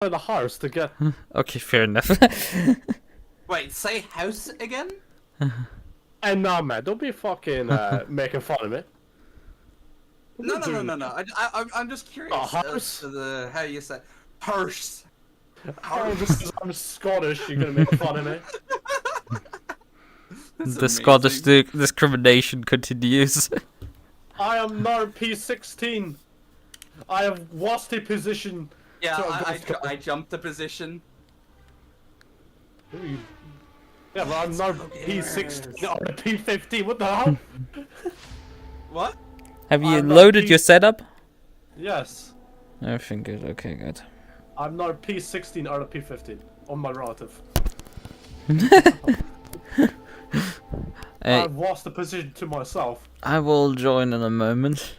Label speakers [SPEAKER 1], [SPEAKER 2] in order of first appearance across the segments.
[SPEAKER 1] the house to get.
[SPEAKER 2] Okay, fair enough.
[SPEAKER 3] Wait, say house again?
[SPEAKER 1] And nah, man, don't be fucking making fun of me.
[SPEAKER 3] No. I'm just curious as to the how you say hearse.
[SPEAKER 1] Oh, just 'cause I'm Scottish, you're gonna make fun of me.
[SPEAKER 2] The Scottish discrimination continues.
[SPEAKER 1] I am now P16. I have lost a position.
[SPEAKER 3] Yeah, I jumped a position.
[SPEAKER 1] Yeah, but I'm now P16 or P15. What the hell?
[SPEAKER 3] What?
[SPEAKER 2] Have you
[SPEAKER 1] I'm not
[SPEAKER 2] loaded your setup?
[SPEAKER 1] Yes.
[SPEAKER 2] Everything good. Okay, good.
[SPEAKER 1] I'm now P16 out of P15 on my relative. I've lost the position to myself.
[SPEAKER 2] I will join in a moment.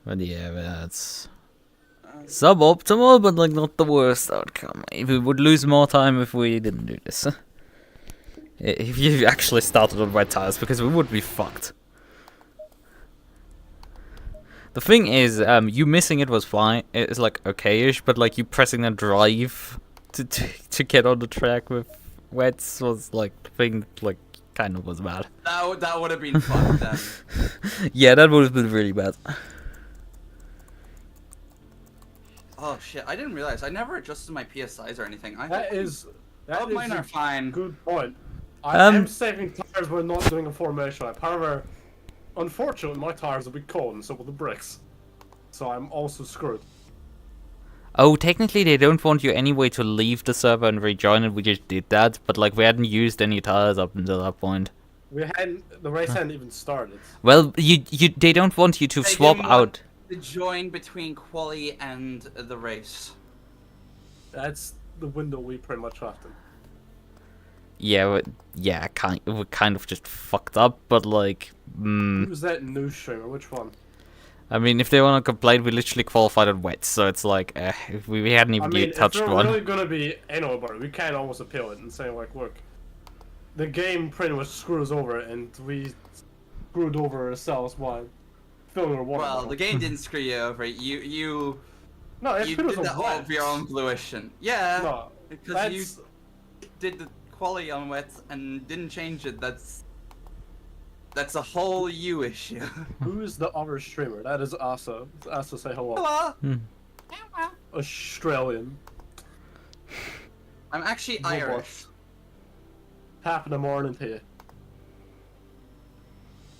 [SPEAKER 2] But yeah, that's suboptimal, but like not the worst outcome. We would lose more time if we didn't do this. If you actually started on wet tires, because we would be fucked. The thing is, you missing it was fine. It's like okay-ish, but like you pressing the drive to get on the track with wets was like the thing like kind of was bad.
[SPEAKER 3] That would have been fun then.
[SPEAKER 2] Yeah, that would have been really bad.
[SPEAKER 3] Oh shit! I didn't realize. I never adjusted my PSIs or anything.
[SPEAKER 1] That is
[SPEAKER 3] mine are fine.
[SPEAKER 1] Good point. I am saving tires when not doing a formation lap. However, unfortunately, my tires will be cold and so will the bricks. So I'm also screwed.
[SPEAKER 2] Oh, technically they don't want you anyway to leave the server and rejoin it. We just did that, but like we hadn't used any tires up until that point.
[SPEAKER 1] The race hadn't even started.
[SPEAKER 2] Well, they don't want you to swap out.
[SPEAKER 3] To join between Qualy and the race.
[SPEAKER 1] That's the window we pretty much left in.
[SPEAKER 2] Yeah, we kind of just fucked up, but like,
[SPEAKER 1] Who's that new streamer? Which one?
[SPEAKER 2] I mean, if they want to complain, we literally qualified on wet, so it's like, if we hadn't even touched
[SPEAKER 1] if
[SPEAKER 2] one.
[SPEAKER 1] they're really gonna be anal about it, we can almost appeal it and say like, look, the game pretty much screws over it, and we screwed over ourselves by filling our water.
[SPEAKER 3] Well, the game didn't screw you over. You did that all of your own fruition. Yeah,
[SPEAKER 1] no,
[SPEAKER 3] because you did the quality on wet and didn't change it. That's a whole you issue.
[SPEAKER 1] Who's the other streamer? That is Asa. Asa, say hello.
[SPEAKER 3] Hello.
[SPEAKER 1] Australian.
[SPEAKER 3] I'm actually Irish.
[SPEAKER 1] Half in the morning here.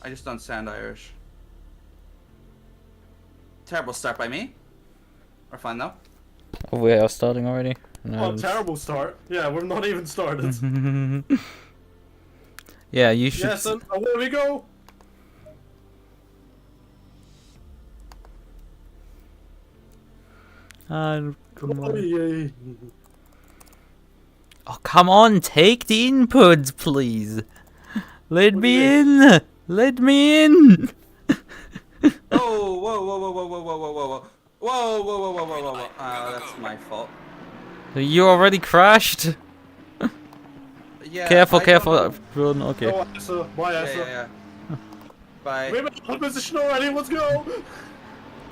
[SPEAKER 3] I just don't sound Irish. Terrible start by me. We're fine though.
[SPEAKER 2] Oh, we are starting already? No.
[SPEAKER 1] Oh, terrible start. Yeah, we're not even started.
[SPEAKER 2] Yeah, you should.
[SPEAKER 1] Yes, and away we go.
[SPEAKER 2] Come on.
[SPEAKER 1] Yeah.
[SPEAKER 2] Oh, come on, take the inputs, please. Let me in. Let me in.
[SPEAKER 3] Oh, whoa. That's my fault.
[SPEAKER 2] You already crashed.
[SPEAKER 3] Yeah.
[SPEAKER 2] Careful. Run, okay.
[SPEAKER 1] Oh, Asa. Bye, Asa.
[SPEAKER 3] Yeah. Bye.
[SPEAKER 1] We're in position already. Let's go.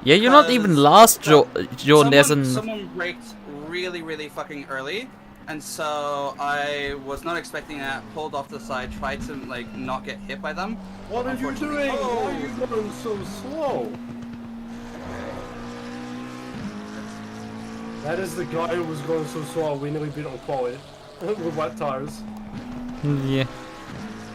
[SPEAKER 2] Yeah, you're not even last, Jordan.
[SPEAKER 3] Someone braked really fucking early, and so I was not expecting that. Pulled off the side, tried to like not get hit by them.
[SPEAKER 1] What are you doing?
[SPEAKER 3] Oh.
[SPEAKER 1] Why are you going so slow? That is the guy who was going so slow. We nearly beat on Qualy with wet tires.
[SPEAKER 2] Yeah.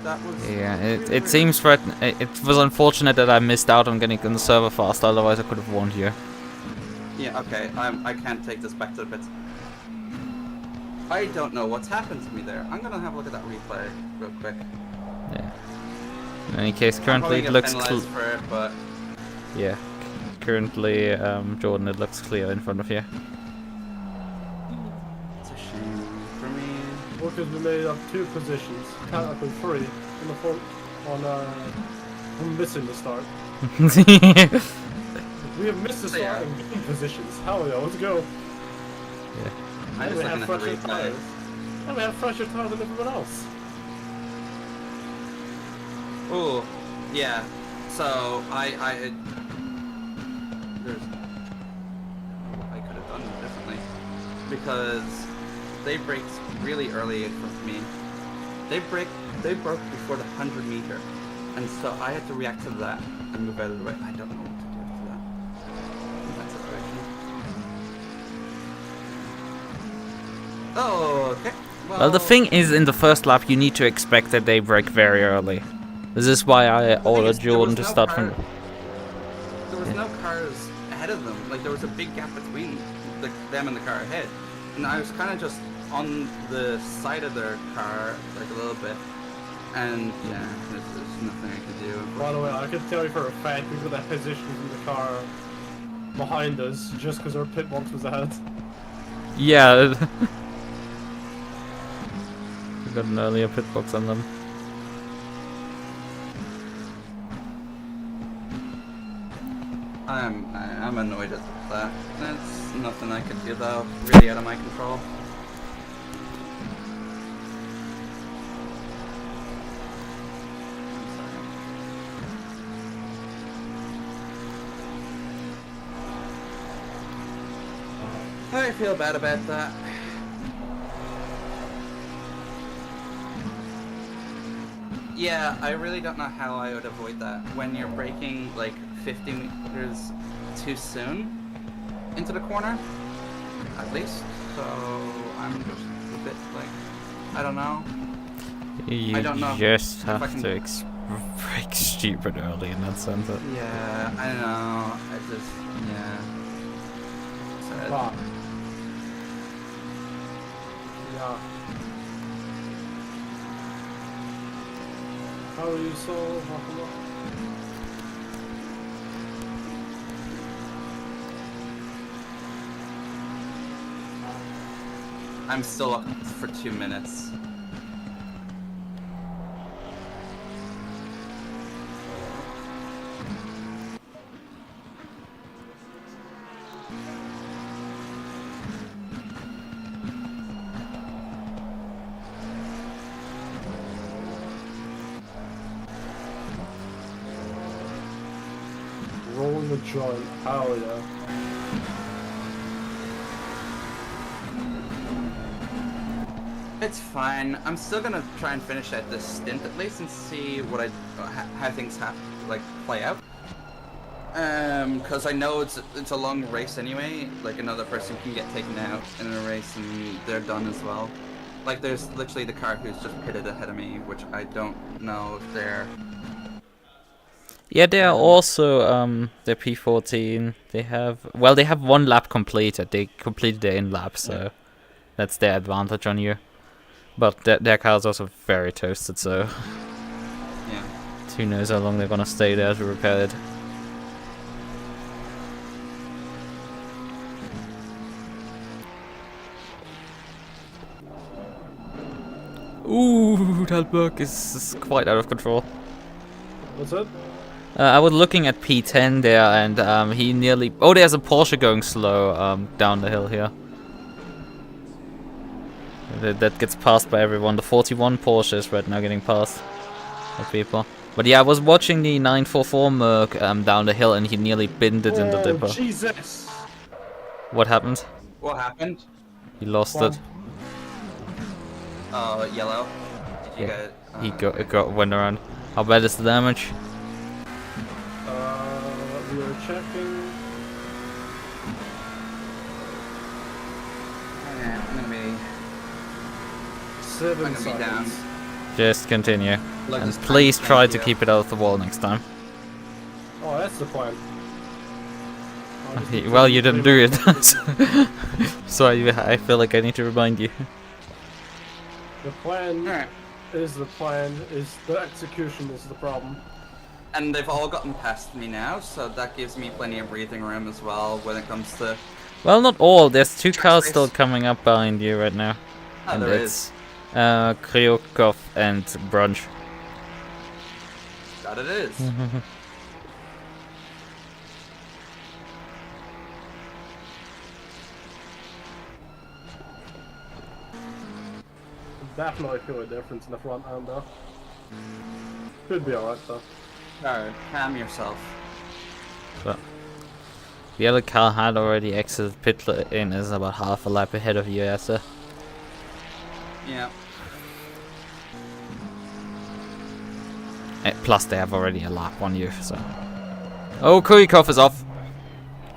[SPEAKER 3] That was.
[SPEAKER 2] Yeah, it seems threatening. It was unfortunate that I missed out on getting on the server fast. Otherwise, I could have warned you.
[SPEAKER 3] Yeah. Okay. I can't take this back to the pit. I don't know what's happened to me there. I'm gonna have a look at that replay real quick.
[SPEAKER 2] Yeah. In any case, currently it looks clear.
[SPEAKER 3] For it, but
[SPEAKER 2] yeah. Currently, Jordan, it looks clear in front of you.
[SPEAKER 3] it's a shame for me.
[SPEAKER 1] Because we made up 2 positions, technically 3 in the front on missing the start. We have missed the start in 2 positions. Hell yeah, let's go.
[SPEAKER 2] Yeah.
[SPEAKER 3] I just looking at the replay.
[SPEAKER 1] And we have fresher tires than everyone else.
[SPEAKER 3] Oh, yeah. So I could have done differently because they braked really early for me. They broke before the 100-meter, and so I had to react to that and move out of the way. I don't know what to do after that. In that situation. Oh, okay.
[SPEAKER 2] Well, the thing is, in the first lap, you need to expect that they brake very early. This is why I ordered Jordan to start from.
[SPEAKER 3] There was no cars ahead of them. Like there was a big gap between them and the car ahead, and I was kind of just on the side of their car, like a little bit. And yeah, there's nothing I could do.
[SPEAKER 1] By the way, I can tell you for a fact we got that position in the car behind us just because our pit box was ahead.
[SPEAKER 2] Yeah. We got an earlier pit box on them.
[SPEAKER 3] I'm annoyed at that. That's nothing I could do though. Really out of my control. I feel bad about that. Yeah, I really don't know how I would avoid that when you're braking like 50 meters too soon into the corner, at least. So I'm just a bit like, I don't know.
[SPEAKER 2] You
[SPEAKER 3] I don't know
[SPEAKER 2] just
[SPEAKER 3] if I
[SPEAKER 2] have
[SPEAKER 3] can-
[SPEAKER 2] to brake stupid early in that sense.
[SPEAKER 3] Yeah, I don't know. I just, yeah. Sad.
[SPEAKER 1] Fuck. Yeah. How are you so fucking up?
[SPEAKER 3] I'm still up for 2 minutes.
[SPEAKER 1] Rolling the joint. Hell yeah.
[SPEAKER 3] It's fine. I'm still gonna try and finish at this stint at least and see what how things play out. Cause I know it's a long race anyway. Like another person can get taken out in a race and they're done as well. Like there's literally the car who's just pitted ahead of me, which I don't know if they're.
[SPEAKER 2] Yeah, they are also they're P14. They have one lap completed. They completed their in lap, so that's their advantage on you. But their car is also very toasted, so
[SPEAKER 3] Yeah.
[SPEAKER 2] who knows how long they're gonna stay there to repair it. Ooh, that bug is quite out of control.
[SPEAKER 1] What's it?
[SPEAKER 2] I was looking at P10 there, and he nearly. Oh, there's a Porsche going slow down the hill here. That gets passed by everyone. The 41 Porsche is right now getting passed by people. But yeah, I was watching the 944 MUQU down the hill, and he nearly binned it in the dipper.
[SPEAKER 1] Jesus!
[SPEAKER 2] What happened?
[SPEAKER 3] What happened?
[SPEAKER 2] He lost
[SPEAKER 1] What?
[SPEAKER 2] it.
[SPEAKER 3] Yellow. Did you
[SPEAKER 2] Yeah.
[SPEAKER 3] get?
[SPEAKER 2] He got went around. How bad is the damage?
[SPEAKER 1] We are checking.
[SPEAKER 3] Yeah, I'm gonna be.
[SPEAKER 1] 7
[SPEAKER 3] I'm gonna be down.
[SPEAKER 1] seconds.
[SPEAKER 2] Just continue.
[SPEAKER 3] Look,
[SPEAKER 2] And
[SPEAKER 3] just
[SPEAKER 2] please
[SPEAKER 3] thank
[SPEAKER 2] try to
[SPEAKER 3] you.
[SPEAKER 2] keep it out of the wall next time.
[SPEAKER 1] Oh, that's the plan. I'll just need
[SPEAKER 2] Well,
[SPEAKER 1] to
[SPEAKER 2] you didn't do it. So I feel like I need to remind you.
[SPEAKER 1] The plan
[SPEAKER 3] Alright.
[SPEAKER 1] is the plan, is the execution is the problem.
[SPEAKER 3] And they've all gotten past me now, so that gives me plenty of breathing room as well when it comes to.
[SPEAKER 2] Well, not all. There's two
[SPEAKER 3] Track
[SPEAKER 2] cars
[SPEAKER 3] race.
[SPEAKER 2] still coming up behind you right now.
[SPEAKER 3] Oh,
[SPEAKER 2] And
[SPEAKER 3] there
[SPEAKER 2] it's Kryukov and Brunch.
[SPEAKER 3] That it is.
[SPEAKER 1] Definitely feel a difference in the front end though. Could be alright though.
[SPEAKER 3] Car, calm yourself.
[SPEAKER 2] But the other car had already exited pit lane, is about half a lap ahead of you, Asa.
[SPEAKER 3] Yeah.
[SPEAKER 2] Plus they have already a lap on you, so. Oh, Kurikov is off.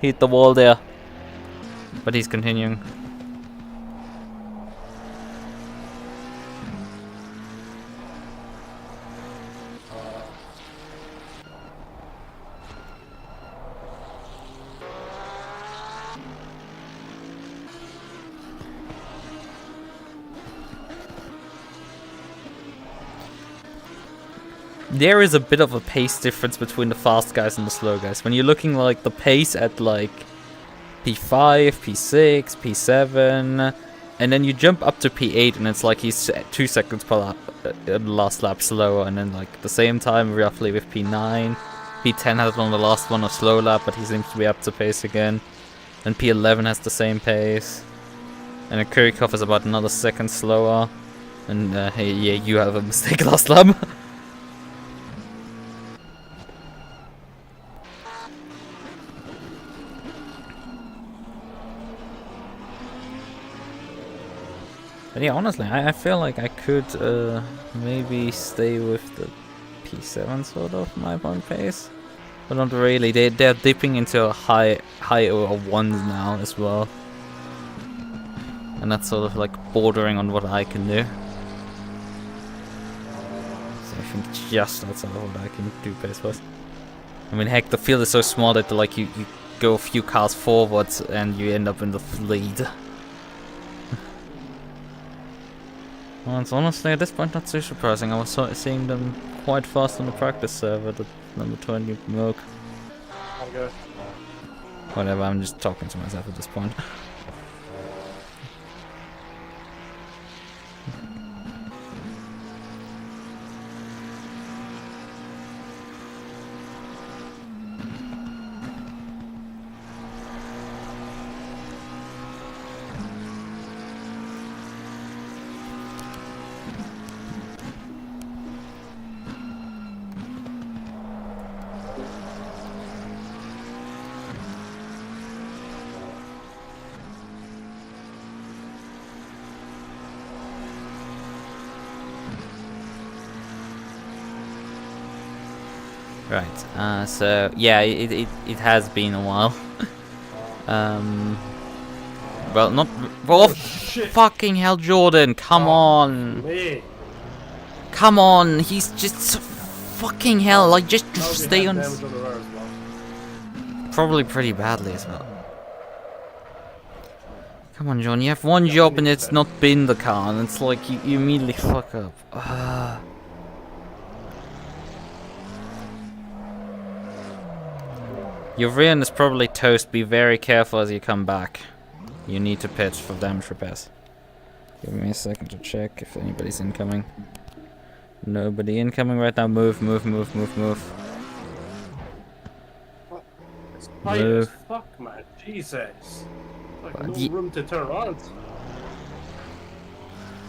[SPEAKER 2] Hit the wall there. But he's continuing. There is a bit of a pace difference between the fast guys and the slow guys. When you're looking like the pace at like P5, P6, P7, and then you jump up to P8 and it's like he's 2 seconds per lap, the last lap slower, and then like the same time roughly with P9. P10 has on the last one a slow lap, but he seems to be up to pace again. And P11 has the same pace. And Kurikov is about another second slower. And hey, yeah, you have a mistake last lap. But yeah, honestly, I feel like I could maybe stay with the P7 sort of my point pace. But not really, they're dipping into a high over ones now as well. And that's sort of like bordering on what I can do. So I think just outside of what I can do pace-wise. I mean, heck, the field is so small that like you go a few cars forwards and you end up in the lead. Well, it's honestly at this point not so surprising. I was seeing them quite fast on the practice server, the number 20 MUQU.
[SPEAKER 1] Okay.
[SPEAKER 2] Whatever, I'm just talking to myself at this point. Right, so yeah, it has been a while. Well, not. Oh, fucking hell, Jordan! Come on!
[SPEAKER 1] Me.
[SPEAKER 2] Come on! He's just fucking hell! Like, just stay on.
[SPEAKER 1] Damage on the rear as well.
[SPEAKER 2] Probably pretty badly as well. Come on, John. You have one job and it's not been the car, and it's like you immediately fuck up. Your rear end is probably toast. Be very careful as you come back. You need to pitch for damage repairs. Give me a second to check if anybody's incoming. Nobody incoming right now. Move, move, move, move, move.
[SPEAKER 1] It's tight as fuck, man. Jesus. Like no room to turn around.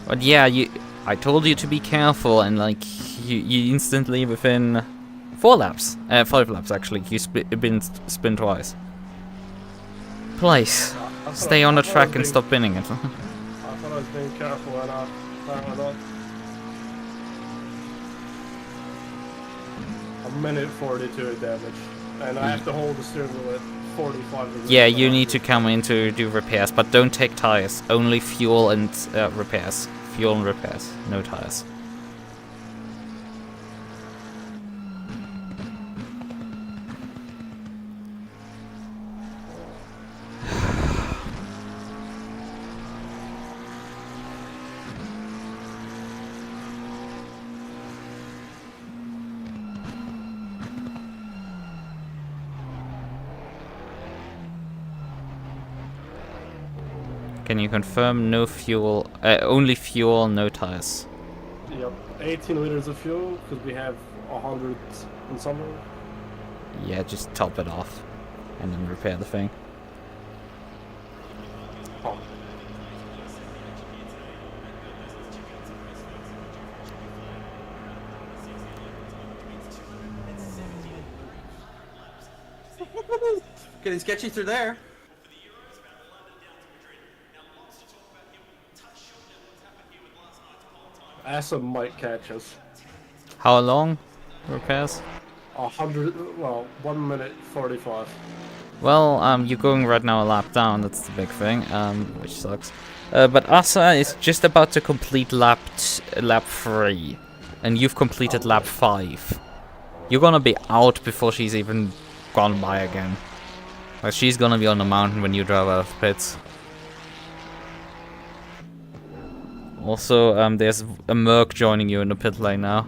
[SPEAKER 2] But yeah, I told you to be careful, and like you instantly within 4 laps, 5 laps actually, you spin twice. Please, stay on the track and stop spinning it.
[SPEAKER 1] I thought I was being careful and I don't. A minute 42 damage, and I have to hold the steering wheel at 45 degrees.
[SPEAKER 2] Yeah, you need to come in to do repairs, but don't take tires. Only fuel and repairs. Fuel and repairs, no tires. Can you confirm no fuel, only fuel, no tires?
[SPEAKER 1] Yep, 18 liters of fuel, because we have 100 in summer.
[SPEAKER 2] Yeah, just top it off, and then repair the thing.
[SPEAKER 1] Oh.
[SPEAKER 3] Getting sketchy through there.
[SPEAKER 1] Asa might catch us.
[SPEAKER 2] How long? Repairs?
[SPEAKER 1] 1 minute 45.
[SPEAKER 2] Well, you're going right now a lap down, that's the big thing, which sucks. But Asa is just about to complete lap 3, and you've completed lap 5. You're gonna be out before she's even gone by again. Like, she's gonna be on the mountain when you drive out of pits. Also, there's a MUQU joining you in the pit lane now,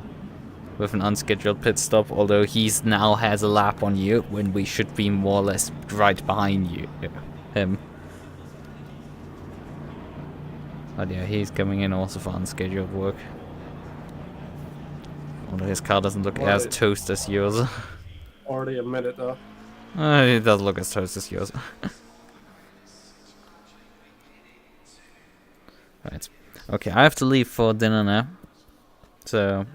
[SPEAKER 2] with an unscheduled pit stop, although he's now has a lap on you, when we should be more or less right behind you, him. But yeah, he's coming in also for unscheduled work. Although his car doesn't look as toast as yours.
[SPEAKER 1] Already a minute though.
[SPEAKER 2] It does look as toast as yours. Right. Okay, I have to leave for dinner now. So,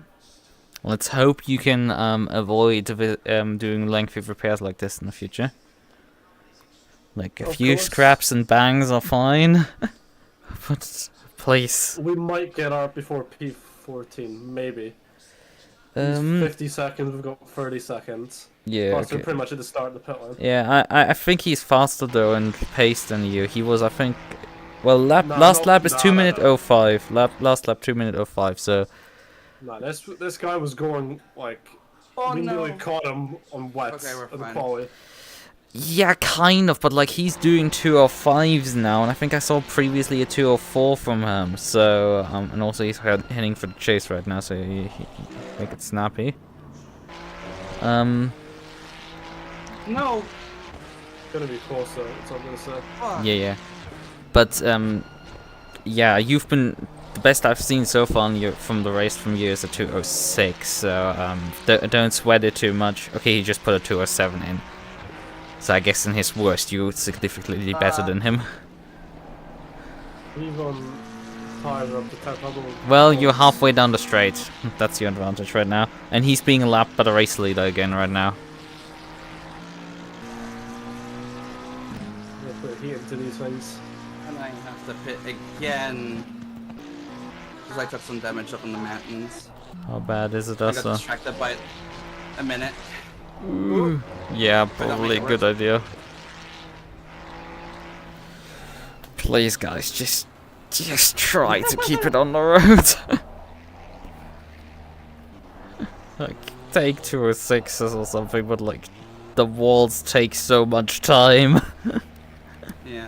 [SPEAKER 2] let's hope you can avoid doing lengthy repairs like this in the future. Like, a few scraps and bangs are fine. But, please.
[SPEAKER 1] We might get out before P14, maybe. 50 seconds, we've got 30 seconds.
[SPEAKER 2] Yeah,
[SPEAKER 1] Plus,
[SPEAKER 2] okay.
[SPEAKER 1] we're pretty much at the start of the pit lane.
[SPEAKER 2] Yeah, I think he's faster though and pace than you. He was, I think... Well, last lap is 2 minute 05. Last lap 2 minute 05, so...
[SPEAKER 1] Nah, this guy was going, like... we nearly caught him on wets at the Qualy.
[SPEAKER 2] Yeah, kind of, but like he's doing 205s now, and I think I saw previously a 204 from him. So, and also he's heading for the chase right now, so he make it snappy.
[SPEAKER 3] No.
[SPEAKER 1] It's gonna be closer, that's what I'm gonna say.
[SPEAKER 2] Yeah. But yeah, you've been the best I've seen so far from the race from you is a 206. So don't sweat it too much. Okay, he just put a 207 in. So I guess in his worst, you're significantly better than him.
[SPEAKER 1] He's on tire up the 1000.
[SPEAKER 2] Well, you're halfway down the straight. That's your advantage right now. And he's being lapped by the race leader again right now.
[SPEAKER 1] I'm gonna put heat into these things.
[SPEAKER 3] And I have to pit again. Because I took some damage up in the mountains.
[SPEAKER 2] How bad is it,
[SPEAKER 3] I got
[SPEAKER 2] Asa?
[SPEAKER 3] distracted by a minute.
[SPEAKER 2] Ooh. Yeah, probably a good idea. Please, guys, just try to keep it on the road. Like, take 206s or something, but like, the walls take so much time.
[SPEAKER 3] Yeah.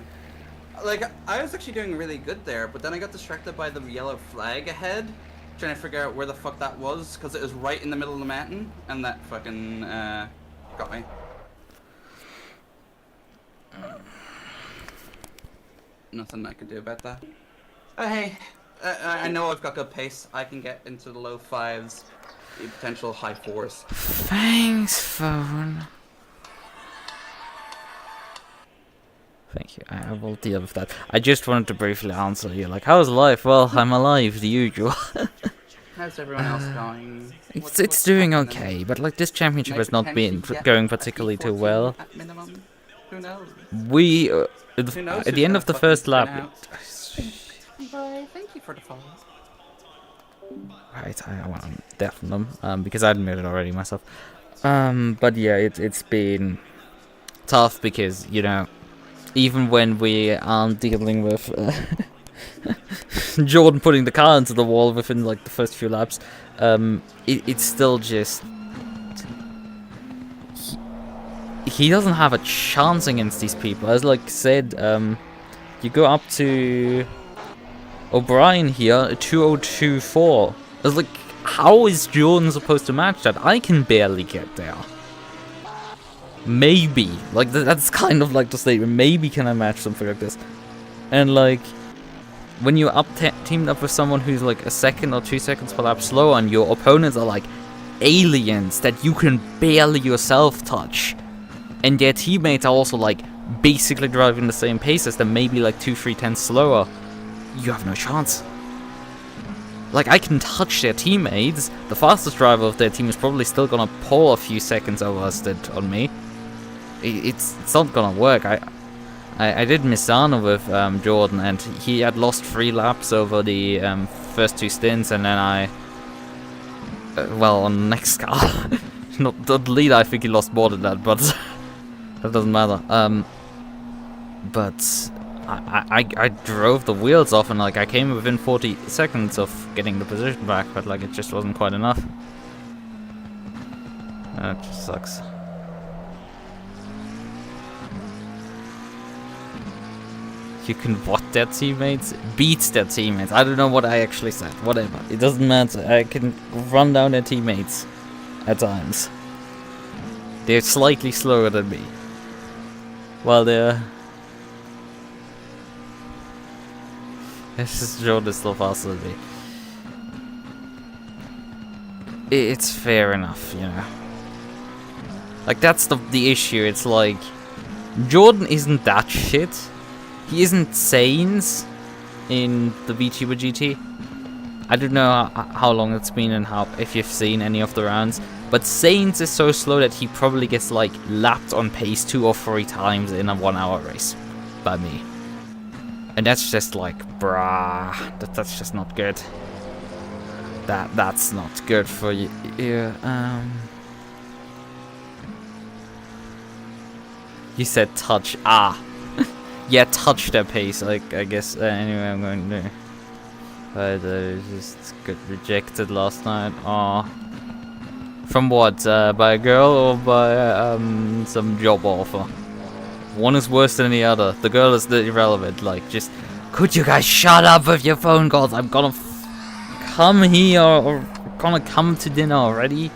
[SPEAKER 3] Like, I was actually doing really good there, but then I got distracted by the yellow flag ahead, trying to figure out where the fuck that was, because it was right in the middle of the mountain, and that fucking, got me. Nothing I could do about that. Oh, hey, I know I've got good pace. I can get into the low 5s, potential high 4s.
[SPEAKER 2] Thanks, phone. Thank you, I will deal with that. I just wanted to briefly answer you, like, how's life? Well, I'm alive, the usual.
[SPEAKER 3] How's everyone else going?
[SPEAKER 2] It's doing okay, but like, this championship has not been going particularly too well.
[SPEAKER 3] At minimum? Who knows?
[SPEAKER 2] We, at the end of the first lap...
[SPEAKER 3] Bye, thank you for the follow.
[SPEAKER 2] Right, I want to deafen them, because I admitted already myself. But yeah, it's been tough because, you know, even when we aren't dealing with Jordan putting the car into the wall within like the first few laps, it's still just he doesn't have a chance against these people. As like said, you go up to O'Brien here, a 2024. I was like, how is Jordan supposed to match that? I can barely get there. Maybe, like that's kind of like the statement. Maybe can I match something like this? And like, when you're teamed up with someone who's like a second or 2 seconds per lap slower, and your opponents are like aliens that you can barely yourself touch, and their teammates are also like basically driving the same pace as them, maybe like 2-3 tenths slower, you have no chance. Like, I can touch their teammates. The fastest driver of their team is probably still gonna pull a few seconds over us on me. it's not gonna work. I did Misano with Jordan, and he had lost 3 laps over the first 2 stints, and then well, on the next car. Not the lead, I think he lost more than that, but that doesn't matter. But I drove the wheels off, and like I came within 40 seconds of getting the position back, but like it just wasn't quite enough. That just sucks. You can what their teammates? Beat their teammates. I don't know what I actually said. Whatever. It doesn't matter. I can run down their teammates at times. They're slightly slower than me. While they're... This is Jordan still faster than me. It's fair enough, you know. Like, that's the issue. It's like... Jordan isn't that shit. He isn't Saints in the VTuber GT. I don't know how long it's been and if you've seen any of the rounds, but Saints is so slow that he probably gets like lapped on pace 2 or 3 times in a 1-hour race by me. And that's just like, bruh, that's just not good. That's not good for you. You said touch. Yeah, touch their pace, I guess. Anyway, I'm going to do. But I just got rejected last night. Oh. From what? By a girl or by some job offer? One is worse than the other. The girl is irrelevant. Like, just... Could you guys shut up with your phone calls? I'm gonna come here or gonna come to dinner already.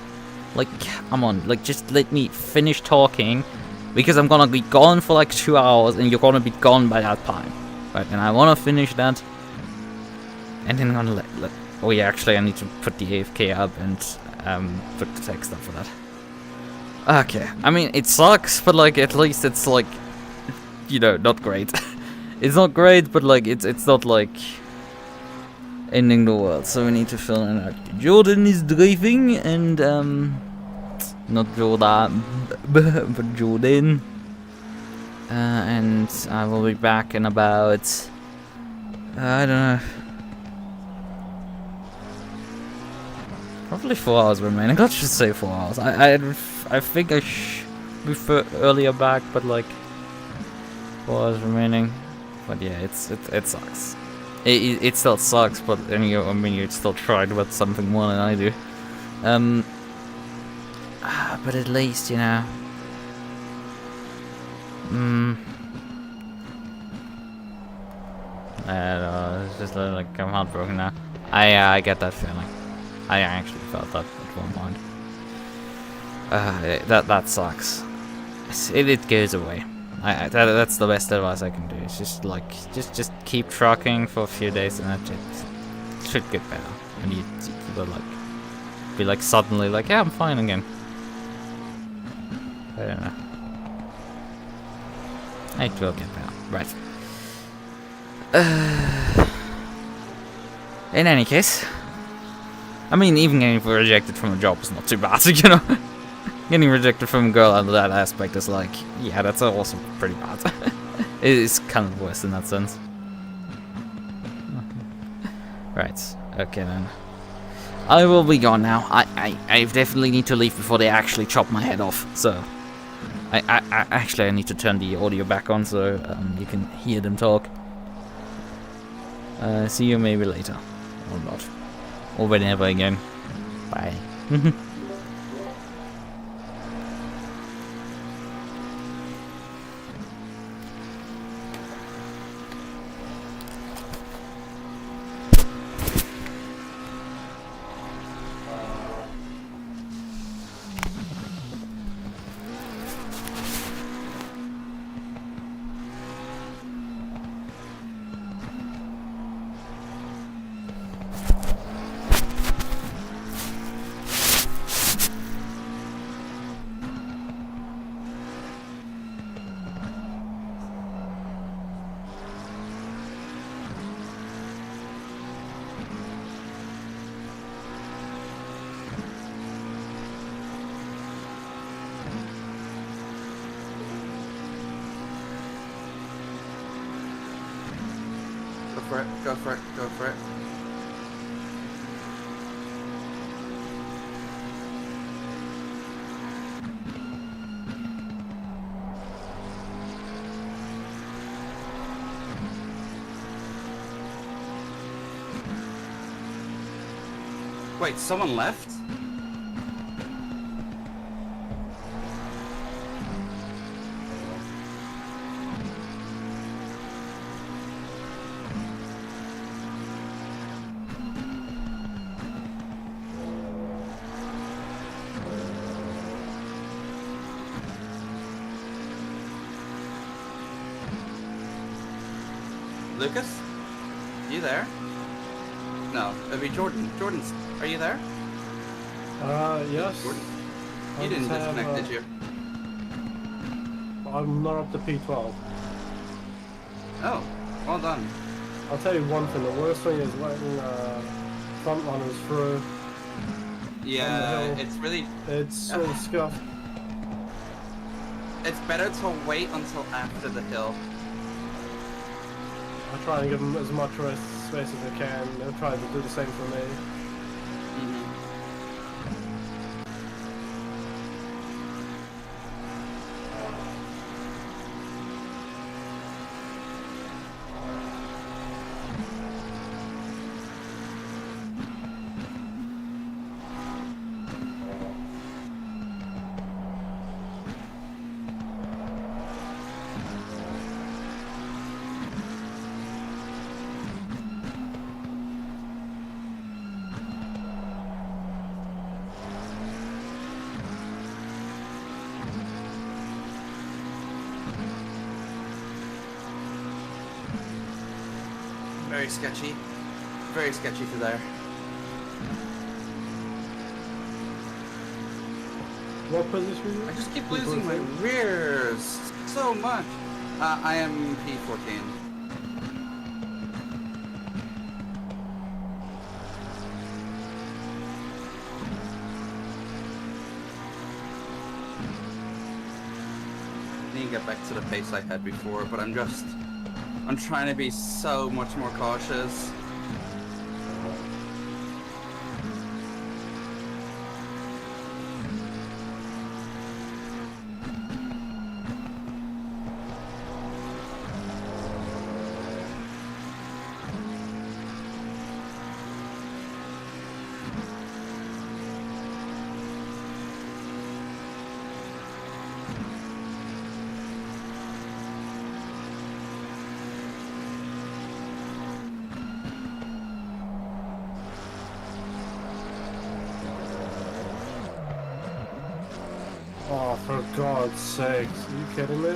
[SPEAKER 2] Like, come on. Like, just let me finish talking. Because I'm gonna be gone for like 2 hours and you're gonna be gone by that time. Right, and I wanna finish that. And then I'm gonna let oh yeah, actually I need to put the AFK up and put the text up for that. Okay, I mean it sucks, but like at least it's like, you know, not great. It's not great, but like it's not like ending the world. So we need to fill in out. Jordan is driving and not Jordan, but Jordan. And I will be back in about, I don't know, probably 4 hours remaining. Let's just say 4 hours. I think I prefer earlier back, but like 4 hours remaining. But yeah, it sucks. It still sucks, but I mean you still tried with something more than I do. But at least, you know. I don't know, it's just like I'm heartbroken now. I get that feeling. I actually felt that at one point. That sucks. It goes away. That's the best advice I can do. It's just like just keep trucking for a few days and it should get better. And you will like be like suddenly like, yeah, I'm fine again. I don't know. It will get better. Right. In any case, I mean, even getting rejected from a job is not too bad, you know? Getting rejected from a girl under that aspect is like, yeah, that's also pretty bad. It's kind of worse in that sense. Right, okay then. I will be gone now. I definitely need to leave before they actually chop my head off, so... I need to turn the audio back on so you can hear them talk. See you maybe later. Or not. Or whenever again. Bye.
[SPEAKER 3] for it, go for it, go for it. Wait, someone left? Lucas? You there? No, it'd be Jordan. Jordan's. Are you there?
[SPEAKER 1] Yes.
[SPEAKER 3] Jordan?
[SPEAKER 1] I
[SPEAKER 3] You didn't
[SPEAKER 1] just have,
[SPEAKER 3] disconnect, did you?
[SPEAKER 1] I'm not up to P12.
[SPEAKER 3] Oh, well done.
[SPEAKER 1] I'll tell you one thing, the worst thing is letting front runners through.
[SPEAKER 3] Yeah,
[SPEAKER 1] hill.
[SPEAKER 3] it's really.
[SPEAKER 1] It's so scuffed.
[SPEAKER 3] It's better to wait until after the hill.
[SPEAKER 1] I try and give them as much rest space as I can. They'll try to do the same for me.
[SPEAKER 3] Very sketchy. Very sketchy to there.
[SPEAKER 1] What position are you?
[SPEAKER 3] I just keep losing my rears so much. I am P14. I need to get back to the pace I had before, but I'm trying to be so much more cautious.
[SPEAKER 1] Oh, for God's sakes. Are you kidding me?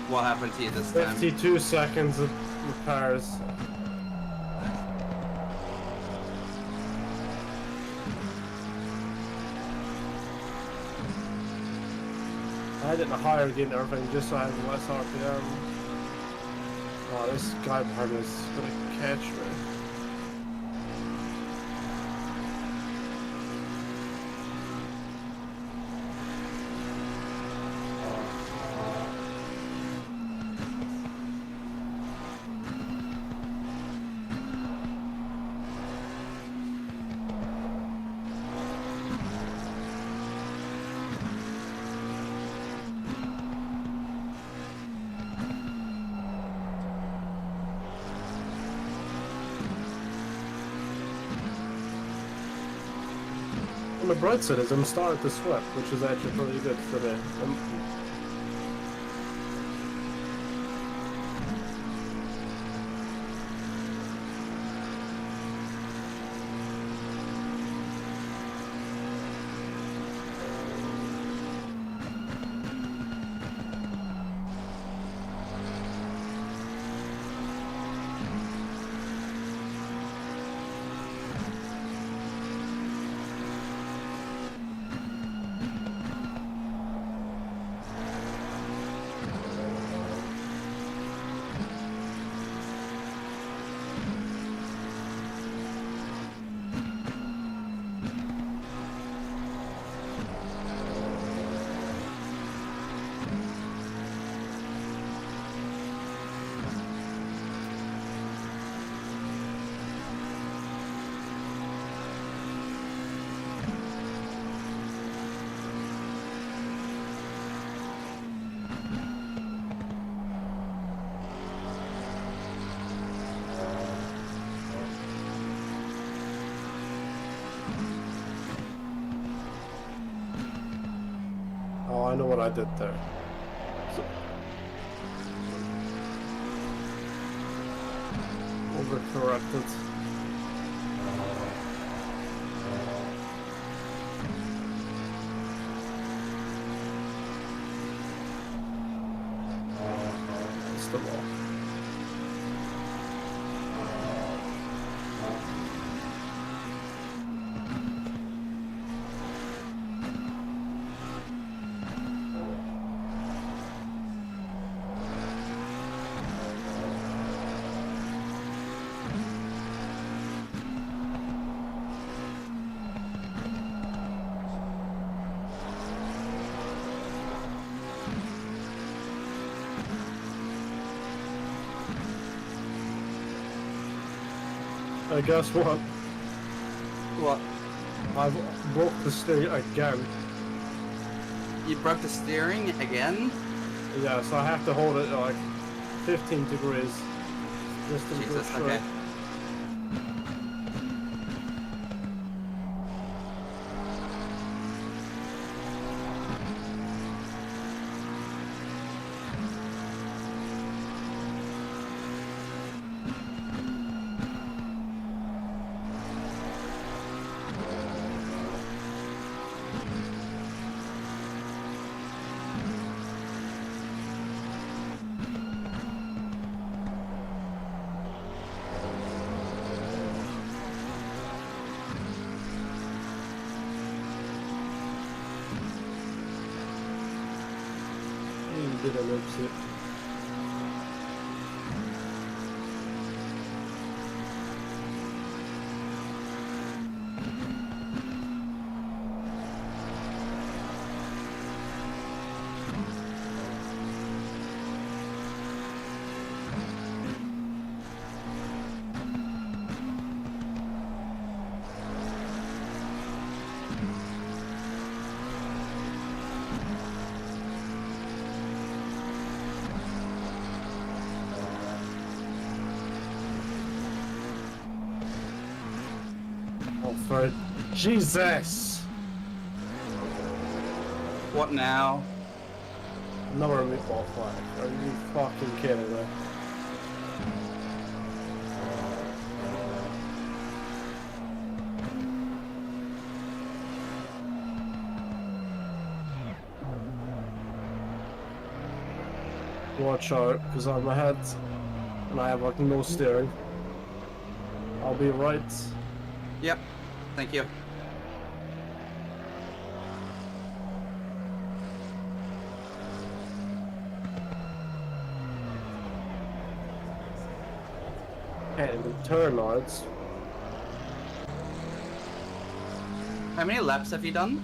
[SPEAKER 3] What happened to you this time?
[SPEAKER 1] 52 seconds of repairs. I had it in a higher gear and everything just so I had less RPM. Oh, this guy behind me is gonna catch me. On the bright side is I'm starting to sweat, which is actually pretty good for me. I know what I did there. Overcorrected. It's the wall. Guess what?
[SPEAKER 3] What?
[SPEAKER 1] I broke the steering again.
[SPEAKER 3] You broke the steering again?
[SPEAKER 1] Yeah, so I have to hold it at like 15 degrees. Just to
[SPEAKER 3] Jesus,
[SPEAKER 1] go
[SPEAKER 3] okay.
[SPEAKER 1] straight. Did a oopsie. For Jesus!
[SPEAKER 3] What now?
[SPEAKER 1] Another meatball flag. Are you fucking kidding me? Watch out, because I'm ahead and I have like no steering. I'll be right.
[SPEAKER 3] Yep. Thank you.
[SPEAKER 1] And turn odds.
[SPEAKER 3] How many laps have you done?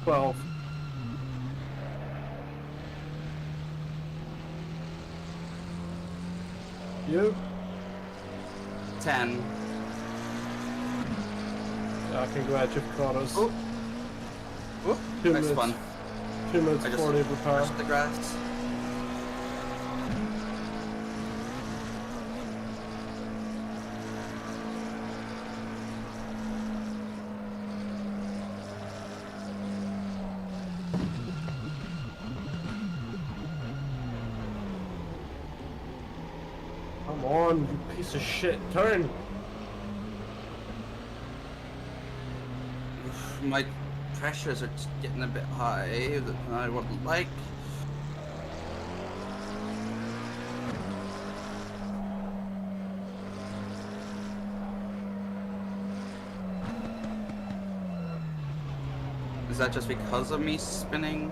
[SPEAKER 1] 12. You?
[SPEAKER 3] 10.
[SPEAKER 1] Congratulations.
[SPEAKER 3] Oh. Oh,
[SPEAKER 1] 2
[SPEAKER 3] nice
[SPEAKER 1] minutes.
[SPEAKER 3] one.
[SPEAKER 1] 2 minutes
[SPEAKER 3] I just
[SPEAKER 1] 40 per power.
[SPEAKER 3] touched the grass.
[SPEAKER 1] Come on, you piece of shit. Turn!
[SPEAKER 3] My pressures are just getting a bit high that I wouldn't like. Is that just because of me spinning?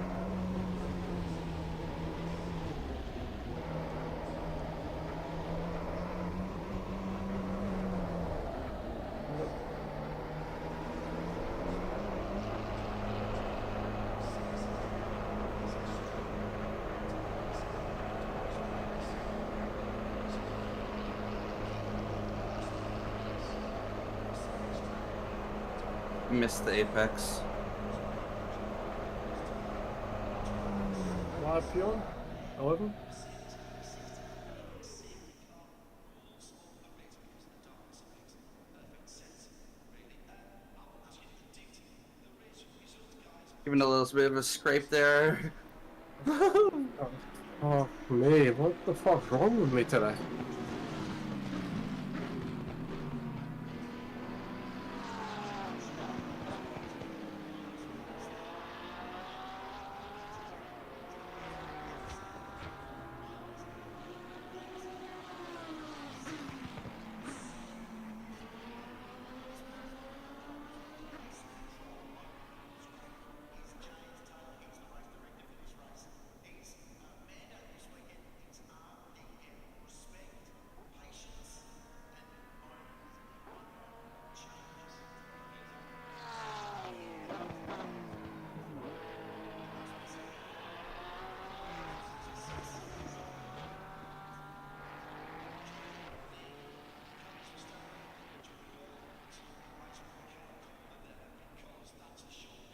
[SPEAKER 3] Missed the apex.
[SPEAKER 1] Live peon? 11?
[SPEAKER 3] Giving a little bit of a scrape there.
[SPEAKER 1] Oh me, what the fuck's wrong with me today?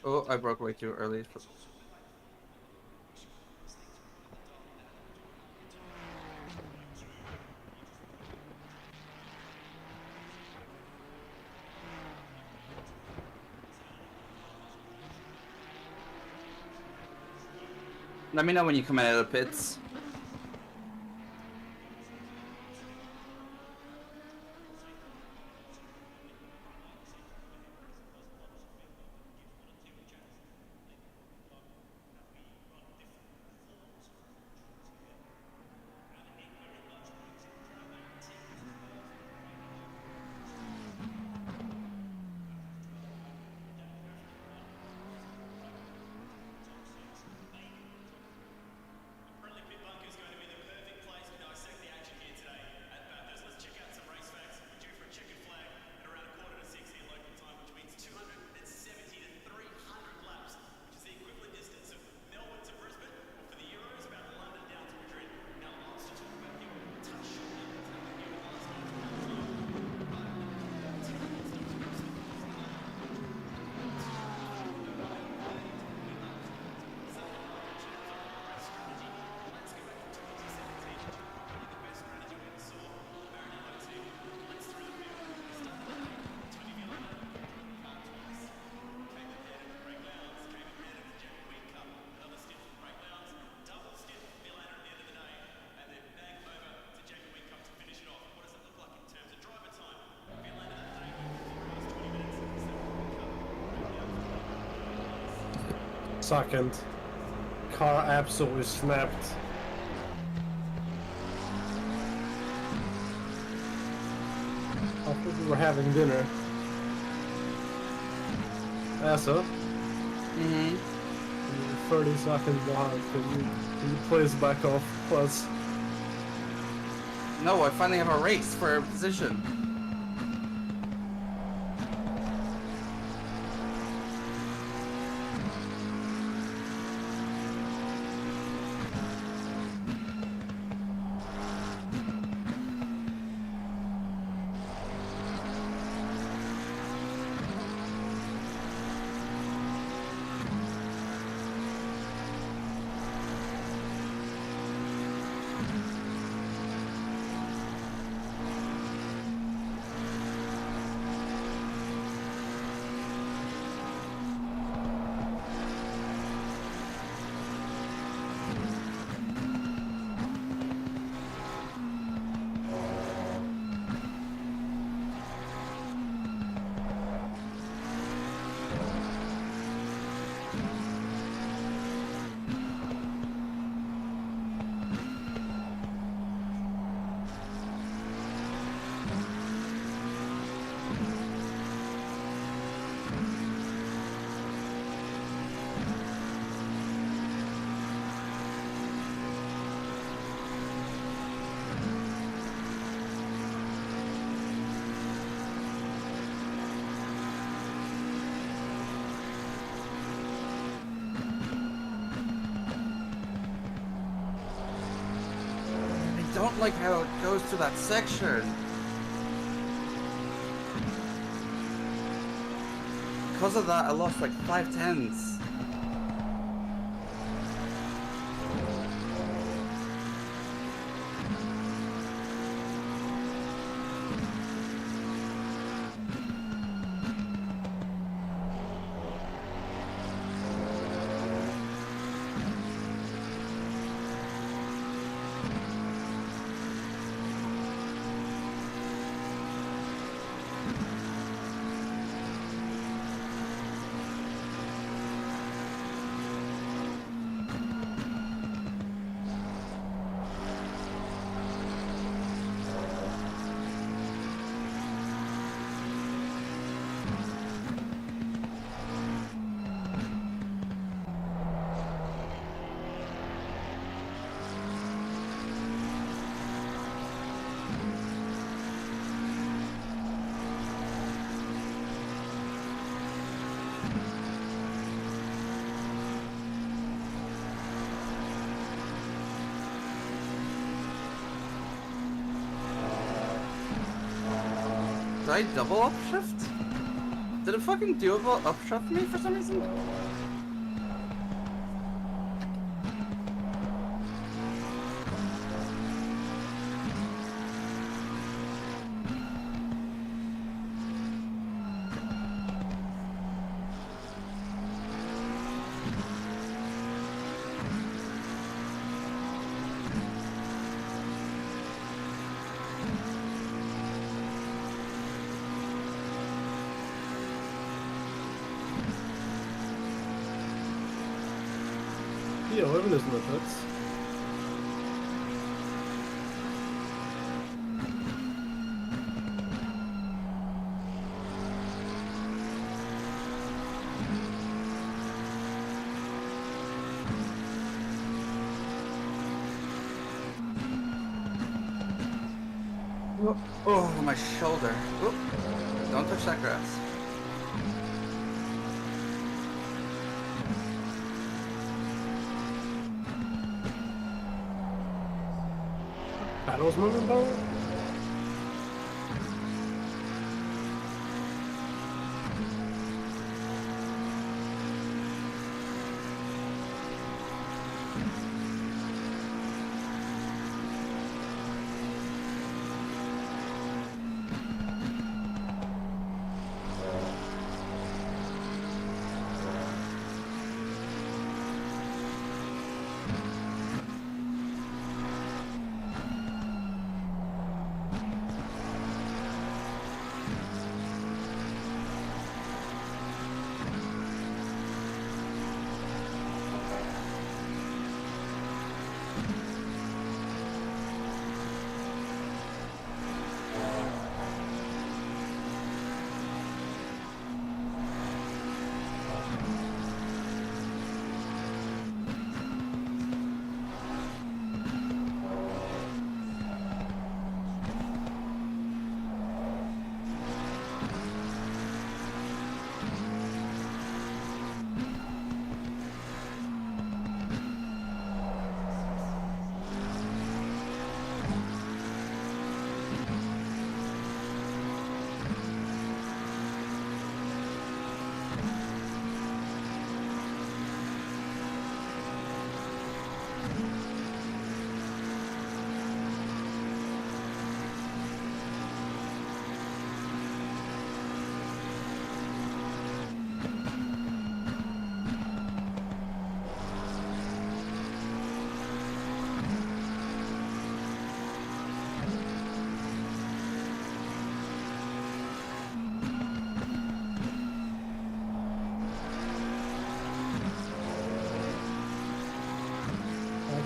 [SPEAKER 3] Oh, I broke way too early. Let me know when you come out of the pits.
[SPEAKER 1] Second. Car absolutely snapped. I thought we were having dinner. Asa?
[SPEAKER 3] Mm-hmm.
[SPEAKER 1] 30 seconds behind. Can you please back off, please?
[SPEAKER 3] No, I finally have a race for a position. I don't like how it goes to that section. Because of that, I lost like 5/10. I double upshift? Did it fucking do upshift me for some reason?
[SPEAKER 1] Yeah, 11 isn't it? That's...
[SPEAKER 3] Oh, my shoulder. Oop. Don't touch that grass.
[SPEAKER 1] Paddles moving, bro?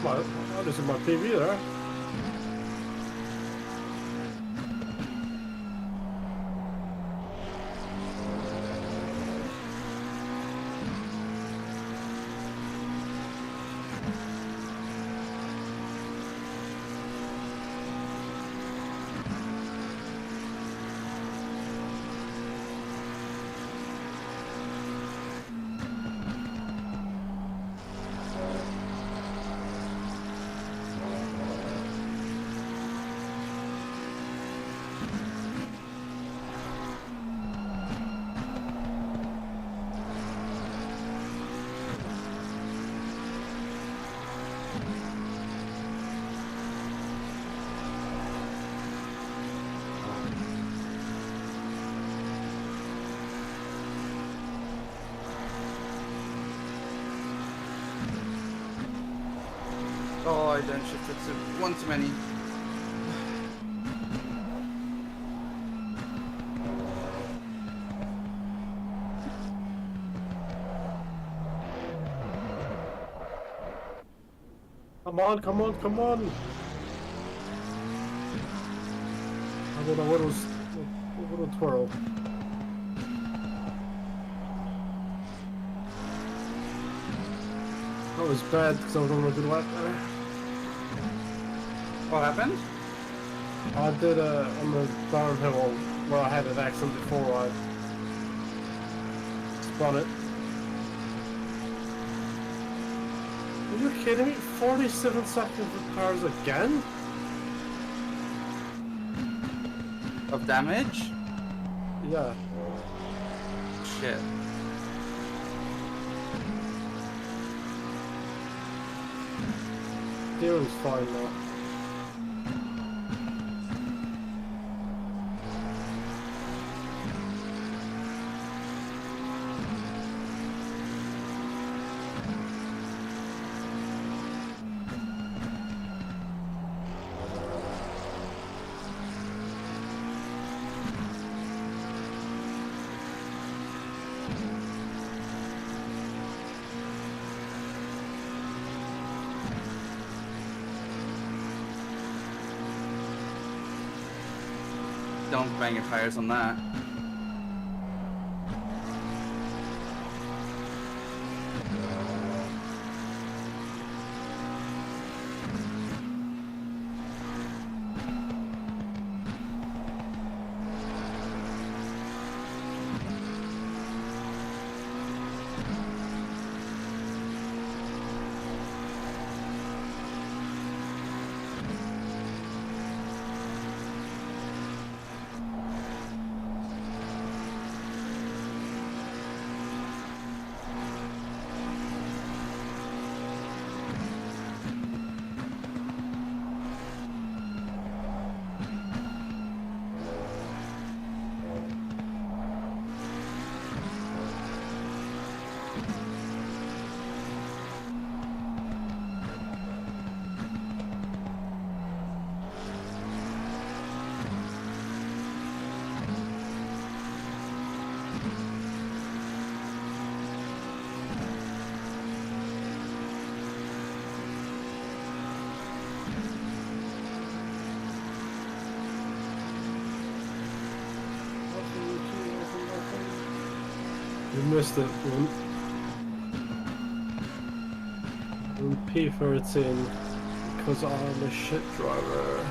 [SPEAKER 1] Oh, this is my TV there.
[SPEAKER 3] Oh, I done shifted to one too many.
[SPEAKER 1] Come on, come on, come on! I don't know what was... What a twirl. That was bad because I was on a good lap there.
[SPEAKER 3] What happened?
[SPEAKER 1] I did on the downhill where I had an accident before I spun it. Are you kidding me? 47 seconds of tires again?
[SPEAKER 3] Of damage?
[SPEAKER 1] Yeah.
[SPEAKER 3] Shit.
[SPEAKER 1] Steering's fine now.
[SPEAKER 3] Don't bang your tires on that. You missed it, one. P13 because I'm a shit driver.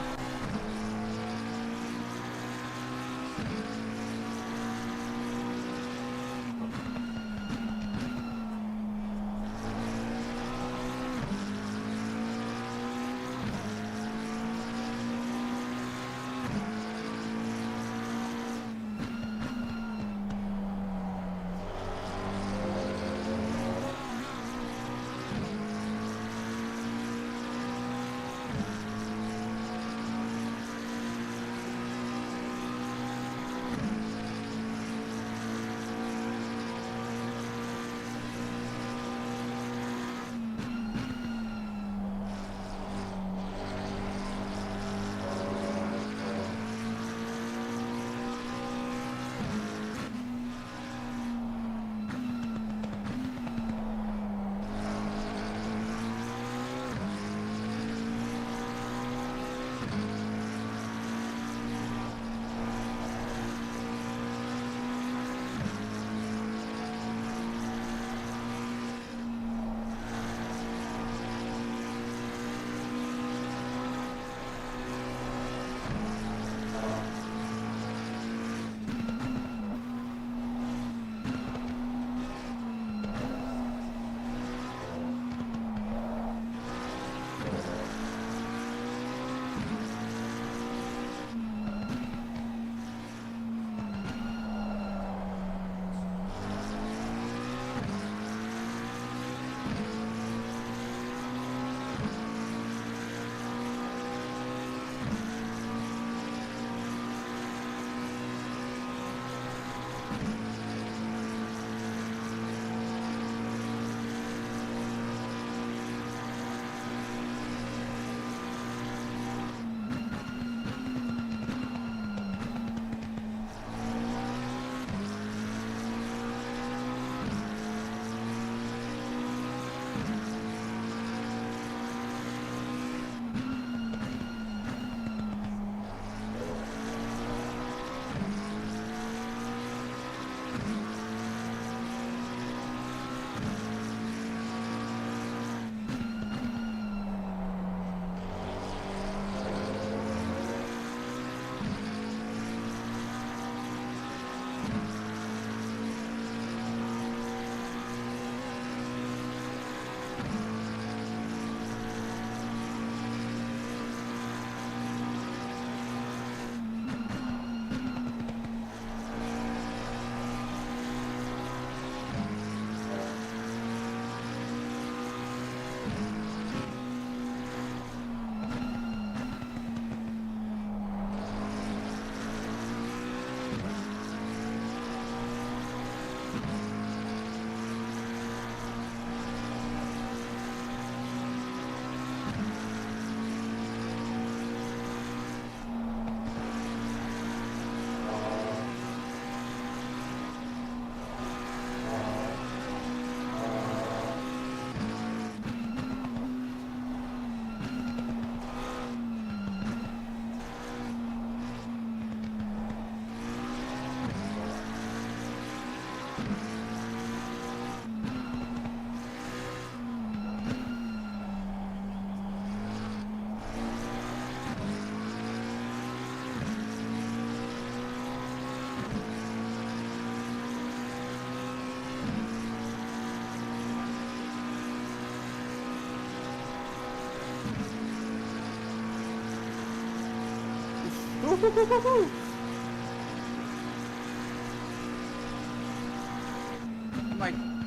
[SPEAKER 3] My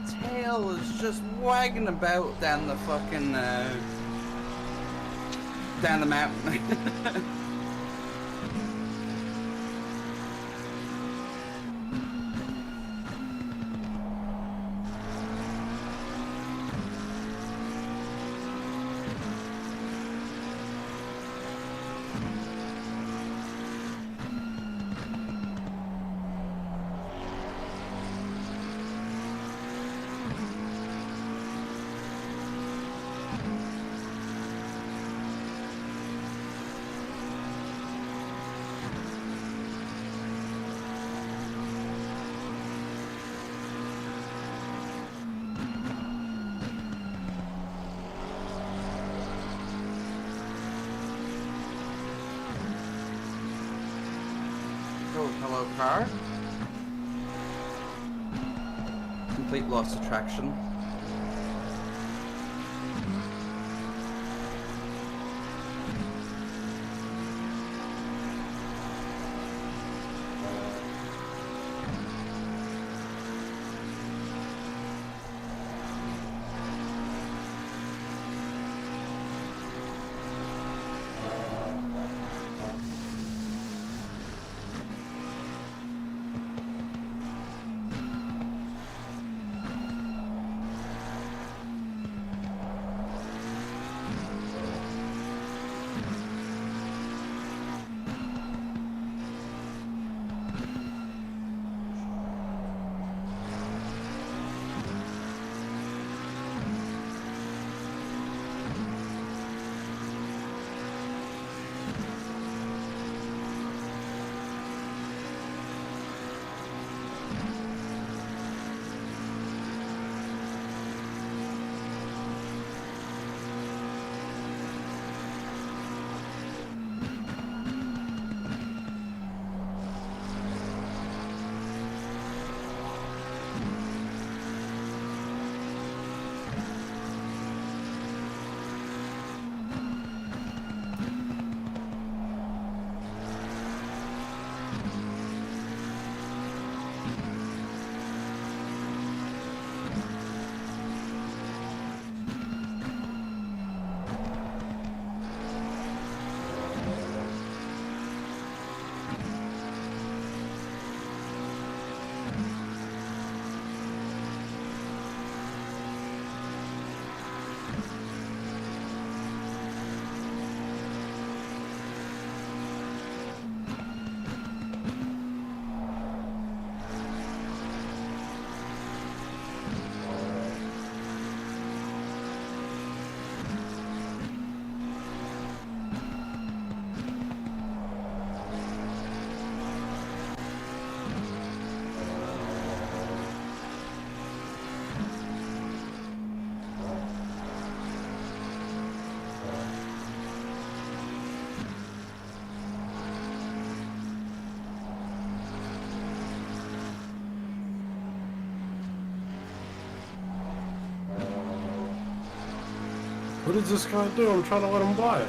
[SPEAKER 3] tail is just wagging about down the fucking down the mountain. Oh, hello, car. Complete loss of traction.
[SPEAKER 1] What did this guy do? I'm trying to let him buy it.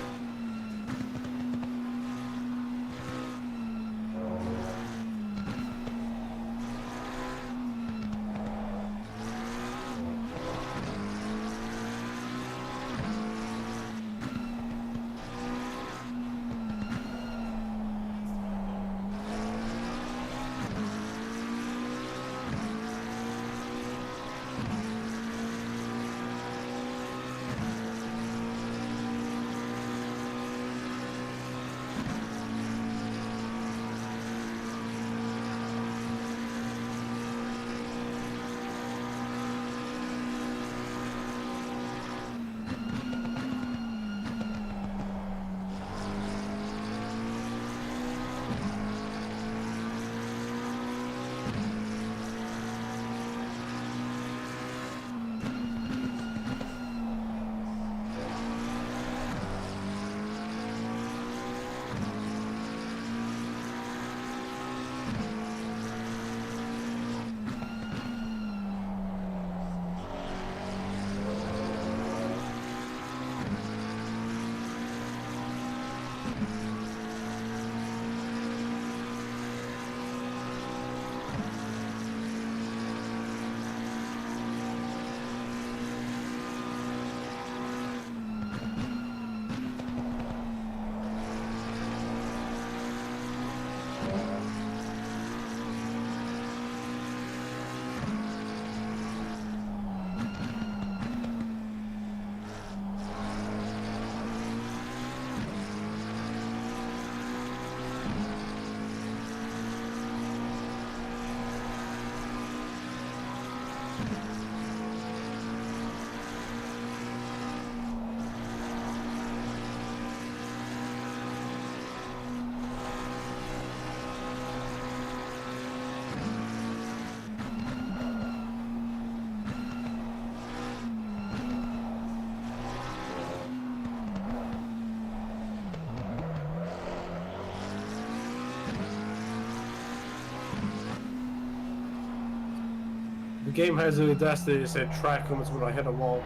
[SPEAKER 1] The game has a audacity to say track limits when I hit a wall.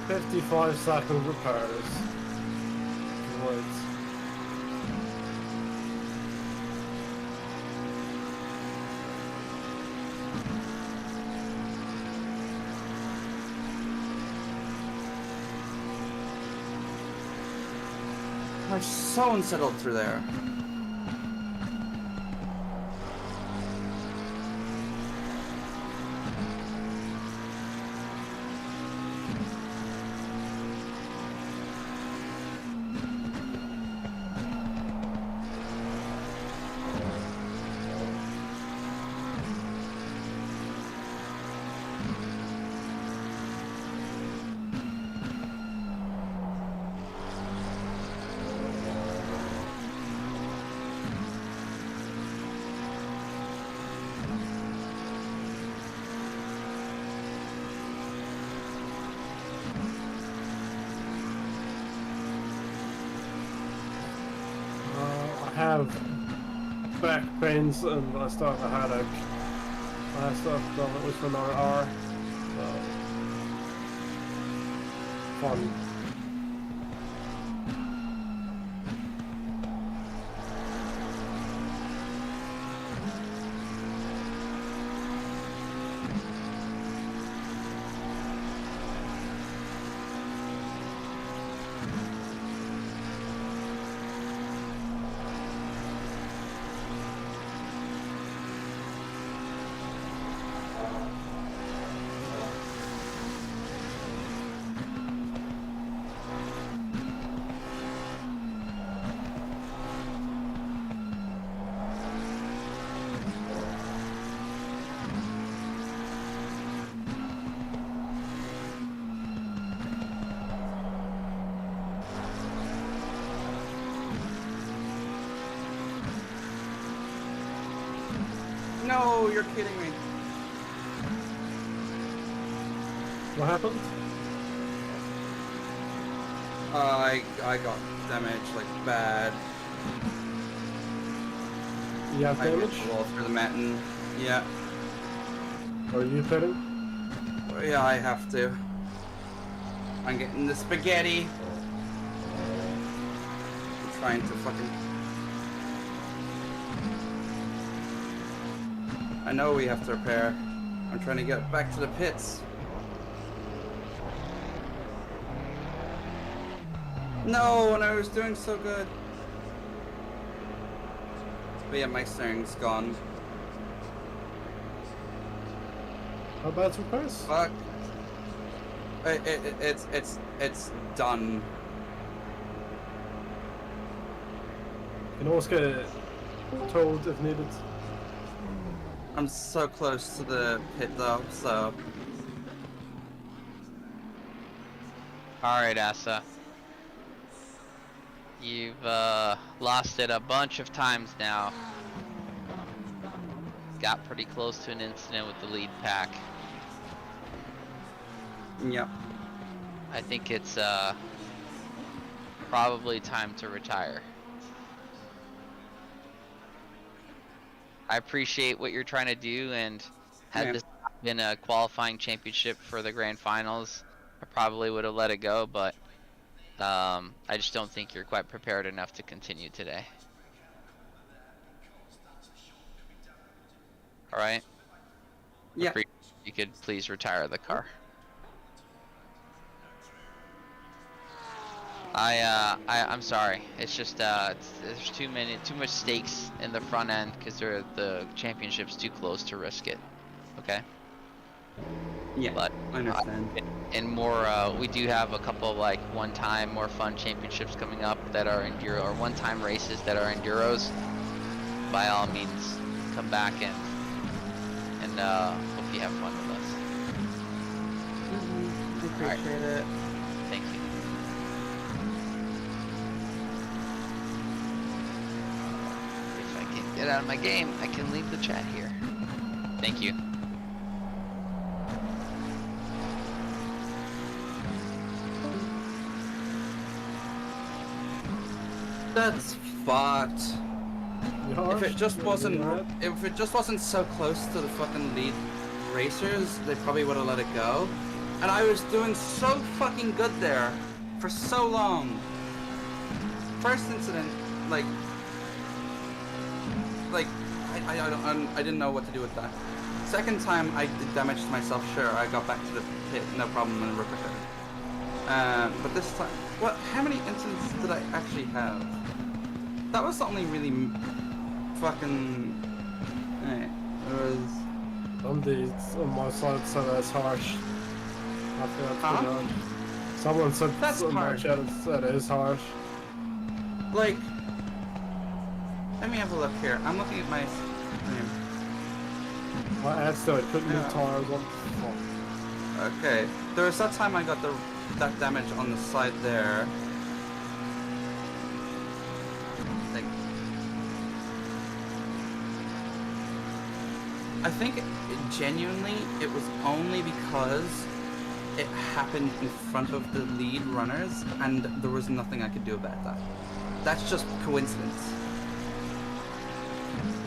[SPEAKER 1] 55-second repairs. Right.
[SPEAKER 3] I'm so unsettled through there.
[SPEAKER 1] I have back pains and I still have a headache. I still have to go at least for another hour. So, fun.
[SPEAKER 3] No, you're kidding me.
[SPEAKER 1] What happened?
[SPEAKER 3] I got damaged like bad.
[SPEAKER 1] You have
[SPEAKER 3] I hit
[SPEAKER 1] damage?
[SPEAKER 3] the wall through the mountain. Yeah.
[SPEAKER 1] Are you pitting?
[SPEAKER 3] Yeah, I have to. I'm getting the spaghetti. I'm trying to fucking... I know we have to repair. I'm trying to get back to the pits. No, and I was doing so good. But yeah, my steering's gone.
[SPEAKER 1] How bad's repairs?
[SPEAKER 3] Fuck. It's done.
[SPEAKER 1] You can always get it towed if needed.
[SPEAKER 3] I'm so close to the pit though, so...
[SPEAKER 4] Alright, Asa. You've lost it a bunch of times now. Got pretty close to an incident with the lead pack.
[SPEAKER 3] Yep.
[SPEAKER 4] I think it's probably time to retire. I appreciate what you're trying to do, and had this been a qualifying championship for the grand finals, I probably would have let it go, but I just don't think you're quite prepared enough to continue today. Alright?
[SPEAKER 3] Yeah.
[SPEAKER 4] You could please retire the car. I'm sorry. It's just there's too much stakes in the front end because the championship's too close to risk it. Okay.
[SPEAKER 3] Yeah.
[SPEAKER 4] But
[SPEAKER 3] I understand.
[SPEAKER 4] and more, we do have a couple of like one-time, more fun championships coming up that are enduro, or one-time races that are enduros. By all means, come back and hope you have fun with us.
[SPEAKER 3] I appreciate it.
[SPEAKER 4] Thank you. If I can get out of my game, I can leave the chat here. Thank you.
[SPEAKER 3] That's fucked. If it just wasn't so close to the fucking lead racers, they probably would have let it go. And I was doing so fucking good there for so long. First incident, like I didn't know what to do with that. Second time I did damage to myself, sure, I got back to the pit, no problem, and ricocheted. But this time, how many incidents did I actually have? That was the only really fucking, it was...
[SPEAKER 1] On my side said that's harsh. I feel that's pretty harsh. Someone said
[SPEAKER 3] that's
[SPEAKER 1] in my
[SPEAKER 3] harsh.
[SPEAKER 1] chat that it is harsh.
[SPEAKER 3] Like, let me have a look here. I'm looking at my stream.
[SPEAKER 1] My ad still couldn't move tires on.
[SPEAKER 3] Okay, there was that time I got that damage on the side there. I think genuinely it was only because it happened in front of the lead runners and there was nothing I could do about that. That's just coincidence.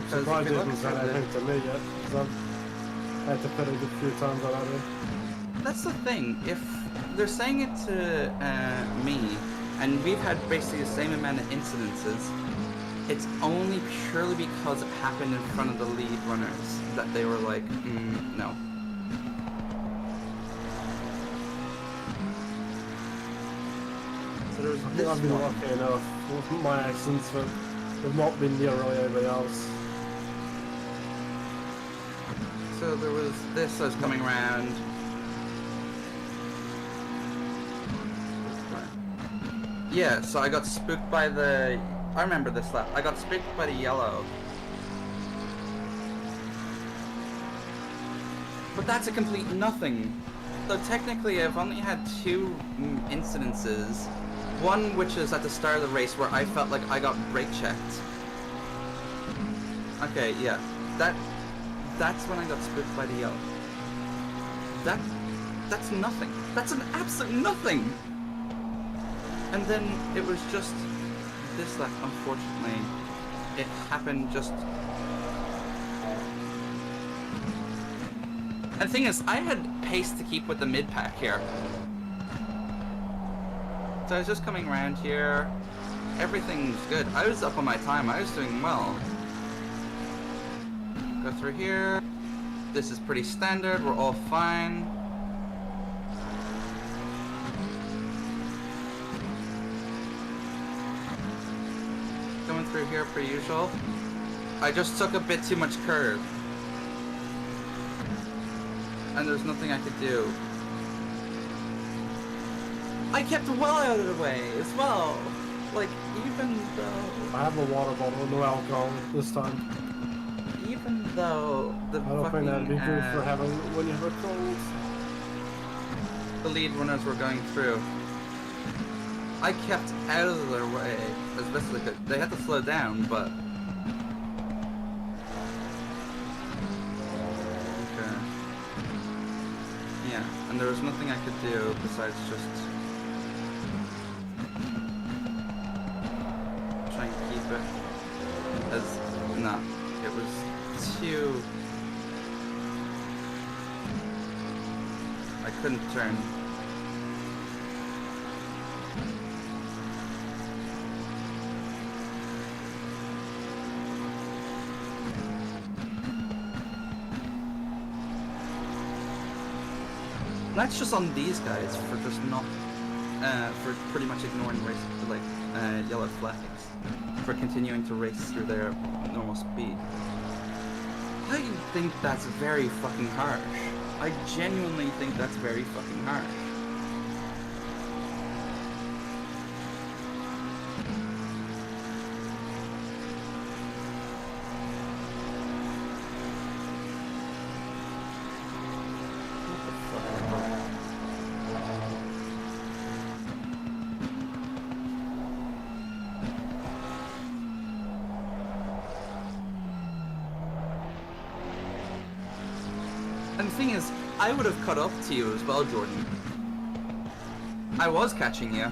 [SPEAKER 1] Surprised it hasn't said anything to me yet, because I've had to pit it a few times already.
[SPEAKER 3] That's the thing, if they're saying it to me, and we've had basically the same amount of incidences, it's only purely because it happened in front of the lead runners that they were like, no. So there was this
[SPEAKER 1] I've been
[SPEAKER 3] one.
[SPEAKER 1] lucky enough with my accidents, but they've not been near really anybody else.
[SPEAKER 3] So there was this, I was coming around. Yeah, so I got spooked by the... I remember this lap. I got spooked by the yellow. But that's a complete nothing. So technically I've only had two incidences. One which is at the start of the race where I felt like I got brake checked. Okay, yeah. That's when I got spooked by the yellow. That's nothing. That's an absolute nothing! And then it was just this lap, unfortunately. It happened just... And the thing is, I had pace to keep with the mid-pack here. So I was just coming around here. Everything's good. I was up on my time. I was doing well. Go through here. This is pretty standard. We're all fine. Coming through here per usual. I just took a bit too much curve. And there's nothing I could do. I kept well out of the way as well. Like, even though...
[SPEAKER 1] I have a water bottle, no alcohol this time.
[SPEAKER 3] Even though the
[SPEAKER 1] I don't think that'd be good for having when you have a cold.
[SPEAKER 3] The lead runners were going through. I kept out of their way as best as I could. They had to slow down, but... Okay. Yeah, and there was nothing I could do besides just... try and keep it as... No, it was too... I couldn't turn. That's just on these guys for just not, for pretty much ignoring race, like, yellow flags, for continuing to race through their normal speed. I think that's very fucking harsh. I genuinely think that's very fucking harsh. And the thing is, I would have caught up to you as well, Jordan. I was catching you.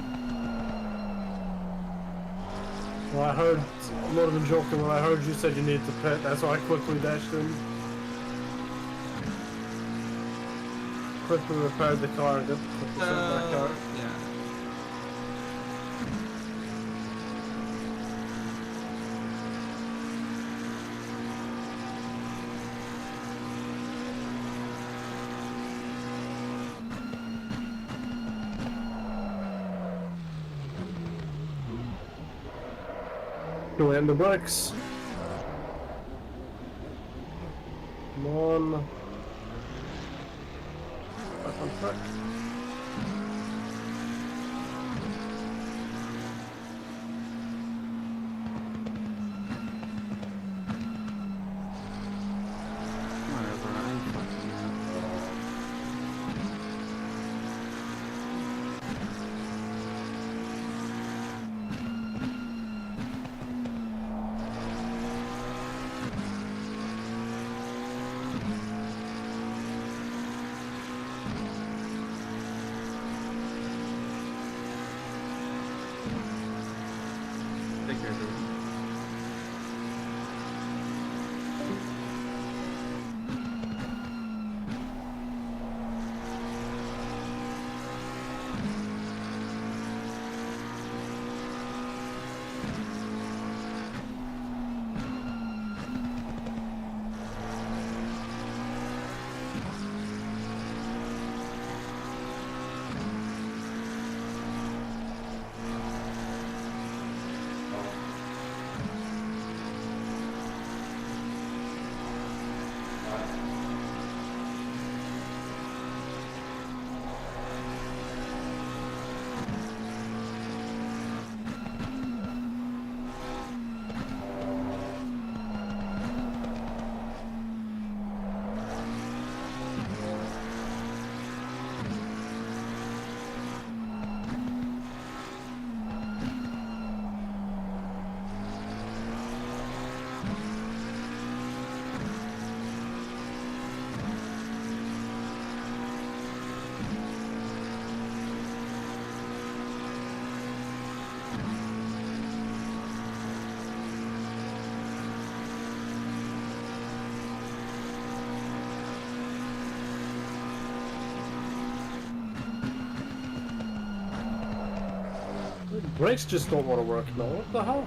[SPEAKER 1] Well, I heard, I'm not even joking, when I heard you said you needed to pit, that's why I quickly dashed in. Quickly repaired the car and got quickly sent back out.
[SPEAKER 3] Yeah.
[SPEAKER 1] Go in the brakes. Come on. Back on track.
[SPEAKER 3] Whatever, I'm fucking out. Take care, dude.
[SPEAKER 1] Brakes just don't want to work now. What the hell?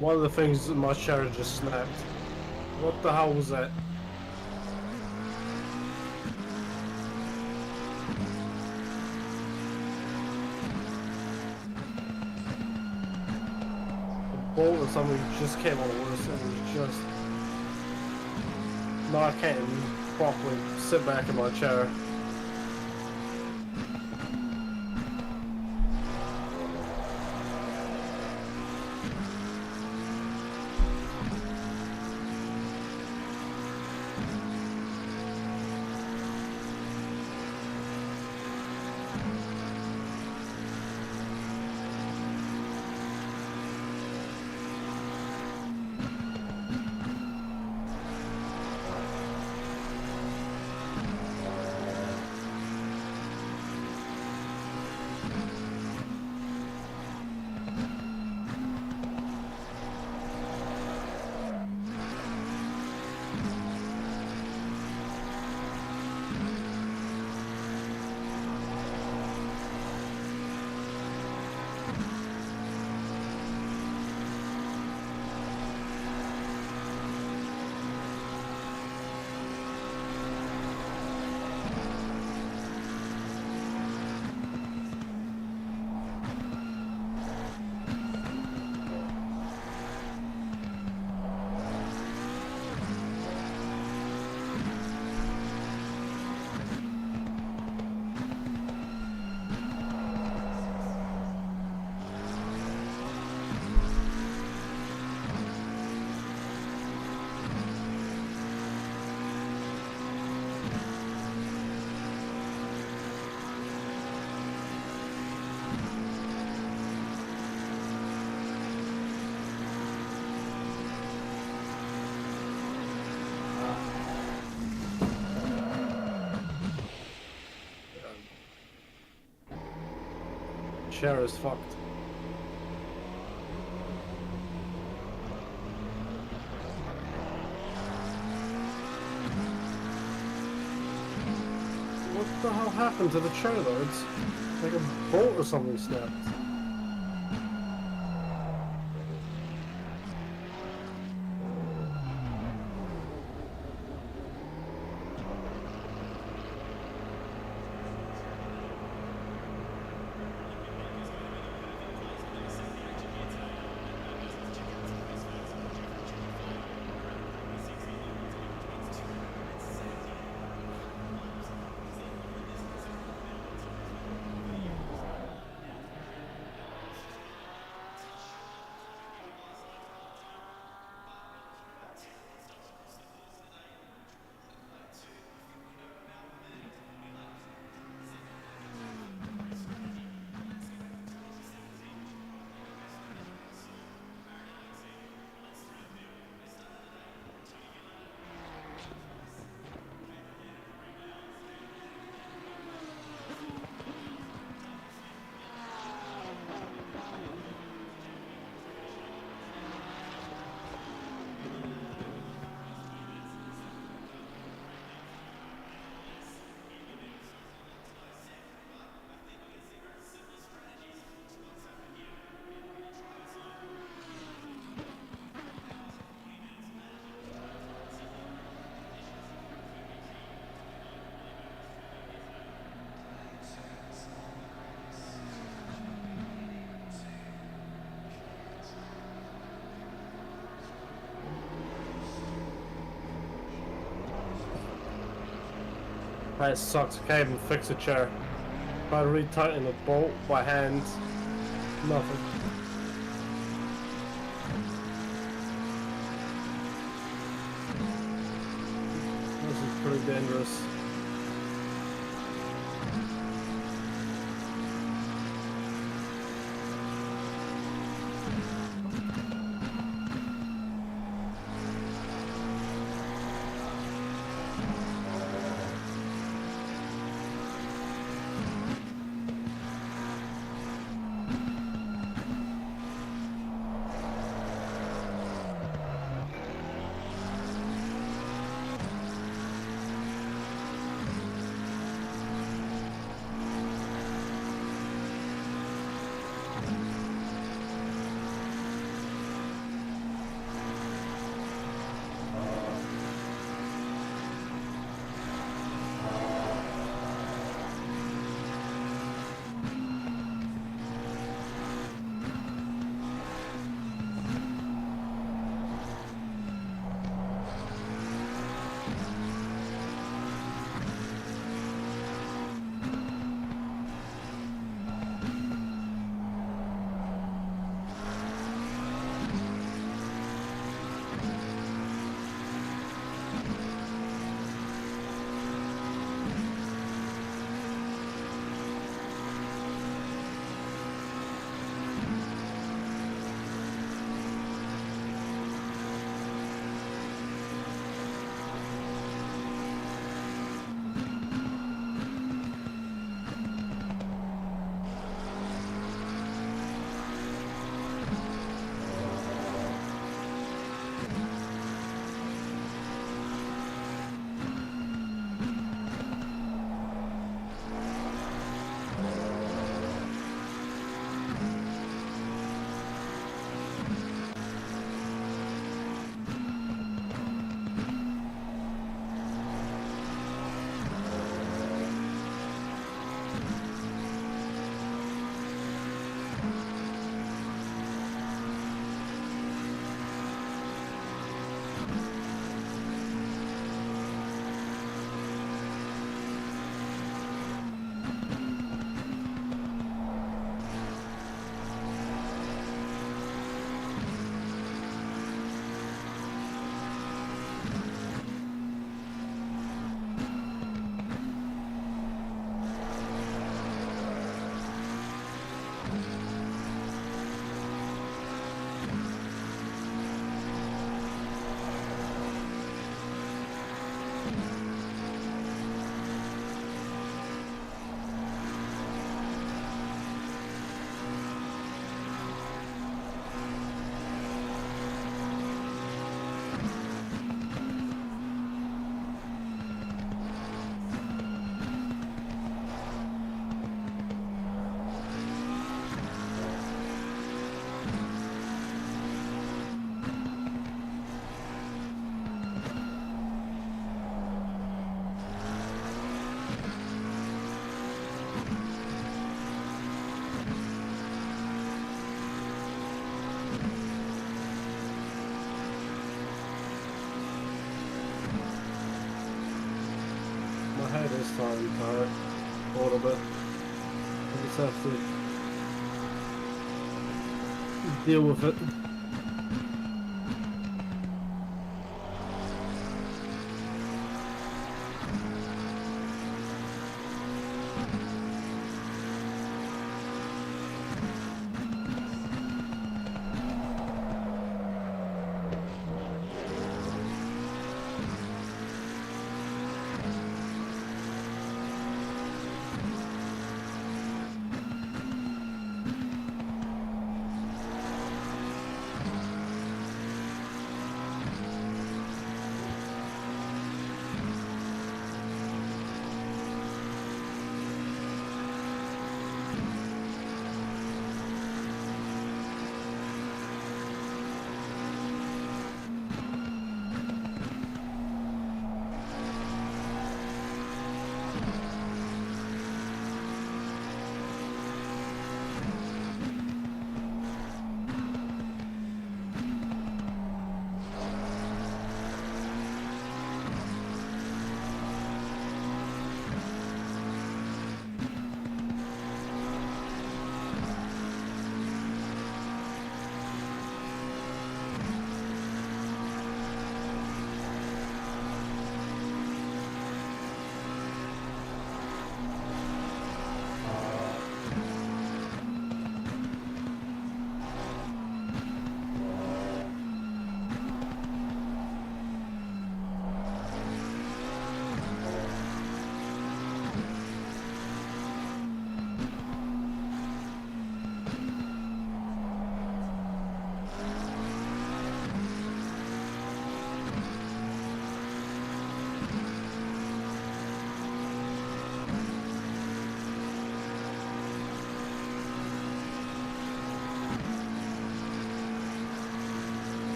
[SPEAKER 1] One of the things in my chair just snapped. What the hell was that? A bolt or something just came on the worst and it was just... No, I can't even properly sit back in my chair. Chair is fucked. What the hell happened to the chair though? It's like a bolt or something snapped. That sucks. I can't even fix a chair. Try to retighten the bolt by hand. Nothing. This is pretty dangerous. just starting tired a little bit. I just have to deal with it.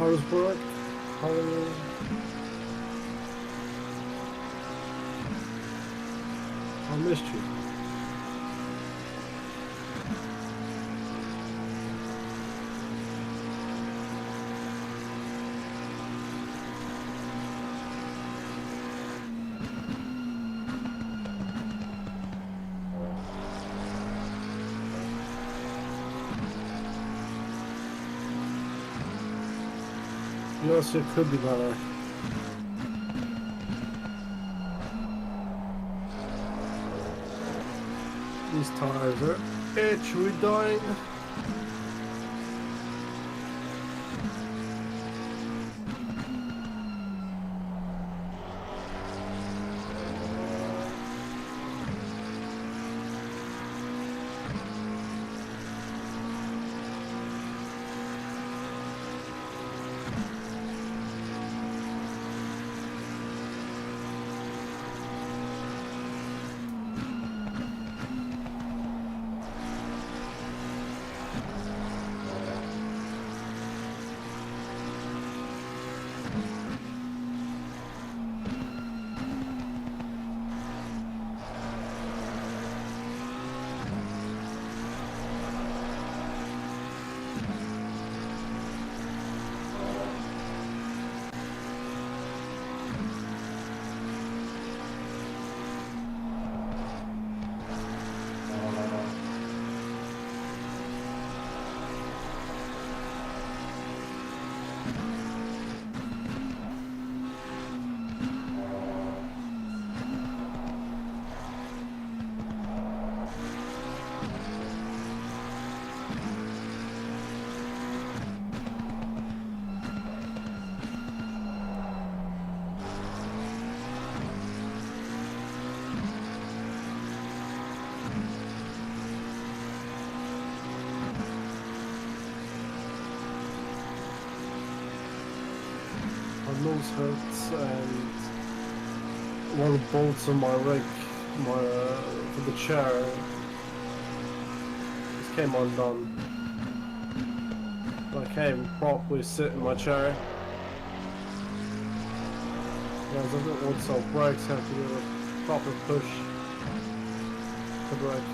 [SPEAKER 1] Harrisburg. Harrisburg. I missed you. Yes, it could be better. These tires are actually dying. My nose hurts and one of the bolts on my rig, for the chair, just came undone. I can't even properly sit in my chair. Yeah, so I want some brakes, have to do a proper push the brake.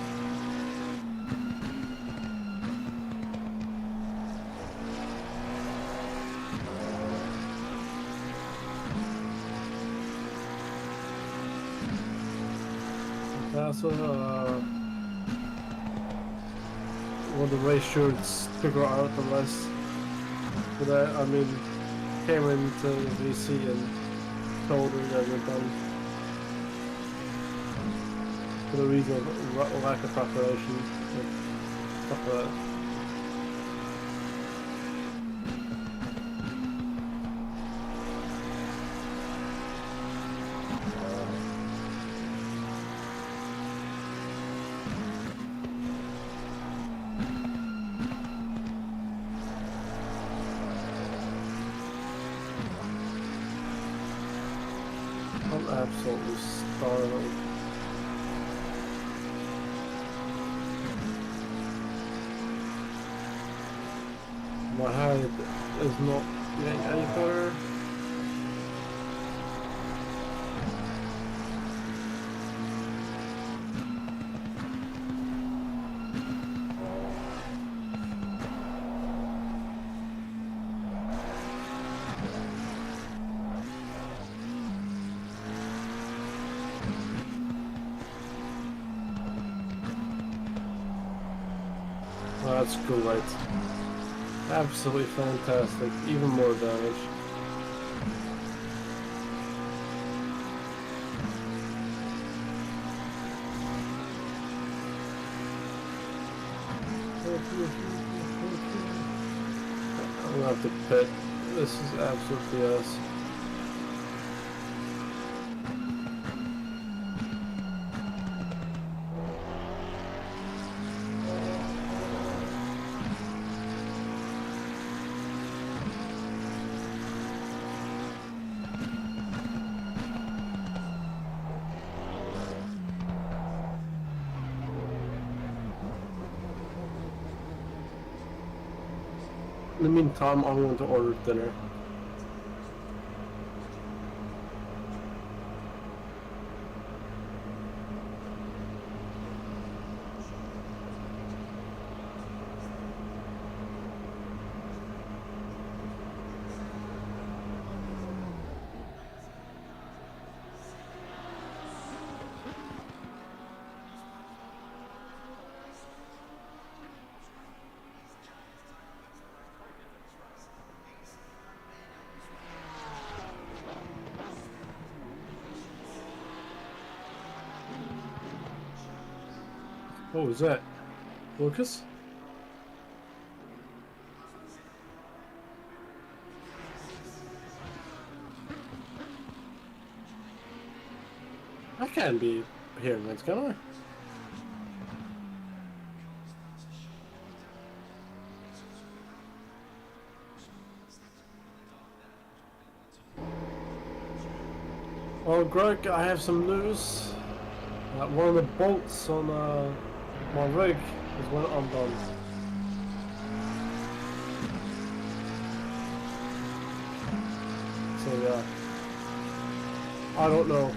[SPEAKER 1] That's what the race shirts figure out unless, but I mean, came into VC and told her that we're done for the reason of lack of preparation, stuff like that. I'm absolutely starving. My head is not getting any better. That's great. Absolutely fantastic. Even more damage. I'm gonna have to pit. This is absolutely ass. In the meantime, I'm going to order dinner. What was that? Lukas? I can't be hearing this, can I? Well, Greg, I have some news. One of the bolts on my rig is went undone. So yeah, I don't know.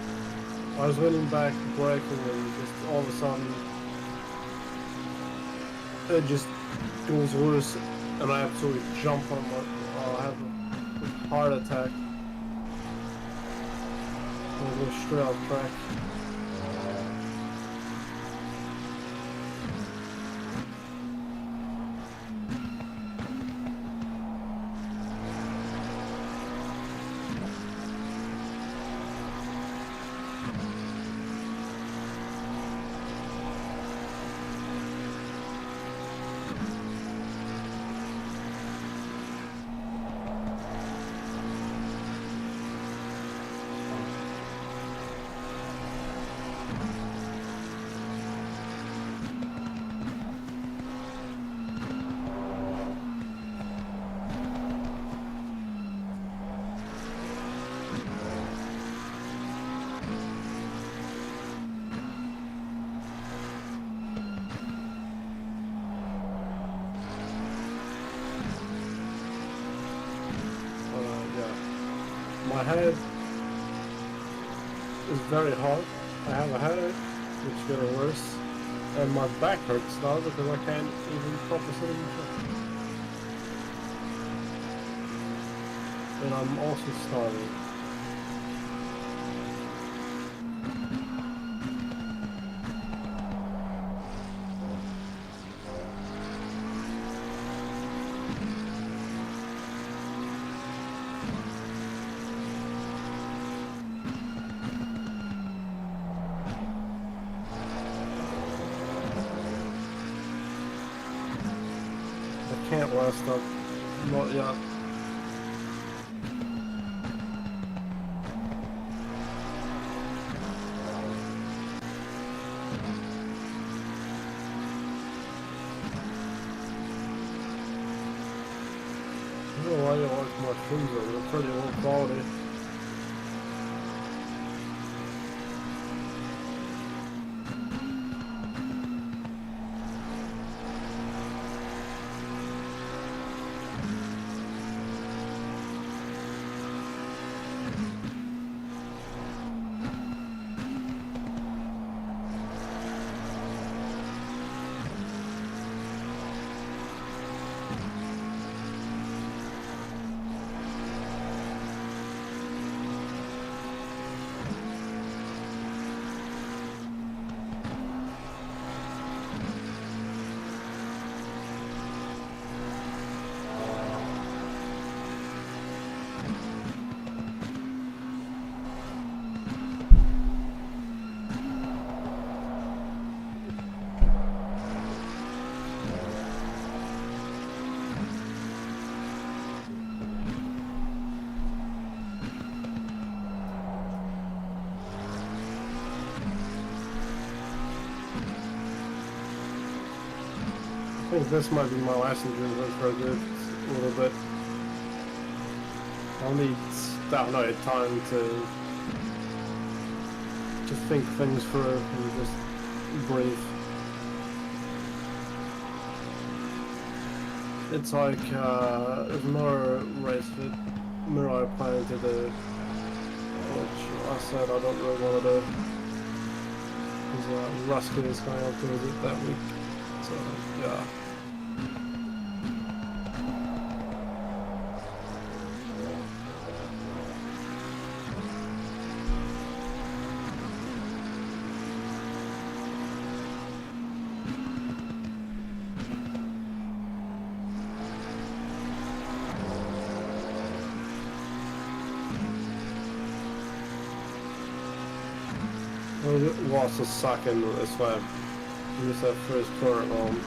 [SPEAKER 1] I was leaning back, braking, and just all of a sudden it just goes loose, and I absolutely jump on my. I have a heart attack. I go straight off track. My head is very hot. I have a headache, which is getting worse, and my back hurts now because I can't even properly sit in the chair. And I'm also starving. Can't last up, not yet. I don't know why you like my shoes though, they're pretty low quality. I think this might be my last endurance run for a little bit. I'll need, I don't know, time to just think things through and just breathe. It's like if more race fit Mirai playing to the which I said I don't really want to do. Because Rusky is going up to it that week. So yeah. It was a second as well. Use that first turret on.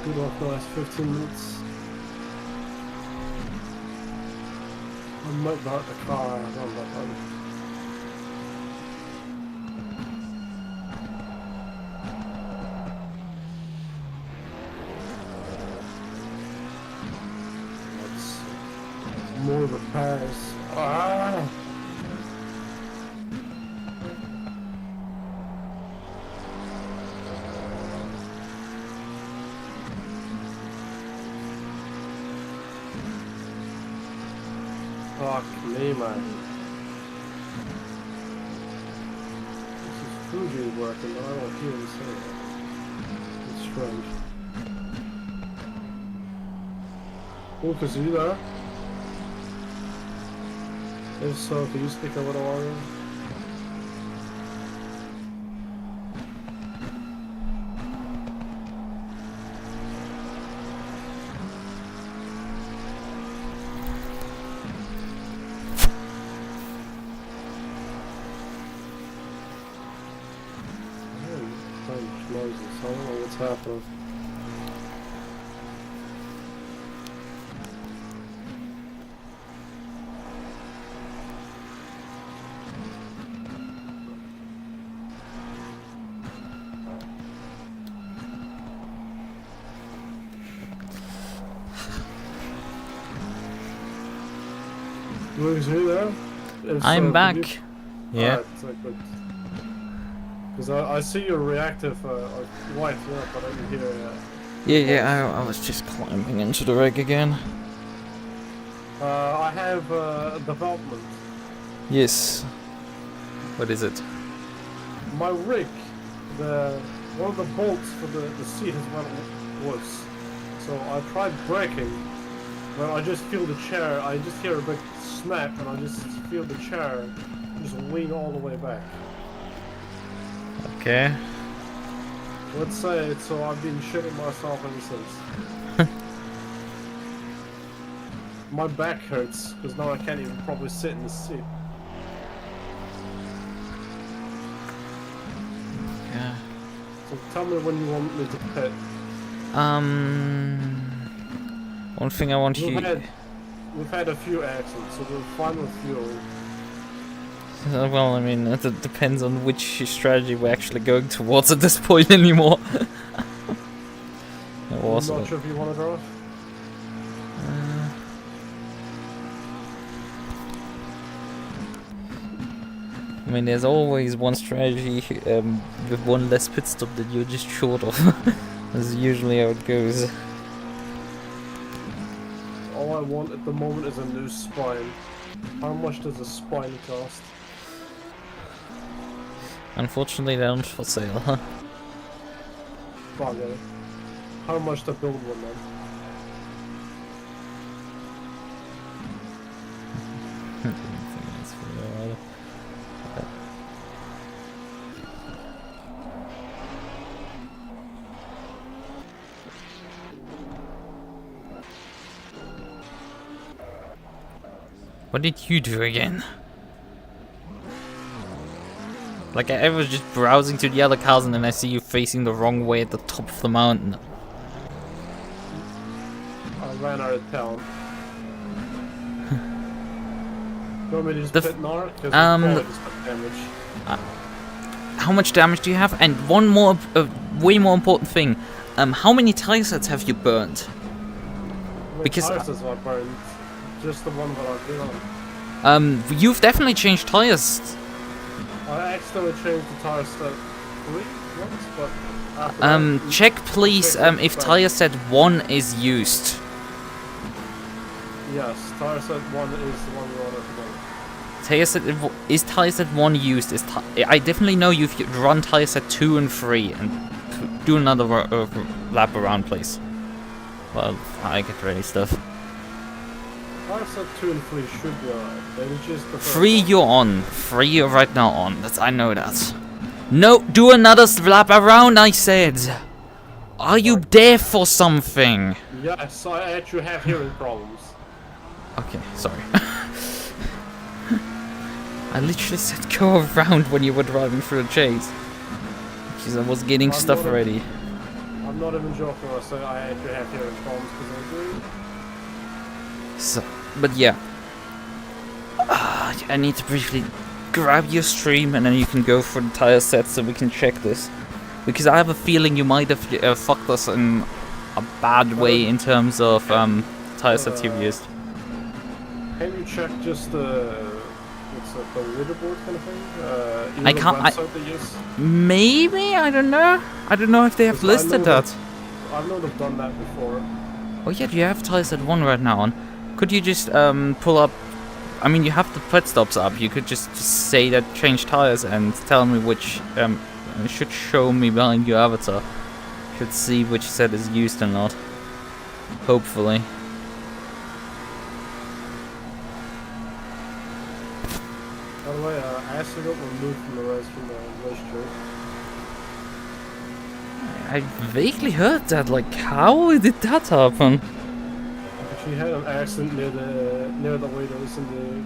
[SPEAKER 1] Good luck the last 15 minutes. I might start the car, I don't know. That's more repairs. Ah! Fuck me, man. This is Fuji working, but I don't hear him say it. It's strange. Lukas, are you there? If so, can you speak a little louder? Noises. I don't know what's happening. Lukas, are you there? If
[SPEAKER 2] I'm
[SPEAKER 1] so,
[SPEAKER 2] back.
[SPEAKER 1] could you-
[SPEAKER 2] Yeah.
[SPEAKER 1] Alright, good. Because I see your reactive white, yeah, but I didn't hear
[SPEAKER 2] Yeah, I was just climbing into the rig again.
[SPEAKER 1] I have development.
[SPEAKER 2] Yes. What is it?
[SPEAKER 1] My rig, one of the bolts for the seat is went loose. So I tried braking, but I just feel the chair, I just hear a big snap and I just feel the chair just lean all the way back.
[SPEAKER 2] Okay.
[SPEAKER 1] Let's say it, so I've been shitting myself ever since. My back hurts, because now I can't even probably sit in the seat.
[SPEAKER 2] Yeah.
[SPEAKER 1] So tell me when you want me to pit.
[SPEAKER 2] One thing I want you.
[SPEAKER 1] We've had a few accidents, so we're fine with fuel.
[SPEAKER 2] Well, I mean, it depends on which strategy we're actually going towards at this point anymore. course.
[SPEAKER 1] I'm not sure if you want to drive.
[SPEAKER 2] I mean, there's always one strategy with one less pit stop that you're just short of. That's usually how it goes.
[SPEAKER 1] All I want at the moment is a new spine. How much does a spine cost?
[SPEAKER 2] Unfortunately, they're not for sale, huh?
[SPEAKER 1] Bugger. How much to build one then?
[SPEAKER 2] What did you do again? Like, I was just browsing to the other cars and then I see you facing the wrong way at the top of the mountain.
[SPEAKER 1] I ran out of town. You want me to just
[SPEAKER 2] The
[SPEAKER 1] pit now? Because just got damage.
[SPEAKER 2] How much damage do you have? And one more, way more important thing. How many tire sets have you burned? Because
[SPEAKER 1] tires have I burned. Just the one that I did on.
[SPEAKER 2] You've definitely changed tires.
[SPEAKER 1] I accidentally changed the tire set 3 once, but after that,
[SPEAKER 2] Check please if tire set 1 is used.
[SPEAKER 1] Yes, tire set 1 is the one we're on at the moment.
[SPEAKER 2] Is tire set 1 used? I definitely know you've run tire set 2 and 3 and do another lap around, please. Well, I get ready stuff.
[SPEAKER 1] Tire set 2 and 3 should be alright. Maybe just the first
[SPEAKER 2] 3
[SPEAKER 1] one.
[SPEAKER 2] you're on. 3 you're right now on. I know that. No, do another lap around, I said. Are you deaf or something?
[SPEAKER 1] Yes, I actually have hearing problems.
[SPEAKER 2] Okay, sorry. I literally said go around when you were driving through the chase. Because I was getting stuff ready.
[SPEAKER 1] I'm not even joking when I say I actually have hearing problems because I do.
[SPEAKER 2] So, but yeah. I need to briefly grab your stream and then you can go for the tire sets so we can check this. Because I have a feeling you might have fucked us in a bad way in terms of tire sets you've used.
[SPEAKER 1] Can you check just the leaderboard kind of thing?
[SPEAKER 2] I can't.
[SPEAKER 1] Website they use?
[SPEAKER 2] Maybe, I don't know. I don't know if they have listed that.
[SPEAKER 1] I've known they've done that before.
[SPEAKER 2] Oh yeah, you have tire set 1 right now on. Could you just pull up? I mean, you have the pit stops up. You could just say that change tires and tell me which. It should show me behind your avatar. Should see which set is used or not. Hopefully.
[SPEAKER 1] By the way, I actually got removed from the race from the registry.
[SPEAKER 2] I vaguely heard that. Like, how did that happen?
[SPEAKER 1] She had an accident near the windows and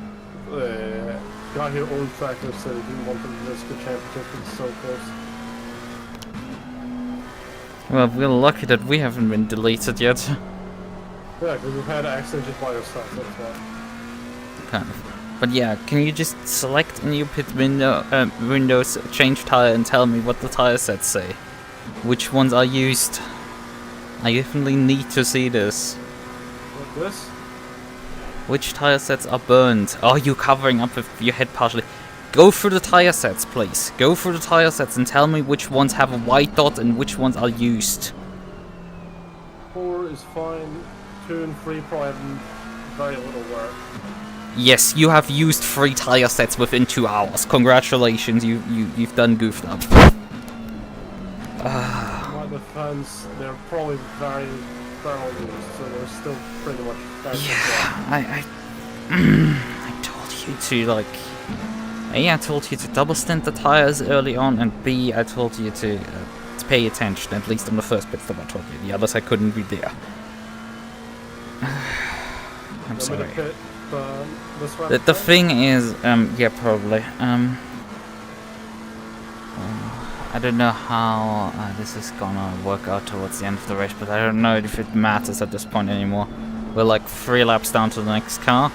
[SPEAKER 1] the guy who owned Trackilicious said he didn't want them to risk the championship because it's so close.
[SPEAKER 2] Well, we're lucky that we haven't been deleted yet.
[SPEAKER 1] Yeah, because we've had an accident just by yourself, that's why.
[SPEAKER 2] Kind of. But yeah, can you just select a new pit windows, change tire, and tell me what the tire sets say? Which ones are used? I definitely need to see this.
[SPEAKER 1] Like this?
[SPEAKER 2] Which tire sets are burned? Are you covering up with your head partially? Go through the tire sets, please. Go through the tire sets and tell me which ones have a white dot and which ones are used.
[SPEAKER 1] 4 is fine. 2 and 3 probably have very little wear.
[SPEAKER 2] Yes, you have used 3 tire sets within 2 hours. Congratulations, you've done goofed up.
[SPEAKER 1] My defense, they're probably very barrel used, so they're still pretty much very
[SPEAKER 2] Yeah, I told you to, like... A, I told you to double stint the tires early on, and B, I told you to pay attention, at least on the first bit that I told you. The others I couldn't be there. I'm sorry. The thing is, yeah, probably. I don't know how this is gonna work out towards the end of the race, but I don't know if it matters at this point anymore. We're like 3 laps down to the next car.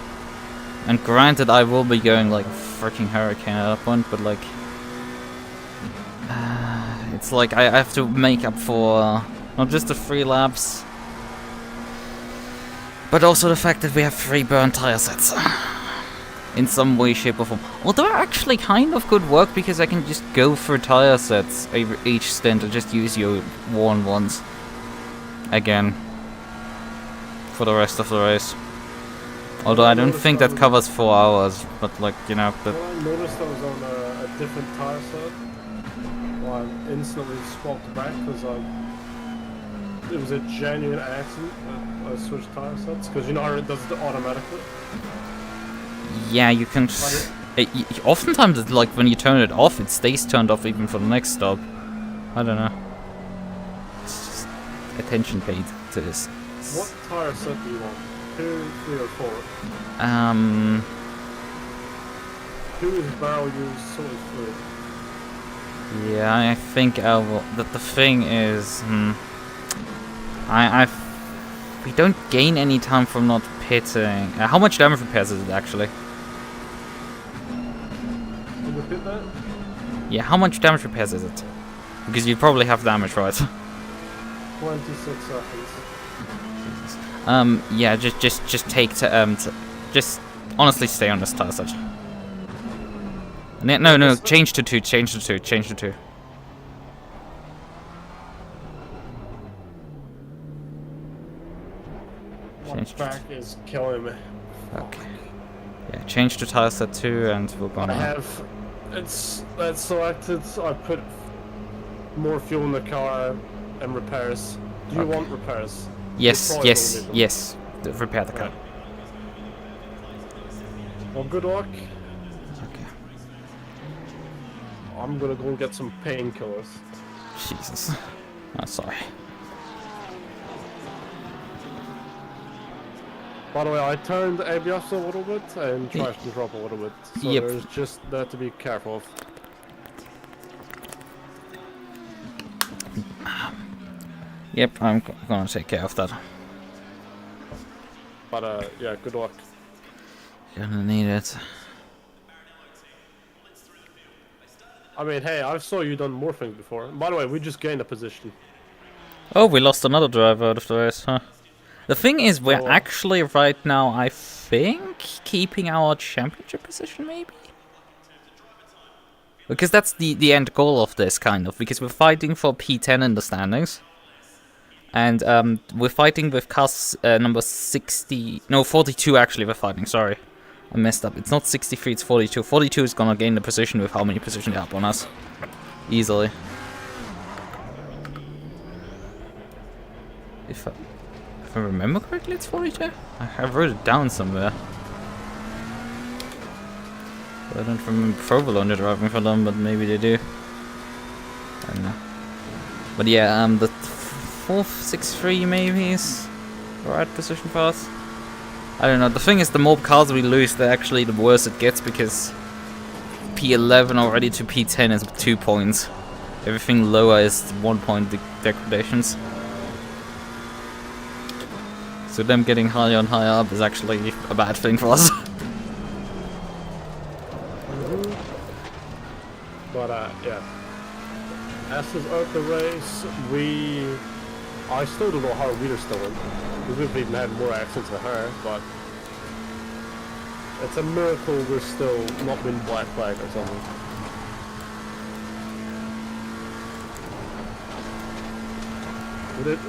[SPEAKER 2] And granted, I will be going like freaking hurricane at that point, but like... it's like I have to make up for Not just the 3 laps, but also the fact that we have 3 burnt tire sets. In some way, shape or form. Although actually kind of good work because I can just go for tire sets over each stint and just use your worn ones again for the rest of the race. Although I don't think that covers 4 hours, but like, you know, but
[SPEAKER 1] Well, I noticed I was on a different tire set. Well, I instantly swapped back because it was a genuine accident that I switched tire sets, because you know how it does it automatically.
[SPEAKER 2] yeah, you can. Oftentimes, it's like when you turn it off, it stays turned off even for the next stop. I don't know. It's just attention paid to this.
[SPEAKER 1] What tire set do you want? 2, 3, or 4? 2 is barrel used, so is 3.
[SPEAKER 2] Yeah, I think I will. The thing is, we don't gain any time from not pitting. How much damage repairs is it actually?
[SPEAKER 1] Can you repeat that?
[SPEAKER 2] Yeah, how much damage repairs is it? Because you probably have damage, right?
[SPEAKER 1] 26 seconds.
[SPEAKER 2] Yeah, just take just honestly stay on this tire set. No, change to 2, change to 2, change to 2.
[SPEAKER 1] My back is killing me.
[SPEAKER 2] Okay. Yeah, change to tire set 2 and we're gonna...
[SPEAKER 1] I have... That's selected, so I put more fuel in the car and repairs. Do you want repairs?
[SPEAKER 2] Yes. Repair the car.
[SPEAKER 1] Well, good luck.
[SPEAKER 2] Okay.
[SPEAKER 1] I'm gonna go get some painkillers.
[SPEAKER 2] Jesus. Oh, sorry.
[SPEAKER 1] By the way, I turned ABS a little bit and traction control up a little bit, so
[SPEAKER 2] Yep.
[SPEAKER 1] there's just that to be careful of.
[SPEAKER 2] Yep, I'm gonna take care of that.
[SPEAKER 1] But yeah, good luck.
[SPEAKER 2] Gonna need it.
[SPEAKER 1] I mean, hey, I saw you done more things before. By the way, we just gained a position.
[SPEAKER 2] Oh, we lost another driver out of the race, huh? The thing is, we're actually right now, I think, keeping our championship position, maybe? Because that's the end goal of this, kind of. Because we're fighting for P10 in the standings. And we're fighting with cars number 60... No, 42 actually we're fighting, sorry. I messed up. It's not 63, it's 42. 42 is gonna gain the position with how many positions they have on us. Easily. If I remember correctly, it's 42? I wrote it down somewhere. I don't remember Provolone driving for them, but maybe they do. I don't know. But yeah, the 463 maybe is the right position for us. I don't know. The thing is, the more cars we lose, the worse it gets, because P11 already to P10 is 2 points. Everything lower is 1 point degradations. So them getting higher and higher up is actually a bad thing for us.
[SPEAKER 1] But yeah. As is out the race, I still don't know how we're still in. We've even had more accidents than her, but it's a miracle we're still not been black flagged or something.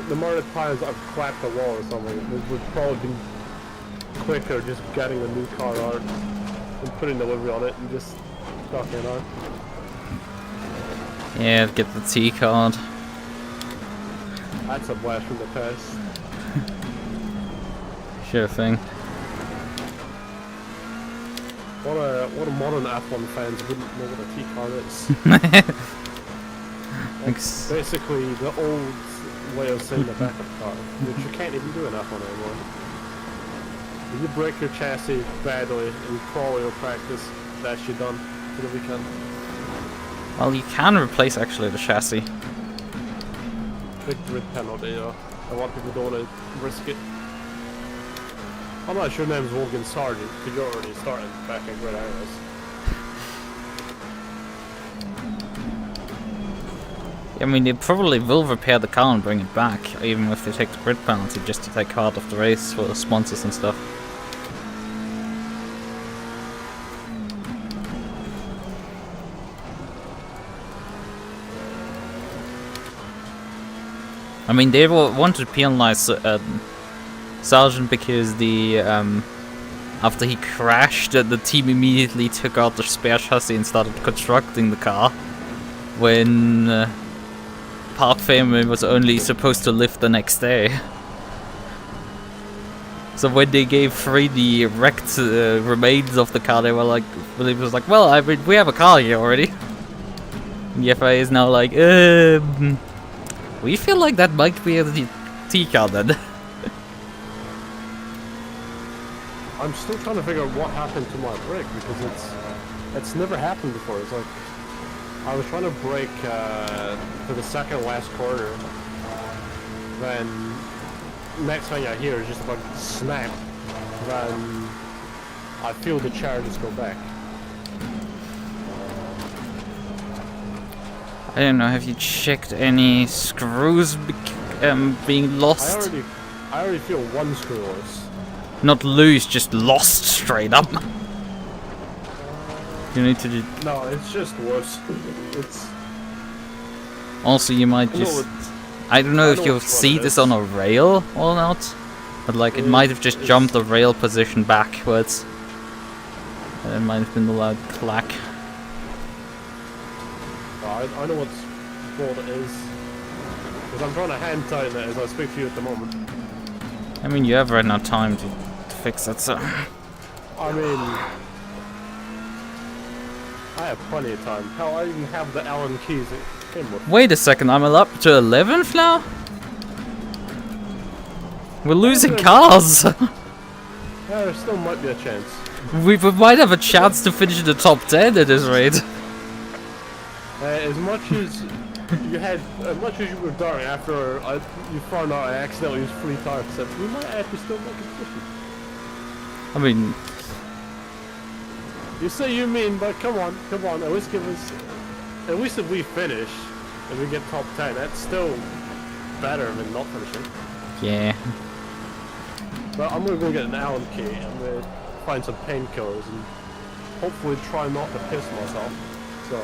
[SPEAKER 1] The more the tires I've clapped the wall or something, it would probably be quicker just getting a new car out and putting delivery on it and just stocking it out.
[SPEAKER 2] Yeah, get the T card.
[SPEAKER 1] That's a blast from the past.
[SPEAKER 2] Sure thing.
[SPEAKER 1] What a modern F1 fans wouldn't know what a T card is. It's basically the old way of saying the backup car, which you can't even do in F1 anymore. If you break your chassis badly in Qualy or practice, that's you done for the weekend.
[SPEAKER 2] Well, you can replace actually the chassis.
[SPEAKER 1] Big grid penalty, though. A lot of people don't want to risk it. I'm not sure your name's Morgan Sargent, because you're already starting back in grid areas.
[SPEAKER 2] I mean, they probably will repair the car and bring it back, even if they take the grid penalty, just to take part of the race for the sponsors and stuff. I mean, they wanted to penalize Sargent because the after he crashed, the team immediately took out the spare chassis and started constructing the car. When part family was only supposed to lift the next day. So when they gave free the wrecked remains of the car, they were like, it was like, well, I mean, we have a car here already. And the FIA is now like, we feel like that might be a T car then.
[SPEAKER 1] I'm still trying to figure out what happened to my brake because it's never happened before. It's like I was trying to brake to the second last corner, then next thing I hear is just about snap, then I feel the chair just go back.
[SPEAKER 2] I don't know, have you checked any screws being lost?
[SPEAKER 1] I already feel one screw loose.
[SPEAKER 2] Not loose, just lost straight up. You need to do...
[SPEAKER 1] No, it's just worse. It's...
[SPEAKER 2] Also, you might just... I don't know if you'll see this on a rail or not, but like it might have just jumped the rail position backwards. And it might have been the loud clack.
[SPEAKER 1] I know what fault it is. Because I'm trying to hand tighten it as I speak to you at the moment.
[SPEAKER 2] I mean, you have right now time to fix it, so...
[SPEAKER 1] I mean... I have plenty of time. Hell, I even have the Allen keys it came with.
[SPEAKER 2] Wait a second, I'm up to 11th now? We're losing cars!
[SPEAKER 1] Yeah, there still might be a chance.
[SPEAKER 2] We might have a chance to finish in the top 10 at this rate.
[SPEAKER 1] As much as you were darting after you found out I accidentally used 3 tire sets, we might actually still make a position.
[SPEAKER 2] I mean...
[SPEAKER 1] You say you mean, but come on, at least give us... At least if we finish, and we get top 10, that's still better than not finishing.
[SPEAKER 2] Yeah.
[SPEAKER 1] But I'm gonna go get an Allen key, I'm gonna find some painkillers, and hopefully try not to piss myself. So...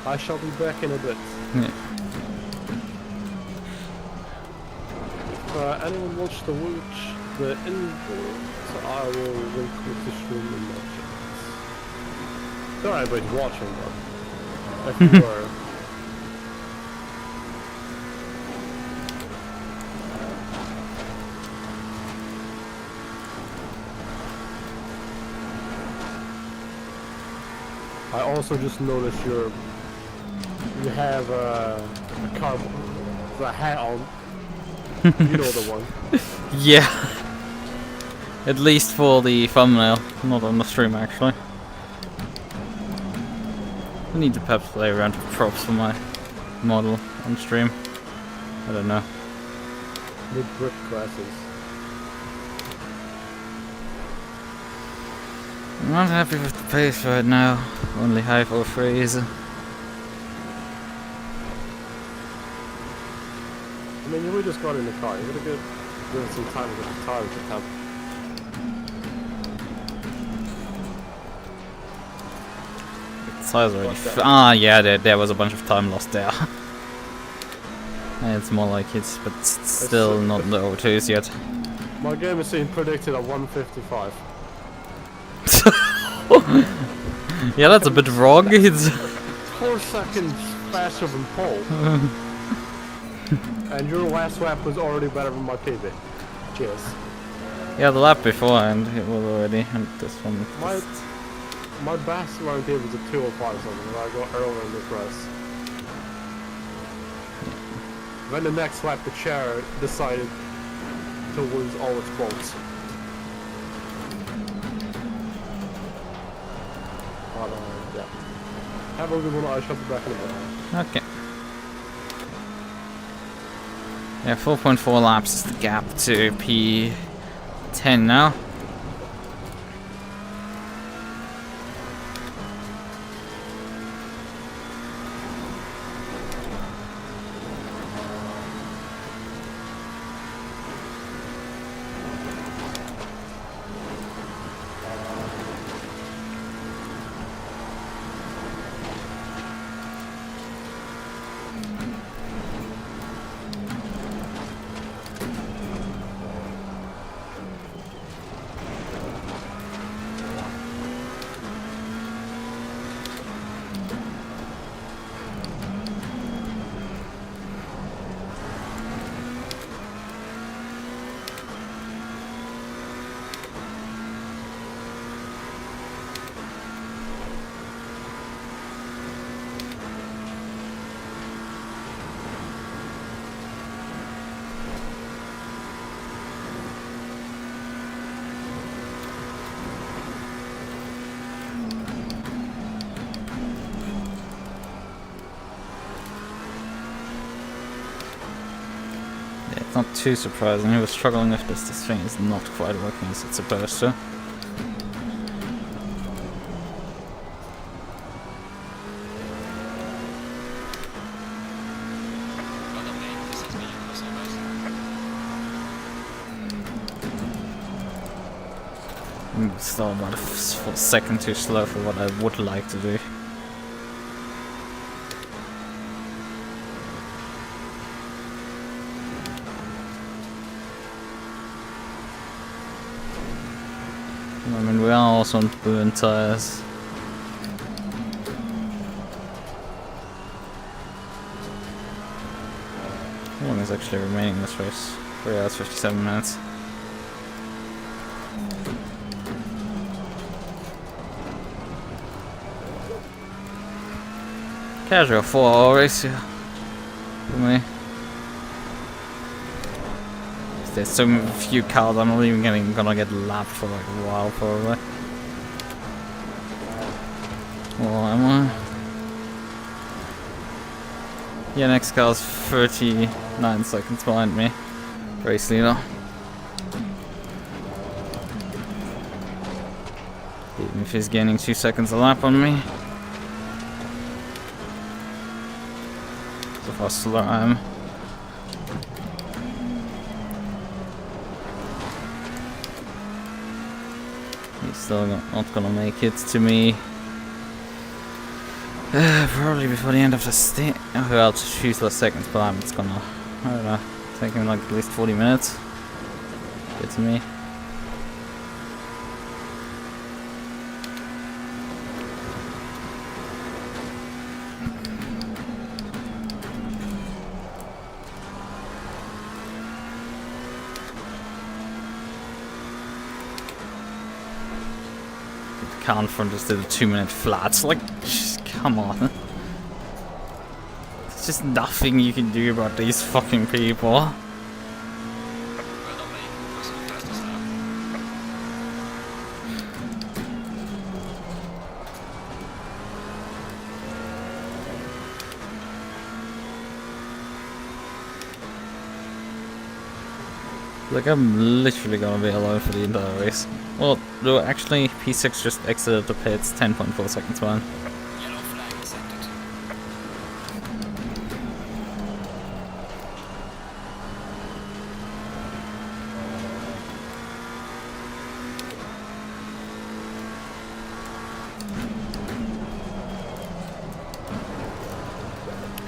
[SPEAKER 1] I shall be back in a bit.
[SPEAKER 2] Yeah.
[SPEAKER 1] Anyone watch the Endu, so I will link with the stream in my chat. Not anybody's watching, but if you were. I also just noticed you have a hat on. You know the one.
[SPEAKER 2] Yeah. At least for the thumbnail, not on the stream actually. I need to perhaps play around with props for my model on stream. I don't know.
[SPEAKER 1] Mid grip glasses.
[SPEAKER 2] I'm not happy with the pace right now. Only high for freeze.
[SPEAKER 1] I mean, we just got in the car. You gotta give it some time to get the tires to come.
[SPEAKER 2] Tires already. Yeah, there was a bunch of time lost there. It's more like it's, but still not the O2s yet.
[SPEAKER 1] My game is being predicted at 155.
[SPEAKER 2] Yeah, that's a bit wrong. It's
[SPEAKER 1] 4 seconds faster than Paul. And your last lap was already better than my PB. Cheers.
[SPEAKER 2] Yeah, the lap beforehand it was already, and this one.
[SPEAKER 1] My best round here was a 205 something, and I got earlier in this race. Then the next lap, the chair decided to lose all its bolts. But, yeah. Have a good one, I shall be back in a bit.
[SPEAKER 2] Okay. Yeah, 4.4 laps is the gap to P10 now. Yeah, it's not too surprising. He was struggling with this. This thing is not quite working as it's supposed to. Still about a second too slow for what I would like to do. I mean, we are also on burnt tires. How long is actually remaining in this race? 3 hours 57 minutes. Casual 4-hour race here for me. There's so few cars, I'm not even gonna get lapped for like a while probably. Well, am I? Yeah, next car's 39 seconds behind me. Race leader. Even if he's gaining 2 seconds a lap on me. So how slow I am. He's still not gonna make it to me. Probably before the end of the stint. Well, to choose less seconds, but it's gonna, I don't know, take him like at least 40 minutes. Get to me. Can't front just did a 2-minute flats. Like, just, come on. There's just nothing you can do about these fucking people. Like, I'm literally gonna be alone for the entire race. Well, no, actually, P6 just exited the pits 10.4 seconds behind.
[SPEAKER 5] Yellow flag accepted.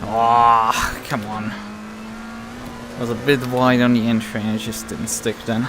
[SPEAKER 2] Oh, come on. I was a bit wide on the entry and it just didn't stick then.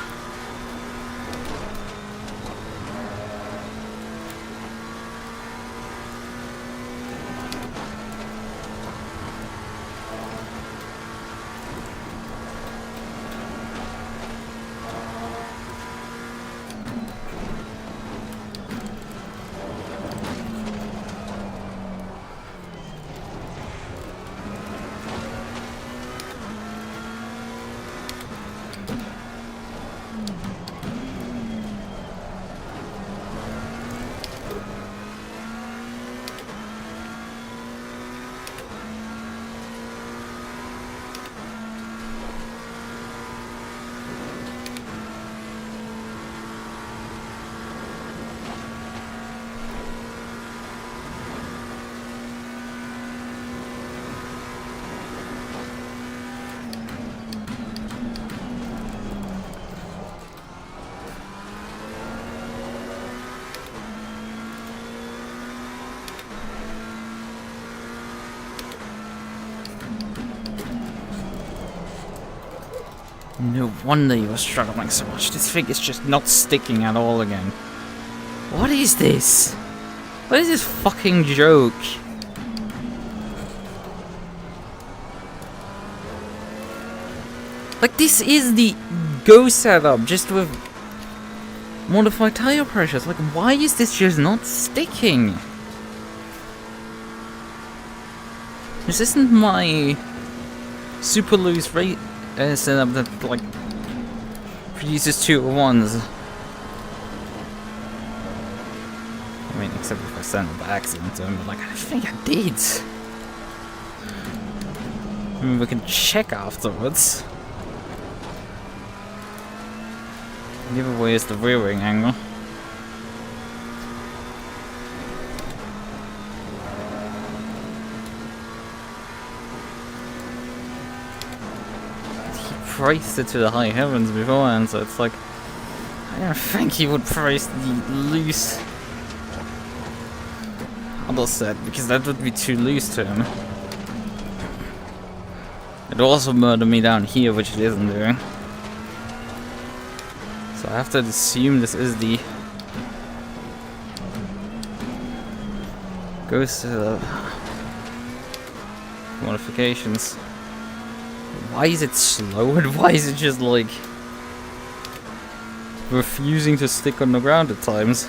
[SPEAKER 2] No wonder you were struggling so much. This thing is just not sticking at all again. What is this? What is this fucking joke? Like, this is the Go setup, just with modified tire pressures. Like, why is this just not sticking? This isn't my super loose rate setup that, like, produces 201s. I mean, except if I send it by accident to him, but, like, I think I did. I mean, we can check afterwards. Giveaway is the rear wing angle. He priced it to the high heavens beforehand, so it's like I don't think he would price the loose other set because that would be too loose to him. It will also murder me down here, which it isn't doing. So I have to assume this is the goes to the modifications. Why is it slow and why is it just like refusing to stick on the ground at times?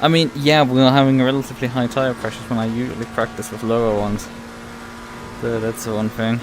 [SPEAKER 2] I mean, yeah, we're having relatively high tire pressures when I usually practice with lower ones. So that's the one thing.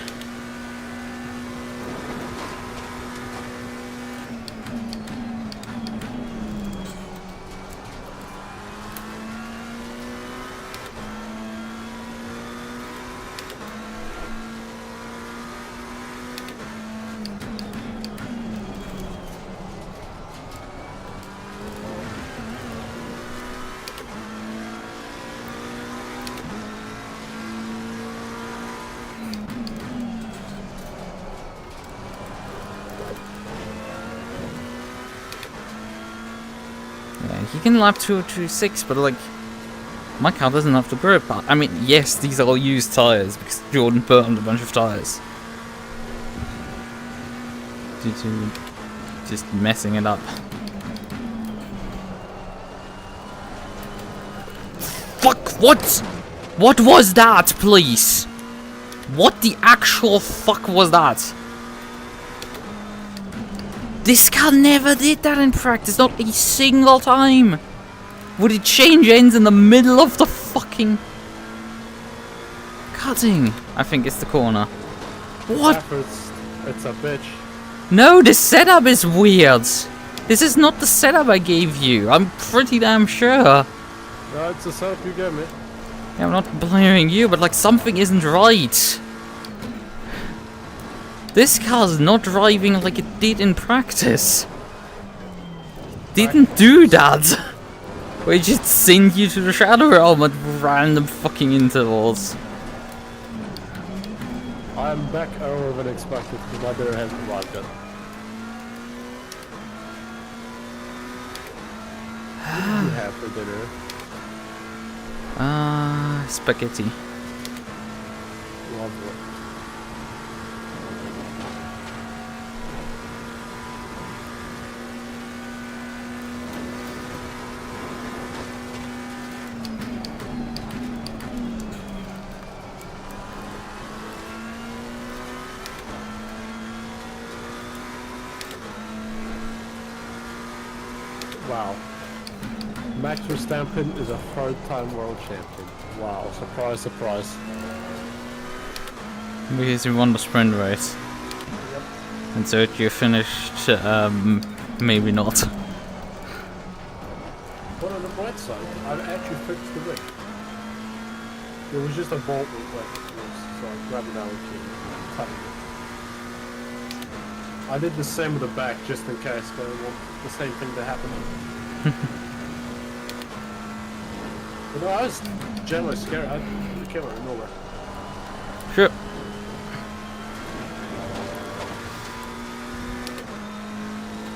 [SPEAKER 2] You can lap 226, but like my car doesn't have the grip. I mean, yes, these are all used tires because Jordan burned a bunch of tires due to just messing it up. Fuck! What was that, please? What the actual fuck was that? This car never did that in practice, not a single time! Would it change ends in the middle of the fucking cutting? I think it's the corner. What?
[SPEAKER 1] It's a bitch.
[SPEAKER 2] No, the setup is weird. This is not the setup I gave you. I'm pretty damn sure.
[SPEAKER 1] No, it's the setup you gave me.
[SPEAKER 2] Yeah, I'm not blaming you, but like something isn't right. This car's not driving like it did in practice. Didn't do that. We just send you to the shadow realm at random fucking intervals.
[SPEAKER 1] I'm back earlier than expected because my dinner hasn't arrived yet. What do you have for dinner?
[SPEAKER 2] Spaghetti.
[SPEAKER 1] Lovely. Wow. Max Verstappen is a third-time world champion. Wow, surprise, surprise.
[SPEAKER 2] Because you won the sprint race.
[SPEAKER 1] Yep.
[SPEAKER 2] And so you finished, maybe not.
[SPEAKER 1] But on the bright side, I've actually fixed the rig. It was just a bolt with like, so I grabbed it out and tightened it. I did the same with the back just in case, but I want the same thing to happen. But no, I was generally scared. I'd kill her in nowhere.
[SPEAKER 2] Sure.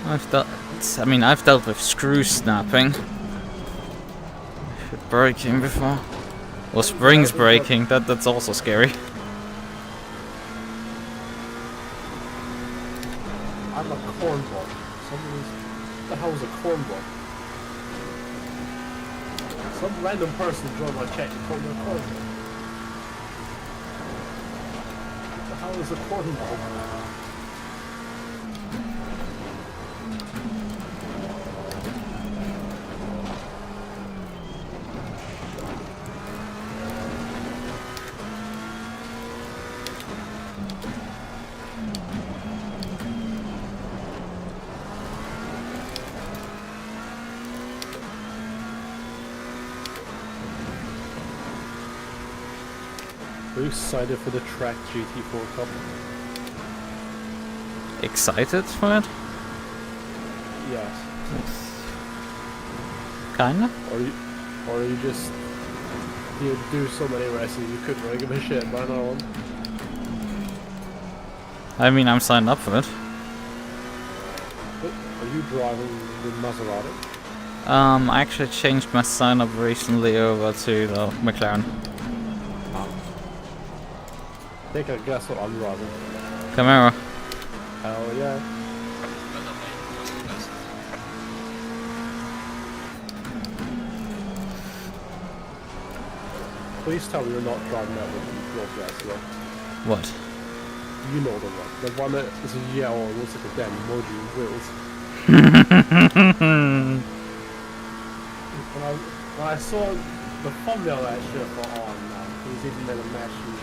[SPEAKER 2] I've dealt with screw snapping. Breaking before. Or springs breaking, that's also scary.
[SPEAKER 1] I'm a cornball. What the hell is a cornball? Some random person joined my chat and called me a cornball. What the hell is a cornball? Are you excited for the Track GT4 Cup?
[SPEAKER 2] Excited for it?
[SPEAKER 1] Yes.
[SPEAKER 2] Kinda.
[SPEAKER 1] Or you just you do so many races you couldn't really give a shit about another one.
[SPEAKER 2] I mean, I'm signed up for it.
[SPEAKER 1] Are you driving the Maserati?
[SPEAKER 2] I actually changed my sign up recently over to the McLaren.
[SPEAKER 1] Take a guess what I'm driving.
[SPEAKER 2] Camaro.
[SPEAKER 1] Hell yeah. Please tell me you're not driving that with Northwest, though.
[SPEAKER 2] What?
[SPEAKER 1] You know the one. The one that is a yellow and looks like a damn emoji wheels. When I saw the thumbnail of that shit, I thought, oh man, he's even made a matching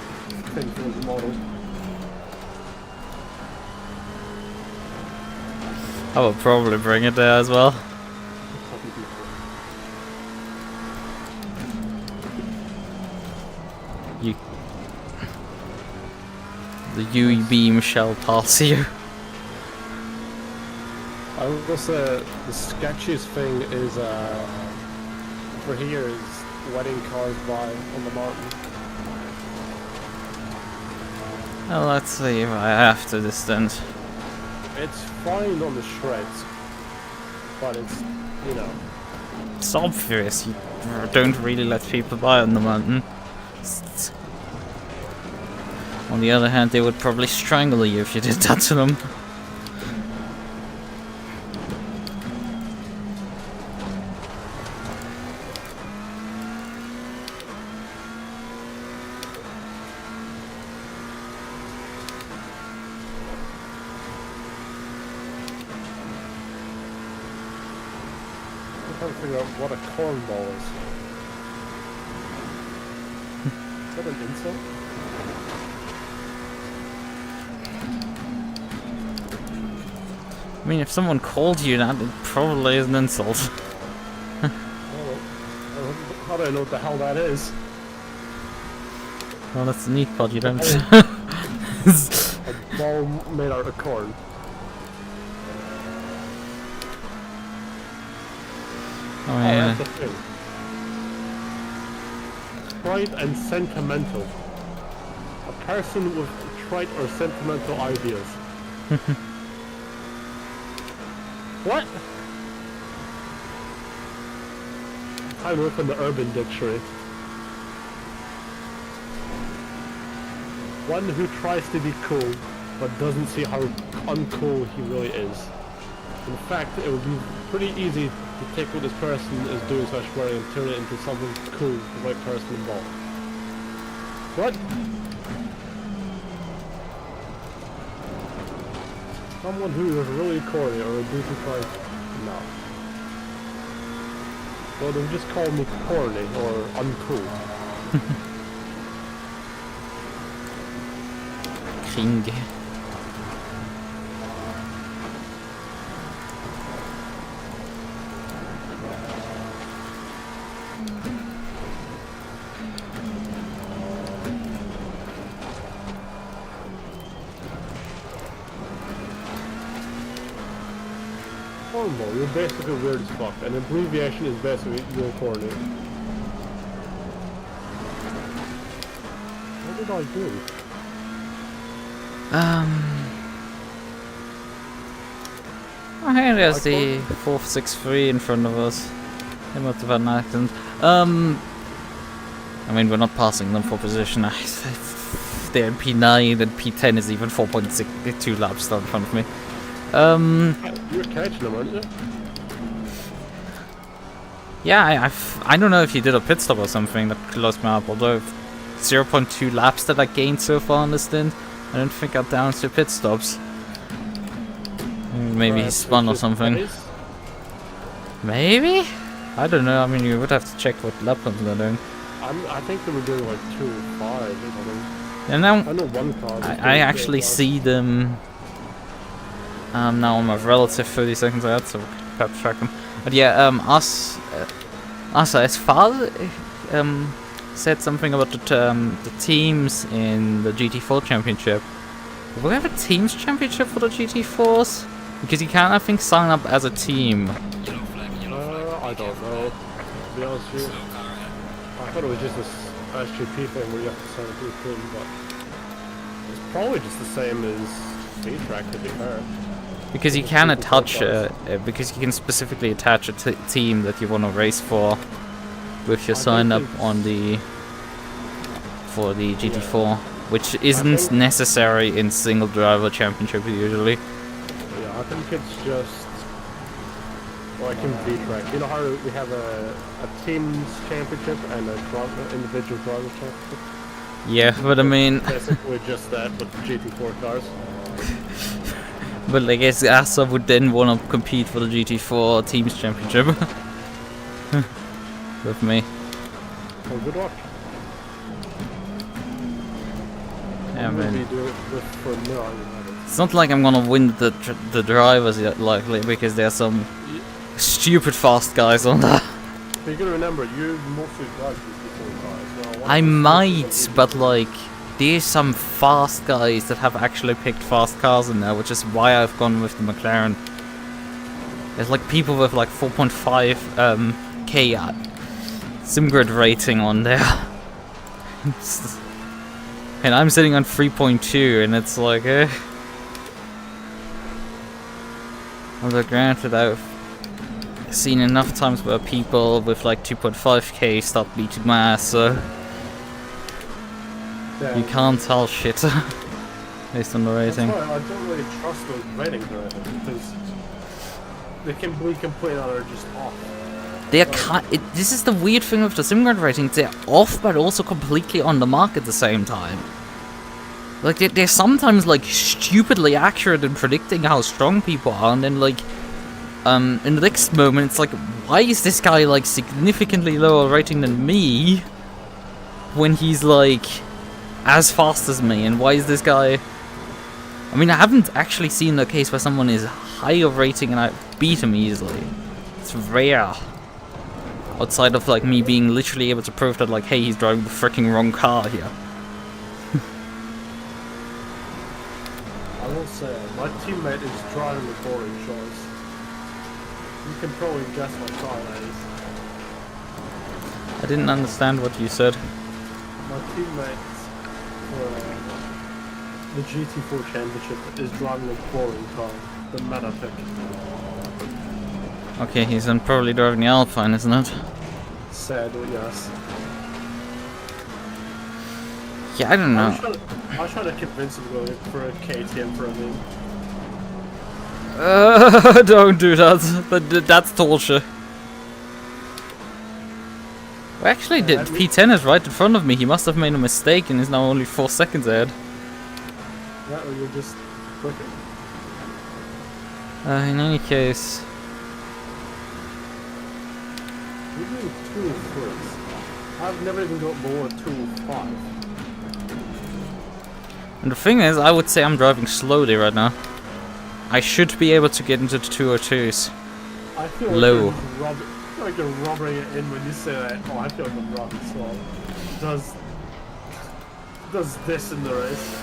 [SPEAKER 1] thing for the model.
[SPEAKER 2] I will probably bring it there as well. You. The UE beam shall pass you.
[SPEAKER 1] I will say the sketchiest thing is for here is letting cars by on the mountain.
[SPEAKER 2] Well, let's see if I have to distance.
[SPEAKER 1] It's fine on the shreds, but it's, you know.
[SPEAKER 2] It's obvious you don't really let people by on the mountain. On the other hand, they would probably strangle you if you did that to them.
[SPEAKER 1] I'm trying to figure out what a cornball is. Is that an insult?
[SPEAKER 2] I mean, if someone called you that, it probably is an insult.
[SPEAKER 1] How do I know what the hell that is?
[SPEAKER 2] Well, that's a neat pod, you don't.
[SPEAKER 1] A ball made out of corn.
[SPEAKER 2] Oh yeah.
[SPEAKER 1] That's the thing. Trite and sentimental. A person with trite or sentimental ideas. What? I work in the Urban Dictionary. One who tries to be cool, but doesn't see how uncool he really is. In fact, it would be pretty easy to take what this person is doing / wearing and turn it into something cool for the right person involved. What? Someone who is really corny or a goofy tries. No. Well, they just call me corny or uncool.
[SPEAKER 2] King.
[SPEAKER 1] Cornball, you're basically weird as fuck. An abbreviation is basically you're corny. What did I do?
[SPEAKER 2] Oh, hey, there's the 463 in front of us. They must have had an accident. I mean, we're not passing them for position. They're in P9 and P10 is even 4.62 laps down in front of me.
[SPEAKER 1] You're catching them, aren't you?
[SPEAKER 2] Yeah, I don't know if you did a pit stop or something that closed me up, although 0.2 laps that I gained so far on the stint, I don't think I'm down to pit stops. Maybe he spun or something. Maybe? I don't know, I mean you would have to check what lap times they're doing.
[SPEAKER 1] I think they were doing like 2.5 or something.
[SPEAKER 2] And now,
[SPEAKER 1] I know one car.
[SPEAKER 2] I actually see them now on my relative 30 seconds I had, so perhaps track them. But yeah, as father said something about the teams in the GT4 championship. Will we have a teams championship for the GT4s? Because you can, I think, sign up as a team.
[SPEAKER 5] Yellow flag, yellow flag.
[SPEAKER 1] I don't know. To be honest with you,
[SPEAKER 5] Slow car ahead.
[SPEAKER 1] I thought it was just this SGP thing where you have to sign up to a team, but it's probably just the same as V-Track, to be fair.
[SPEAKER 2] Because you can attach, because you can specifically attach a team that you want to race for with your sign up on the for the GT4, which isn't necessary in single driver championship usually.
[SPEAKER 1] Yeah, I think it's just like in V-Track. You know how we have a teams championship and a individual driver championship?
[SPEAKER 2] Yeah, but I mean,
[SPEAKER 1] Basically just that, but GT4 cars.
[SPEAKER 2] but I guess ASA would then want to compete for the GT4 Teams Championship with me.
[SPEAKER 1] Well, good luck.
[SPEAKER 2] Yeah,
[SPEAKER 1] Maybe
[SPEAKER 2] man.
[SPEAKER 1] do it for now.
[SPEAKER 2] It's not like I'm gonna win the drivers yet, likely, because there's some stupid fast guys on that.
[SPEAKER 1] But you gotta remember, you mostly drive GT4 cars. Well,
[SPEAKER 2] I might, but like, there's some fast guys that have actually picked fast cars in there, which is why I've gone with the McLaren. There's like people with like 4.5 K SimGrid rating on there. And I'm sitting on 3.2, and it's like, although granted, I've seen enough times where people with like 2.5K start beating my ass, so
[SPEAKER 1] yeah,
[SPEAKER 2] you can't tell shit based on the rating.
[SPEAKER 1] that's why I don't really trust those ratings or anything, because they can be completely or just off.
[SPEAKER 2] They're this is the weird thing with the SimGrid ratings, they're off but also completely on the mark at the same time. Like, they're sometimes like stupidly accurate in predicting how strong people are, and then like, in the next moment it's like, why is this guy like significantly lower rating than me when he's like as fast as me, and why is this guy... I mean, I haven't actually seen a case where someone is higher rating and I beat him easily. It's rare. Outside of like me being literally able to prove that like, hey, he's driving the freaking wrong car here.
[SPEAKER 1] I will say, my teammate is driving the boring choice. You can probably guess what car that is.
[SPEAKER 2] I didn't understand what you said.
[SPEAKER 1] My teammate for the GT4 Championship is driving a boring car, the meta pick.
[SPEAKER 2] Okay, he's then probably driving the Alpine, isn't it?
[SPEAKER 1] Sad, yes.
[SPEAKER 2] Yeah, I don't know.
[SPEAKER 1] I was trying to convince him to go for a KTM for a meme.
[SPEAKER 2] Don't do that. That's torture. Well, actually, P10 is right in front of me. He must have made a mistake and is now only 4 seconds ahead.
[SPEAKER 1] Yeah, or you're just quicker.
[SPEAKER 2] In any case...
[SPEAKER 1] You're doing 2.3. I've never even got below 2.5.
[SPEAKER 2] And the thing is, I would say I'm driving slowly right now. I should be able to get into the 202s.
[SPEAKER 1] I feel
[SPEAKER 2] low.
[SPEAKER 1] Like you're rubbing it in when you say that. Oh, I feel like I'm driving slow. Does this in the race?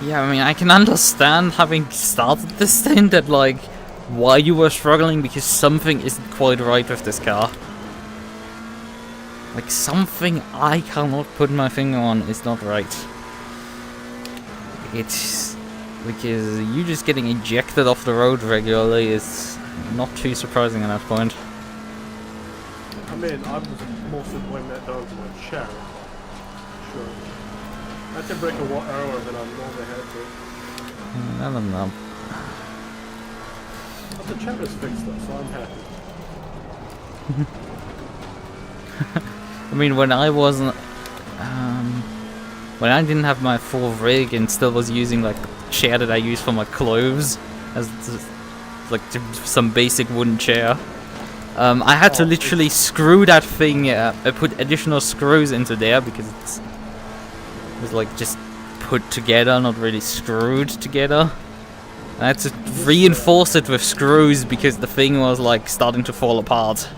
[SPEAKER 2] Yeah, I mean, I can understand having started this thing that, like, why you were struggling, because something isn't quite right with this car. Like, something I cannot put my finger on is not right. It's... because you just getting ejected off the road regularly is not too surprising at that point.
[SPEAKER 1] I mean, I was mostly blaming that down to my chair. Sure. I had to break a watt earlier than I normally had to.
[SPEAKER 2] I don't know.
[SPEAKER 1] But the chair is fixed though, so I'm happy.
[SPEAKER 2] I mean, when I wasn't... when I didn't have my full rig and still was using, like, the chair that I use for my clothes as, like, some basic wooden chair, I had to literally screw that thing, put additional screws into there because it was, like, just put together, not really screwed together. I had to reinforce it with screws because the thing was, like, starting to fall apart.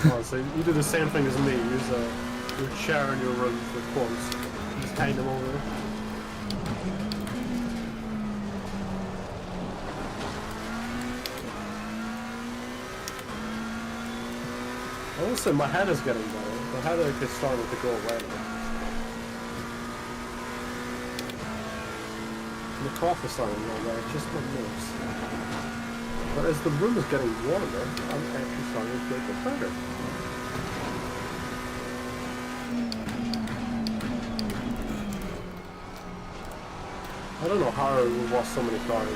[SPEAKER 1] Oh, so you do the same thing as me. Use your chair in your room for quotes. Just hang them over. I will say my head is getting better. The headache is starting to go away now. And the cough is starting to go away, just my nerves. But as the room is getting warmer, I'm actually starting to feel better. I don't know how we lost so many cars.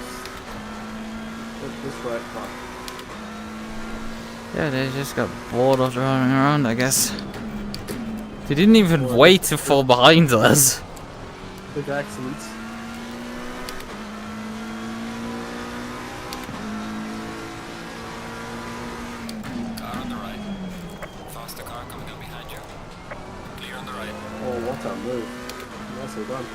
[SPEAKER 1] This red car.
[SPEAKER 2] Yeah, they just got bored of driving around, I guess. They didn't even wait to fall behind us.
[SPEAKER 1] Big accidents.
[SPEAKER 5] Car on the right. Faster car coming up behind you. Clear on the right.
[SPEAKER 1] Oh, what a move. Nicely done.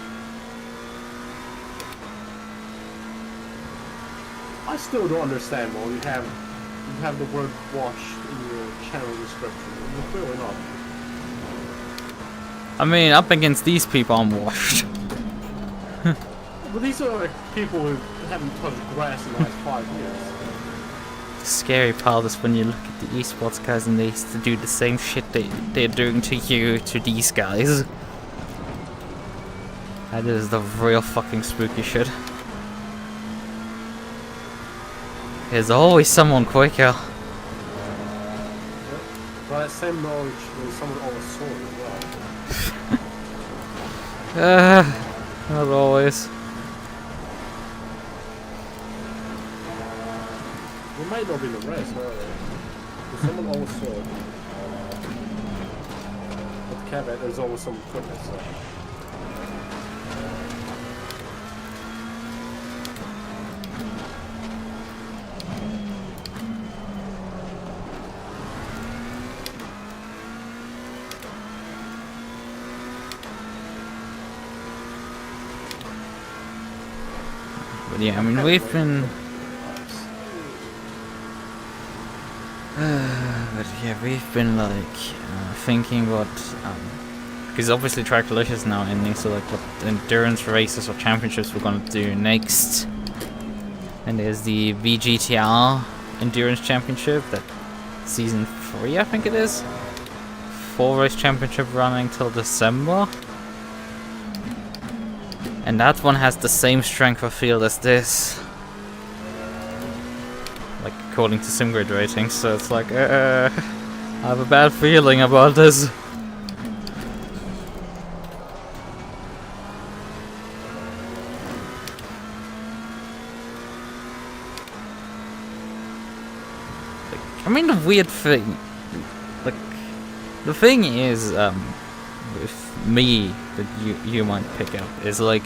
[SPEAKER 1] I still don't understand why you have the word washed in your channel description. You're clearly not.
[SPEAKER 2] I mean, up against these people, I'm washed.
[SPEAKER 1] But these are like people who haven't touched grass in the last 5 years.
[SPEAKER 2] The scary part is when you look at the esports guys and they used to do the same shit they're doing to you, to these guys. That is the real fucking spooky shit. There's always someone quicker.
[SPEAKER 1] But that same knowledge, there's someone always saw it as well.
[SPEAKER 2] Not always.
[SPEAKER 1] We might not be in the race, however. But someone always saw it. With the caveat, there's always some quickness. So.
[SPEAKER 2] But yeah, I mean, we've been... but yeah, we've been like thinking what... because obviously Trackilicious now ending, so like what endurance races or championships we're gonna do next. And there's the VGTR Endurance Championship, that season 3 I think it is. 4 race championship running till December. And that one has the same strength of field as this. Like, according to SimGrid ratings, so it's like, I have a bad feeling about this. Like, I mean, the weird thing, like, the thing is, with me, that you might pick up, is like,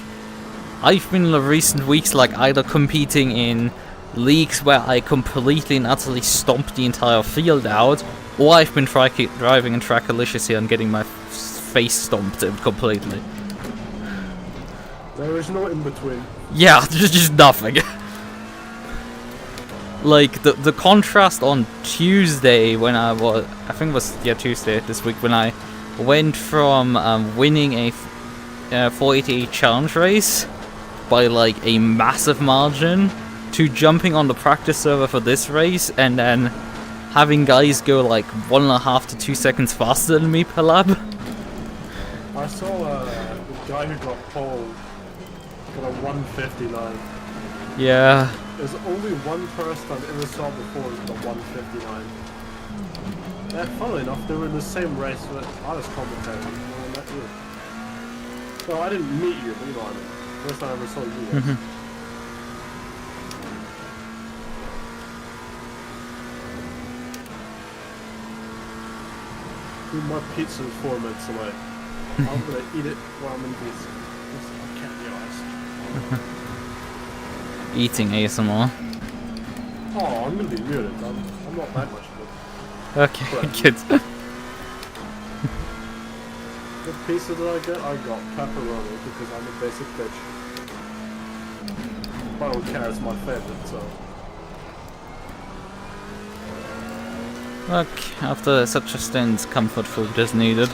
[SPEAKER 2] I've been in the recent weeks like either competing in leagues where I completely and utterly stomped the entire field out, or I've been driving in Trackilicious here and getting my face stomped completely.
[SPEAKER 1] There is no in between.
[SPEAKER 2] Yeah, there's just nothing. Like the contrast on Tuesday when I think it was Tuesday this week, when I went from winning a 488 challenge race by like a massive margin to jumping on the practice server for this race and then having guys go like 1.5 to 2 seconds faster than me per lap.
[SPEAKER 1] I saw the guy who got pole got a 159.
[SPEAKER 2] Yeah.
[SPEAKER 1] There's only one person I've ever saw before who got a 159. Yeah, funnily enough, they were in the same race that I was commentating when I met you. No, I didn't meet you, but you know what I mean. First time I ever saw you guys. My pizza in 4 minutes away. I'm gonna eat it while I'm in this. I can't be honest.
[SPEAKER 2] Eating ASMR.
[SPEAKER 1] Oh, I'm gonna be muted. I'm not that much of
[SPEAKER 2] Okay, good.
[SPEAKER 1] What pizza did I get? I got pepperoni because I'm a basic bitch. I don't care, it's my favorite, so.
[SPEAKER 2] Look, after such a stint, comfort food is needed.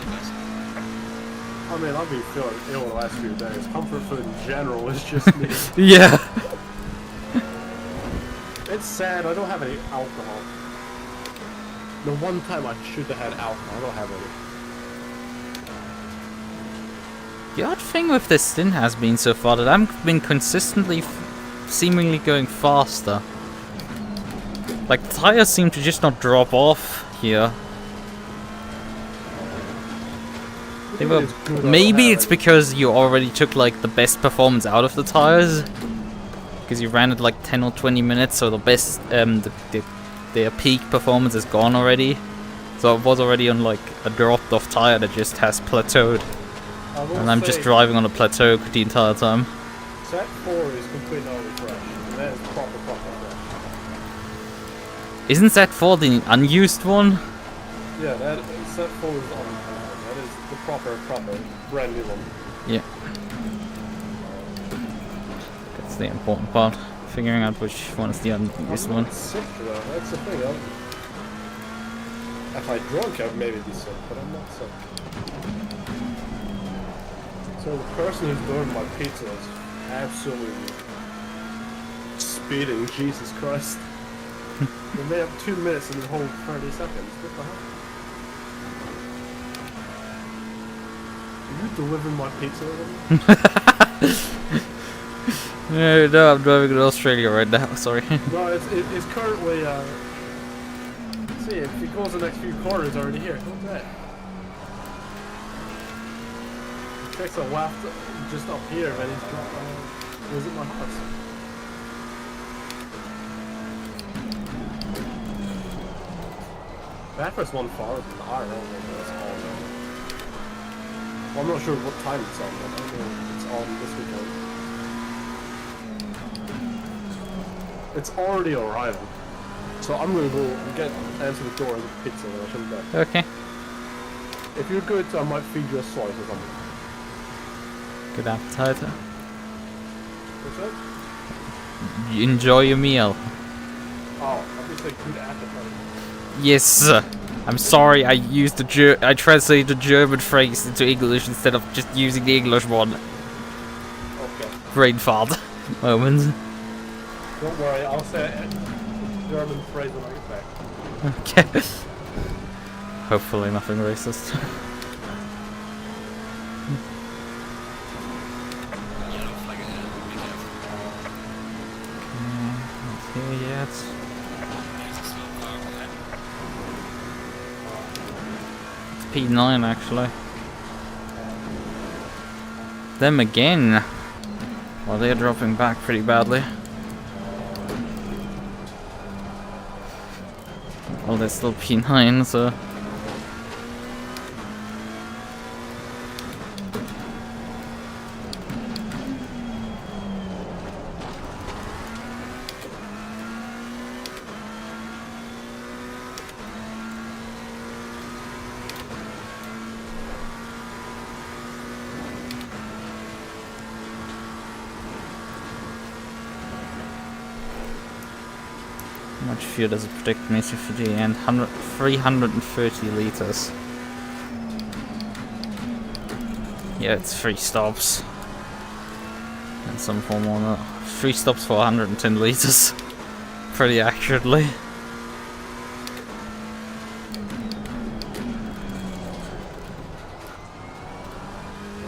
[SPEAKER 1] I mean, I've been feeling ill the last few days. Comfort food in general is just me.
[SPEAKER 2] Yeah.
[SPEAKER 1] It's sad, I don't have any alcohol. The one time I should have had alcohol, I don't have any.
[SPEAKER 2] The odd thing with this stint has been so far that I've been consistently seemingly going faster. Like, the tires seem to just not drop off here. Maybe it's because you already took like the best performance out of the tires, because you ran it like 10 or 20 minutes, so the best their peak performance is gone already. So it was already on like a dropped off tire that just has plateaued, and I'm just driving on a plateau the entire time.
[SPEAKER 1] Set 4 is completely refreshed, and that is proper fresh.
[SPEAKER 2] Isn't Set 4 the unused one?
[SPEAKER 1] Yeah, that Set 4 is on. That is the proper brand new one.
[SPEAKER 2] Yeah. That's the important part. Figuring out which one is the unused one.
[SPEAKER 1] I'm sick though, that's the thing. If I drunk, I'd maybe be sick, but I'm not sick. So the person who's doing my pizza is absolutely speeding, Jesus Christ. We made up 2 minutes in the whole 30 seconds. What the hell? Are you delivering my pizza already?
[SPEAKER 2] No, I'm driving to Australia right now, sorry.
[SPEAKER 1] No, it's currently, see, if it goes the next few quarters, it's already here. What's that? It takes a left just up here, and he's got, visit my house. Bathurst one far than the higher level, that's all I know. Well, I'm not sure what time it's on, but I know it's on this weekend. It's already arriving. So I'm gonna go answer the door and get pizza when I come back.
[SPEAKER 2] Okay.
[SPEAKER 1] If you're good, I might feed you a slice or something.
[SPEAKER 2] Good appetite.
[SPEAKER 1] What's that?
[SPEAKER 2] Enjoy your meal.
[SPEAKER 1] Oh, I just say good appetite.
[SPEAKER 2] Yes. I'm sorry, I used I translated the German phrase into English instead of just using the English one.
[SPEAKER 1] Okay.
[SPEAKER 2] Brain fart moment.
[SPEAKER 1] Don't worry, I'll say a German phrase when I get back.
[SPEAKER 2] Okay. Hopefully nothing racist.
[SPEAKER 5] Yellow flag ahead. Be careful.
[SPEAKER 2] Not here yet.
[SPEAKER 5] There's a slow car ahead.
[SPEAKER 2] It's P9 actually. Them again. Well, they're dropping back pretty badly. Well, they're still P9, so... How much fuel does it predict me to for the end? 330 liters. Yeah, it's 3 stops. And some form or not. 3 stops for 110 liters. Pretty accurately.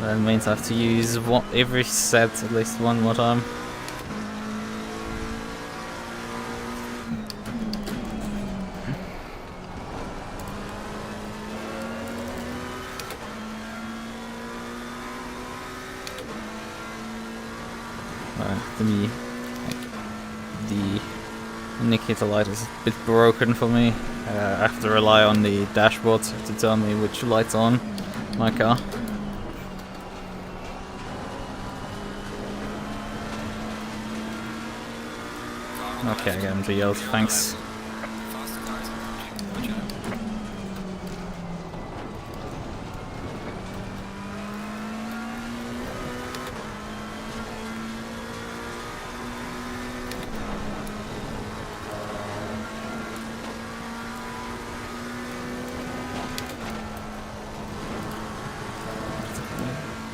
[SPEAKER 2] That means I have to use every set at least one more time. The indicator light is a bit broken for me. I have to rely on the dashboard to tell me which light's on my car. Okay, I got him to yell, thanks.
[SPEAKER 5] Faster cars approaching. Watch out.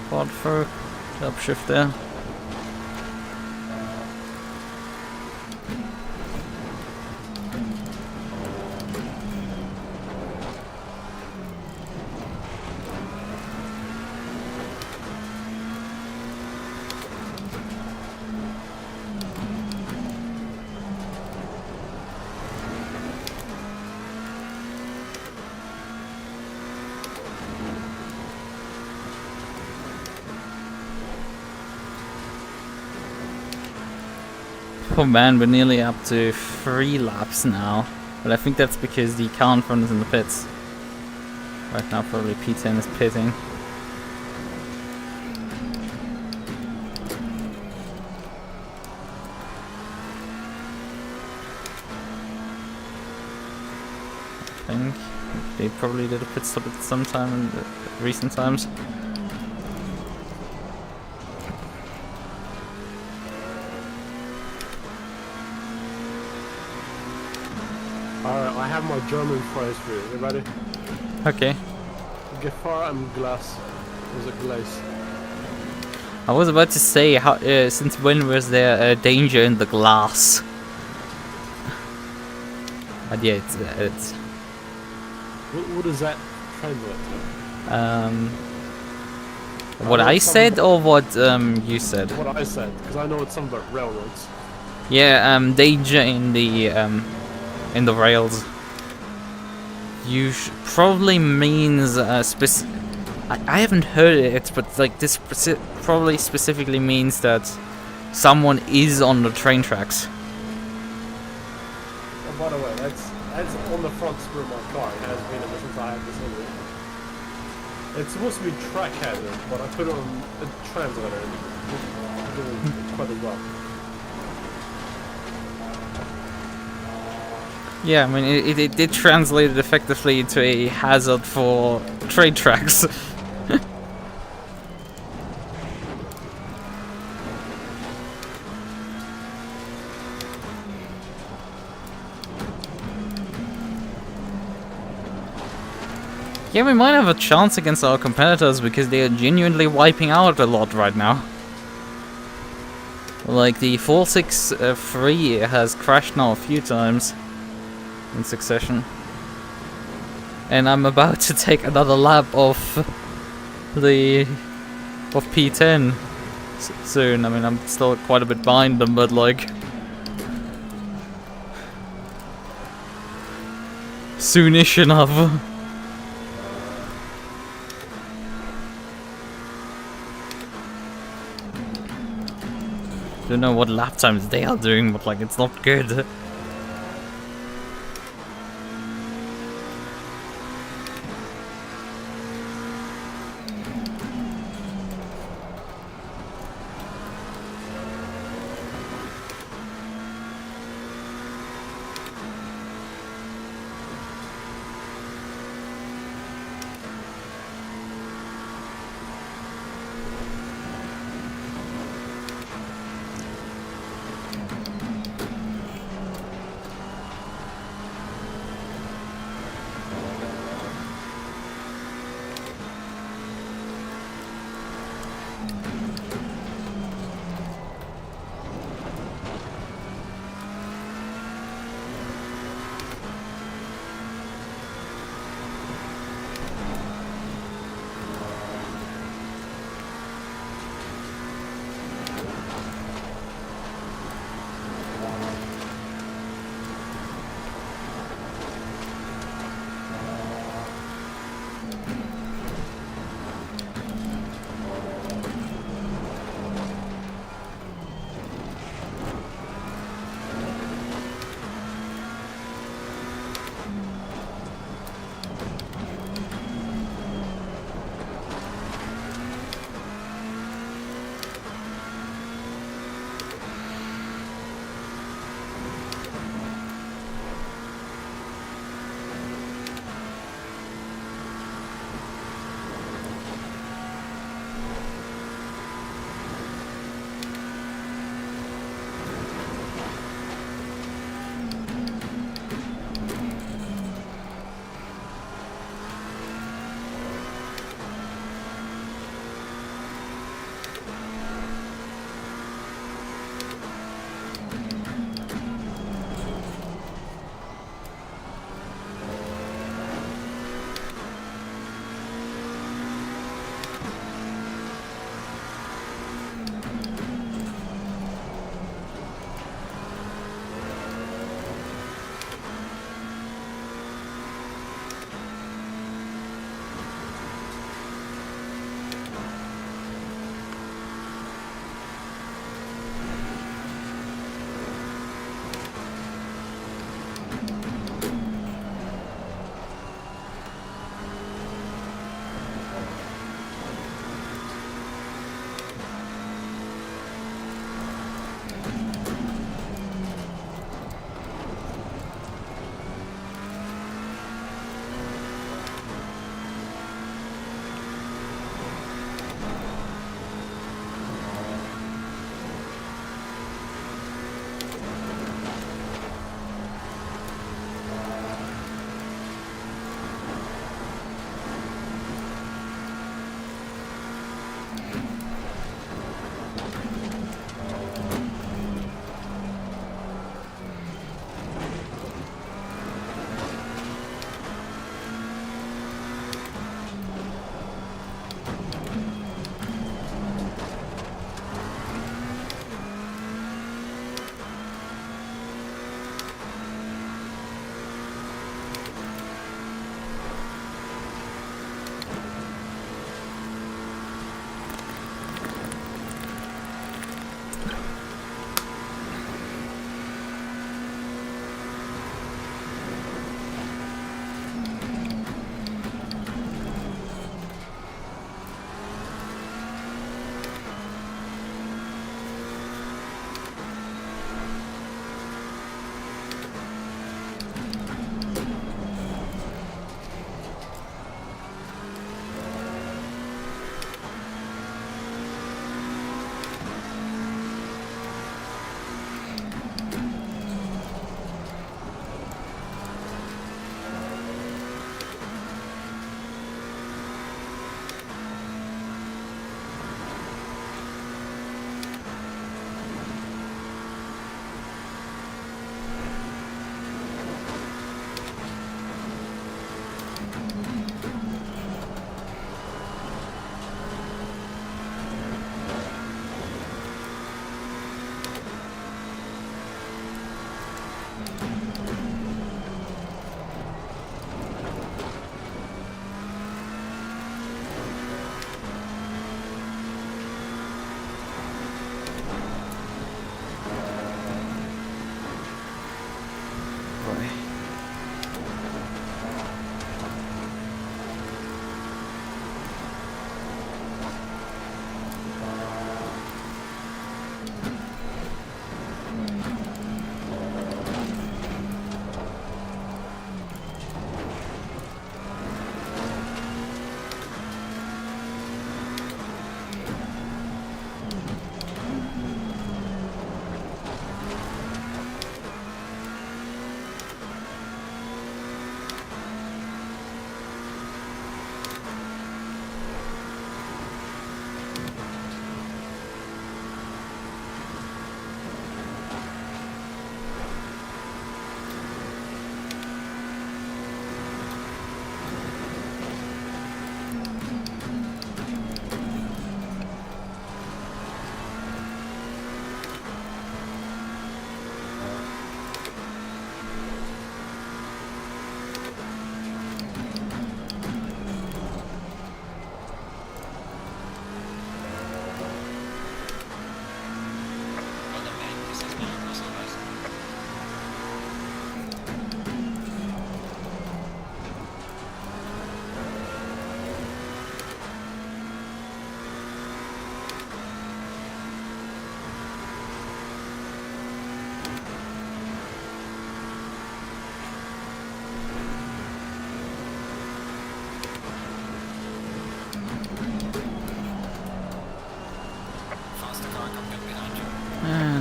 [SPEAKER 2] quad through the upshift there. Oh man, we're nearly up to 3 laps now, but I think that's because the current front is in the pits. Right now probably P10 is pitting. I think they probably did a pit stop at some time in the recent times.
[SPEAKER 1] Alright, I have my German phrase for you. You ready?
[SPEAKER 2] Okay.
[SPEAKER 1] Gefahr am Glas. Was it glaze?
[SPEAKER 2] I was about to say, how, since when was there danger in the glass? But yeah, it's
[SPEAKER 1] What does that translate to?
[SPEAKER 2] what I said or what you said?
[SPEAKER 1] What I said, because I know it's something about railroads.
[SPEAKER 2] Yeah, danger in the rails. Probably means I haven't heard it, but like this probably specifically means that someone is on the train tracks.
[SPEAKER 1] Oh, by the way, that's on the front screw of my car. It has been ever since I had this in it. It's supposed to be track hazard, but I put it on a translator and it's doing quite well.
[SPEAKER 2] Yeah, I mean it did translate it effectively into a hazard for train tracks. Yeah, we might have a chance against our competitors because they are genuinely wiping out a lot right now. Like the 463 has crashed now a few times in succession. And I'm about to take another lap of P10 soon. I mean, I'm still quite a bit behind them, but like soonish enough. Don't know what lap times they are doing, but like it's not good.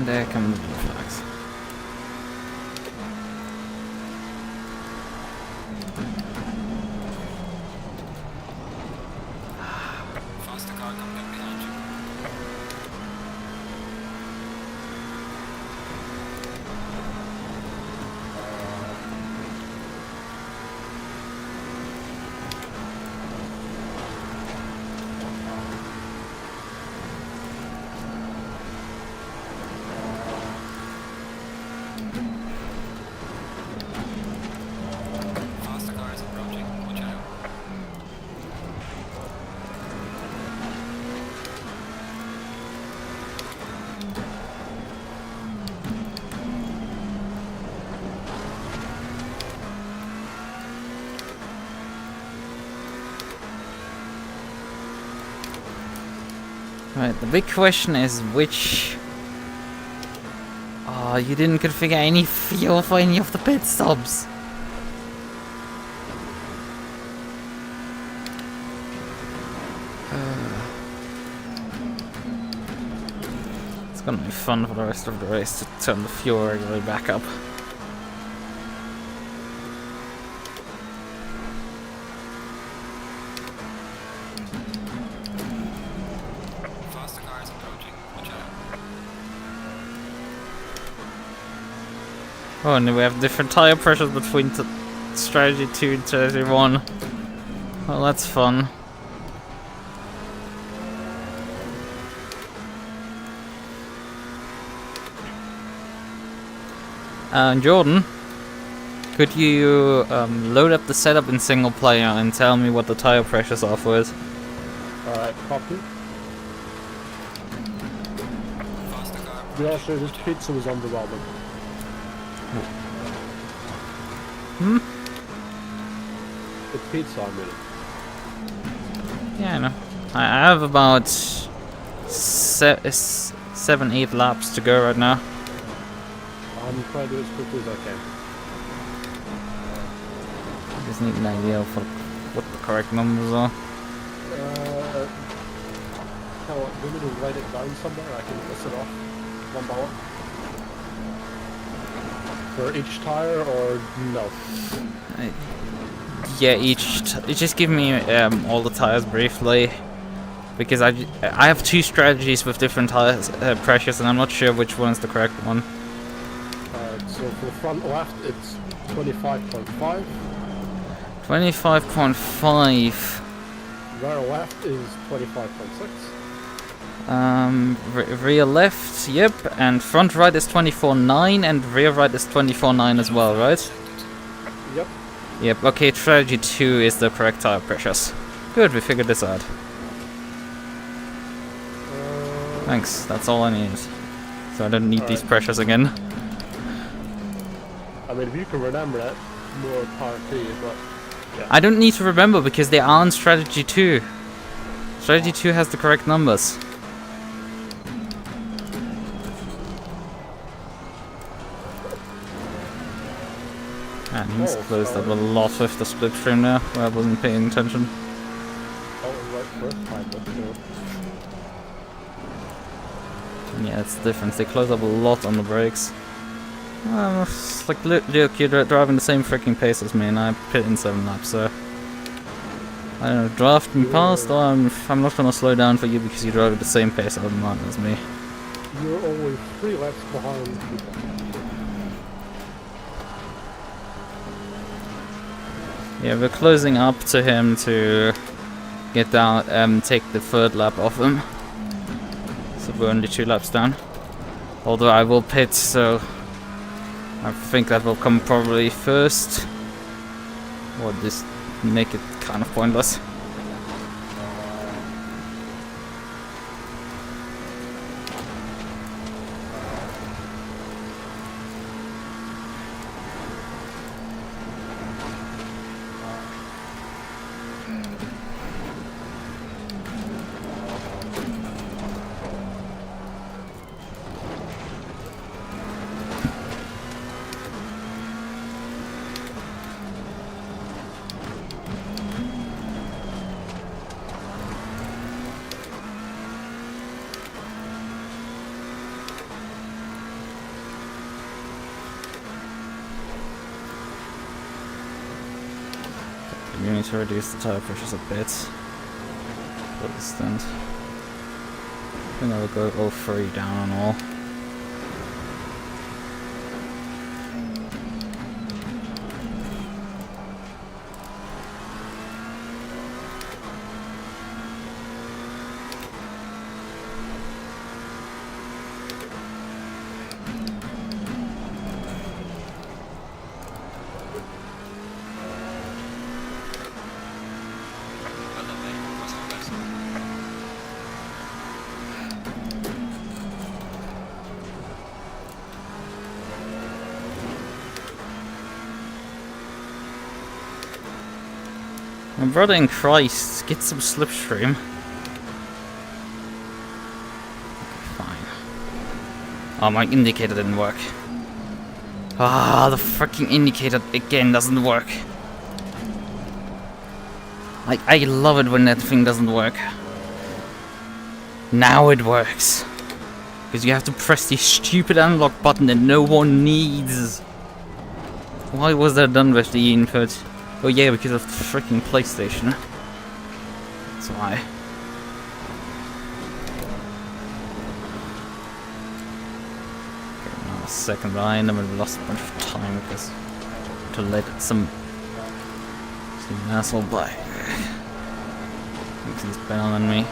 [SPEAKER 2] And there come the blue flags.
[SPEAKER 5] Faster car coming up behind you. Faster car is approaching. Watch out.
[SPEAKER 2] Right, the big question is which... Oh, you didn't configure any fuel for any of the pit stops. It's gonna be fun for the rest of the race to turn the fuel regularly back up.
[SPEAKER 5] Faster car is approaching. Watch out.
[SPEAKER 2] Oh, and we have different tire pressures between strategy 2 and strategy 1. Well, that's fun. Jordan, could you load up the setup in single player and tell me what the tire pressures are for it?
[SPEAKER 1] Alright, copy.
[SPEAKER 5] Faster car.
[SPEAKER 1] We also, this pizza was underwhelming.
[SPEAKER 2] Hmm?
[SPEAKER 1] The pizza, I mean.
[SPEAKER 2] Yeah, I know. I have about 7-8 laps to go right now.
[SPEAKER 1] I'm trying to do it as quickly as I can.
[SPEAKER 2] I just need an idea of what the correct numbers are.
[SPEAKER 1] Tell what, do you want me to write it down somewhere? I can list it off one by one. For each tire, or no?
[SPEAKER 2] Yeah, just give me all the tires briefly, because I have two strategies with different tire pressures, and I'm not sure which one is the correct one.
[SPEAKER 1] So for the front left, it's 25.5.
[SPEAKER 2] 25.5.
[SPEAKER 1] Rear left is 25.6.
[SPEAKER 2] Rear left, yep, and front right is 24.9, and rear right is 24.9 as well, right?
[SPEAKER 1] Yep.
[SPEAKER 2] Yep, okay, strategy 2 is the correct tire pressures. Good, we figured this out. Thanks, that's all I need. So I don't need these pressures again.
[SPEAKER 1] I mean, if you can remember it, more power to you, but... Yeah.
[SPEAKER 2] I don't need to remember because they are on strategy 2. Strategy 2 has the correct numbers. And he's closed up a lot with the split stream there, where I wasn't paying attention.
[SPEAKER 1] Oh, right first time, but still.
[SPEAKER 2] Yeah, it's the difference. They close up a lot on the brakes. It's like, look, you're driving the same freaking pace as me, and I pit in 7 laps, so... I don't know, draft me past, or I'm not gonna slow down for you because you drive at the same pace as me.
[SPEAKER 1] You're always 3 laps behind people.
[SPEAKER 2] Yeah, we're closing up to him to get down, take the 3rd lap off him. So we're only 2 laps down. Although I will pit, so I think that will come probably first. Or just make it kind of pointless. to reduce the tire pressures a bit for the Stint. I think I will go 0.3 down on all. My brother in Christ, get some slipstream. Okay, fine. Oh, my indicator didn't work. Ah, the freaking indicator again doesn't work. I love it when that thing doesn't work. Now it works. Because you have to press the stupid analog button that no one needs. Why was that done with the input? Oh yeah, because of the freaking PlayStation. That's why. Okay, now a second behind them and we lost a bunch of time because to let some asshole by. Thinks he's better than me.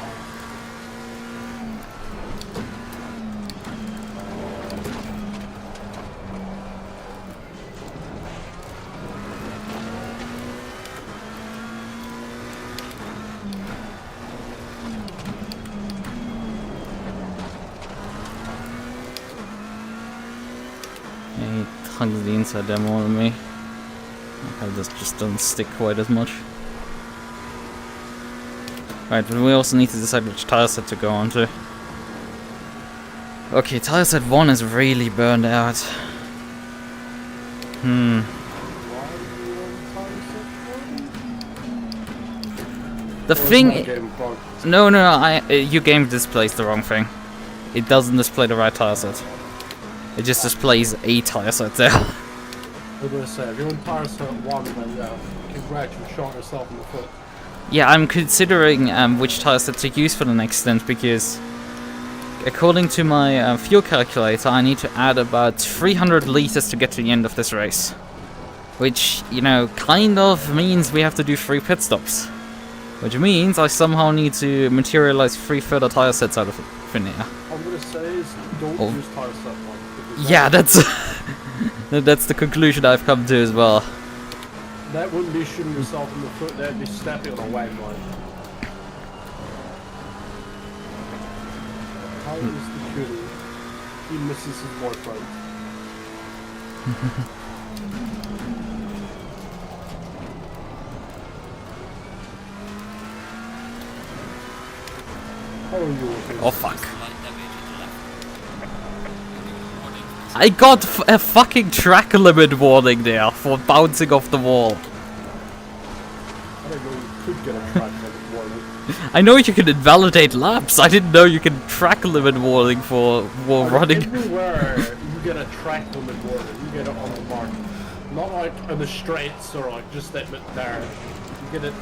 [SPEAKER 2] He hugs the inside there more than me. Okay, this just doesn't stick quite as much. Right, but we also need to decide which tile set to go on to. Okay, tile set 1 is really burned out. The thing... No, you game displays the wrong thing. It doesn't display the right tile set. It just displays a tire set there.
[SPEAKER 1] I'm gonna say, if you're on tire set 1, then yeah, congrats, you shot yourself in the foot.
[SPEAKER 2] Yeah, I'm considering which tire set to use for the next stint because according to my fuel calculator, I need to add about 300 liters to get to the end of this race. Which, you know, kind of means we have to do 3 pit stops. Which means I somehow need to materialize 3 further tire sets out of thin air.
[SPEAKER 1] I'm gonna say is don't use tire set 1.
[SPEAKER 2] Yeah, that's that's the conclusion I've come to as well.
[SPEAKER 1] That wouldn't be shooting yourself in the foot, that'd be stepping on a wagon line. How is the cutie? He misses his boyfriend. How are you with this?
[SPEAKER 2] Oh fuck. I got a fucking track limit warning there for bouncing off the wall.
[SPEAKER 1] I didn't know you could get a track limit warning.
[SPEAKER 2] I know you can invalidate laps. I didn't know you can track limit warning for running.
[SPEAKER 1] Everywhere you get a track limit warning, you get it on the mark. Not like in the straights or like just that bit there. You get it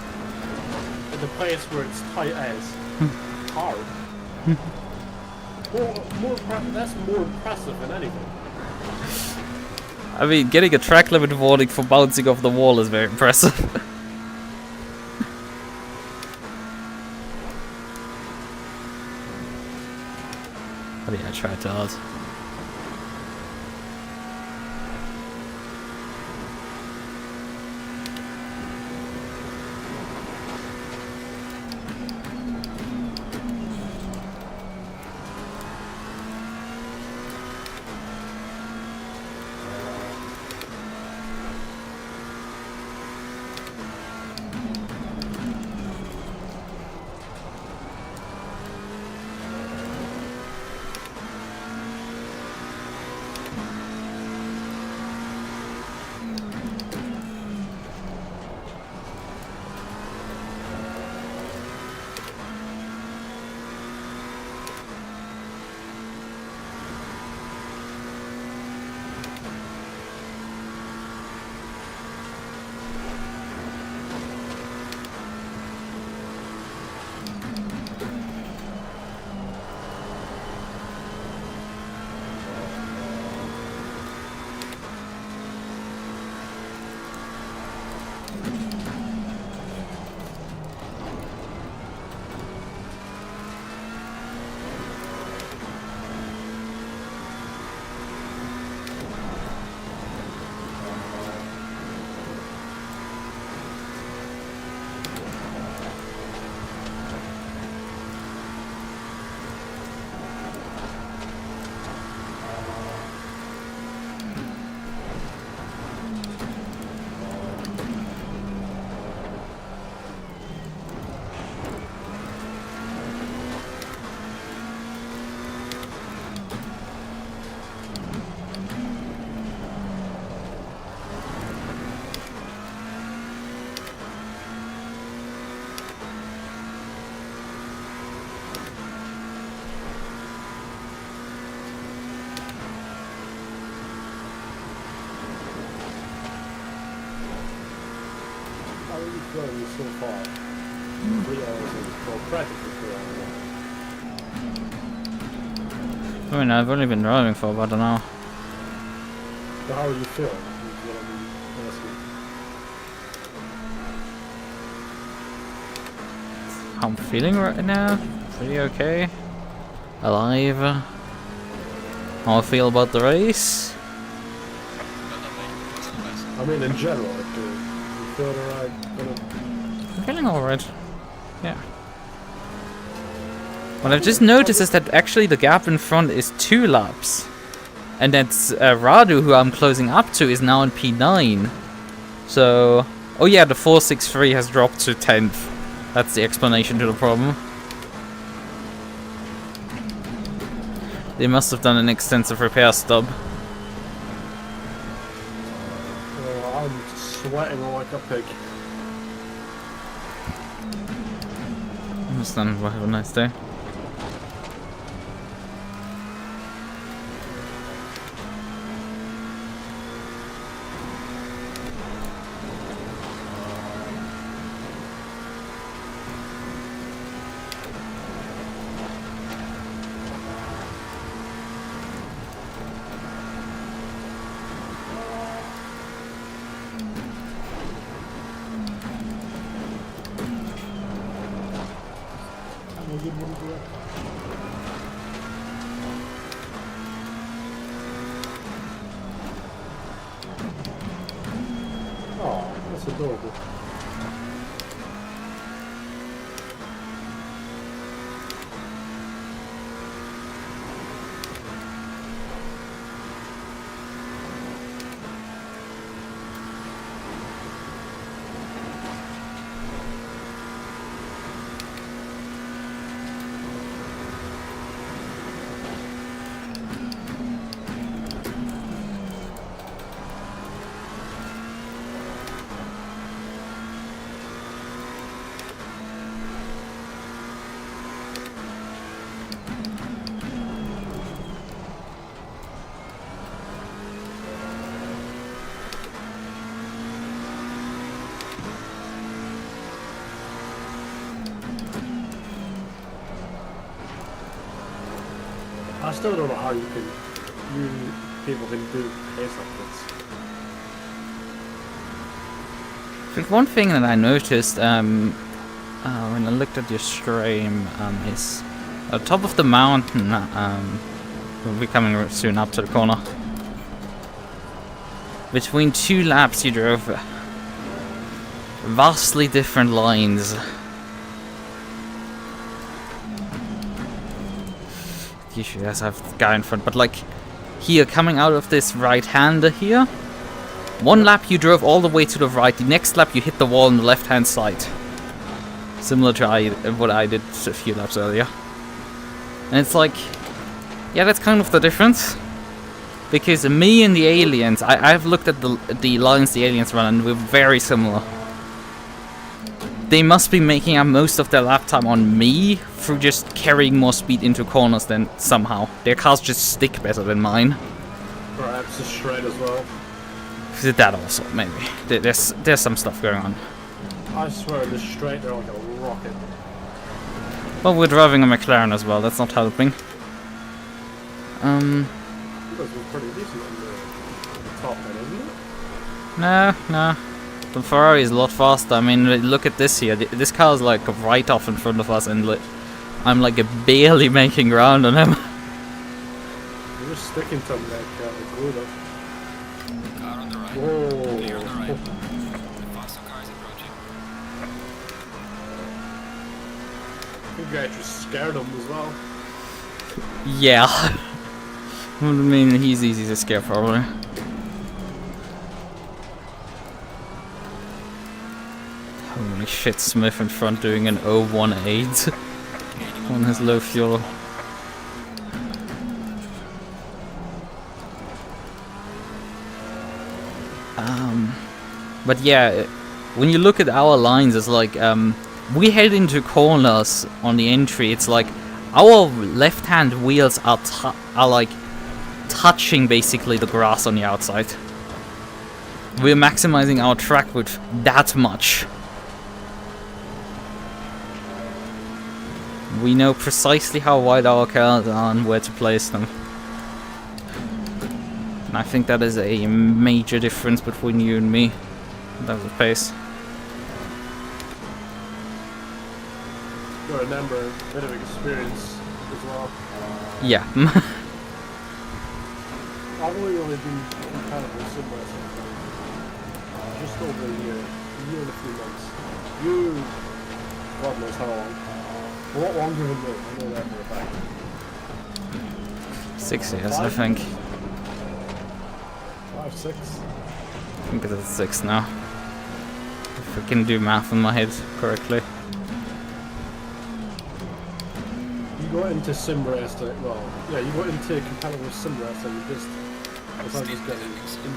[SPEAKER 1] in the place where it's tight as. Hard. That's more impressive than anything.
[SPEAKER 2] I mean, getting a track limit warning for bouncing off the wall is very impressive. But yeah, I tried hard.
[SPEAKER 1] going so far. 3 hours and well, practically 3 hours.
[SPEAKER 2] I mean, I've only been driving for about an hour.
[SPEAKER 1] So how are you feeling? Is what I'm asking.
[SPEAKER 2] How I'm feeling right now? Pretty okay. Alive. How I feel about the race?
[SPEAKER 1] I mean, in general, like, you feel alright?
[SPEAKER 2] I'm feeling alright. Yeah. What I've just noticed is that actually the gap in front is 2 laps. And that's Radu, who I'm closing up to, is now in P9. So... Oh yeah, the 463 has dropped to 10th. That's the explanation to the problem. They must have done an extensive repair stub.
[SPEAKER 1] I'm sweating like a pig.
[SPEAKER 2] Understandable, have a nice day.
[SPEAKER 1] Oh, that's adorable. I still don't know how you people can do pace like this.
[SPEAKER 2] I think one thing that I noticed when I looked at your stream is at the top of the mountain, we'll be coming soon up to the corner. Between 2 laps you drove vastly different lines. Usually as I have the guy in front, but like here coming out of this right-hander here, 1 lap you drove all the way to the right, the next lap you hit the wall on the left-hand side. Similar to what I did a few laps earlier. And it's like, yeah, that's kind of the difference. Because me and the aliens, I've looked at the lines the aliens run and we're very similar. They must be making up most of their lap time on me through just carrying more speed into corners than somehow. Their cars just stick better than mine.
[SPEAKER 1] Perhaps a shred as well.
[SPEAKER 2] That also, maybe. There's some stuff going on.
[SPEAKER 1] I swear, this straight they're like a rocket.
[SPEAKER 2] Well, we're driving a McLaren as well, that's not helping.
[SPEAKER 1] You guys were pretty decent on the top end, isn't it?
[SPEAKER 2] No. The Ferrari is a lot faster. I mean, look at this here. This car is like right off in front of us, and I'm like barely making ground on him.
[SPEAKER 1] You're just sticking to him like glued up.
[SPEAKER 5] Car on the right.
[SPEAKER 1] Whoa.
[SPEAKER 5] Clear on the right. The faster car is approaching.
[SPEAKER 1] You guys just scared him as well.
[SPEAKER 2] Yeah. I mean, he's easy to scare probably. Holy shit, Smith in front doing an 018 on his low fuel. But yeah, when you look at our lines, it's like we head into corners on the entry. It's like our left-hand wheels are like touching basically the grass on the outside. We're maximizing our track with that much. We know precisely how wide our cars are and where to place them. And I think that is a major difference between you and me. That was the pace.
[SPEAKER 1] Got a number, a bit of experience as well.
[SPEAKER 2] Yeah.
[SPEAKER 1] I've only really been compatible with sim racing for just over a year and a few months. You, God knows how long. A lot longer than me, I know that for a fact.
[SPEAKER 2] 6 years, I
[SPEAKER 1] 5?
[SPEAKER 2] think.
[SPEAKER 1] 5, 6?
[SPEAKER 2] I think it's 6 now. If I can do math in my head correctly.
[SPEAKER 1] You got into sim racing, well, yeah, you got into compatible sim racing just as I was getting into sim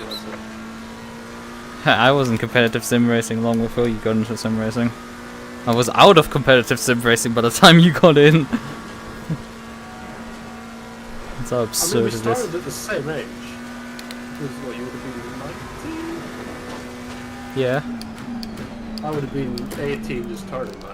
[SPEAKER 1] racing.
[SPEAKER 2] I was in competitive sim racing long before you got into sim racing. I was out of competitive sim racing by the time you got in. That's how
[SPEAKER 1] I mean,
[SPEAKER 2] absurd
[SPEAKER 1] we
[SPEAKER 2] it is.
[SPEAKER 1] started at the same age. Because, what, you would have been 19?
[SPEAKER 2] Yeah.
[SPEAKER 1] I would have been 18 just turning 19.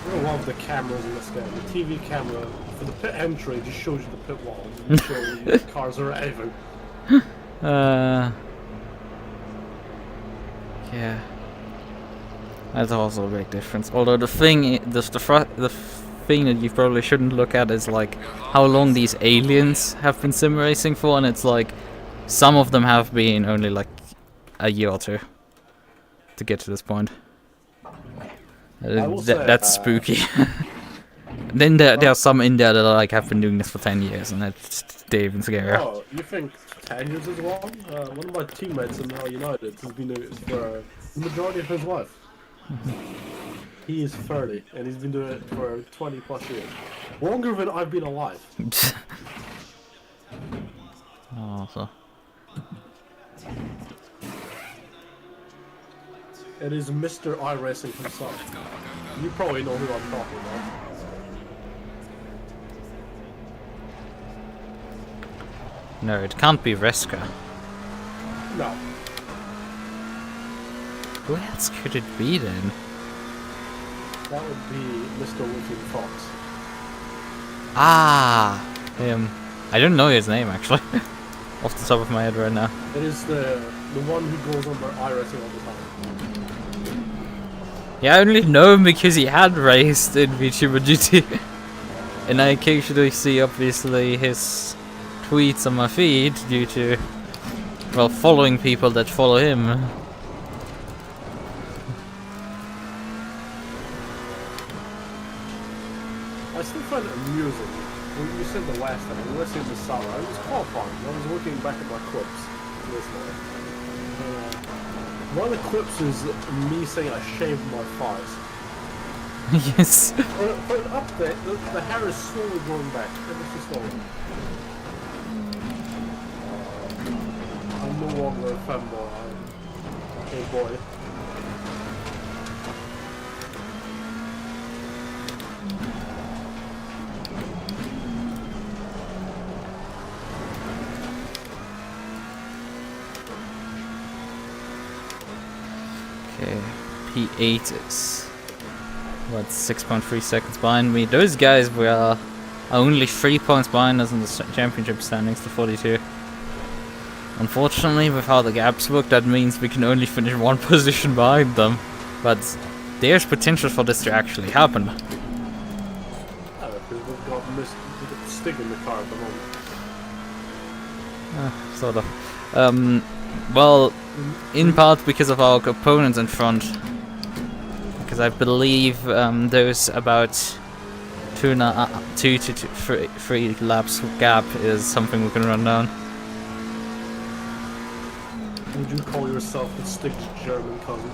[SPEAKER 1] I love the cameras in this game. The TV camera for the pit entry just shows you the pit wall and shows you the cars are arriving.
[SPEAKER 2] Yeah. That's also a big difference. Although the thing, the thing that you probably shouldn't look at is like how long these aliens have been sim racing for, and it's like some of them have been only like a year or two to get to this point. That's spooky. Then there are some in there that like have been doing this for 10 years, and that's even scarier.
[SPEAKER 1] Oh, you think 10 years is long? One of my teammates in Real United has been doing it for the majority of his life. He is 30, and he's been doing it for 20 plus years. Longer than I've been alive.
[SPEAKER 2] Oh, so.
[SPEAKER 1] It is Mr. iRacing himself. You probably know who I'm talking about.
[SPEAKER 2] No, it can't be Reska.
[SPEAKER 1] No.
[SPEAKER 2] Who else could it be then?
[SPEAKER 1] That would be Mr. Wicked Fox.
[SPEAKER 2] Ah, him. I don't know his name actually, off the top of my head right now.
[SPEAKER 1] It is the one who goes on the iRacing all the time.
[SPEAKER 2] Yeah, I only know him because he had raced in VTuber GT. And I occasionally see obviously his tweets on my feed due to, well, following people that follow him.
[SPEAKER 1] I still find it amusing. When you said the last time, we were listening to Saphire. I was qualifying. I was looking back at my clips this morning. One of the clips is me saying I shaved my thighs.
[SPEAKER 2] Yes.
[SPEAKER 1] For an update, the hair is slowly growing back, ever so slowly. I'm no longer a femboy, I'm a boy.
[SPEAKER 2] Okay, P8 is what, 6.3 seconds behind me. Those guys were only 3 points behind us in the championship standings to 42. Unfortunately, with how the gaps work, that means we can only finish 1 position behind them. But there's potential for this to actually happen.
[SPEAKER 1] Because we've got Stick in the car at the moment.
[SPEAKER 2] Sort of. Well, in part because of our opponents in front. Because I believe there's about 2 to 3 laps gap is something we can run down.
[SPEAKER 1] Would you call yourself the Stick's German cousin?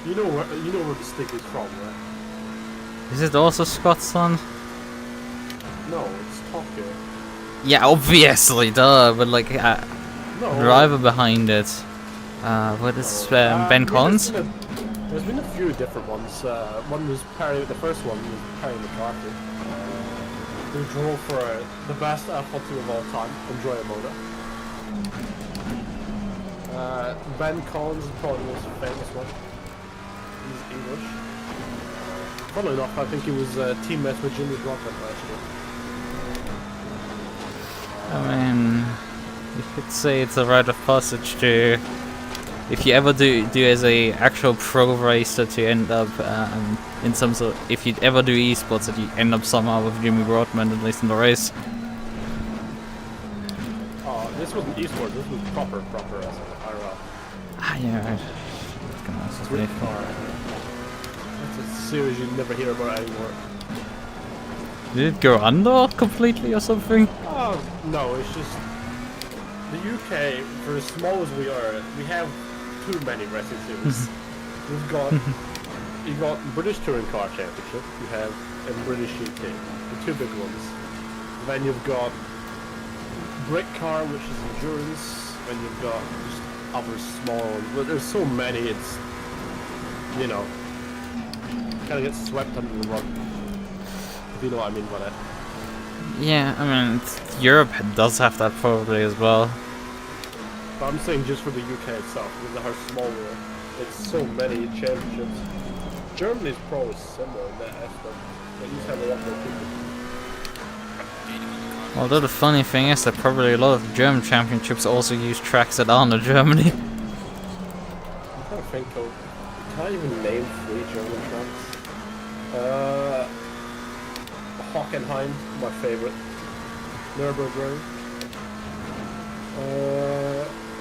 [SPEAKER 1] You know where the Stick is from, right?
[SPEAKER 2] Is it also Scotland?
[SPEAKER 1] No, it's Tokyo.
[SPEAKER 2] Yeah, obviously, duh, but like,
[SPEAKER 1] No.
[SPEAKER 2] driver behind it. What is Ben Collins?
[SPEAKER 1] You're There's been a few different ones. One was the first one was Perry McCarthy, who drove for the best F1 of all time, Enjoy Motor. Ben Collins is probably the most famous one. He's English. Funnily enough, I think he was teammates with Jimmy Brockman last year.
[SPEAKER 2] I mean, you could say it's a rite of passage to, if you ever do as a actual pro racer, to end up in some sort. If you'd ever do esports, that you end up somehow with Jimmy Broadman at least in the race.
[SPEAKER 1] Oh, this wasn't esports. This was proper wrestling. IRL.
[SPEAKER 2] Ah, yeah, right. That can also be.
[SPEAKER 1] Sprint car. That's a series you never hear about anymore.
[SPEAKER 2] Did it go under completely or something?
[SPEAKER 1] Oh no, it's just the UK. For as small as we are, we have too many racing series. You've got British Touring Car Championship. You have a British GT, the two big ones. Then you've got Brick Car, which is endurance, and you've got just other small ones. But there's so many, it's, you know, kind of gets swept under the rug. If you know what I mean by that.
[SPEAKER 2] Yeah, I mean, Europe does have that probably as well.
[SPEAKER 1] But I'm saying just for the UK itself, because of how small we are, it's so many championships. Germany's probably similar in that aspect. They used to have a lot more people.
[SPEAKER 2] Although the funny thing is that probably a lot of German championships also use tracks that aren't in Germany.
[SPEAKER 1] I'm trying to think of... I can't even name 3 German tracks. Hockenheim, my favorite. Nürburgring.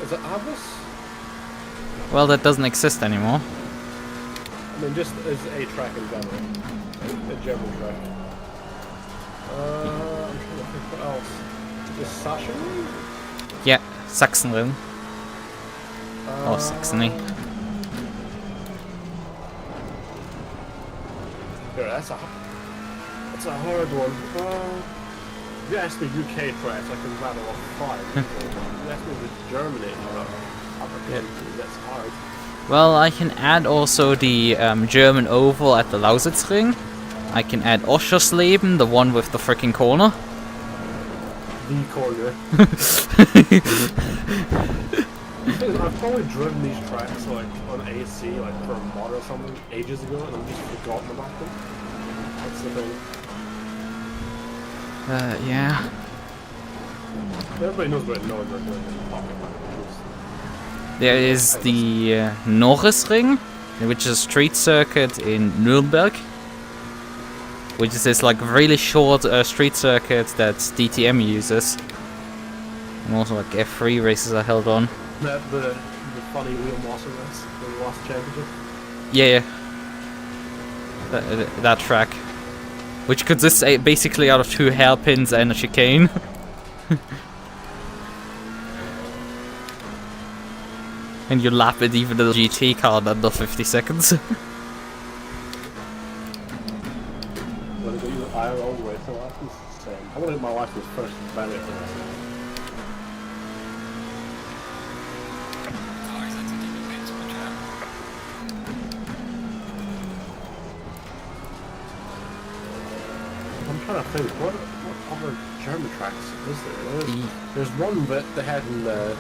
[SPEAKER 1] Is it Abbas?
[SPEAKER 2] Well, that doesn't exist anymore.
[SPEAKER 1] I mean, just as a track in general. A German track. I'm trying to think what else. Is Sachsenring?
[SPEAKER 2] Yeah, Sachsenring. Or Saxony.
[SPEAKER 1] Yeah, that's a hard one. If you ask me UK tracks, I can rattle off 5. If you ask me the Germany, that's hard.
[SPEAKER 2] Well, I can add also the German oval at the Lausitzring. I can add Oschersleben, the one with the freaking corner.
[SPEAKER 1] The corner. I've probably driven these tracks like on AC, like for a mod or something, ages ago, and I've just forgotten about them. That's the thing.
[SPEAKER 2] Yeah.
[SPEAKER 1] Everybody knows about Nürburgring in the pocket.
[SPEAKER 2] There is the Norrisring, which is a street circuit in Nuremberg. Which is this like really short street circuit that DTM uses. And also like F3 races are held on.
[SPEAKER 1] That the funny Liam Lawson race, the lost championship.
[SPEAKER 2] Yeah. That track. Which consists basically out of 2 hairpins and a chicane. And you lap it even in a GT car in under 50 seconds.
[SPEAKER 1] When I got you IRL racing license, same. I wanted my license first and then it.
[SPEAKER 5] Cars, that's a deep bit to jam.
[SPEAKER 1] I'm trying to think, what other German tracks is there? There's one that they had in the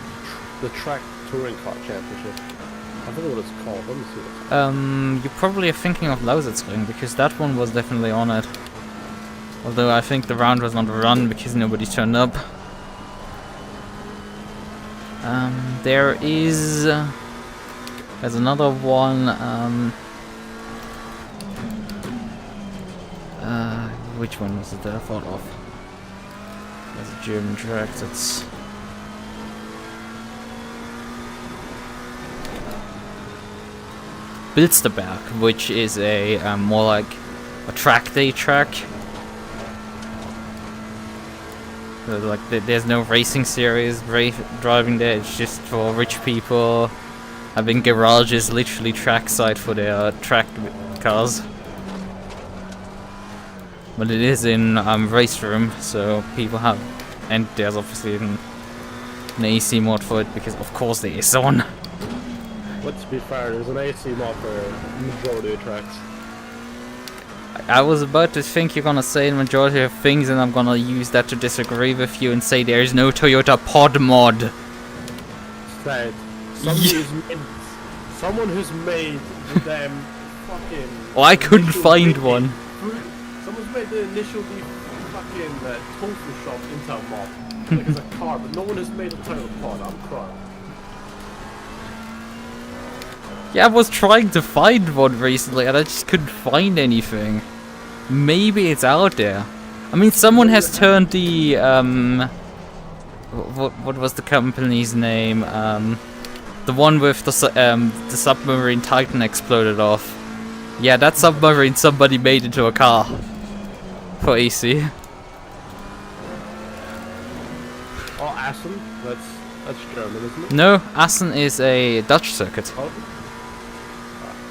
[SPEAKER 1] track touring car championship. I don't know what it's called. Let me see what it's called.
[SPEAKER 2] You probably are thinking of Lausitzring, because that one was definitely on it. Although I think the round was not run because nobody turned up. There is... there's another one, which one was it that I thought of? There's a German track that's... Bilsterberg, which is a more like a track day track. So, like there's no racing series driving there. It's just for rich people having garages, literally trackside for their track cars. But it is in race room, so people have, and there's obviously an AC mod for it because of course there is one.
[SPEAKER 1] What but to be fair, there's an AC mod for majority of tracks.
[SPEAKER 2] I was about to think you're gonna say the majority of things, and I'm gonna use that to disagree with you and say there is no Toyota pod mod.
[SPEAKER 1] Said someone who's made the damn fucking.
[SPEAKER 2] Oh, I couldn't
[SPEAKER 1] initial
[SPEAKER 2] find
[SPEAKER 1] DP
[SPEAKER 2] one.
[SPEAKER 1] Someone's made the initial fucking tofu shop into a mod, like it's a car, but no one has made a Toyota pod. I'm crying.
[SPEAKER 2] Yeah, I was trying to find one recently, and I just couldn't find anything. Maybe it's out there. I mean, someone has turned the what was the company's name? The one with the submarine Titan exploded off. Yeah, that submarine somebody made into a car for AC.
[SPEAKER 1] Oh, Assen? That's German, isn't it?
[SPEAKER 2] No, Assen is a Dutch circuit.
[SPEAKER 1] Oh.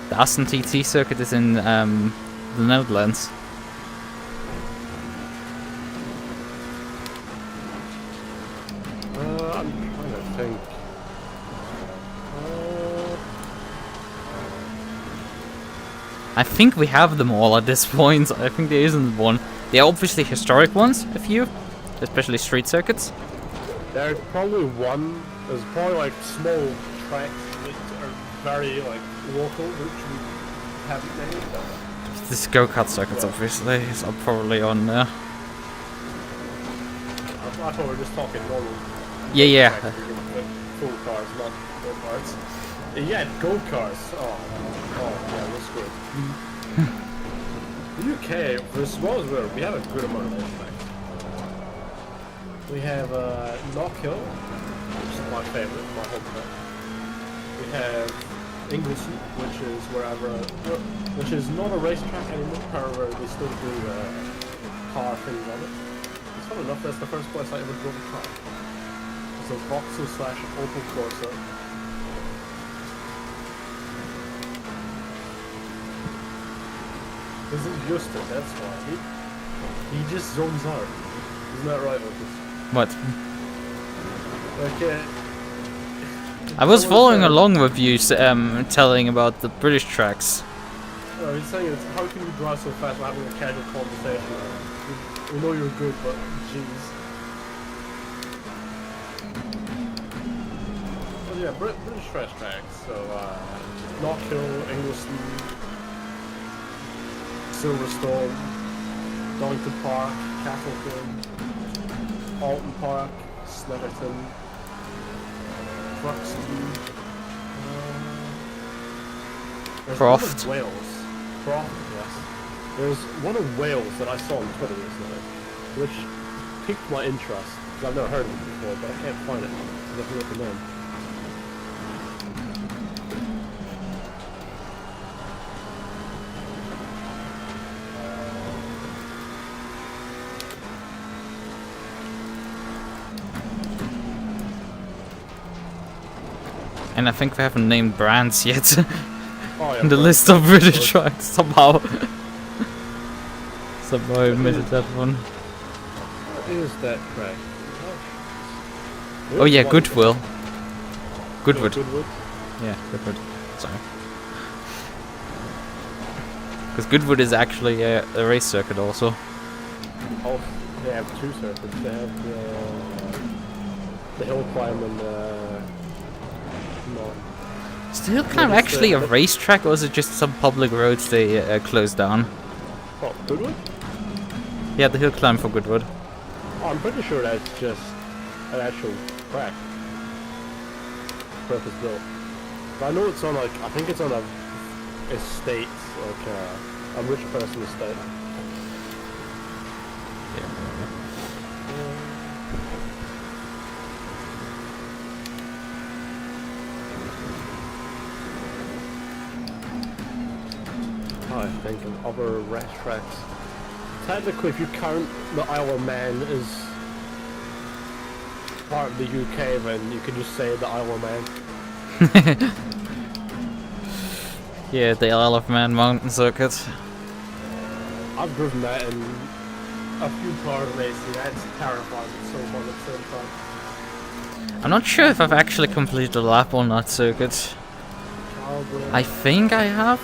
[SPEAKER 2] The Assen TT circuit is in the Netherlands.
[SPEAKER 1] I'm trying to think.
[SPEAKER 2] I think we have them all at this point. I think there isn't one. There are obviously historic ones, a few, especially street circuits.
[SPEAKER 1] There's probably one. There's probably like small tracks that are very like local, which we haven't named.
[SPEAKER 2] This go-kart circuits, obviously, is probably on there.
[SPEAKER 1] I thought we were just talking normal.
[SPEAKER 2] Yeah.
[SPEAKER 1] Tracks, with full cars, not go-karts. Yeah, go-karts. Oh, yeah, that's good. The UK, for as small as we have a good amount of tracks. We have Knockhill, which is my favorite, my home track. We have Ingleson, which is not a racetrack anymore. However, they still do car things on it. It's fun enough. That's the first place I ever drove a car. It's a Vauxhall / Opel Corsa. This is Justin, that's why. He just zones out. Isn't that right, Lucas?
[SPEAKER 2] What?
[SPEAKER 1] Okay.
[SPEAKER 2] I was following along with you, telling about the British tracks.
[SPEAKER 1] He's saying it's how can you drive so fast while having a casual conversation? We know you're good, but jeez. Well, yeah, British trash tracks. So Knockhill, Ingleson, Silverstone, Donington Park, Castleton, Alton Park, Snetterton, Thruxton,
[SPEAKER 2] Croft.
[SPEAKER 1] Wales. Croft, yes. There's one of Wales that I saw on Twitter recently, which piqued my interest, because I've never heard of it before, but I can't find it, because I forget the name.
[SPEAKER 2] And I think we haven't named brands yet.
[SPEAKER 1] Oh, yeah,
[SPEAKER 2] in the list of British tracks somehow. Somehow I omitted that one.
[SPEAKER 1] What is that track?
[SPEAKER 2] Oh yeah, Goodwill. Goodwood.
[SPEAKER 1] Goodwood.
[SPEAKER 2] Yeah, Goodwood. Sorry. Because Goodwood is actually a race circuit also.
[SPEAKER 1] Oh, they have two circuits. They have the hill climb and no.
[SPEAKER 2] Is the hill climb actually a racetrack, or is it just some public roads they closed down?
[SPEAKER 1] Oh, Goodwood?
[SPEAKER 2] Yeah, the hill climb for Goodwood.
[SPEAKER 1] Oh, I'm pretty sure that's just an actual track. Purpose built. But I know it's on like, I think it's on a estate, like a rich person estate. I think of other racetracks. Technically, if you count the Isle of Man as part of the UK, then you could just say the Isle of Man.
[SPEAKER 2] Yeah, the Isle of Man mountain circuit.
[SPEAKER 1] I've driven that in a few car races. That's terrifying. It's so fun at the same time.
[SPEAKER 2] I'm not sure if I've actually completed a lap on that circuit. I think I have.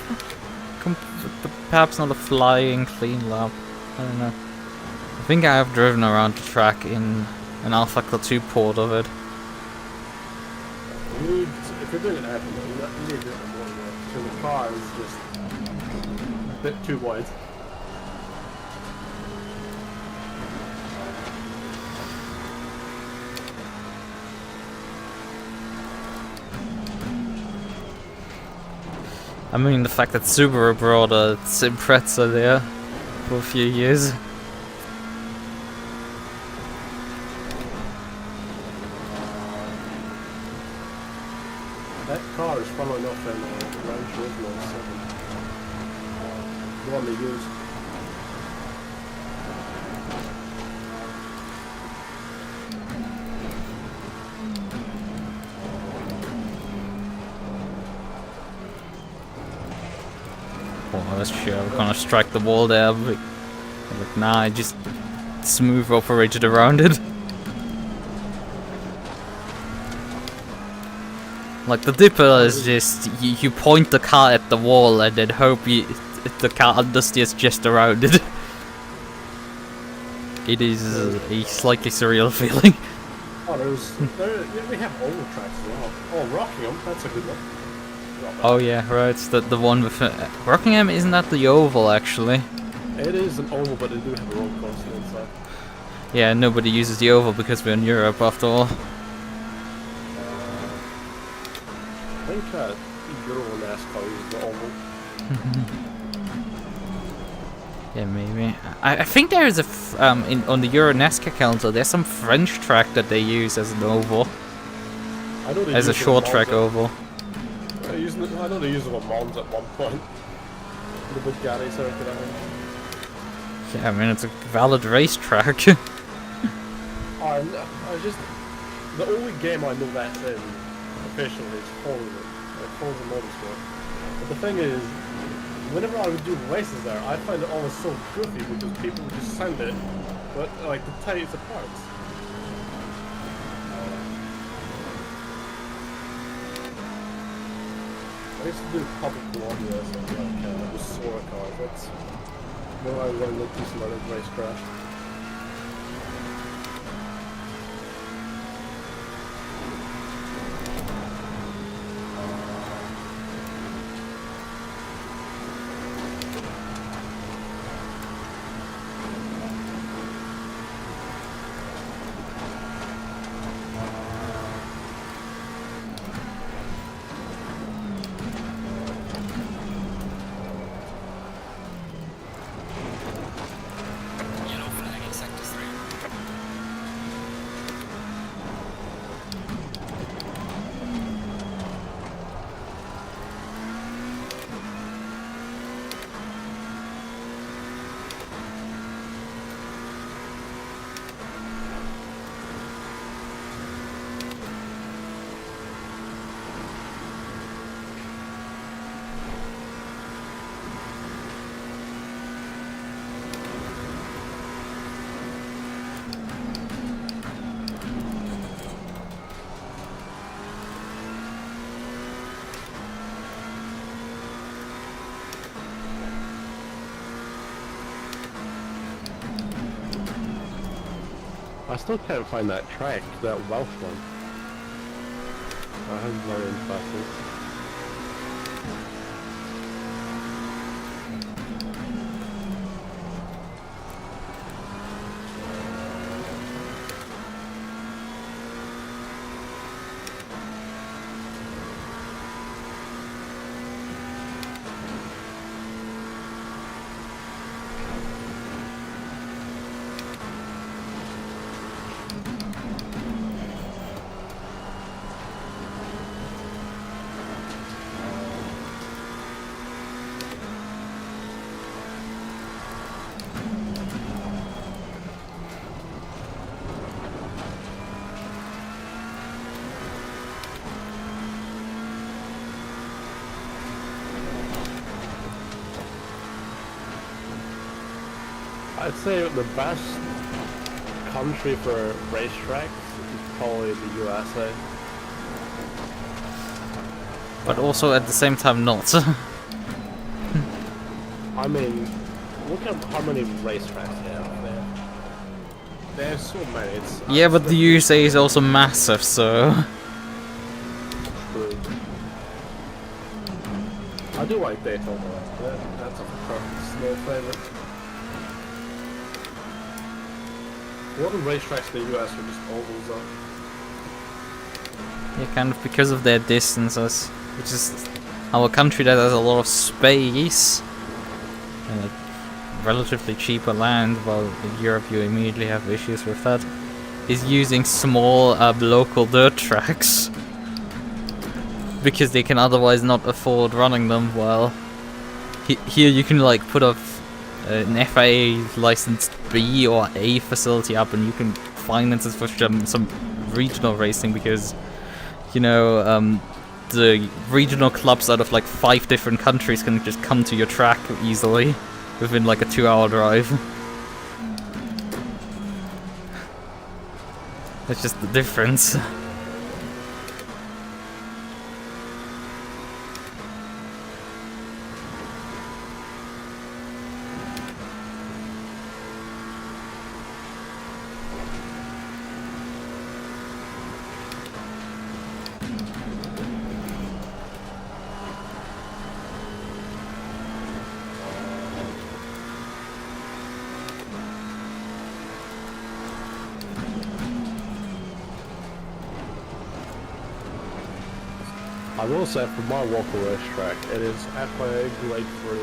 [SPEAKER 2] Perhaps not a flying clean lap. I don't know. I think I have driven around the track in an Alpha 2 port of it.
[SPEAKER 1] If you're doing an airplane, you need to do it in one way. Because the car is just a bit too wide.
[SPEAKER 2] I mean, the fact that Subaru brought a Impreza there for a few years.
[SPEAKER 1] That car is funnily enough in Gran Turismo 7. The one they use.
[SPEAKER 2] Oh, that's true. I'm gonna strike the wall there, but nah, I just smooth operated around it. Like the dipper is just you point the car at the wall and then hope the car understeers just around it. It is a slightly surreal feeling.
[SPEAKER 1] Oh, we have oval tracks as well. Oh, Rockingham, that's a good one.
[SPEAKER 2] Oh yeah, right. It's the one with Rockingham. Isn't that the oval actually?
[SPEAKER 1] It is an oval, but they do have a roller coaster inside.
[SPEAKER 2] Yeah, nobody uses the oval because we're in Europe after all.
[SPEAKER 1] I think Euro NASCAR uses the oval.
[SPEAKER 2] Yeah, maybe. I think there is on the Euro NASCAR calendar. There's some French track that they use as an oval,
[SPEAKER 1] I know they
[SPEAKER 2] as a
[SPEAKER 1] use it
[SPEAKER 2] short
[SPEAKER 1] on
[SPEAKER 2] track
[SPEAKER 1] Monza.
[SPEAKER 2] oval.
[SPEAKER 1] I know they used it on Mons at one point. The Bugatti circuit, I think.
[SPEAKER 2] Yeah, I mean it's a valid racetrack.
[SPEAKER 1] I just the only game I know that's in officially is Forza, Forza Motorsport. But the thing is, whenever I would do races there, I find it always so goofy because people would just send it, but like to tell you it's apart. I used to do public Columbia, so like with Sora cars. That's when I run into some other race crash.
[SPEAKER 5] Yellow flag in sector 3.
[SPEAKER 1] I still can't find that track, that Welsh one. I haven't run into Bathurst. I'd say the best country for racetracks is probably the USA.
[SPEAKER 2] but also at the same time not.
[SPEAKER 1] I mean, look at how many racetracks they have there. They have so many. It's
[SPEAKER 2] Yeah, but the USA is also massive, so...
[SPEAKER 1] true. I do like Daytona. That's a perfect snow favorite. A lot of racetracks in the US are just ovals though.
[SPEAKER 2] Yeah, kind of because of their distances, which is our country that has a lot of space and like relatively cheaper land, while in Europe you immediately have issues with that, is using small local dirt tracks because they can otherwise not afford running them, while here you can like put up an FIA licensed B or A facility up and you can finance it for some regional racing because, you know, the regional clubs out of like 5 different countries can just come to your track easily within like a 2-hour drive. That's just the difference.
[SPEAKER 1] I will say for my local racetrack, it is FIA Grade 3.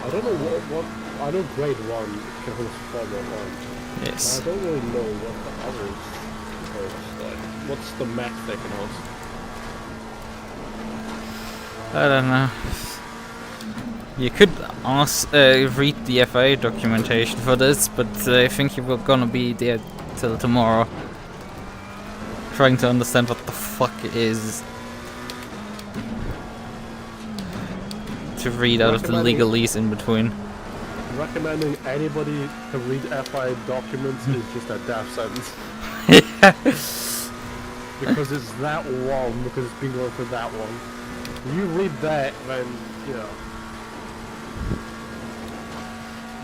[SPEAKER 1] I don't know what I know Grade 1 can host Formula 1.
[SPEAKER 2] Yes.
[SPEAKER 1] I don't really know what the others host. Like, what's the max they can host?
[SPEAKER 2] I don't know. You could ask, read the FIA documentation for this, but I think you were gonna be there till tomorrow. Trying to understand what the fuck it is to read out of the legalese in between.
[SPEAKER 1] Recommending anybody to read FIA documents is just a daft sentence. Because it's that long, because it's been going for that long. If you read that, then, you know.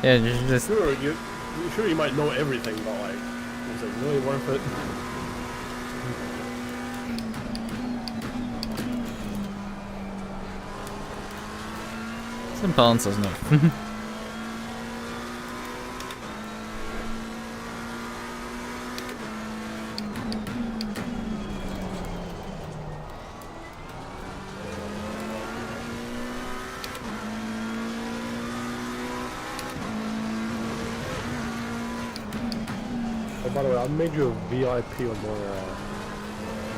[SPEAKER 2] Yeah, just
[SPEAKER 1] Sure you might know everything, but like, is it really worth it?
[SPEAKER 2] simple answers, no.
[SPEAKER 1] Oh, by the way, I made you a VIP on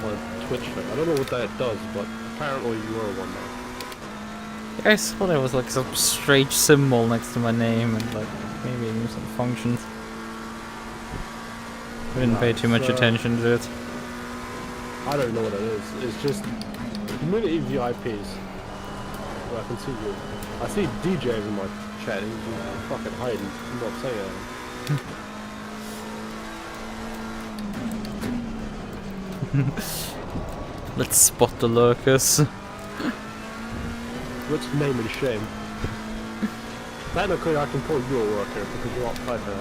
[SPEAKER 1] my Twitch thing. I don't know what that does, but apparently you are one now.
[SPEAKER 2] I thought there was like some strange symbol next to my name and like maybe some functions. I didn't pay too much attention to it.
[SPEAKER 1] I don't know what it is. It's just community VIPs. Well, I can see you. I see DJs in my chat. He's fucking hiding. I'm not saying anything.
[SPEAKER 2] Let's spot the lurkers.
[SPEAKER 1] Let's name and shame. Technically, I can call you a worker because you're not typing.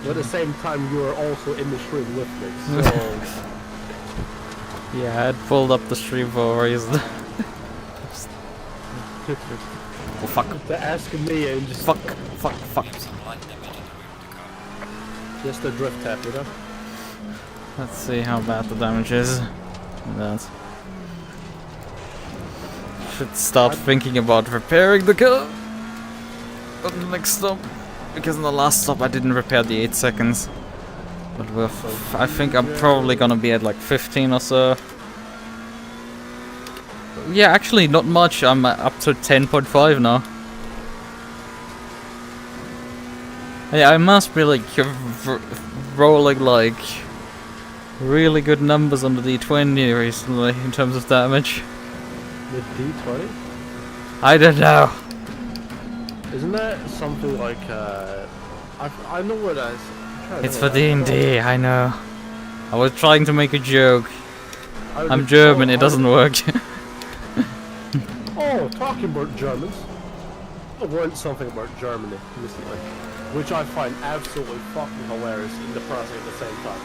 [SPEAKER 1] But at the same time, you are also in the stream with me, so...
[SPEAKER 2] Yeah, I'd pulled up the stream for a reason. Oh fuck.
[SPEAKER 1] They're asking me and just...
[SPEAKER 2] Fuck.
[SPEAKER 1] Just a drift tap, you know?
[SPEAKER 2] Let's see how bad the damage is. That. Should start thinking about repairing the car on the next stop, because in the last stop I didn't repair the 8 seconds. But I think I'm probably gonna be at like 15 or so. Yeah, actually not much. I'm up to 10.5 now. Yeah, I must be like rolling like really good numbers on the D20 recently in terms of damage.
[SPEAKER 1] The D20?
[SPEAKER 2] I don't know.
[SPEAKER 1] Isn't that something like, I know what that is.
[SPEAKER 2] It's for D&D, I know. I was trying to make a joke.
[SPEAKER 1] I
[SPEAKER 2] I'm
[SPEAKER 1] did-
[SPEAKER 2] German,
[SPEAKER 1] oh,
[SPEAKER 2] it doesn't work.
[SPEAKER 1] Oh, talking about Germans. I learned something about Germany recently, which I find absolutely fucking hilarious and depressing at the same time.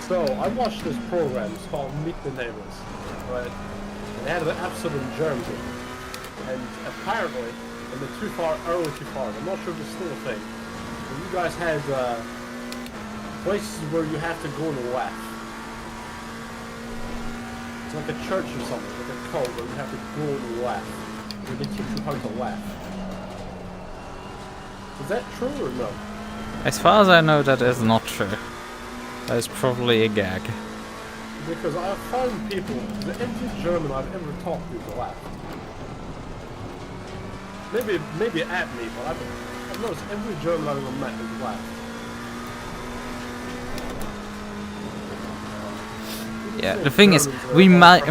[SPEAKER 1] So, I watched this program, it's called Meet the Neighbors, right? And it had an episode in Germany. And apparently, in the early 2000s, I'm not sure if it's still a thing, but you guys had places where you have to go and laugh. It's like a church or something, like a cult where you have to go and laugh. Where they teach you how to laugh. Is that true or no?
[SPEAKER 2] As far as I know, that is not true. That is probably a gag.
[SPEAKER 1] Because I found people, every German I've ever talked to laugh. Maybe at me, but I've noticed every German I've ever met has laughed.
[SPEAKER 2] Yeah, the thing is, we might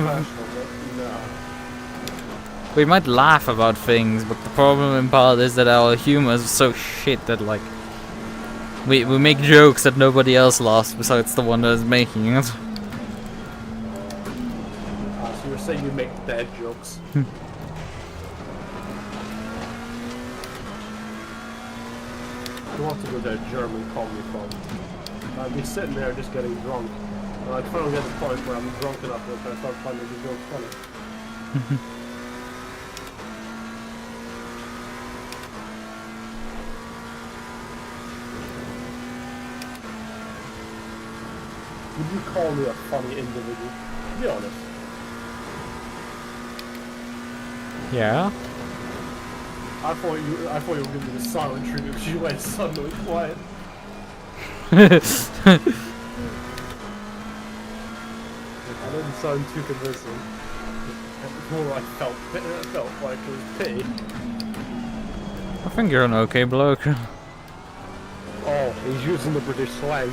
[SPEAKER 2] laugh about things, but the problem in part is that our humor is so shit that like we make jokes that nobody else laughs besides the one that is making it.
[SPEAKER 1] So you're saying you make dad jokes? I want to go to a German comedy club. I'd be sitting there just getting drunk. And I'd finally get to the point where I'm drunk enough that I start finding the jokes funny. Would you call me a funny individual? Be honest.
[SPEAKER 2] Yeah.
[SPEAKER 1] I thought you were giving me the silent treatment because you went suddenly quiet. I didn't sound too convincing. More I felt like it was pity.
[SPEAKER 2] I think you're an okay bloke.
[SPEAKER 1] Oh, he's using the British slang.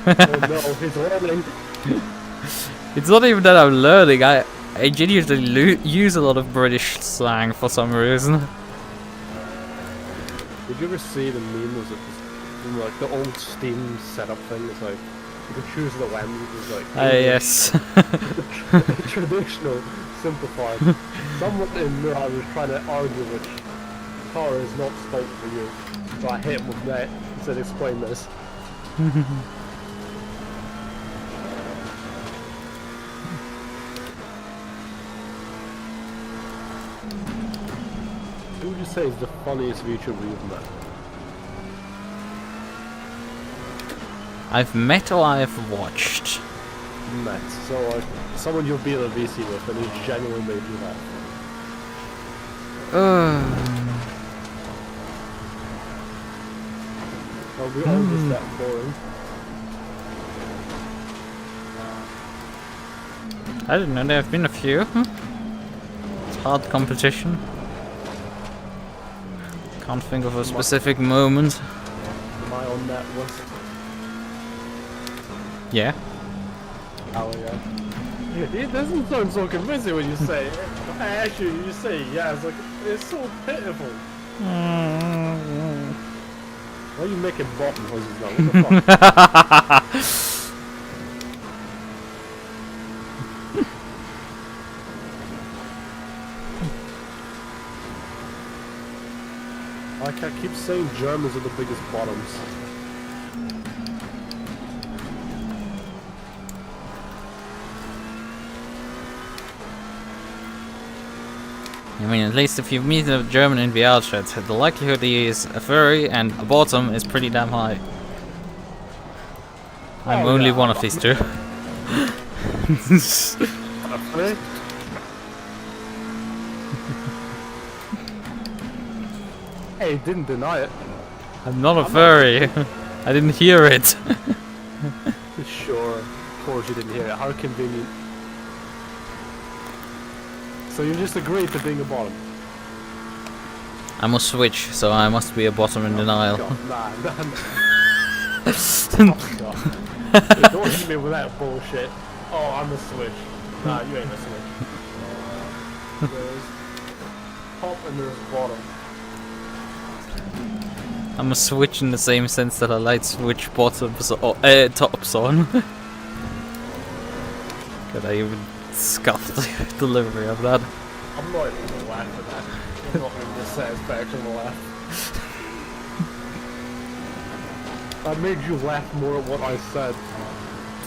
[SPEAKER 1] Oh no, he's learning.
[SPEAKER 2] It's not even that I'm learning. I genuinely use a lot of British slang for some reason.
[SPEAKER 1] Did you ever see the meme? Was it like the old Steam setup thing? It's like you could choose the language. Like
[SPEAKER 2] Yes.
[SPEAKER 1] traditional, simplified. Someone in there I was trying to argue which car is not spelt for you, so I hit him with that and said, "Explain this." Who would you say is the funniest VTuber you've met?
[SPEAKER 2] I've met or I've watched.
[SPEAKER 1] Met. So like someone you'll be in a VC with and who's genuinely made you laugh. Are we all just that boring?
[SPEAKER 2] I don't know, there have been a few. It's hard competition. Can't think of a specific moment.
[SPEAKER 1] Am I on that list?
[SPEAKER 2] Yeah.
[SPEAKER 1] Oh yeah. It doesn't sound so convincing when you say it. Actually, you say yeah, it's like, it's so pitiful. Why are you making bottom noises now? What the fuck? Like I keep saying Germans are the biggest bottoms.
[SPEAKER 2] I mean, at least if you meet a German in VR chat, the likelihood he is a furry and a bottom is pretty damn high. I'm only one of these two.
[SPEAKER 1] Really? Hey, didn't deny it.
[SPEAKER 2] I'm not a furry. I didn't hear it.
[SPEAKER 1] Sure, of course you didn't hear it. How convenient. So you just agreed to being a bottom?
[SPEAKER 2] I'm a switch, so I must be a bottom in denial.
[SPEAKER 1] God, nah. Oh, God. Don't hit me with that bullshit. Oh, I'm a switch. Nah, you ain't a switch. There's top and there's bottom.
[SPEAKER 2] I'm a switch in the same sense that I like switch bottoms or tops on. Could I even scuff the delivery of that?
[SPEAKER 1] I'm not even gonna laugh at that. I'm not even the satisfaction to laugh. I made you laugh more at what I said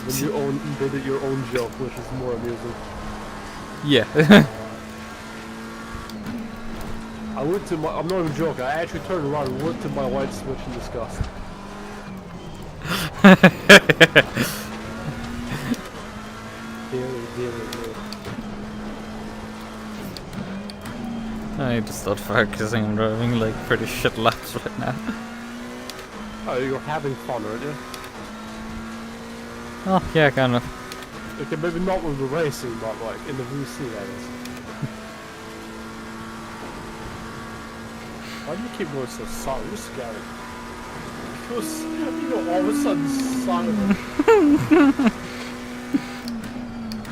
[SPEAKER 1] than you did at your own joke, which is more amusing.
[SPEAKER 2] Yeah.
[SPEAKER 1] I looked at my. I'm not even joking. I actually turned around and looked at my light switch in disgust. Dear.
[SPEAKER 2] I need to start focusing on driving like pretty shit laps right now.
[SPEAKER 1] Oh, you're having fun, aren't you?
[SPEAKER 2] Oh, yeah, kind of.
[SPEAKER 1] Okay, maybe not with the racing, but like in the VC, that is. Why do you keep going so silent? You're scary. You're all of a sudden silent.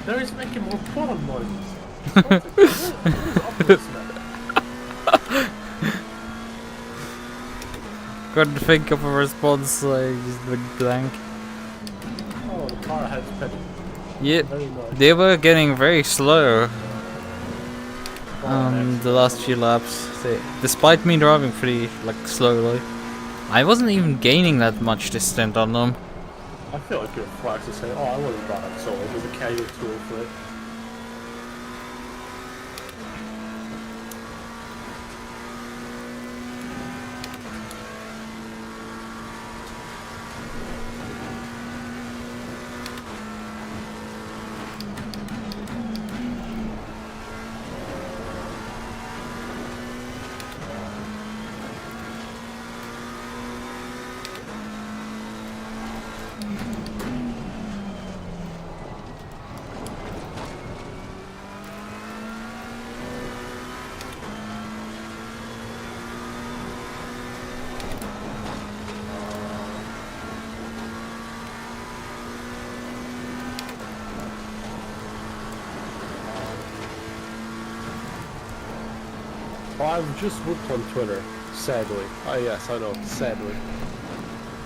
[SPEAKER 1] There is making more bottom noises. What is up with this, man?
[SPEAKER 2] Couldn't think of a response, I just went blank.
[SPEAKER 1] Oh, the car has pedal.
[SPEAKER 2] Yeah,
[SPEAKER 1] Very nice.
[SPEAKER 2] they were getting very slow the last few laps. Despite me driving pretty like slowly, I wasn't even gaining that much this stint on them.
[SPEAKER 1] I feel like you're flax to say, oh, I wouldn't drive it solo. There's a casual tool for it. Well, I've just looked on Twitter, sadly. Yes, I know, sadly.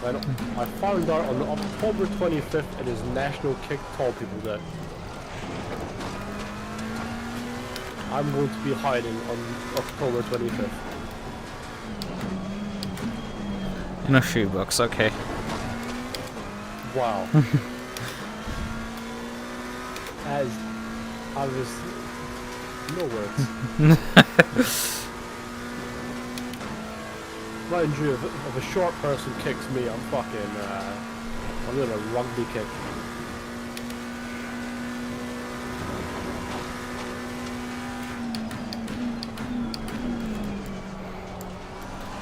[SPEAKER 1] I found out on October 25th it is National Kick Tall People Day. I'm going to be hiding on October 25th.
[SPEAKER 2] In a shoebox, okay.
[SPEAKER 1] Wow. As I was... no words. Mind you, if a short person kicks me, I'm fucking, I'm gonna rugby kick.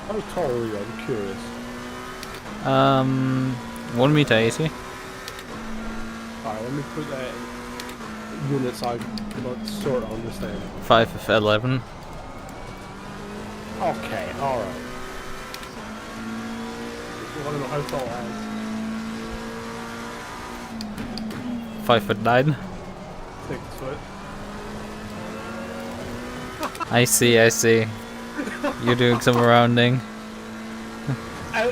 [SPEAKER 1] How tall are you? I'm curious.
[SPEAKER 2] 1 meter 80.
[SPEAKER 1] Alright, let me put that in units I sort of understand.
[SPEAKER 2] 5'11".
[SPEAKER 1] Okay, alright. I don't know how tall I
[SPEAKER 2] 5'9".
[SPEAKER 1] 6 foot.
[SPEAKER 2] I see. You're doing some rounding.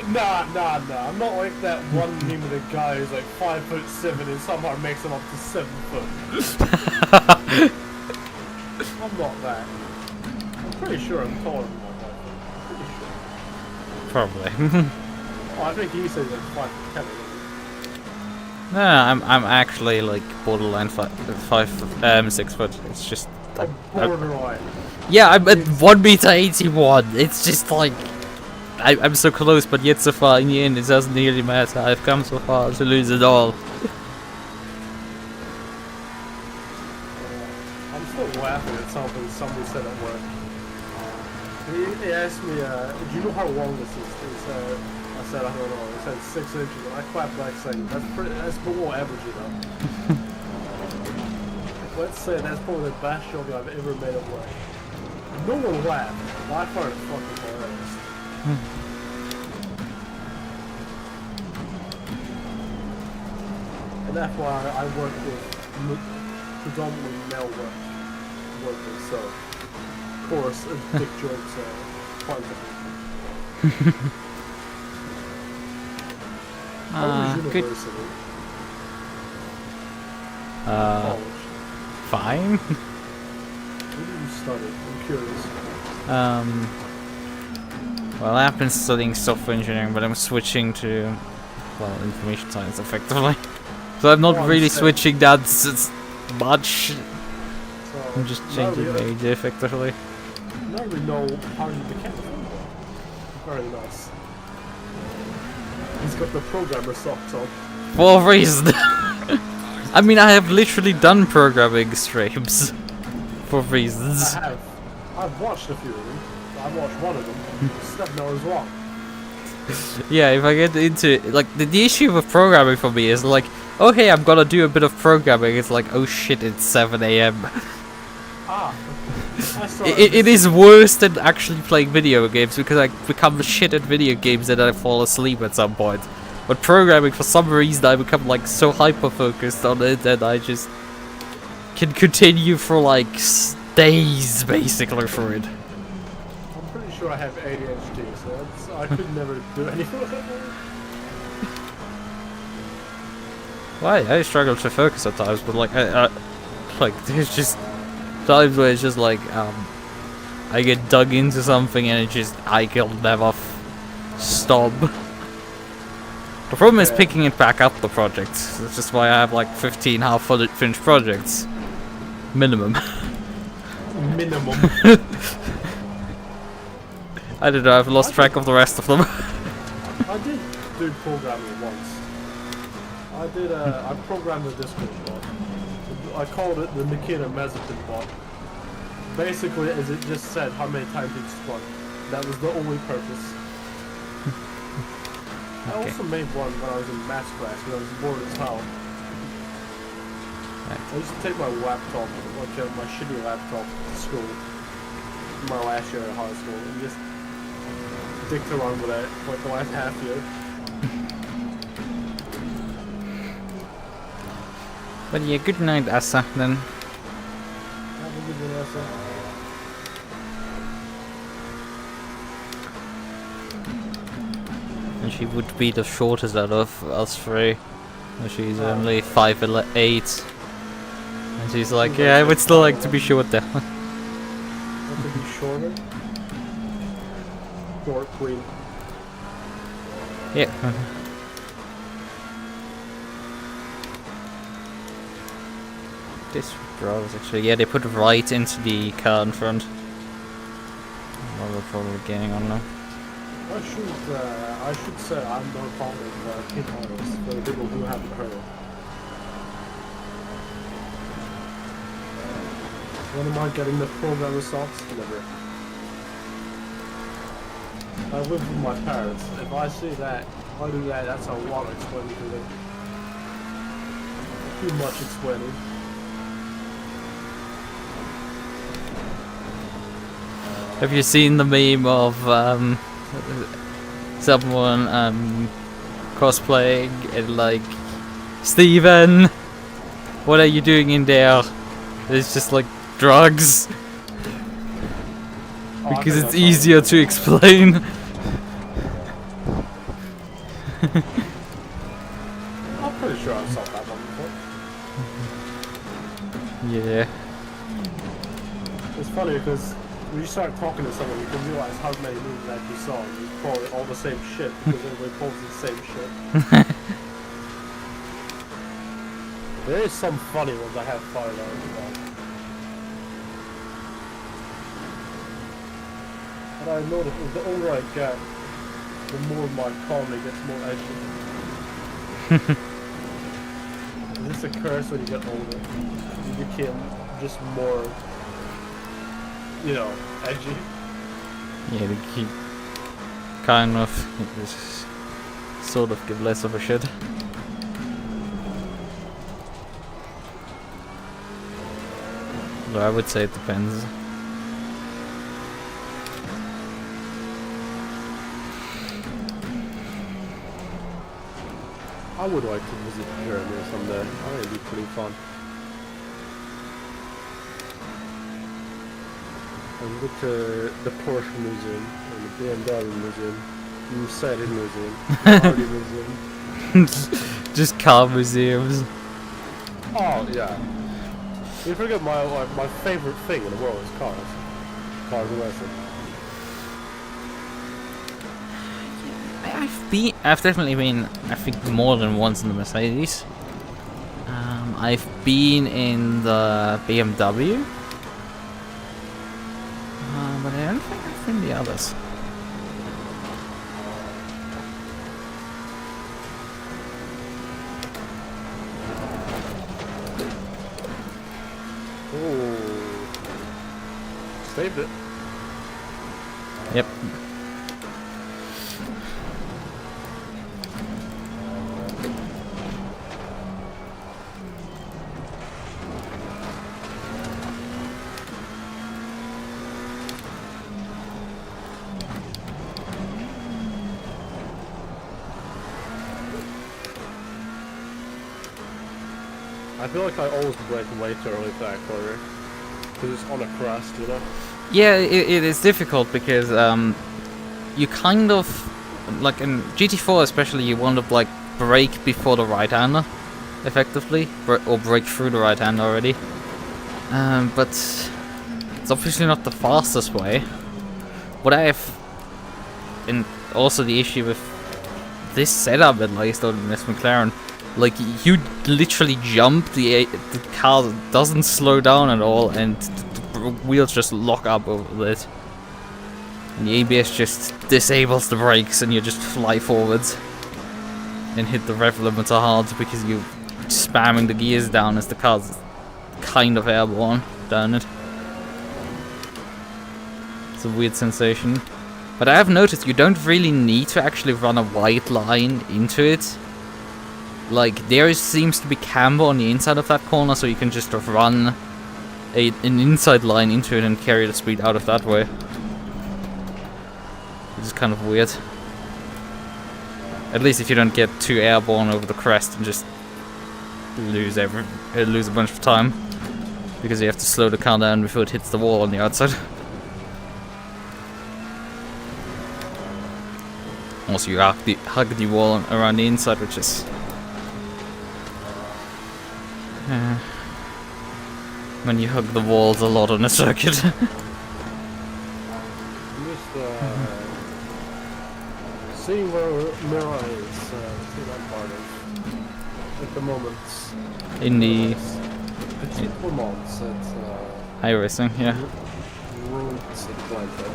[SPEAKER 1] Nah. I'm not like that one meme of the guy who's like 5'7" and somehow makes him up to 7 foot. I'm not that. I'm pretty sure I'm taller than my 5 foot. Pretty sure.
[SPEAKER 2] Probably.
[SPEAKER 1] Oh, I think he says like 5'10".
[SPEAKER 2] No, I'm actually like borderline 6 foot. It's just
[SPEAKER 1] I'm borderline.
[SPEAKER 2] yeah, I'm at 1 meter 81. It's just like I'm so close, but yet so far in the end, it doesn't really matter. I've come so far to lose it all.
[SPEAKER 1] I'm still laughing at something somebody said at work. He asked me, do you know how long this is? I said, I don't know. He said 6 inches, and I clapped back saying, that's below average, you know. Let's say that's probably the best joke I've ever made at work. No one laughed, but I found it fucking hilarious. And that's why I work with predominantly male workers, so of course dick jokes are plentiful. How was
[SPEAKER 2] Good.
[SPEAKER 1] university?
[SPEAKER 2] Uh,
[SPEAKER 1] College.
[SPEAKER 2] fine.
[SPEAKER 1] What did you study? I'm curious.
[SPEAKER 2] Well, I've been studying software engineering, but I'm switching to, well, information science effectively. So I'm not
[SPEAKER 1] Oh, I'm
[SPEAKER 2] really
[SPEAKER 1] sick.
[SPEAKER 2] switching that much.
[SPEAKER 1] So,
[SPEAKER 2] I'm just
[SPEAKER 1] now
[SPEAKER 2] changing
[SPEAKER 1] we-
[SPEAKER 2] major effectively.
[SPEAKER 1] Now we know how you became a football. Very nice. He's got the programmer socks on.
[SPEAKER 2] For a reason. I mean, I have literally done programming streams for reasons.
[SPEAKER 1] I have. I've watched a few of them. I watched one of them. 7 hours long.
[SPEAKER 2] Yeah, if I get into it, like the issue with programming for me is like, okay, I'm gonna do a bit of programming. It's like, oh shit, it's 7 a.m.
[SPEAKER 1] Ah. I saw
[SPEAKER 2] It is worse than actually playing video games because I become shit at video games and then I fall asleep at some point. But programming, for some reason, I become like so hyper focused on it that I just can continue for like days basically for it.
[SPEAKER 1] I'm pretty sure I have ADHD, so I could never do anything.
[SPEAKER 2] Well, I struggle to focus at times, but like like there's just times where it's just like I get dug into something and it just I can never stop. The problem is
[SPEAKER 1] Yeah.
[SPEAKER 2] picking it back up the project. That's just why I have like 15 half-finished projects minimum.
[SPEAKER 1] Minimum.
[SPEAKER 2] I don't know. I've lost track of the rest of them.
[SPEAKER 1] I did do programming once. I programmed a Discord bot. I called it the Nikita Mazepin bot. Basically, as it just said how many times it spun. That was the only purpose. I
[SPEAKER 2] Okay.
[SPEAKER 1] also made one when I was in math class when I was bored as hell. I used to take my laptop, like my shitty laptop to school, my last year at high school, and just dicked around with it for like the last half year.
[SPEAKER 2] But yeah, good night, Asa. Then
[SPEAKER 1] Have a good one, Asa.
[SPEAKER 2] and she would be the shortest out of us three. She's only 5'8", and she's like, yeah, I would still like to be shorter.
[SPEAKER 1] Want to be shorter? Short queen.
[SPEAKER 2] Yeah. This browse actually, yeah, they put right into the car in front. Well, we're probably getting on now.
[SPEAKER 1] I should say I'm no problem with Kid Idols for the people who haven't heard it. When am I getting the programmer socks? Never. I live with my parents. If I see that, if I do that, that's a lot explaining to them. Too much explaining.
[SPEAKER 2] Have you seen the meme of someone cosplaying and like, Steven, what are you doing in there? It's just like drugs.
[SPEAKER 1] Oh, I
[SPEAKER 2] Because
[SPEAKER 1] think
[SPEAKER 2] it's
[SPEAKER 1] I saw
[SPEAKER 2] easier
[SPEAKER 1] it.
[SPEAKER 2] to explain.
[SPEAKER 1] I'm pretty sure I saw that one before.
[SPEAKER 2] Yeah.
[SPEAKER 1] It's funny because when you start talking to someone, you can realize how many movies that you saw. And it's probably all the same shit because everybody posts the same shit. There is some funny ones I have fired out as well. But I noticed the older I get, the more my comedy gets more edgy. Is this a curse when you get older? You become just more, you know, edgy.
[SPEAKER 2] Yeah, they keep kind of just sort of give less of a shit. Though I would say it depends.
[SPEAKER 1] I would like to visit Germany someday. I think it'd be pretty fun. And look to the Porsche Museum, and the BMW Museum, the Mercedes Museum, the Audi Museum.
[SPEAKER 2] Just car museums.
[SPEAKER 1] Oh yeah. You forget my favorite thing in the world is cars. Cars and racing.
[SPEAKER 2] I've definitely been, I think, more than once in the Mercedes. I've been in the BMW. But I don't think I've been the others.
[SPEAKER 1] Ooh. Saved it.
[SPEAKER 2] Yep.
[SPEAKER 1] I feel like I always brake way too early for that corner. Because it's on a crest, you know?
[SPEAKER 2] Yeah, it is difficult because you kind of, like in GT4 especially, you want to like brake before the right-hander, effectively, or brake through the right-hander already. But it's obviously not the fastest way. What I have, and also the issue with this setup at least, or this McLaren, like you literally jump, the car doesn't slow down at all, and the wheels just lock up over it. And the ABS just disables the brakes, and you just fly forwards and hit the rev limiter hard because you're spamming the gears down as the car's kind of airborne down it. It's a weird sensation. But I have noticed you don't really need to actually run a white line into it. Like, there seems to be camber on the inside of that corner, so you can just run an inside line into it and carry the speed out of that way. Which is kind of weird. At least if you don't get too airborne over the crest and just lose a bunch of time. Because you have to slow the car down before it hits the wall on the outside. Also, you hug the wall around the inside, which is... when you hug the walls a lot on a circuit.
[SPEAKER 1] Just see where Mira is, see that part of at the moment.
[SPEAKER 2] In the
[SPEAKER 1] Petit Clermont at
[SPEAKER 2] iRacing, yeah.
[SPEAKER 1] Route Atlanta.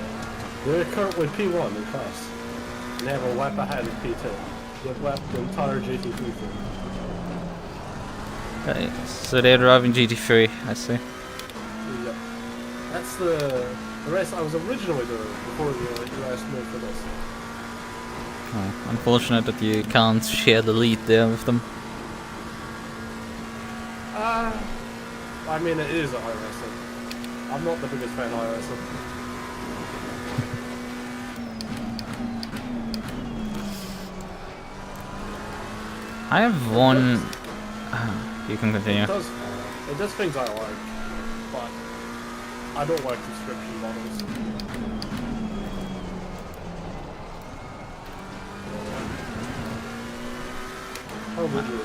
[SPEAKER 1] They're currently P1 in class. And they have a lap ahead of P2. They've lapped the entire GT3 thing.
[SPEAKER 2] So they're driving GT3, I see.
[SPEAKER 1] Yep. That's the race I was originally doing before you asked me for this.
[SPEAKER 2] Oh, unfortunate that you can't share the lead there with them.
[SPEAKER 1] I mean, it is iRacing. I'm not the biggest fan of iRacing.
[SPEAKER 2] I have one... you can continue.
[SPEAKER 1] It does things I like, but I don't like subscription models. How would you?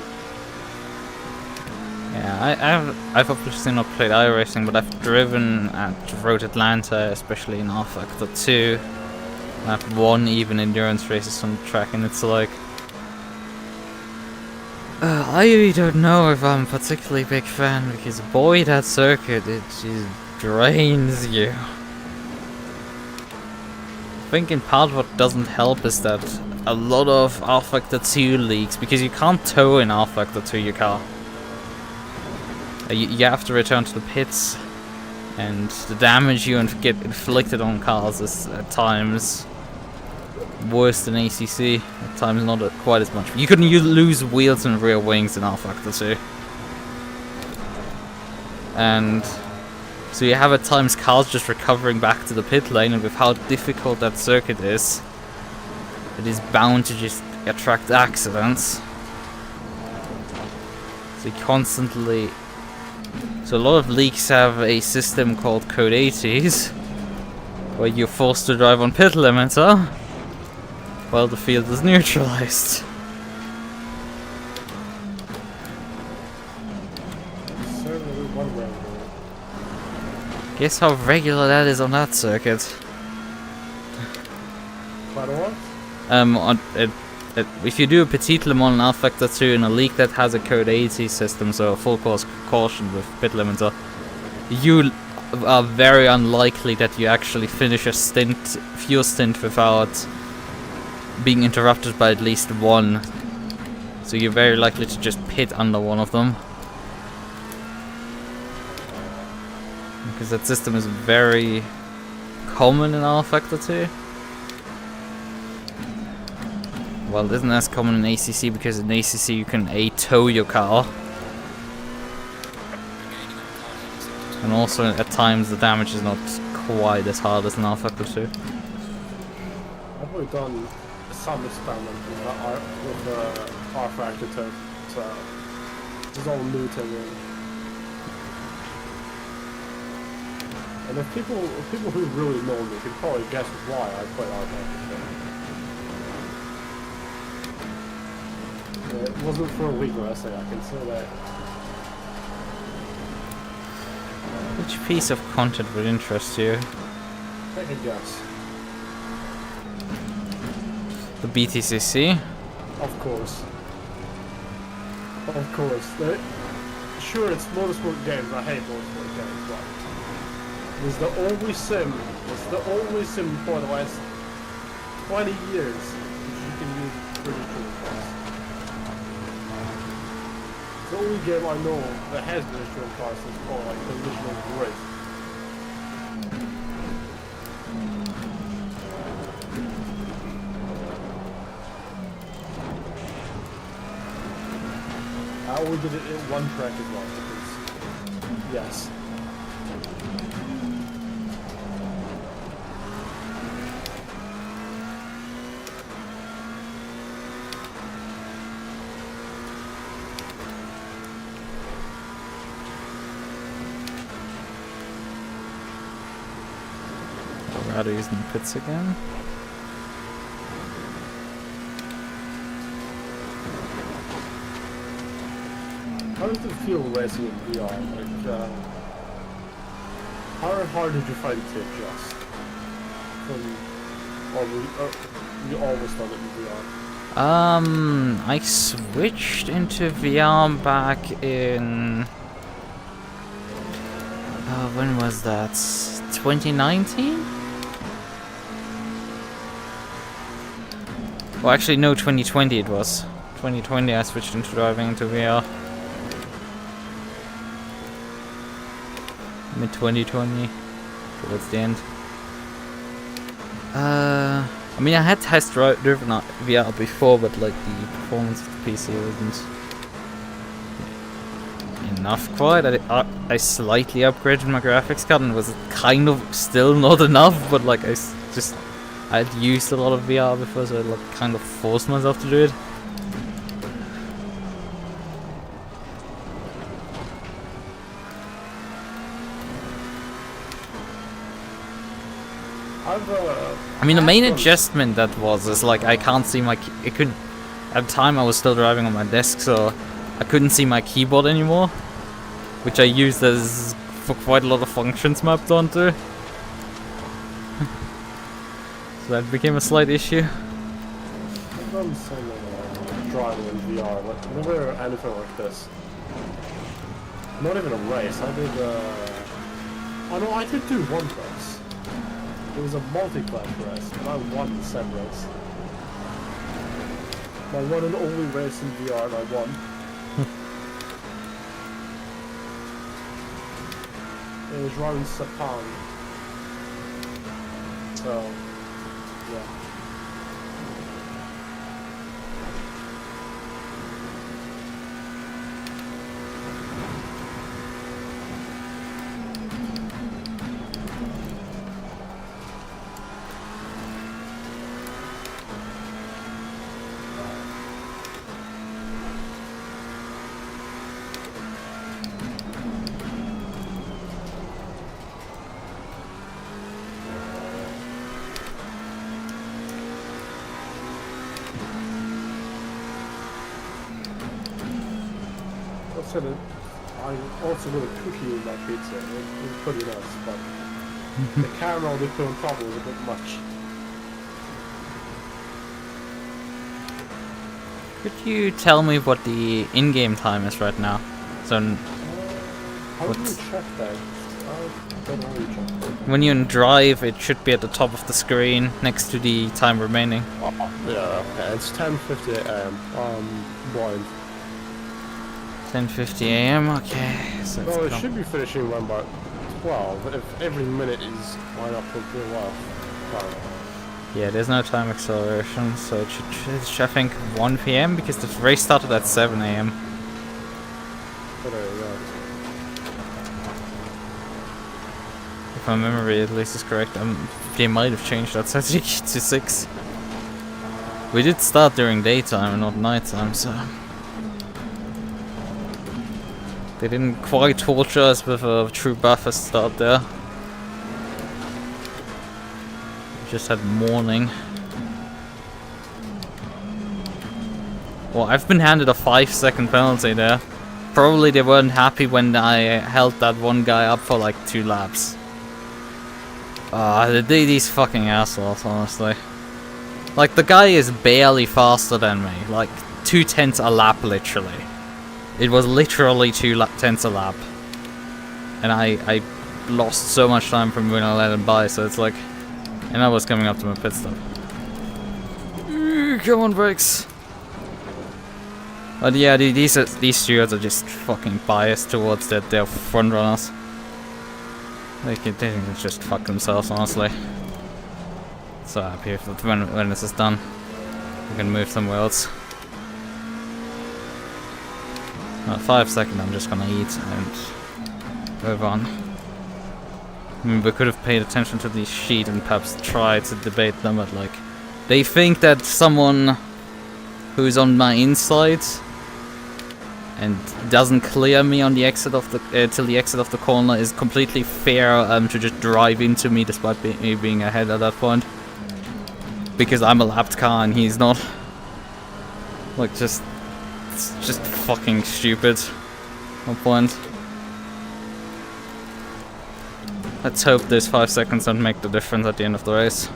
[SPEAKER 2] Yeah, I've obviously not played iRacing, but I've driven at Road Atlanta, especially in R-Factor 2. I've won even endurance races on the track, and it's like... I really don't know if I'm a particularly big fan, because boy, that circuit, it just drains you. I think in part what doesn't help is that a lot of R-Factor 2 leaks, because you can't tow in R-Factor 2 your car. You have to return to the pits, and the damage you get inflicted on cars is at times worse than ACC, at times not quite as much. You couldn't lose wheels and rear wings in R-Factor 2. And so you have at times cars just recovering back to the pit lane, and with how difficult that circuit is, it is bound to just attract accidents. So you constantly... So a lot of leagues have a system called Code 80s, where you're forced to drive on pit limiter while the field is neutralized. Guess how regular that is on that circuit.
[SPEAKER 1] Quite a lot.
[SPEAKER 2] If you do a Petit Le Mans Alpha Factor 2 in a league that has a code 80 system, so a full course caution with bit limiter, you are very unlikely that you actually finish a fuel stint without being interrupted by at least one. So you're very likely to just pit under one of them. Because that system is very common in Alpha Factor 2. Well, it isn't as common in ACC because in ACC you can tow your car. And also at times the damage is not quite as hard as in Alpha Factor 2.
[SPEAKER 1] I've already done some experiment with R Factor 2, so it's all new to me. And if people who really know me can probably guess why I play R Factor 2. It wasn't for a week wrestling, I can say that.
[SPEAKER 2] Which piece of content would interest you?
[SPEAKER 1] Take a guess.
[SPEAKER 2] The BTCC?
[SPEAKER 1] Of course. Of course. Sure, it's motorsport games. I hate motorsport games, but it's the only sim. It's the only sim for the last 20 years which you can use British Touring cars. It's the only game I know that has British Touring cars since called like the original grid. I only did it in one track as well, because, yes.
[SPEAKER 2] Radeon using the pits again.
[SPEAKER 1] How does it feel racing in VR? Like, how hard did you find it to adjust? Or you always done it in VR?
[SPEAKER 2] I switched into VR back in... when was that? 2019? Well, actually, no, 2020 it was. 2020 I switched into driving into VR. Mid 2020, towards the end. I mean, I had test driven VR before, but like the performance of the PC wasn't enough quite. I slightly upgraded my graphics card and was kind of still not enough, but like I'd used a lot of VR before, so I like kind of forced myself to do it. I mean, the main adjustment that was is like I can't see my. It couldn't. At the time, I was still driving on my desk, so I couldn't see my keyboard anymore, which I used as for quite a lot of functions mapped onto. So that became a slight issue.
[SPEAKER 1] I've done some driving in VR, but never anything like this. Not even a race. I did. Oh no, I did do one race. It was a multi-class race, and I won the said race. My one and only race in VR, and I won. It was running Saphire. So, yeah. I also got a cookie in my pizza. It was pretty nice, but the caramel they put on top was a bit much.
[SPEAKER 2] Could you tell me what the in-game time is right now? So
[SPEAKER 1] How do you check that? I don't know how you check that.
[SPEAKER 2] when you drive, it should be at the top of the screen next to the time remaining.
[SPEAKER 1] Oh, yeah, okay. It's 10:50 a.m. Blind.
[SPEAKER 2] 10:50 a.m. Okay. So
[SPEAKER 1] No, it
[SPEAKER 2] it's
[SPEAKER 1] should be finishing around about 12. If every minute is lined up for a while.
[SPEAKER 2] yeah, there's no time acceleration, so it should I think 1 p.m. because the race started at 7 a.m.
[SPEAKER 1] But there you go.
[SPEAKER 2] If my memory at least is correct, they might have changed that setting to 6. We did start during daytime and not nighttime, so they didn't quite torture us with a true Bathurst start there. Just had morning. Well, I've been handed a 5-second penalty there. Probably they weren't happy when I held that one guy up for like 2 laps. These fucking assholes, honestly. Like, the guy is barely faster than me. Like, 2/10 a lap, literally. It was literally 2/10 a lap. And I lost so much time from when I let him by, so it's like... And I was coming up to my pit stop. Come on, brakes. But yeah, these stewards are just fucking biased towards their front runners. They can just fuck themselves, honestly. So happy if when this is done, we can move somewhere else. 5 seconds, I'm just gonna eat and move on. I mean, we could have paid attention to the sheet and perhaps tried to debate them, but like, they think that someone who's on my inside and doesn't clear me on the exit of the till the exit of the corner is completely fair to just drive into me despite me being ahead at that point, because I'm a lapped car and he's not. Like, it's just fucking stupid. No point. Let's hope those 5 seconds don't make the difference at the end of the race.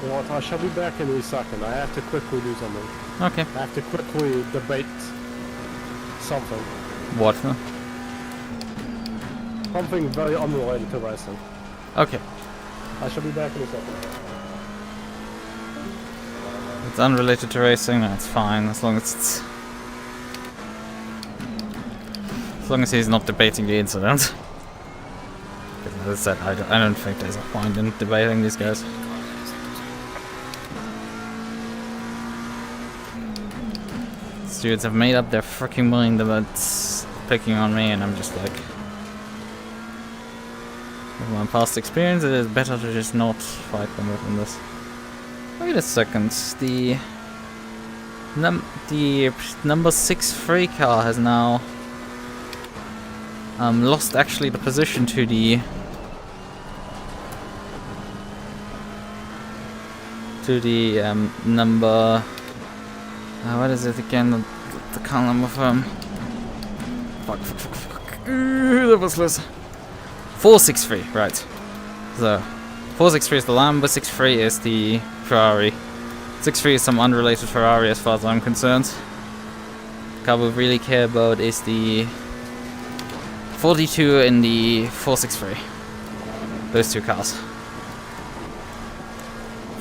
[SPEAKER 1] You know what, I shall be back in a second. I have to quickly do something.
[SPEAKER 2] Okay.
[SPEAKER 1] I have to quickly debate something.
[SPEAKER 2] What?
[SPEAKER 1] Something very unrelated to racing.
[SPEAKER 2] Okay.
[SPEAKER 1] I shall be back in a second.
[SPEAKER 2] It's unrelated to racing, that's fine, as long as he's not debating the incident. As I said, I don't think there's a point in debating these guys. Stewards have made up their freaking mind about picking on me, and I'm just like, with my past experience, it is better to just not fight them within this. Wait a second, the number 6 car has now lost actually the position to the number what is it again, the car number from fuck. That was close. 463, right. So 463 is the Lambo, 63 is the Ferrari. 63 is some unrelated Ferrari as far as I'm concerned. The car we really care about is the 42 and the 463. Those two cars.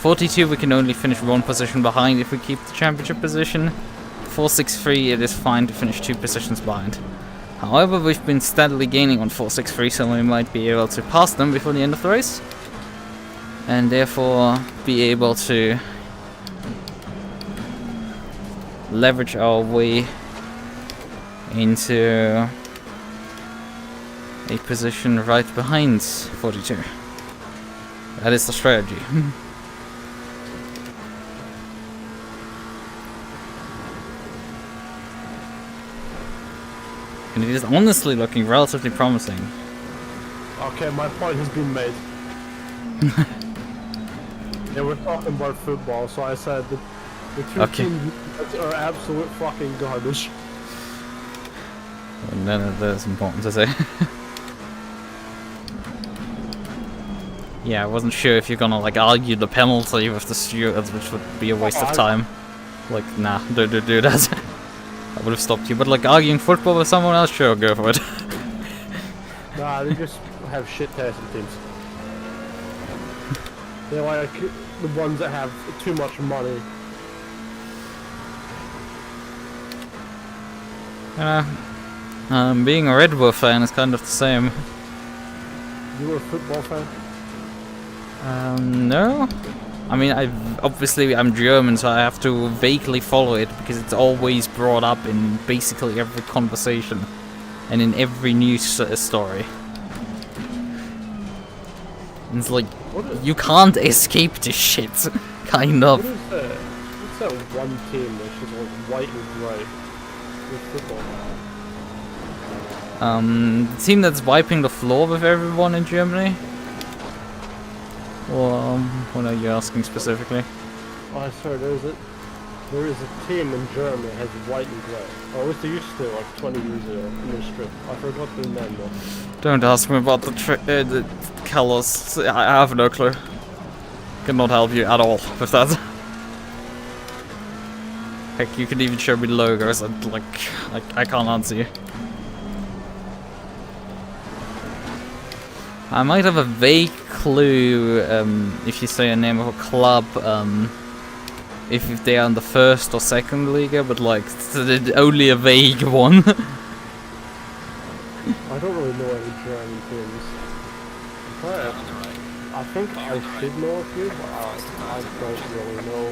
[SPEAKER 2] 42 we can only finish 1 position behind if we keep the championship position. 463 it is fine to finish 2 positions behind. However, we've been steadily gaining on 463, so we might be able to pass them before the end of the race. And therefore be able to leverage our way into a position right behind 42. That is the strategy. And it is honestly looking relatively promising.
[SPEAKER 1] Okay, my point has been made. Yeah, we're talking about football, so I said that the two teams are absolute fucking garbage.
[SPEAKER 2] Well, none of that is important to say. Yeah, I wasn't sure if you're gonna like argue the penalty with the stewards, which would be a waste of time. Like, nah, don't do that. I would have stopped you, but like arguing football with someone else, sure, go for it.
[SPEAKER 1] Nah, they just have shit testing teams. They're like the ones that have too much money.
[SPEAKER 2] Being a Red Bull fan is kind of the same.
[SPEAKER 1] You were a football fan?
[SPEAKER 2] No. I mean, I'm German, so I have to vaguely follow it because it's always brought up in basically every conversation and in every news story. And it's like, you can't escape this shit, kind of.
[SPEAKER 1] What's that one team that's just like white and grey with football?
[SPEAKER 2] The team that's wiping the floor with everyone in Germany? Or what are you asking specifically?
[SPEAKER 1] Oh, sorry, there is a team in Germany that has white and grey. Or at least they used to, like 20 years ago, in their strip. I forgot their name though.
[SPEAKER 2] Don't ask me about the colours. I have no clue. Cannot help you at all with that. Heck, you can even show me the logos and like I can't answer you. I might have a vague clue if you say a name of a club, if they are in the first or second Liga, but like only a vague one.
[SPEAKER 1] I don't really know any German teams. I think I should know a few, but I don't really know.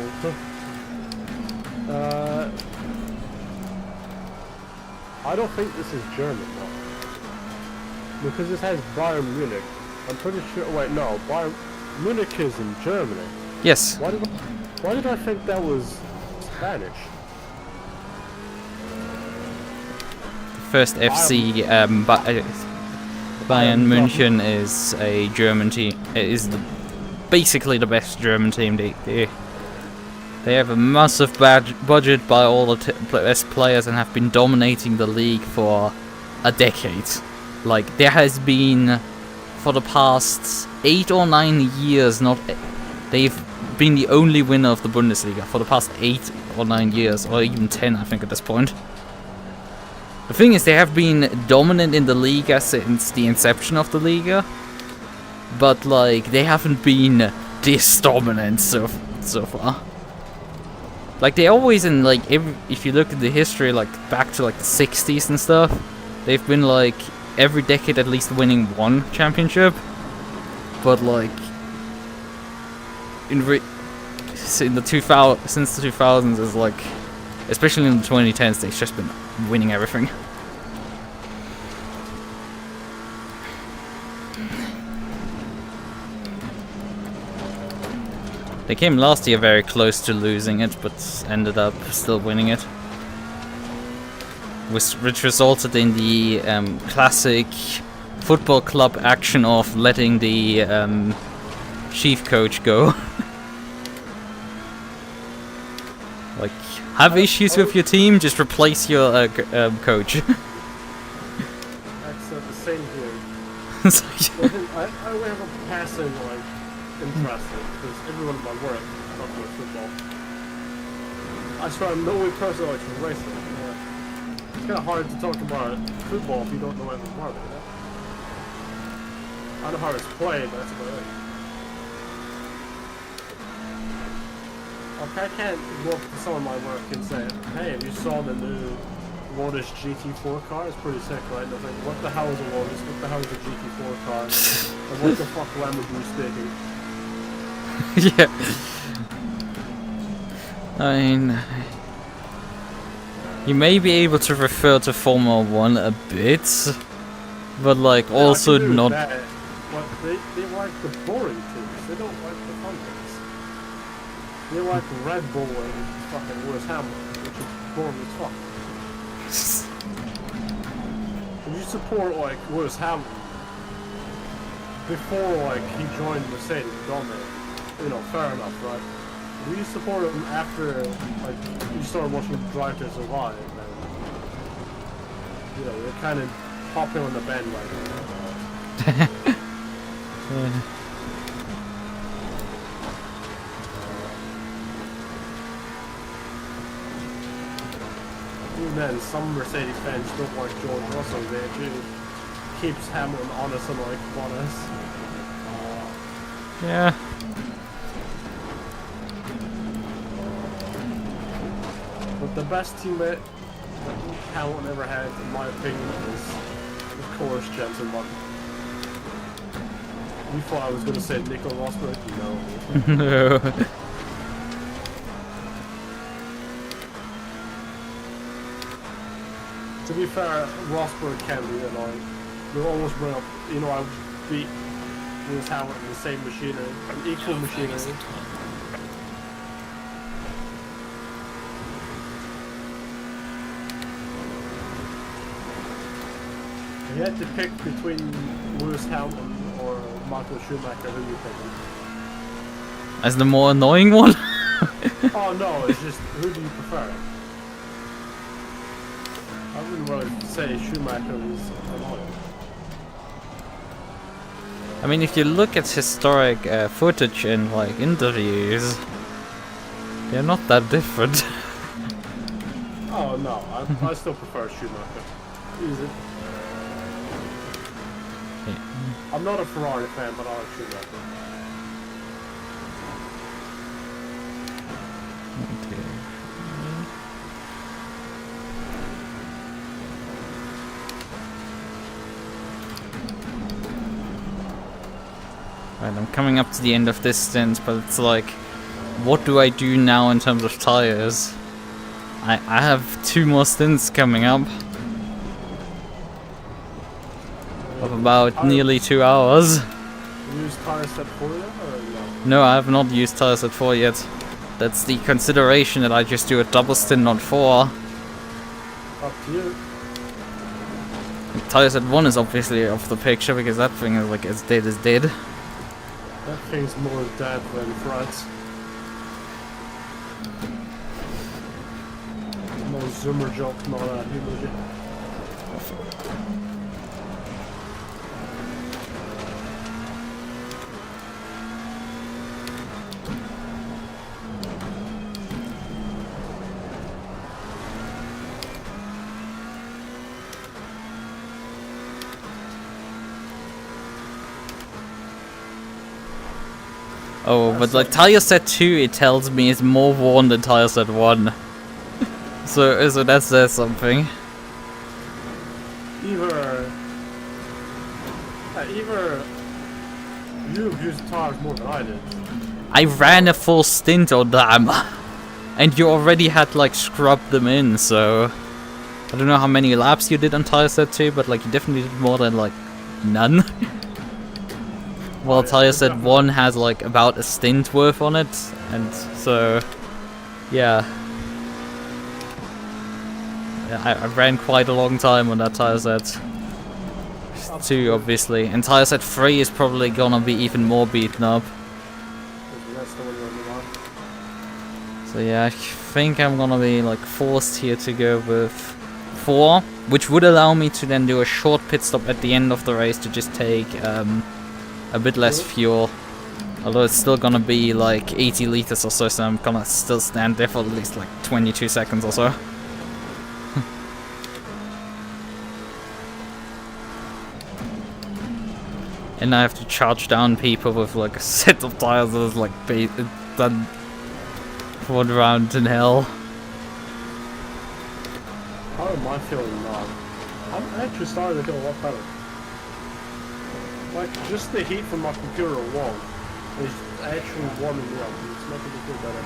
[SPEAKER 1] I don't think this is German though. Because this has Bayern Munich. I'm pretty sure. Wait, no. Bayern Munich is in Germany.
[SPEAKER 2] Yes.
[SPEAKER 1] Why did I think that was Spanish?
[SPEAKER 2] First FC Bayern München is a German team. It is basically the best German team. They have a massive budget by all the best players and have been dominating the league for a decade. Like, there has been, for the past 8 or 9 years, they've been the only winner of the Bundesliga for the past 8 or 9 years, or even 10, I think, at this point. The thing is, they have been dominant in the Liga since the inception of the Liga, but, like, they haven't been this dominant so far. Like, they always in, like, if you look at the history, like, back to, like, the 60s and stuff, they've been, like, every decade at least winning one championship, but like since the 2000s is like, especially in the 2010s, they've just been winning everything. They came last year very close to losing it, but ended up still winning it. Which resulted in the classic football club action of letting the chief coach go. Like, have issues with your team, just replace your coach.
[SPEAKER 1] That's the same here. I only have a passing like interest because everyone at my work talks about football. I swear I'm the only person that likes racing. It's kind of hard to talk about football if you don't know anything about it, you know? I know how it's played, but that's about it. Okay, I can't walk to someone at my work and say, hey, have you saw the new Lotus GT4 car? It's pretty sick, right? And I think, what the hell is a Lotus? What the hell is a GT4 car? And what the fuck language are you speaking?
[SPEAKER 2] Yeah. I mean, you may be able to refer to Formula 1 a bit, but like
[SPEAKER 1] Yeah,
[SPEAKER 2] also
[SPEAKER 1] I can do
[SPEAKER 2] not.
[SPEAKER 1] that, but they like the boring things. They don't like the fun things. They like Red Bull and fucking Lewis Hamilton, which is boring as fuck. If you support like Lewis Hamilton before like he joined Mercedes and dominated, you know, fair enough, right? If you support him after like you start watching Drive to Survive, then you know you're kind of hopping on the bandwagon. Even then, some Mercedes fans don't like George Russell. They actually keeps Hamilton honest and like honest.
[SPEAKER 2] Yeah.
[SPEAKER 1] But the best teammate that Hamilton ever had, in my opinion, is of course Jensen Button. You thought I was gonna say Nico Rosberg? No.
[SPEAKER 2] No.
[SPEAKER 1] To be fair, Rosberg can be annoying. You'll almost bring up, you know, I beat Lewis Hamilton in the same machinery, an equal machinery. If you had to pick between Lewis Hamilton or Michael Schumacher, who you picking?
[SPEAKER 2] As the more annoying one?
[SPEAKER 1] Oh no, it's just, who do you prefer? I wouldn't really say Schumacher is annoying.
[SPEAKER 2] I mean, if you look at historic footage and like interviews, they're not that different.
[SPEAKER 1] Oh no, I still prefer Schumacher. Easy.
[SPEAKER 2] Yeah.
[SPEAKER 1] I'm not a Ferrari fan, but I like Schumacher.
[SPEAKER 2] Right, I'm coming up to the end of this stint, but it's like, what do I do now in terms of tires? I have 2 more stints coming up. Of about nearly 2 hours.
[SPEAKER 1] You use tire set 4 yet, or no?
[SPEAKER 2] No, I have not used tire set 4 yet. That's the consideration that I just do a double stint on 4.
[SPEAKER 1] Up to you.
[SPEAKER 2] Tire set 1 is obviously off the picture because that thing is like as dead as dead.
[SPEAKER 1] That thing's more dead than front. No zoomer joke, not a emoji.
[SPEAKER 2] Oh, but like tire set 2, it tells me is more worn than tire set 1. So that says something.
[SPEAKER 1] Either you've used tires more than I did.
[SPEAKER 2] I ran a full stint on them, and you already had like scrubbed them in. So I don't know how many laps you did on tire set 2, but like you definitely did more than like none. Well, tire set 1 has like about a stint worth on it, and so yeah. I ran quite a long time on that tire set 2, obviously, and tire set 3 is probably gonna be even more beaten up.
[SPEAKER 1] That's the one you're on.
[SPEAKER 2] So yeah, I think I'm gonna be like forced here to go with 4, which would allow me to then do a short pit stop at the end of the race to just take a bit less fuel. Although it's still gonna be like 80 liters or so, so I'm gonna still stand there for at least like 22 seconds or so. And I have to charge down people with like a set of tires that is like done One round in hell.
[SPEAKER 1] How am I feeling now? I'm actually starting to feel a lot better. Like, just the heat from my computer alone is actually warming me up. It's making me feel better.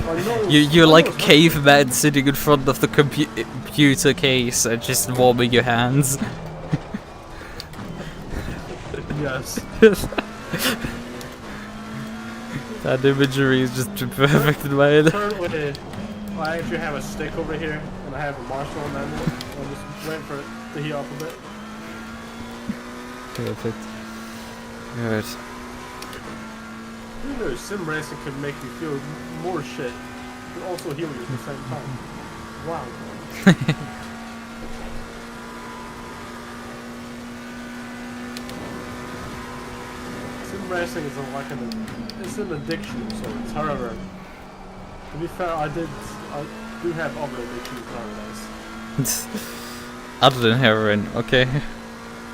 [SPEAKER 1] I know,
[SPEAKER 2] You're
[SPEAKER 1] I
[SPEAKER 2] like
[SPEAKER 1] know
[SPEAKER 2] a
[SPEAKER 1] it's
[SPEAKER 2] caveman sitting in front of the computer case and just warming your hands.
[SPEAKER 1] Yes.
[SPEAKER 2] That imagery is just perfect in my head.
[SPEAKER 1] Currently, I actually have a stick over here, and I have a marshmallow manual. I'm just waiting for it to heat up a bit.
[SPEAKER 2] Perfect. Good.
[SPEAKER 1] You know, sim racing can make you feel more shit, but also heal you at the same time. Wow. Sim racing is like it's an addiction of sorts. However, to be fair, I do have other addictions nowadays.
[SPEAKER 2] Other than heroin, okay.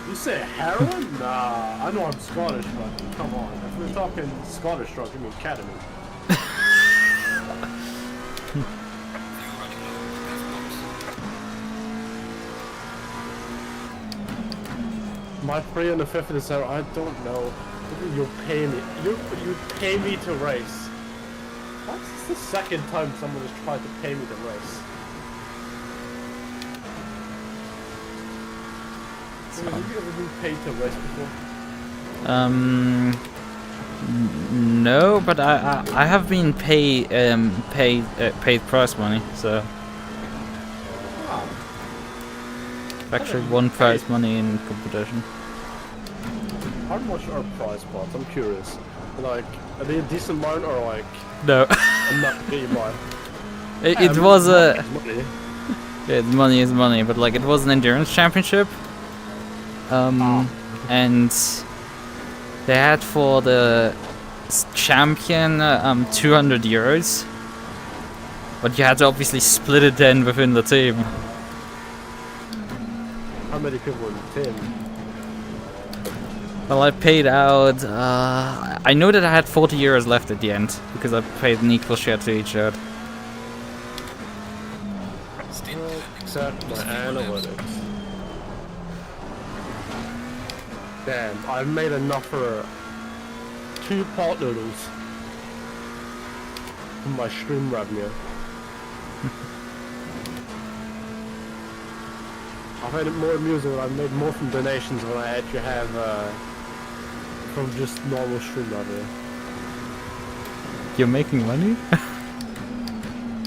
[SPEAKER 1] You say heroin? Nah, I know I'm Scottish, but come on. If we're talking Scottish drug, you mean ketamine. My 350 is out, I don't know. You'll pay me. You pay me to race. That's the second time someone has tried to pay me to race. Have you ever been paid to race before?
[SPEAKER 2] No, but I have been paid prize money, so
[SPEAKER 1] Wow.
[SPEAKER 2] I've actually won prize money in competition.
[SPEAKER 1] How much are prize pots? I'm curious. Like, are they a decent amount or like
[SPEAKER 2] No,
[SPEAKER 1] enough to get you by?
[SPEAKER 2] it was a
[SPEAKER 1] Money.
[SPEAKER 2] yeah, money is money, but like it was an endurance championship. And they had for the champion 200 euros, but you had to obviously split it then within the team.
[SPEAKER 1] How many people in the team?
[SPEAKER 2] Well, I paid out. I know that I had 40 euros left at the end because I paid an equal share to each out.
[SPEAKER 5] Stint,
[SPEAKER 1] Except my analytics. Damn, I've made enough for 2 pot noodles from my stream revenue. I find it more amusing when I've made more from donations than I actually have from just normal stream revenue.
[SPEAKER 2] You're making money?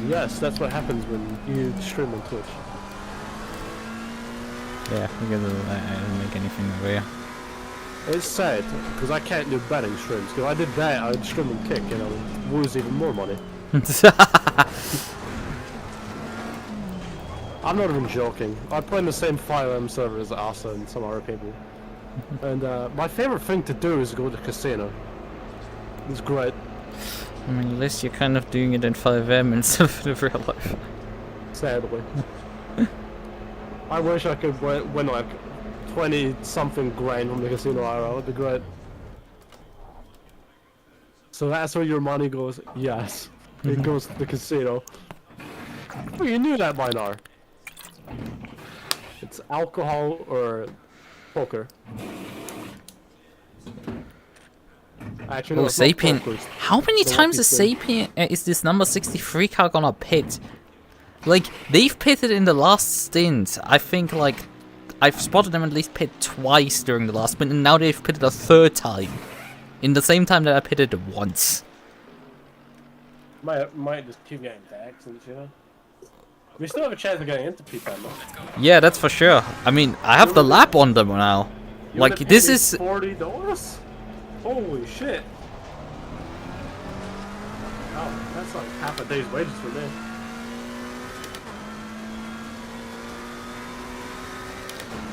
[SPEAKER 1] Yes, that's what happens when you stream on Twitch.
[SPEAKER 2] Yeah, because I didn't make anything over here.
[SPEAKER 1] It's sad, because I can't do betting streams. If I did that, I'd stream and kick, and I would lose even more money. I'm not even joking. I play in the same 5M server as Asa and some other people. And my favorite thing to do is go to the casino. It's great.
[SPEAKER 2] I mean, at least you're kind of doing it in 5M instead of in real life.
[SPEAKER 1] Sadly. I wish I could win like 20-something grand from the casino IRL. It'd be great. So that's where your money goes? Yes. It goes to the casino. Oh, you knew that by now. It's alcohol or poker. Actually, no,
[SPEAKER 2] Oh,
[SPEAKER 1] it's not
[SPEAKER 2] Sapien.
[SPEAKER 1] poker, it's
[SPEAKER 2] How many
[SPEAKER 1] the
[SPEAKER 2] times
[SPEAKER 1] lucky
[SPEAKER 2] is Sapien is this number 63 car gonna pit? Like, they've pitted in the last stint. I think, like, I've spotted them at least pit twice during the last stint, and now they've pitted a third time. In the same time that I pitted once.
[SPEAKER 1] Might just keep getting taxed and shit. We still have a chance of getting into P10 though.
[SPEAKER 2] Yeah, that's for sure. I mean, I have the lap on them now.
[SPEAKER 1] You
[SPEAKER 2] Like,
[SPEAKER 1] wanna
[SPEAKER 2] this
[SPEAKER 1] pay me
[SPEAKER 2] is...
[SPEAKER 1] $40? Holy shit. Oh, that's like half a day's wages for me.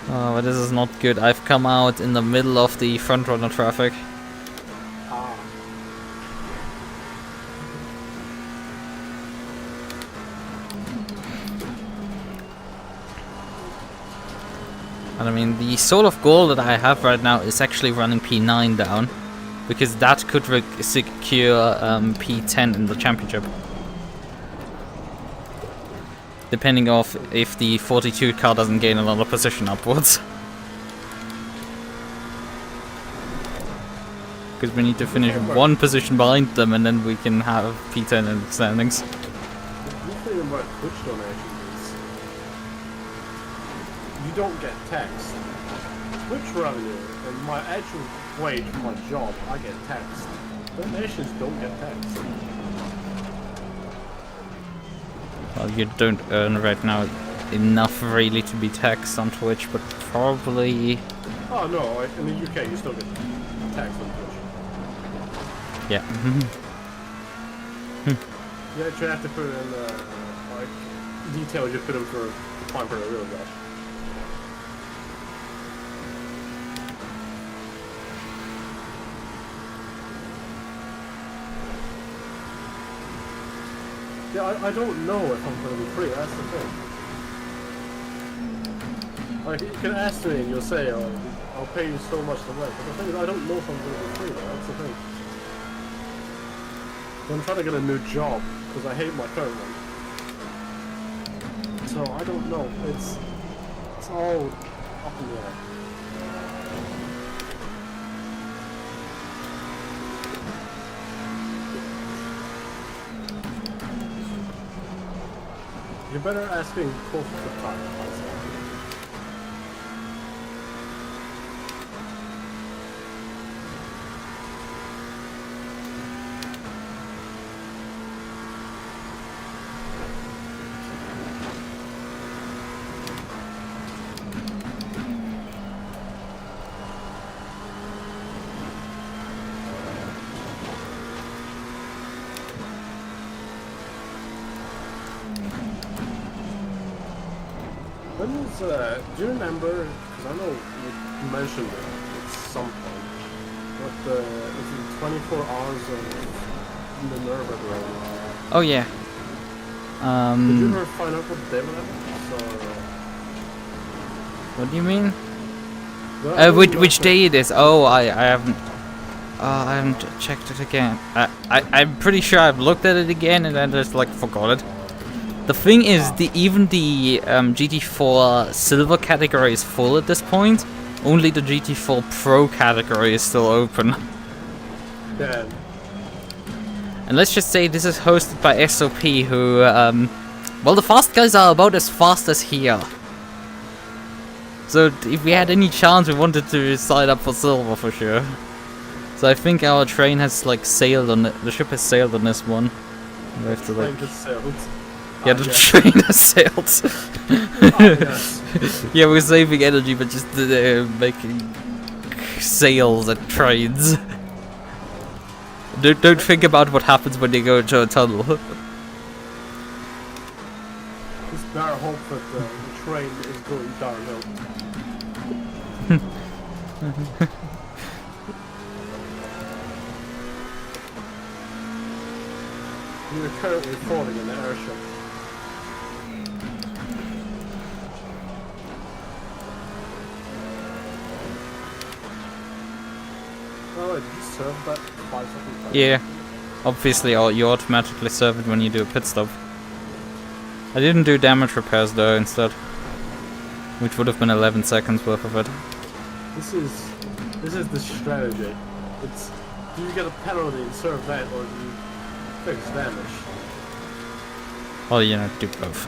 [SPEAKER 2] Oh, but this is not good. I've come out in the middle of the front runner traffic.
[SPEAKER 1] Ah.
[SPEAKER 2] And I mean, the Soul of Gold that I have right now is actually running P9 down. because that could secure P10 in the championship. Depending of if the 42 car doesn't gain another position upwards. Because we need to finish one position behind them and then we can have P10 in the standings.
[SPEAKER 1] The thing about Twitch donations is you don't get taxed. Twitch revenue and my actual wage for my job, I get taxed. Donations don't get taxed.
[SPEAKER 2] Well, you don't earn right now enough really to be taxed on Twitch, but probably...
[SPEAKER 1] Oh no, in the UK you still get taxed on Twitch.
[SPEAKER 2] Yeah.
[SPEAKER 1] You actually have to put in like details you put in for time for a real job. Yeah, I don't know if I'm going to be free, that's the thing. Like, you can ask me and you'll say, oh, I'll pay you so much to rent, but the thing is, I don't know if I'm going to be free, that's the thing. I'm trying to get a new job, because I hate my current one. So, I don't know, it's all up in the air. You're better asking close to the time. When was, do you remember, because I know you mentioned it at some point, but is it 24 hours of Minerva drone?
[SPEAKER 2] Oh yeah.
[SPEAKER 1] Did you ever find out what day that was?
[SPEAKER 2] What do you mean?
[SPEAKER 1] Or...
[SPEAKER 2] Which day it is? Oh, I haven't... I haven't checked it again. I'm pretty sure I've looked at it again and I just like forgot it. The thing is, even the GT4 Silver category is full at this point. Only the GT4 Pro category is still open.
[SPEAKER 1] Yeah.
[SPEAKER 2] And let's just say this is hosted by SOP, who, well, the fast guys are about as fast as here. So if we had any chance, we wanted to sign up for Silver for sure. So I think our train has like sailed on it. The ship has sailed on this one. We have to like... Yeah, the train has sailed.
[SPEAKER 1] Yes.
[SPEAKER 2] Yeah, we're saving energy, but just making sails at trains. Don't think about what happens when they go into a tunnel.
[SPEAKER 1] Just better hope that the train is going downhill. We are currently falling in the airship. Oh, did you serve that 5 seconds?
[SPEAKER 2] Yeah, obviously you automatically serve it when you do a pit stop. I didn't do damage repairs though instead, which would have been 11 seconds worth of it.
[SPEAKER 1] This is the strategy. It's, do you get a penalty and serve that, or do you fix damage?
[SPEAKER 2] Well, you know, do both.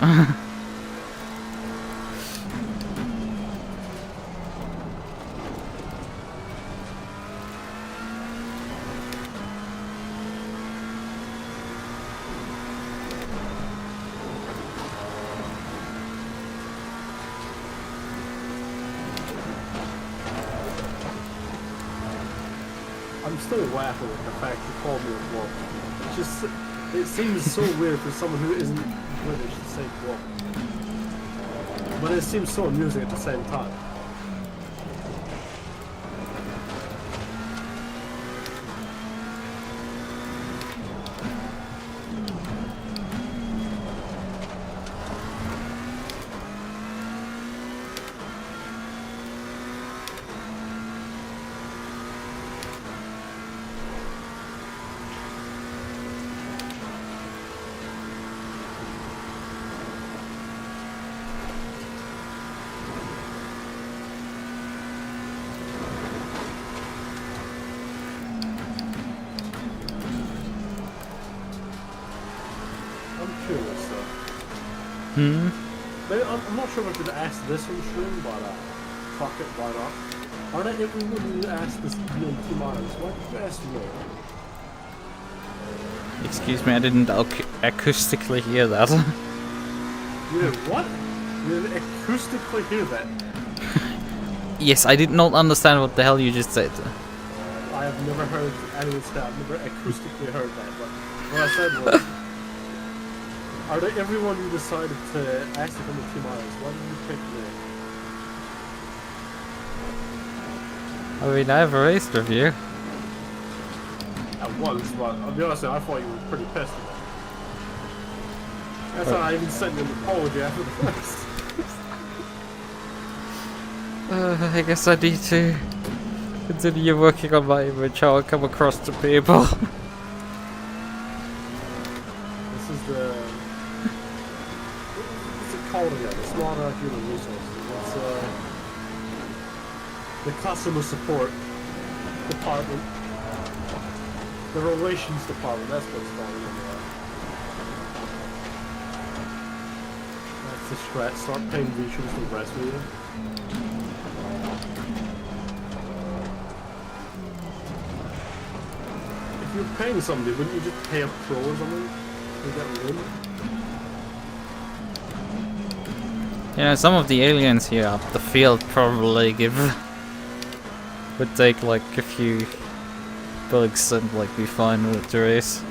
[SPEAKER 1] I'm still laughing at the fact you called me a wolf. It's just, it seems so weird for someone who isn't British to say wolf. But it seems so amusing at the same time.
[SPEAKER 2] Hmm?
[SPEAKER 1] Maybe, I'm not sure if I could ask this on stream, but fuck it, why not? Are there everyone who asked this BNT Miles? Why did you ask me?
[SPEAKER 2] Excuse me, I didn't acoustically hear that.
[SPEAKER 1] You did what? You didn't acoustically hear that?
[SPEAKER 2] Yes, I did not understand what the hell you just said.
[SPEAKER 1] I have never heard anyone say, I've never acoustically heard that, but what I said was, are there everyone who decided to ask if I'm the T Miles? Why did you pick me?
[SPEAKER 2] I mean, I have a race review.
[SPEAKER 1] At once, but I'll be honest, I thought you were pretty pissed about it. That's why I even sent you an apology after the first.
[SPEAKER 2] I guess I need to continue working on my image, how I come across to people.
[SPEAKER 1] This is the... What's it called again? It's not human resources. It's the customer support department. The relations department, that's what it's called. That's the strat. Start paying V-Troops to rest with you. If you're paying somebody, wouldn't you just pay a pro or something? You get a win?
[SPEAKER 2] Yeah, some of the aliens here up the field probably would take like a few bugs and like be fine with the race.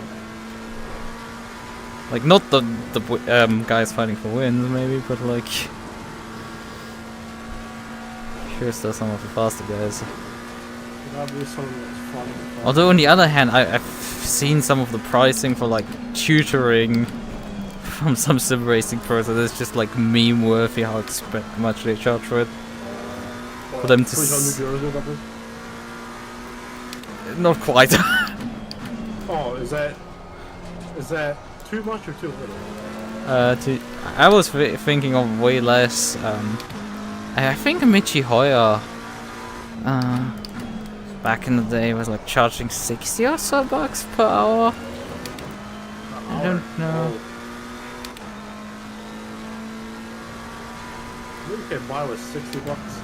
[SPEAKER 2] Like not the guys fighting for wins maybe, but like sure still some of the faster guys.
[SPEAKER 1] That'd be something that's fun.
[SPEAKER 2] Although on the other hand, I've seen some of the pricing for like tutoring from some sim racing pros, and it's just like meme worthy how much they charge for it.
[SPEAKER 1] What,
[SPEAKER 2] For them to
[SPEAKER 1] 300 euros or something?
[SPEAKER 2] Not quite.
[SPEAKER 1] Oh, is that too much or too little?
[SPEAKER 2] I was thinking of way less. I think Michi Hoya back in the day was like charging 60 or so bucks per hour. I don't know.
[SPEAKER 1] You can buy with 60 bucks.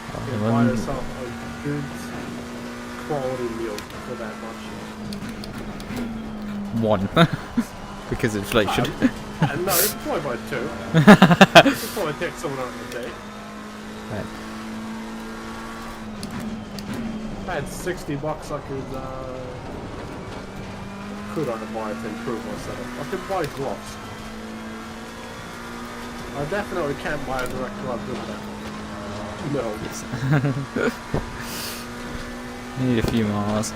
[SPEAKER 1] You can
[SPEAKER 2] Oh,
[SPEAKER 1] buy yourself a good quality meal for that much.
[SPEAKER 2] one. Because inflation.
[SPEAKER 1] No, you can probably buy two. You can probably take someone out on a date.
[SPEAKER 2] Right.
[SPEAKER 1] If I had 60 bucks, I could I buy to improve my setup? I could buy gloves. I definitely can't buy a direct glove with that. No.
[SPEAKER 2] Need a few more hours.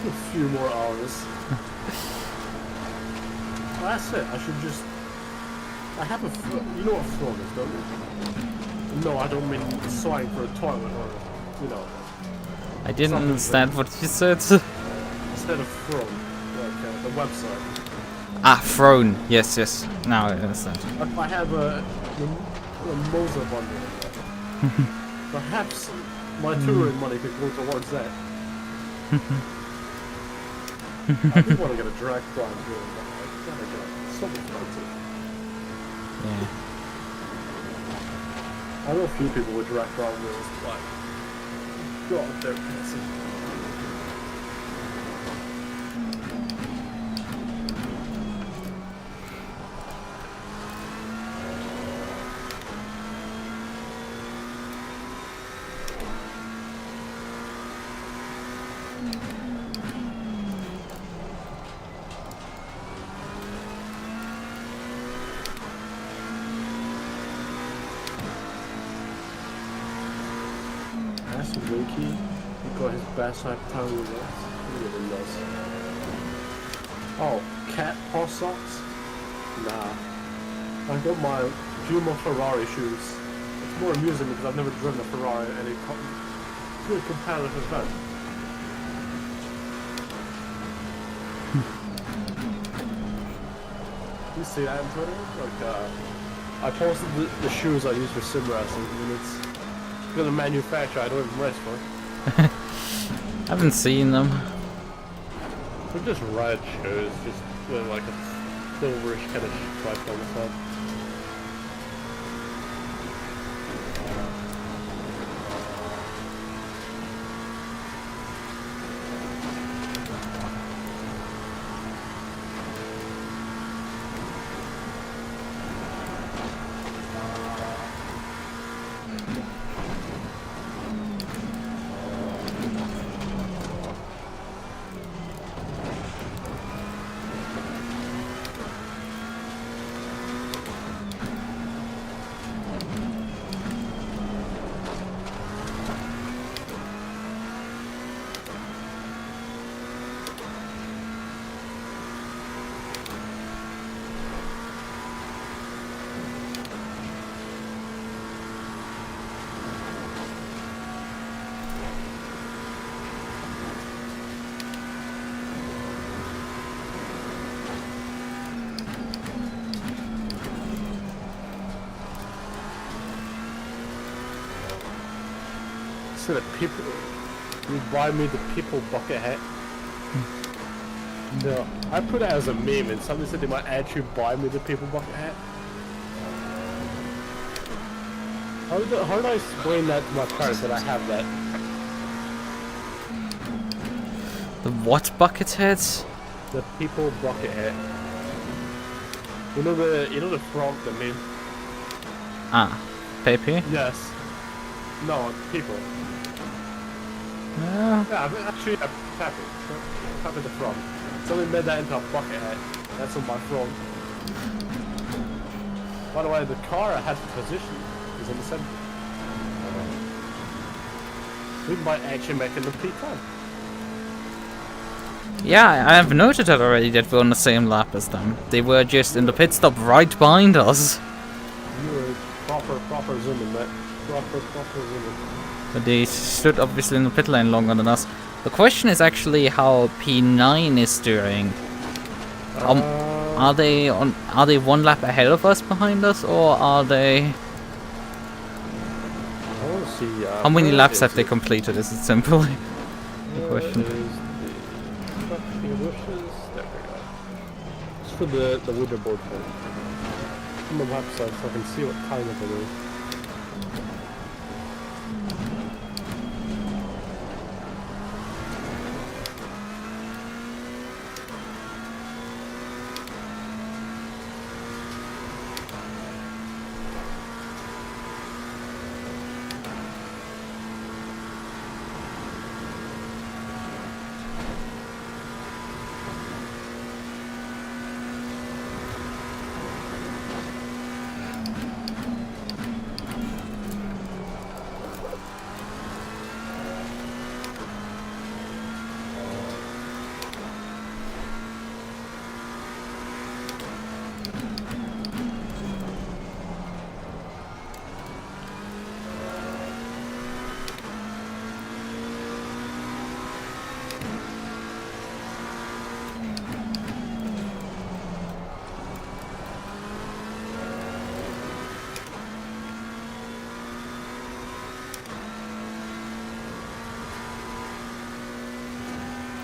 [SPEAKER 1] A few more hours. That's it. I should just... I have a... You know what throne is, don't you? No, I don't mean sighing for a toilet or, you know...
[SPEAKER 2] I didn't understand what you said.
[SPEAKER 1] Instead of throne, like the website.
[SPEAKER 2] Ah, throne. Yes, yes. Now I understand.
[SPEAKER 1] If I have a Moza bundle, perhaps my touring money could go towards that. I do want to get a drag drive here, but I gotta get so expensive.
[SPEAKER 2] Yeah.
[SPEAKER 1] I know a few people with drag drive wheels, but God, they're expensive. Winky, he got his best side time with us. He really does. Oh, cat paw socks? Nah. I got my Juma Ferrari shoes. It's more amusing because I've never driven a Ferrari at any good competitive event. You see that on Twitter? Like, I posted the shoes I use for sim wrestling, and it's the manufacturer I don't even rest for.
[SPEAKER 2] I haven't seen them.
[SPEAKER 1] They're just red shoes, just with like a silverish kind of stripe on the side. So the people, you buy me the people bucket hat. No, I put it as a meme, and somebody said they might actually buy me the people bucket hat. How do I explain that to my parents that I have that?
[SPEAKER 2] The what bucket heads?
[SPEAKER 1] The people bucket hat. You know the frog, the meme.
[SPEAKER 2] Ah, Pepe?
[SPEAKER 1] Yes. No, people.
[SPEAKER 2] Yeah.
[SPEAKER 1] Yeah, I'm actually a Pepe. Pepe the frog. Somebody made that into a bucket hat. That's on my frog. By the way, the car I had for position is in the center. We might actually make it a P10.
[SPEAKER 2] Yeah, I have noted that already that we're on the same lap as them. They were just in the pit stop right behind us.
[SPEAKER 1] You were proper zooming, mate. Proper zooming.
[SPEAKER 2] But they stood obviously in the pit lane longer than us. The question is actually how P9 is doing. Are they one lap ahead of us, behind us, or are they?
[SPEAKER 1] I want to see.
[SPEAKER 2] How many laps have they completed? Is it simply the question?
[SPEAKER 1] There we go. It's for the leaderboard thing. On the website so I can see what time it is.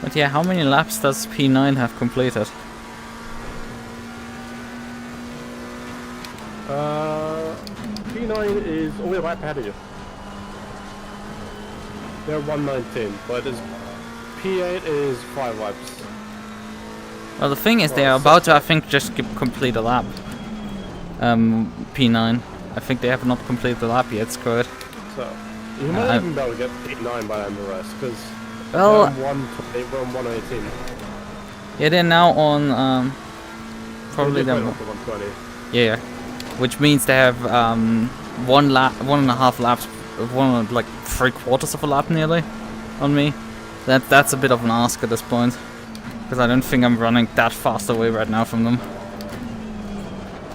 [SPEAKER 2] But yeah, how many laps does P9 have completed?
[SPEAKER 1] P9 is only right ahead of you. They're 119, but P8 is 5 laps.
[SPEAKER 2] Well, the thing is, they are about to, I think, just complete a lap. P9. I think they have not completed the lap yet, Squid.
[SPEAKER 1] So, you might even be able to get P9 by the end of the rest, because
[SPEAKER 2] well,
[SPEAKER 1] we're on 118.
[SPEAKER 2] yeah, they're now on, probably them.
[SPEAKER 1] 120.
[SPEAKER 2] Yeah, which means they have, 1.5 laps, like 3/4 of a lap nearly, on me. That's a bit of an ask at this point, because I don't think I'm running that fast away right now from them.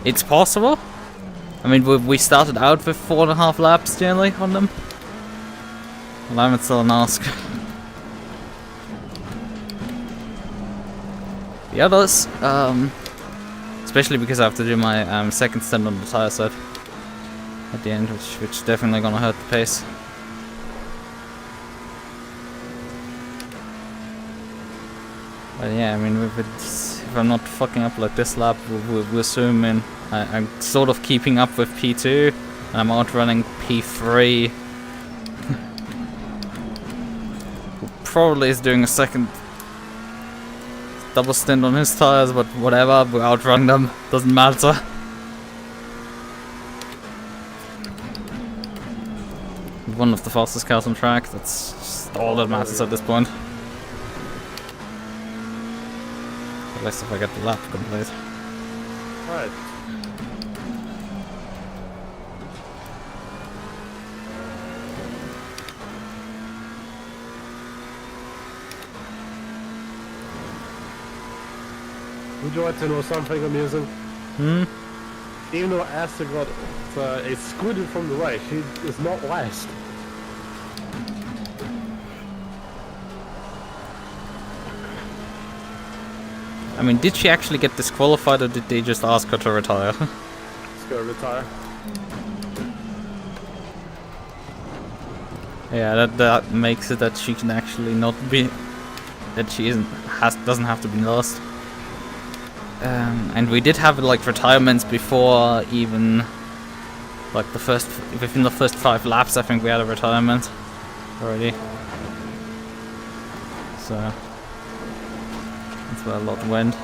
[SPEAKER 2] It's possible. I mean, we started out with 4.5 laps generally on them. Well, I'm still an ask. The others, especially because I have to do my second stint on the tire set at the end, which definitely gonna hurt the pace. But yeah, I mean, if I'm not fucking up like this lap, we're zooming. I'm sort of keeping up with P2, and I'm outrunning P3. Who probably is doing a second double stint on his tires, but whatever, we outrun them, doesn't matter. One of the fastest cars on track, that's just all that matters at this point. At least if I get the lap complete.
[SPEAKER 1] Right. Would you like to know something amusing? Even though Asta got excluded from the race, she is not last.
[SPEAKER 2] I mean, did she actually get disqualified, or did they just ask her to retire?
[SPEAKER 1] Let's go retire.
[SPEAKER 2] Yeah, that makes it that she can actually not be, that she doesn't have to be lost. And we did have like retirements before even like within the first 5 laps. I think we had a retirement already. So that's where a lot went.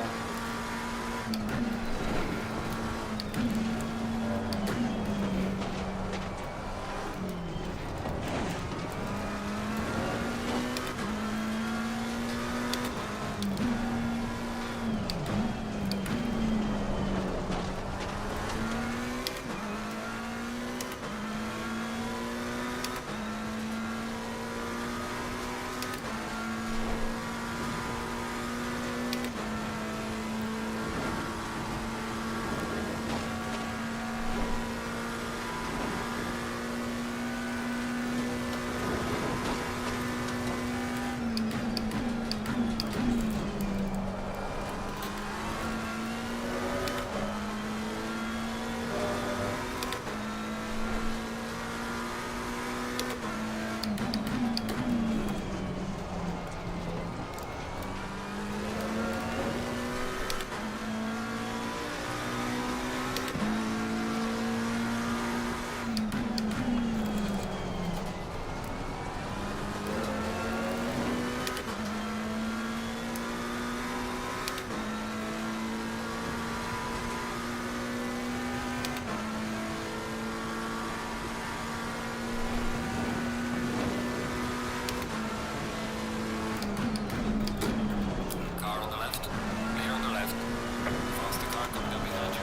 [SPEAKER 5] Car on the left. Clear on the left. Faster car coming down behind you.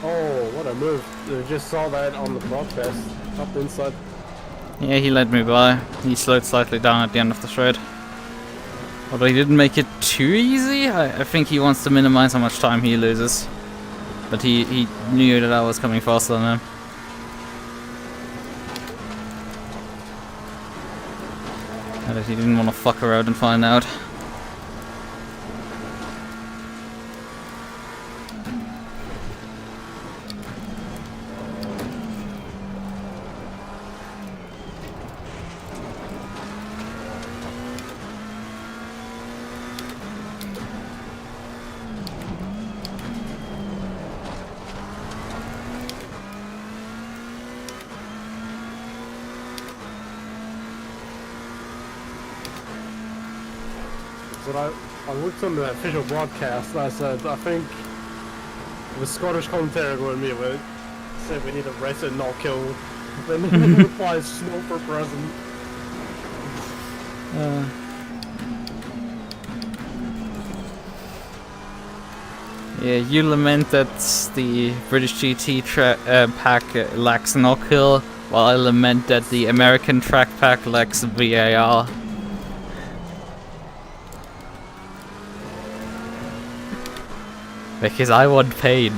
[SPEAKER 1] Oh, what a move. I just saw that on the broadcast. Up the inside.
[SPEAKER 2] Yeah, he led me by. He slowed slightly down at the end of the straight. Although he didn't make it too easy. I think he wants to minimize how much time he loses. But he knew that I was coming faster than him. And that he didn't want to fuck around and find out.
[SPEAKER 1] But I looked on the official broadcast and I said, I think the Scottish commentator going to me with said we need a race and not kill. Then he replies, snow for present.
[SPEAKER 2] Yeah, you lament that the British GT pack lacks no-kill, while I lament that the American track pack lacks VAR. Because I want pain.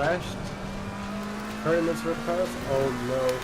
[SPEAKER 1] crashed. 30 minutes repairs? Oh no.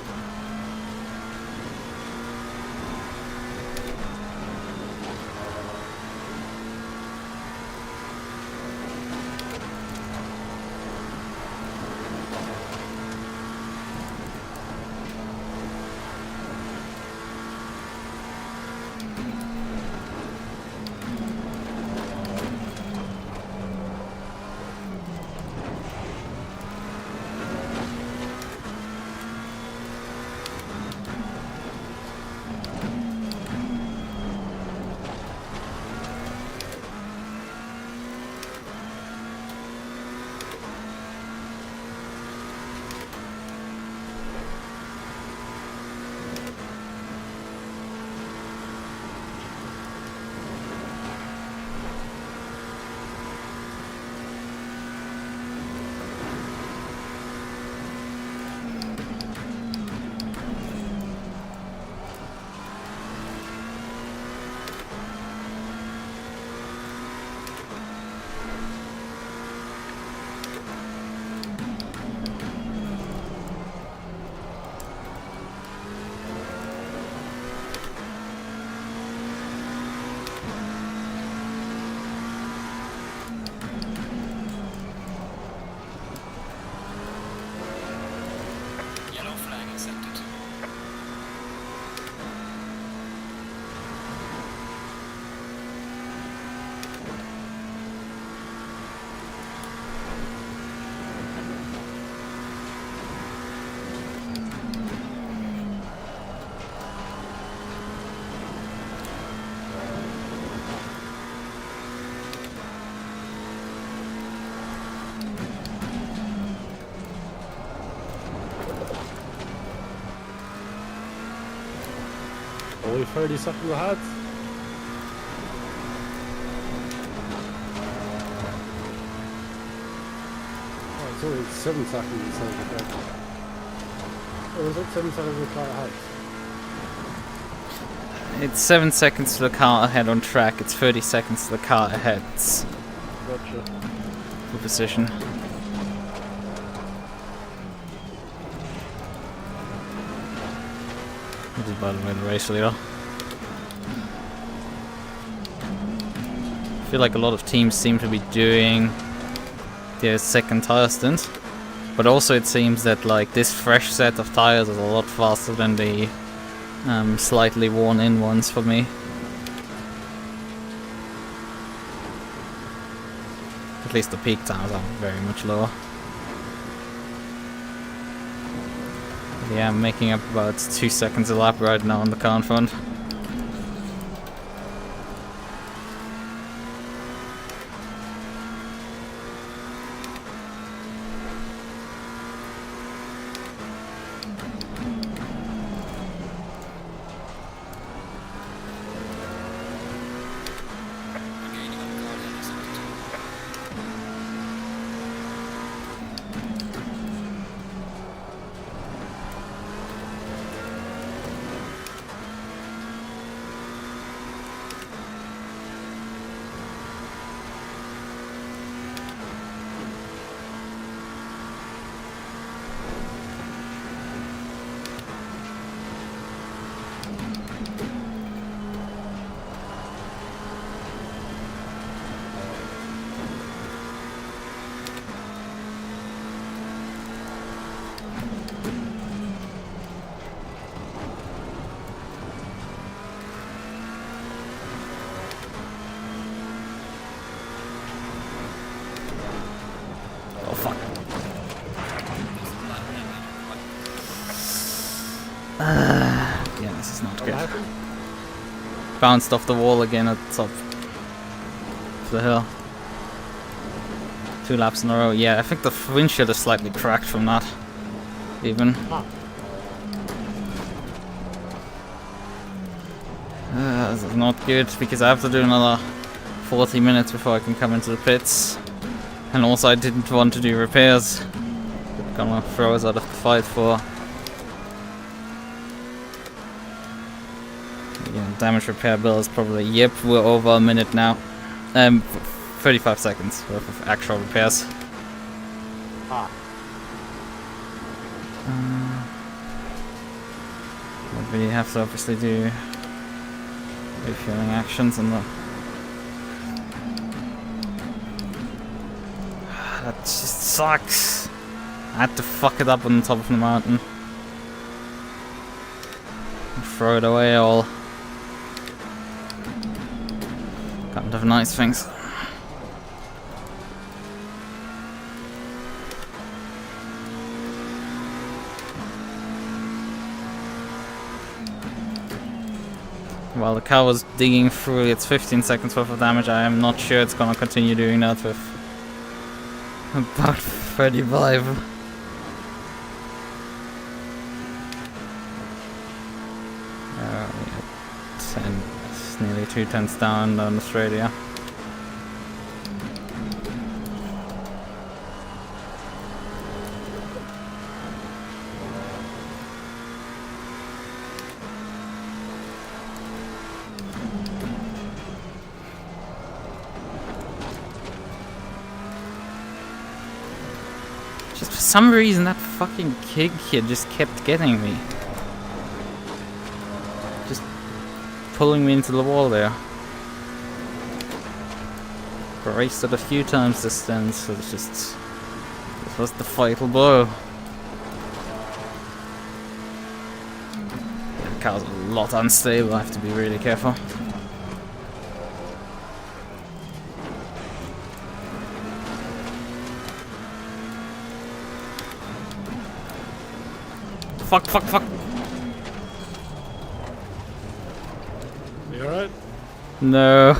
[SPEAKER 5] Yellow flag accepted.
[SPEAKER 1] Only 30 seconds ahead. Oh, it's only 7 seconds instead of ahead. Or is it 7 seconds of car ahead?
[SPEAKER 2] It's 7 seconds to the car ahead on track. It's 30 seconds to the car ahead.
[SPEAKER 1] Gotcha.
[SPEAKER 2] For position. This is by the way the race leader. I feel like a lot of teams seem to be doing their second tire stint, but also it seems that like this fresh set of tires is a lot faster than the slightly worn in ones for me. At least the peak times are very much lower. Yeah, I'm making up about 2 seconds a lap right now on the car in front.
[SPEAKER 5] Gaining on the car ahead accepted.
[SPEAKER 2] Oh fuck. Yeah, this is not
[SPEAKER 1] What
[SPEAKER 2] good.
[SPEAKER 1] happened?
[SPEAKER 2] Bounced off the wall again at the top of the hill. 2 laps in a row. Yeah, I think the windshield is slightly cracked from that. Even.
[SPEAKER 1] Ah.
[SPEAKER 2] This is not good because I have to do another 40 minutes before I can come into the pits. And also I didn't want to do repairs. Gonna throw us out of the fight for damage repair bill is probably, yep, we're over a minute now. 35 seconds worth of actual repairs.
[SPEAKER 1] Ah.
[SPEAKER 2] But we have to obviously do refueling actions and the. That just sucks. I had to fuck it up on the top of the mountain. And throw it away all. Kind of nice things. While the car was digging through its 15 seconds worth of damage, I am not sure it's gonna continue doing that with about 35. We had 10, it's nearly 2 tenths down on Australia. Just for some reason that fucking kid here just kept getting me. Just pulling me into the wall there. Braced it a few times this then, so it's just... this was the fatal blow. The car's a lot unstable, I have to be really careful. Fuck, fuck, fuck.
[SPEAKER 1] You alright?
[SPEAKER 2] No.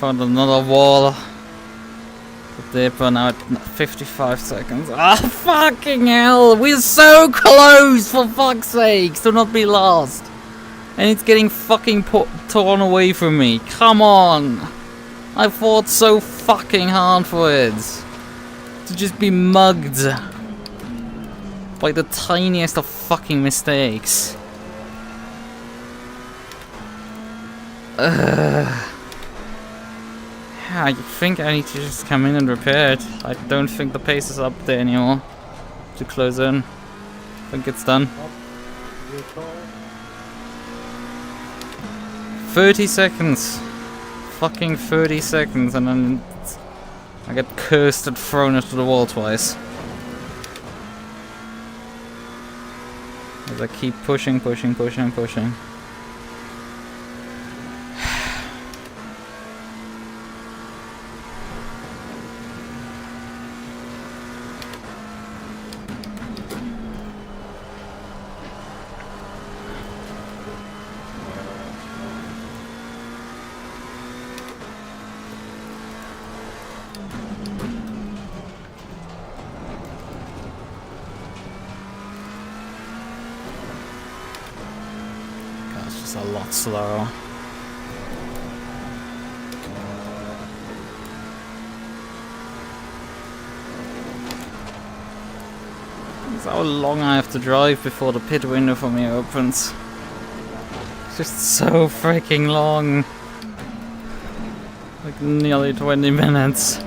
[SPEAKER 2] Found another wall. The dipper now at 55 seconds. Ah, fucking hell! We're so close, for fuck's sake! Do not be lost. And it's getting fucking torn away from me. Come on! I fought so fucking hard for it. To just be mugged by the tiniest of fucking mistakes. Yeah, I think I need to just come in and repair it. I don't think the pace is up there anymore to close in. I think it's done. 30 seconds. Fucking 30 seconds and then I get cursed and thrown into the wall twice. As I keep pushing, pushing, pushing, pushing. A lot slower. That's how long I have to drive before the pit window for me opens. It's just so freaking long. Like nearly 20 minutes.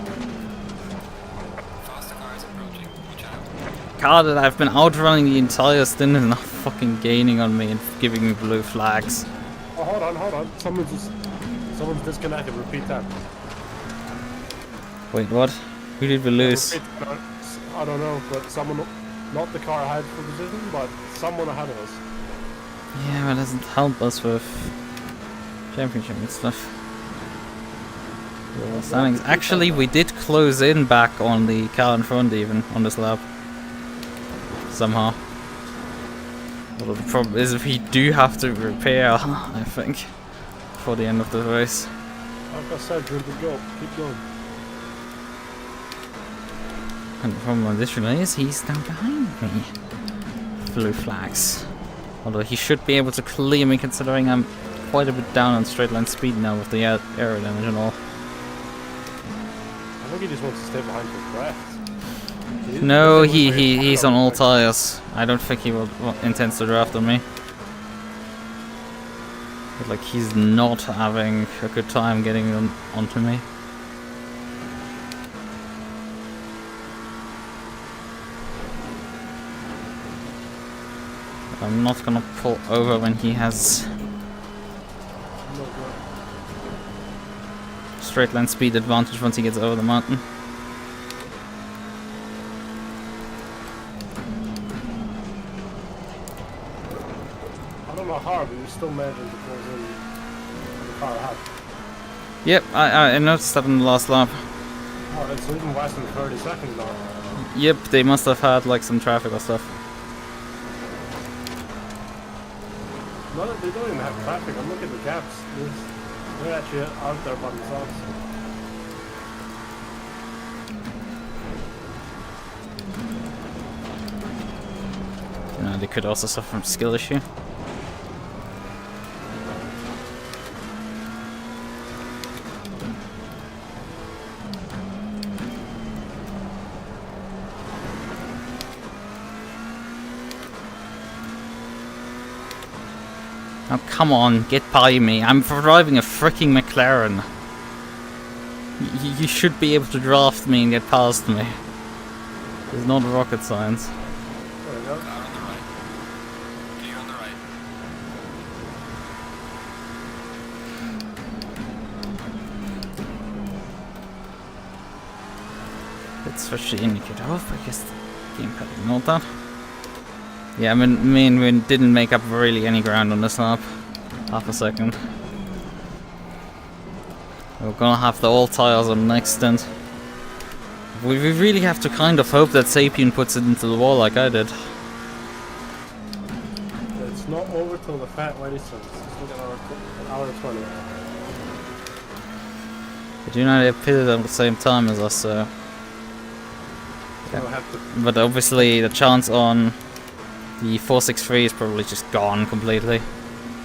[SPEAKER 5] Faster car is approaching. Watch out.
[SPEAKER 2] Car that I've been outrunning the entire stint is now fucking gaining on me and giving me blue flags.
[SPEAKER 1] Oh, hold on. Someone's disconnected. Repeat that.
[SPEAKER 2] Wait, what? Who did we lose?
[SPEAKER 1] Repeat, I don't know, but someone, not the car ahead for position, but someone ahead of us.
[SPEAKER 2] Yeah, but it doesn't help us with championship and stuff. The standings. Actually, we did close in back on the car in front even on this lap. Somehow. Well, the problem is we do have to repair, I think, for the end of the race.
[SPEAKER 1] Like I said, you're good go. Keep going.
[SPEAKER 2] And the problem with this relay is he's down behind me. Blue flags. Although he should be able to clear me considering I'm quite a bit down on straight line speed now with the aero damage and all.
[SPEAKER 1] I think he just wants to stay behind for breath.
[SPEAKER 2] No, he's on all tires. I don't think he will intends to draft on me. But like he's not having a good time getting onto me. I'm not gonna pull over when he has
[SPEAKER 1] No good.
[SPEAKER 2] straight line speed advantage once he gets over the mountain.
[SPEAKER 1] I don't know how, but you still managing to close in the car ahead.
[SPEAKER 2] Yep, I noticed that in the last lap.
[SPEAKER 1] Oh, it's even less than 30 seconds now.
[SPEAKER 2] Yep, they must have had like some traffic or stuff.
[SPEAKER 1] No, they don't even have traffic. I'm looking at the gaps. They're actually out there by themselves.
[SPEAKER 2] You know, they could also suffer from skill issue. Oh, come on, get by me. I'm driving a freaking McLaren. You should be able to draft me and get past me. It's not rocket science.
[SPEAKER 1] There we go.
[SPEAKER 5] Car on the right. Clear on the right.
[SPEAKER 2] Let's switch the indicator off. I guess the gamepad ignored that. Yeah, I mean, me and Win didn't make up really any ground on this lap. Half a second. We're gonna have the all tires on the next stint. We really have to kind of hope that Sapien puts it into the wall like I did.
[SPEAKER 1] It's not over till the fat lady says. It's still got an hour 20.
[SPEAKER 2] But you know, they pitted at the same time as us, so...
[SPEAKER 1] We'll have to.
[SPEAKER 2] But obviously the chance on the 463 is probably just gone completely.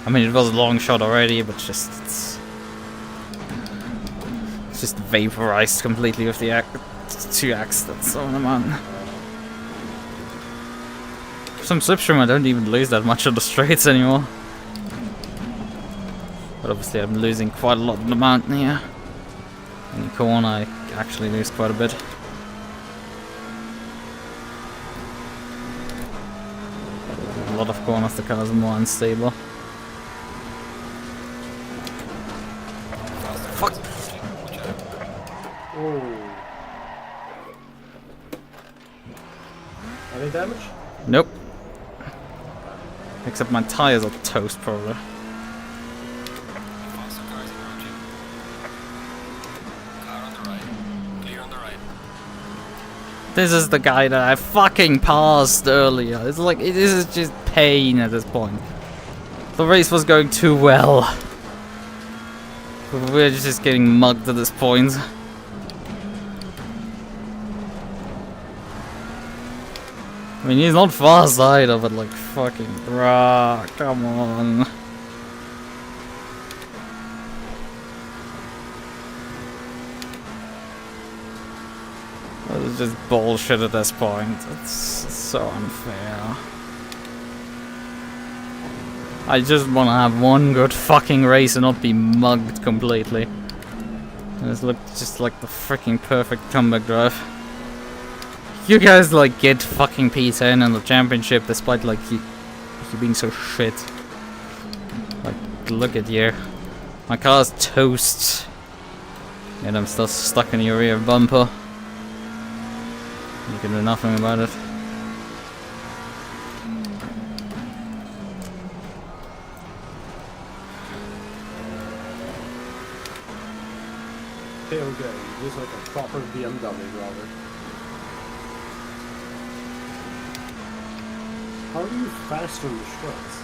[SPEAKER 2] I mean, it was a long shot already, but it's just vaporized completely with the two accidents on the mountain. For some slipstream, I don't even lose that much on the straights anymore. But obviously I'm losing quite a lot on the mountain here. In the corner, I actually lose quite a bit. A lot of corners, the cars are more unstable. Fuck!
[SPEAKER 1] Oh. Any damage?
[SPEAKER 2] Nope. Except my tires are toast, probably.
[SPEAKER 5] Faster cars approaching. Car on the right. Clear on the right.
[SPEAKER 2] This is the guy that I fucking passed earlier. It's like, this is just pain at this point. The race was going too well. But we're just getting mugged at this point. I mean, he's not fast either, but like, fucking, bruh, come on. This is just bullshit at this point. It's so unfair. I just want to have one good fucking race and not be mugged completely. This looked just like the freaking perfect comeback drive. You guys like get fucking P10 in the championship despite like you being so shit. Like, look at you. My car's toast. And I'm still stuck in your rear bumper. You can do nothing about it.
[SPEAKER 1] Tailgate, just like a proper BMW driver. How are you faster in the straights?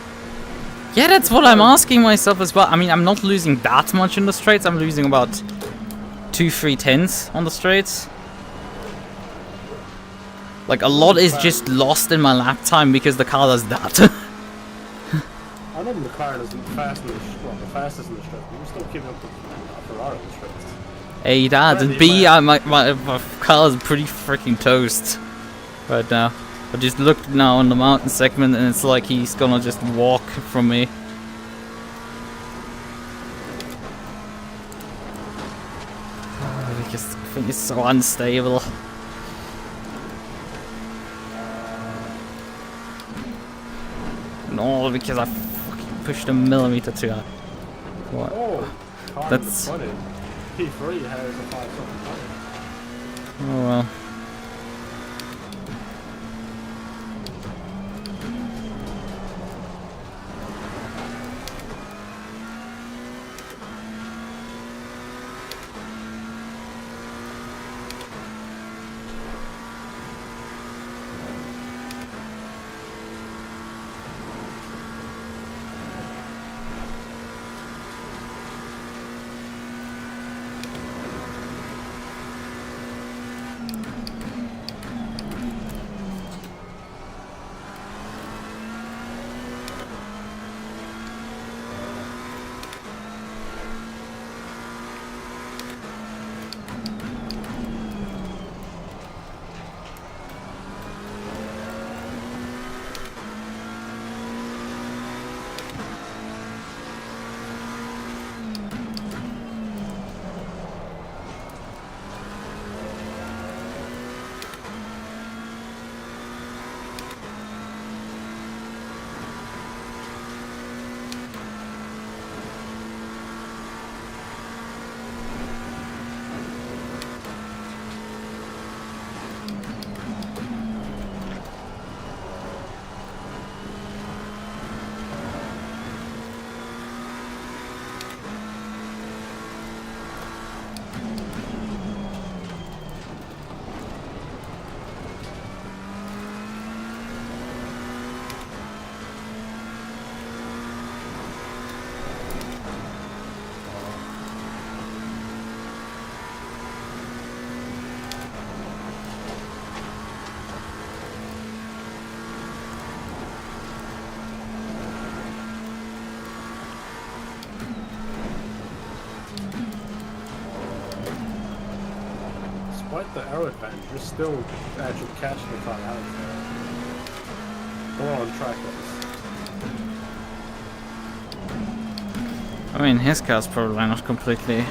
[SPEAKER 2] Yeah, that's what I'm asking myself as well. I mean, I'm not losing that much in the straights. I'm losing about 2-3 tenths on the straights. Like, a lot is just lost in my lap time because the car does that.
[SPEAKER 1] I know the McLaren isn't fast in the the fastest in the straights, but you're still keeping up with Ferrari in the straights.
[SPEAKER 2] A, that, and B, my car is pretty freaking toast right now. I just looked now on the mountain segment and it's like he's gonna just walk from me. Because the thing is so unstable. No, because I fucking pushed a millimeter too high. What?
[SPEAKER 1] Oh, kind
[SPEAKER 2] That's-
[SPEAKER 1] of funny. T3 has a 5 something time.
[SPEAKER 2] Oh well.
[SPEAKER 1] Despite the aero advantage, you're still actually catching the car out there. Or on track
[SPEAKER 2] I mean, his car's probably not completely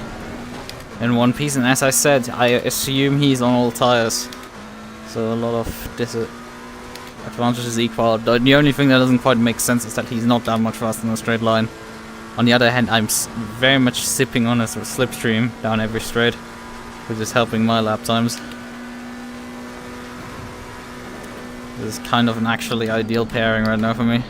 [SPEAKER 2] in one piece, and as I said, I assume he's on all tires. So a lot of disadvantages equal. The only thing that doesn't quite make sense is that he's not that much faster in a straight line. On the other hand, I'm very much sipping on a sort of slipstream down every straight, which is helping my lap times. This is kind of an actually ideal pairing right now for me.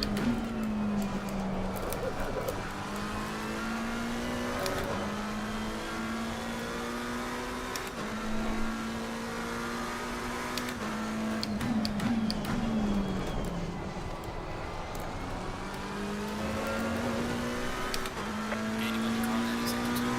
[SPEAKER 5] Gaining on the car in sector 2.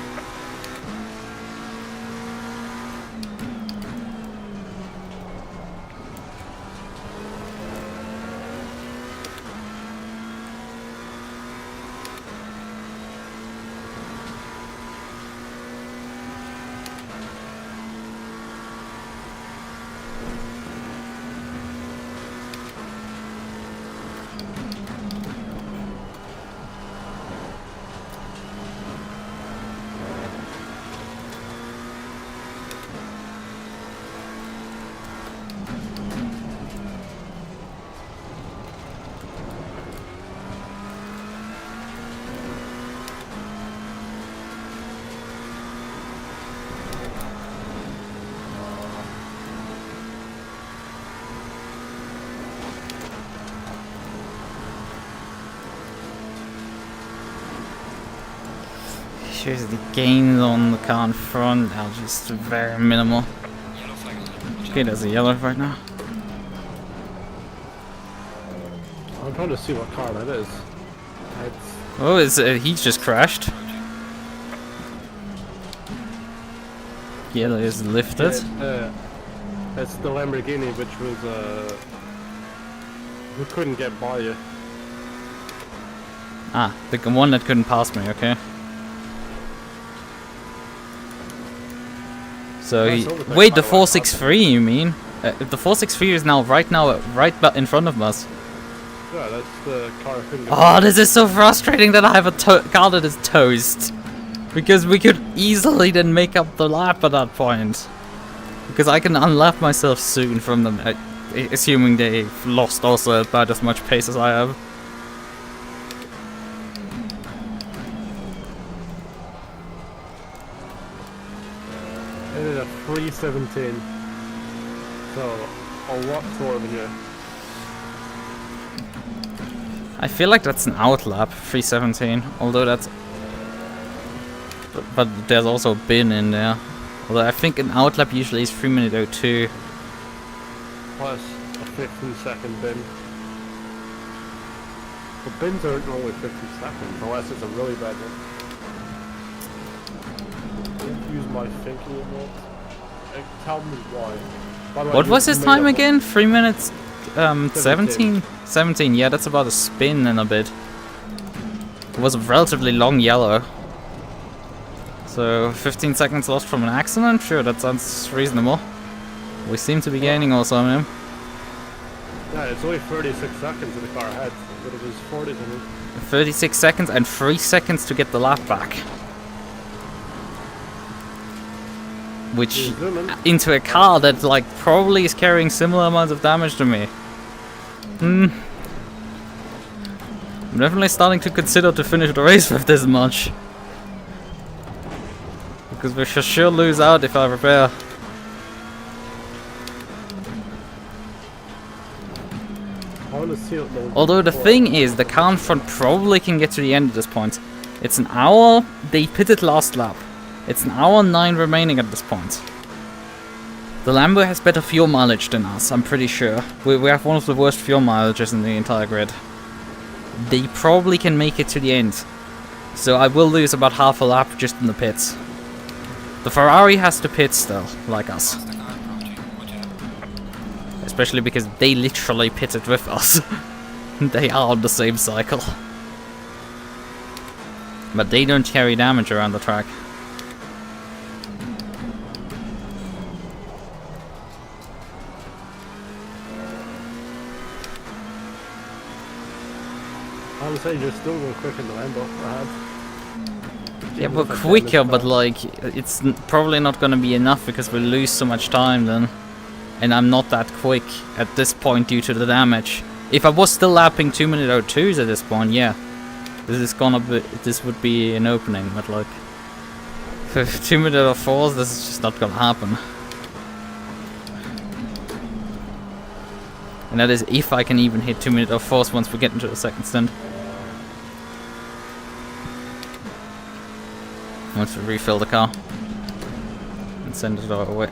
[SPEAKER 2] Here's the gains on the car in front are just very minimal.
[SPEAKER 5] Yellow flag is on.
[SPEAKER 2] Okay, there's a yellow right now.
[SPEAKER 1] I'm trying to see what car that is.
[SPEAKER 2] Oh, he's just crashed. Yellow is lifted.
[SPEAKER 1] It's the Lamborghini, which was who couldn't get by you.
[SPEAKER 2] Ah, the one that couldn't pass me, okay. So
[SPEAKER 1] Nice
[SPEAKER 2] he,
[SPEAKER 1] overtake,
[SPEAKER 2] wait,
[SPEAKER 1] by
[SPEAKER 2] the
[SPEAKER 1] the way.
[SPEAKER 2] 463 you mean? The 463 is now right in front of us.
[SPEAKER 1] Yeah, that's the car who couldn't get
[SPEAKER 2] Oh, this is so frustrating that I have a car that is toast. Because we could easily then make up the lap at that point. Because I can unlap myself soon from them, assuming they've lost also about as much pace as I have.
[SPEAKER 1] 3:17. So a lot slower than you.
[SPEAKER 2] I feel like that's an outlap, 3:17. Although that's, but there's also a bin in there. Although I think an outlap usually is 3:02.
[SPEAKER 1] Plus a 15-second bin. The bins aren't only 50 seconds, unless it's a really bad one. Don't use my thinking remote. Tell me why. By the way,
[SPEAKER 2] What
[SPEAKER 1] you
[SPEAKER 2] was his
[SPEAKER 1] made
[SPEAKER 2] time
[SPEAKER 1] up
[SPEAKER 2] again? 3 minutes, 17? 17, yeah, that's about a spin and a bit. It was a relatively long yellow. So 15 seconds lost from an accident? Sure, that sounds reasonable. We seem to be gaining also on him.
[SPEAKER 1] Yeah, it's only 36 seconds in the car ahead, but it was 40 seconds.
[SPEAKER 2] 36 seconds and 3 seconds to get the lap back. Which, into a car that like probably is carrying similar amounts of damage to me. I'm definitely starting to consider to finish the race with this much. Because we should sure lose out if I repair. Although the thing is, the car in front probably can get to the end at this point. It's an hour, they pitted last lap. It's an hour 9 remaining at this point. The Lambo has better fuel mileage than us, I'm pretty sure. We have one of the worst fuel mileages in the entire grid. They probably can make it to the end. So I will lose about half a lap just in the pits. The Ferrari has to pit still, like us.
[SPEAKER 5] Faster car approaching. Watch out.
[SPEAKER 2] Especially because they literally pitted with us. They are on the same cycle. But they don't carry damage around the track.
[SPEAKER 1] I would say you're still going quick in the Lambo ahead.
[SPEAKER 2] Yeah, we're quicker, but like, it's probably not gonna be enough because we lose so much time then. And I'm not that quick at this point due to the damage. If I was still lapping 2:02s at this point, yeah. This would be an opening, but like, for 2:04s, this is just not gonna happen. And that is if I can even hit 2:04s once we get into the second stint. Once we refill the car and send it our way.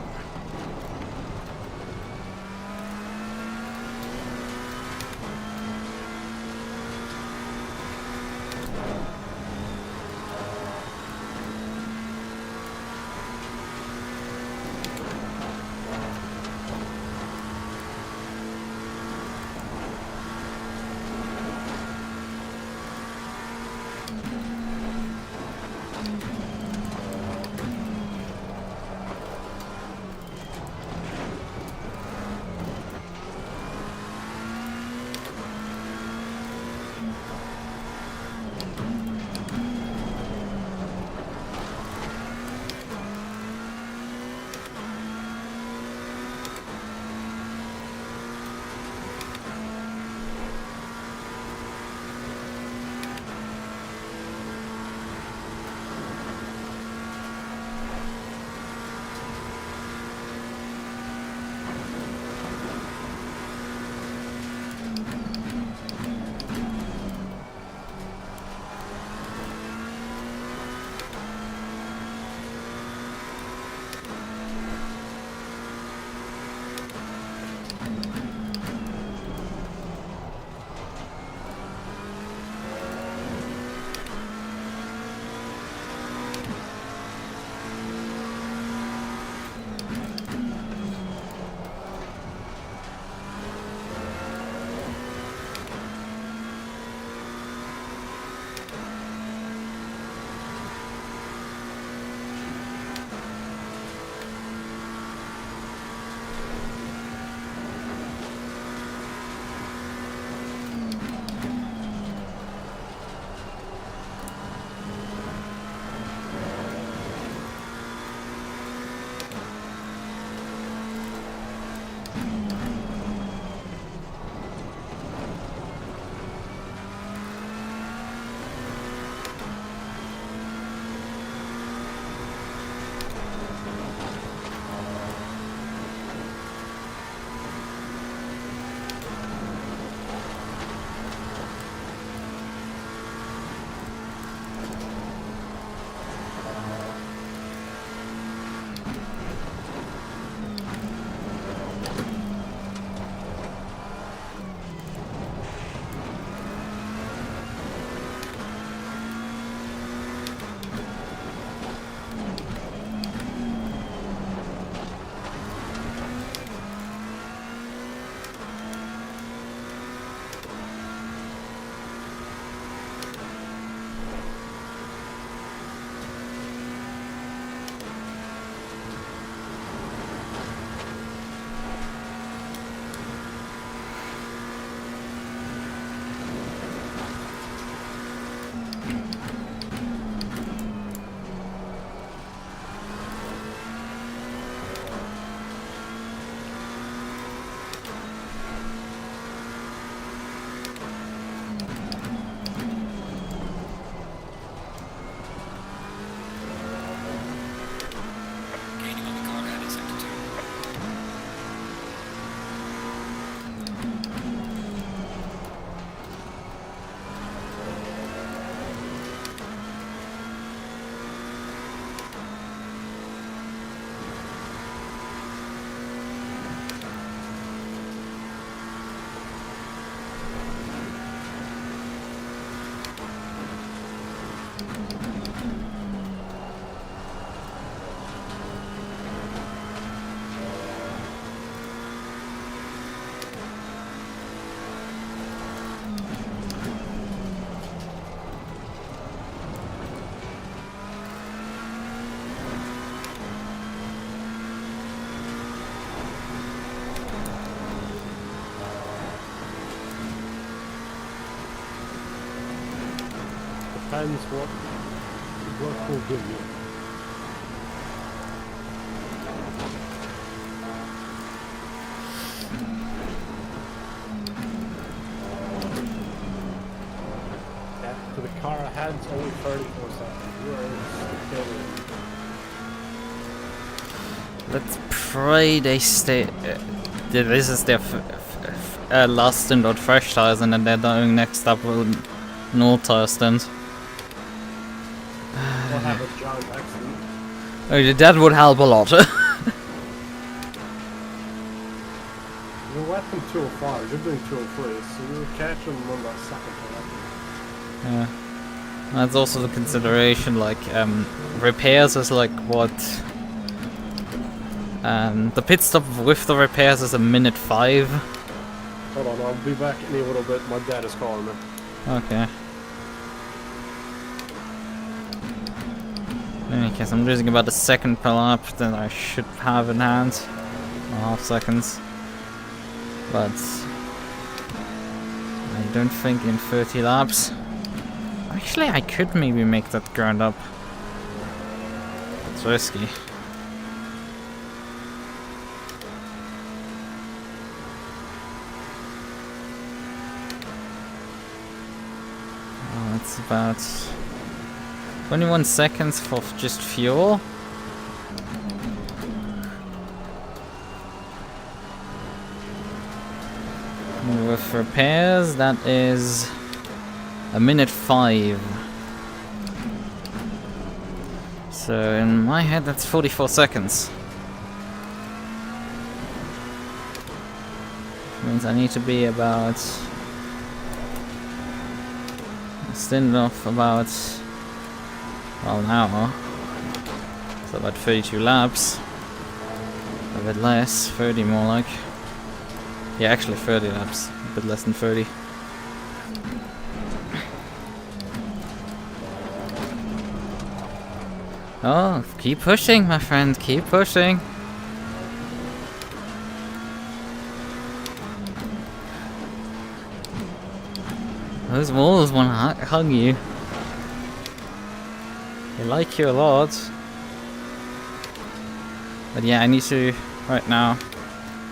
[SPEAKER 1] depends what will give you. Yeah, to the car ahead, it's only 34 seconds. You are still.
[SPEAKER 2] Let's pray they stay. This is their last stint on fresh tires, and then they're doing next up with no tire stint.
[SPEAKER 1] We'll have a giant accident.
[SPEAKER 2] Oh, that would help a lot.
[SPEAKER 1] You're left in 205, you're doing 203, so you're catching on that second lap.
[SPEAKER 2] Yeah. That's also the consideration, like, repairs is like what? The pit stop with the repairs is a minute 5.
[SPEAKER 1] Hold on, I'll be back in a little bit, my dad is calling me.
[SPEAKER 2] Okay. In any case, I'm losing about a second per lap that I should have in hand. Or half seconds. But I don't think in 30 laps. Actually, I could maybe make that ground up. It's risky. Oh, it's about 21 seconds for just fuel. And with repairs, that is a minute 5. So in my head, that's 44 seconds. Means I need to be about stint off about, well, an hour. So about 32 laps. A bit less, 30 more like. Yeah, actually 30 laps, a bit less than 30. Oh, keep pushing, my friend, keep pushing. Those walls want to hug you. They like you a lot. But yeah, I need to, right now.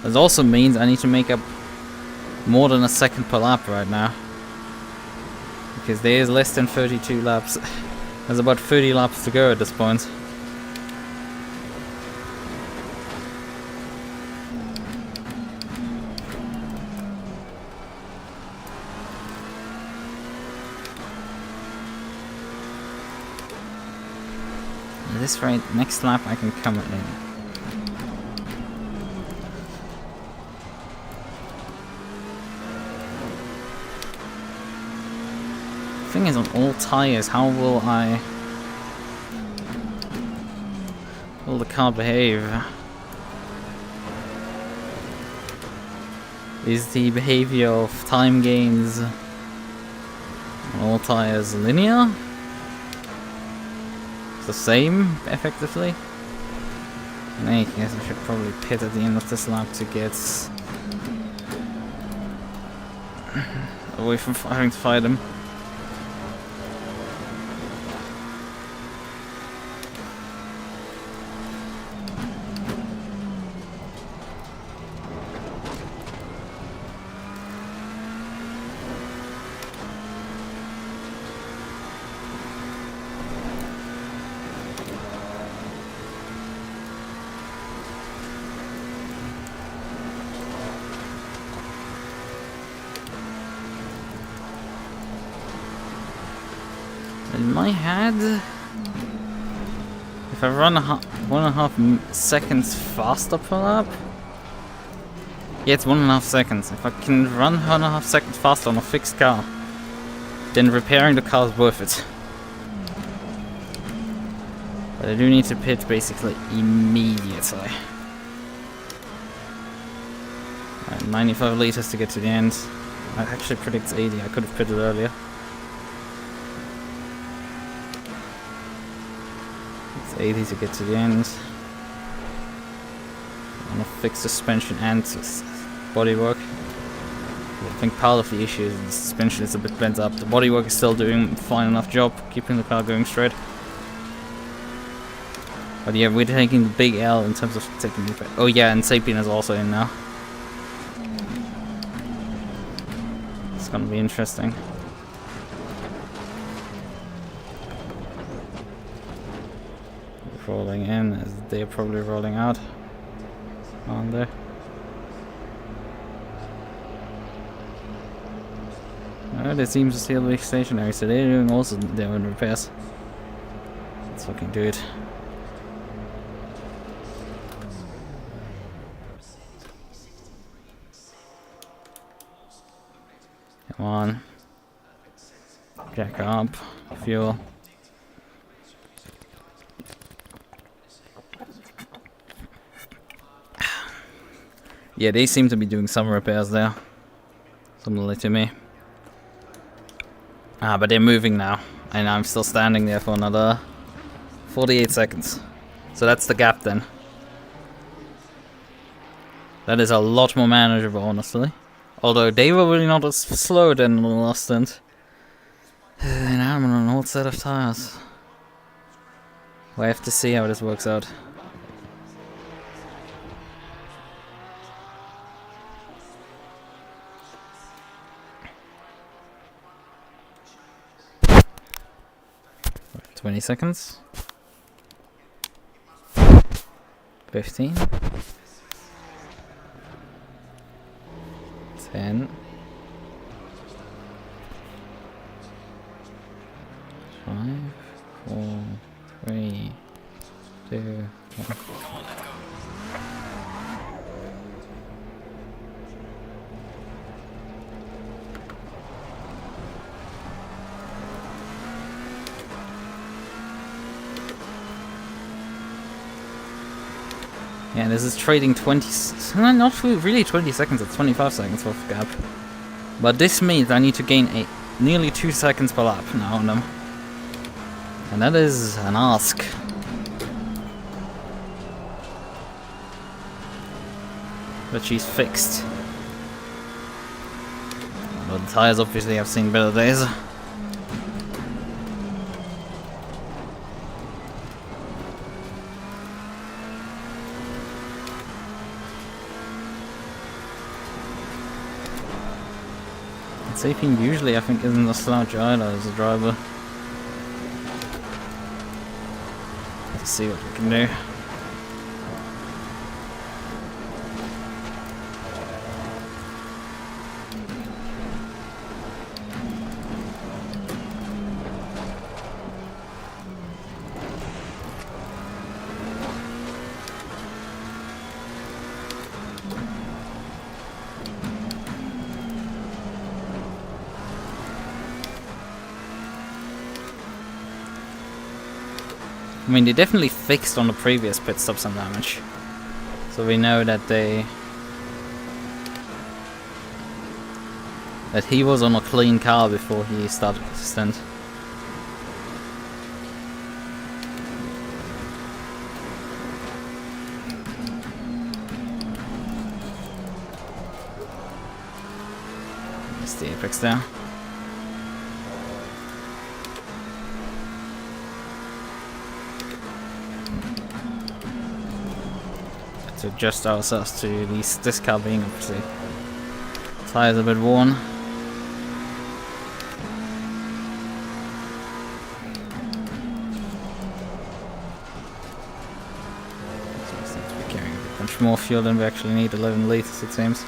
[SPEAKER 2] This also means I need to make up more than a second per lap right now. Because there is less than 32 laps. There's about 30 laps to go at this point. At this rate, next lap I can come in. Thing is, on all tires, how will the car behave? Is the behavior of time gains on all tires linear? The same, effectively? In any case, I should probably pit at the end of this lap to get away from having to fight him. In my head, if I run 1.5 seconds faster per lap, yeah, it's 1.5 seconds. If I can run 1.5 seconds faster on a fixed car, then repairing the car is worth it. But I do need to pit basically immediately. 95 liters to get to the end. I actually predicts 80. I could have pitted earlier. It's 80 to get to the end. I want to fix suspension and bodywork. I think part of the issue is the suspension is a bit bent up. The bodywork is still doing a fine enough job keeping the car going straight. But yeah, we're taking the big L in terms of taking the... Oh yeah, and Sapien is also in now. It's gonna be interesting. Rolling in as they're probably rolling out. On there. They seem to still be stationary, so they're doing also their own repairs. Let's fucking do it. Come on. Jack up. Fuel. Yeah, they seem to be doing some repairs there. Similarly to me. Ah, but they're moving now. And I'm still standing there for another 48 seconds. So that's the gap then. That is a lot more manageable, honestly. Although they were really not as slow than the last stint. And I'm on an old set of tires. We'll have to see how this works out. Right, 20 seconds. 15. 10. 5, 4, 3, 2, 1. Yeah, this is trading 20, not really 20 seconds, it's 25 seconds worth of gap. But this means I need to gain nearly 2 seconds per lap now on them. And that is an ask. But she's fixed. But the tires obviously have seen better days. Sapien usually, I think, isn't a slouch either as a driver. Let's see what we can do. I mean, they definitely fixed on the previous pit stop some damage. So we know that that he was on a clean car before he started the stint. Missed the apex there. To adjust ourselves to this car being obviously tires a bit worn. So we seem to be carrying a bunch more fuel than we actually need, 11 liters it seems.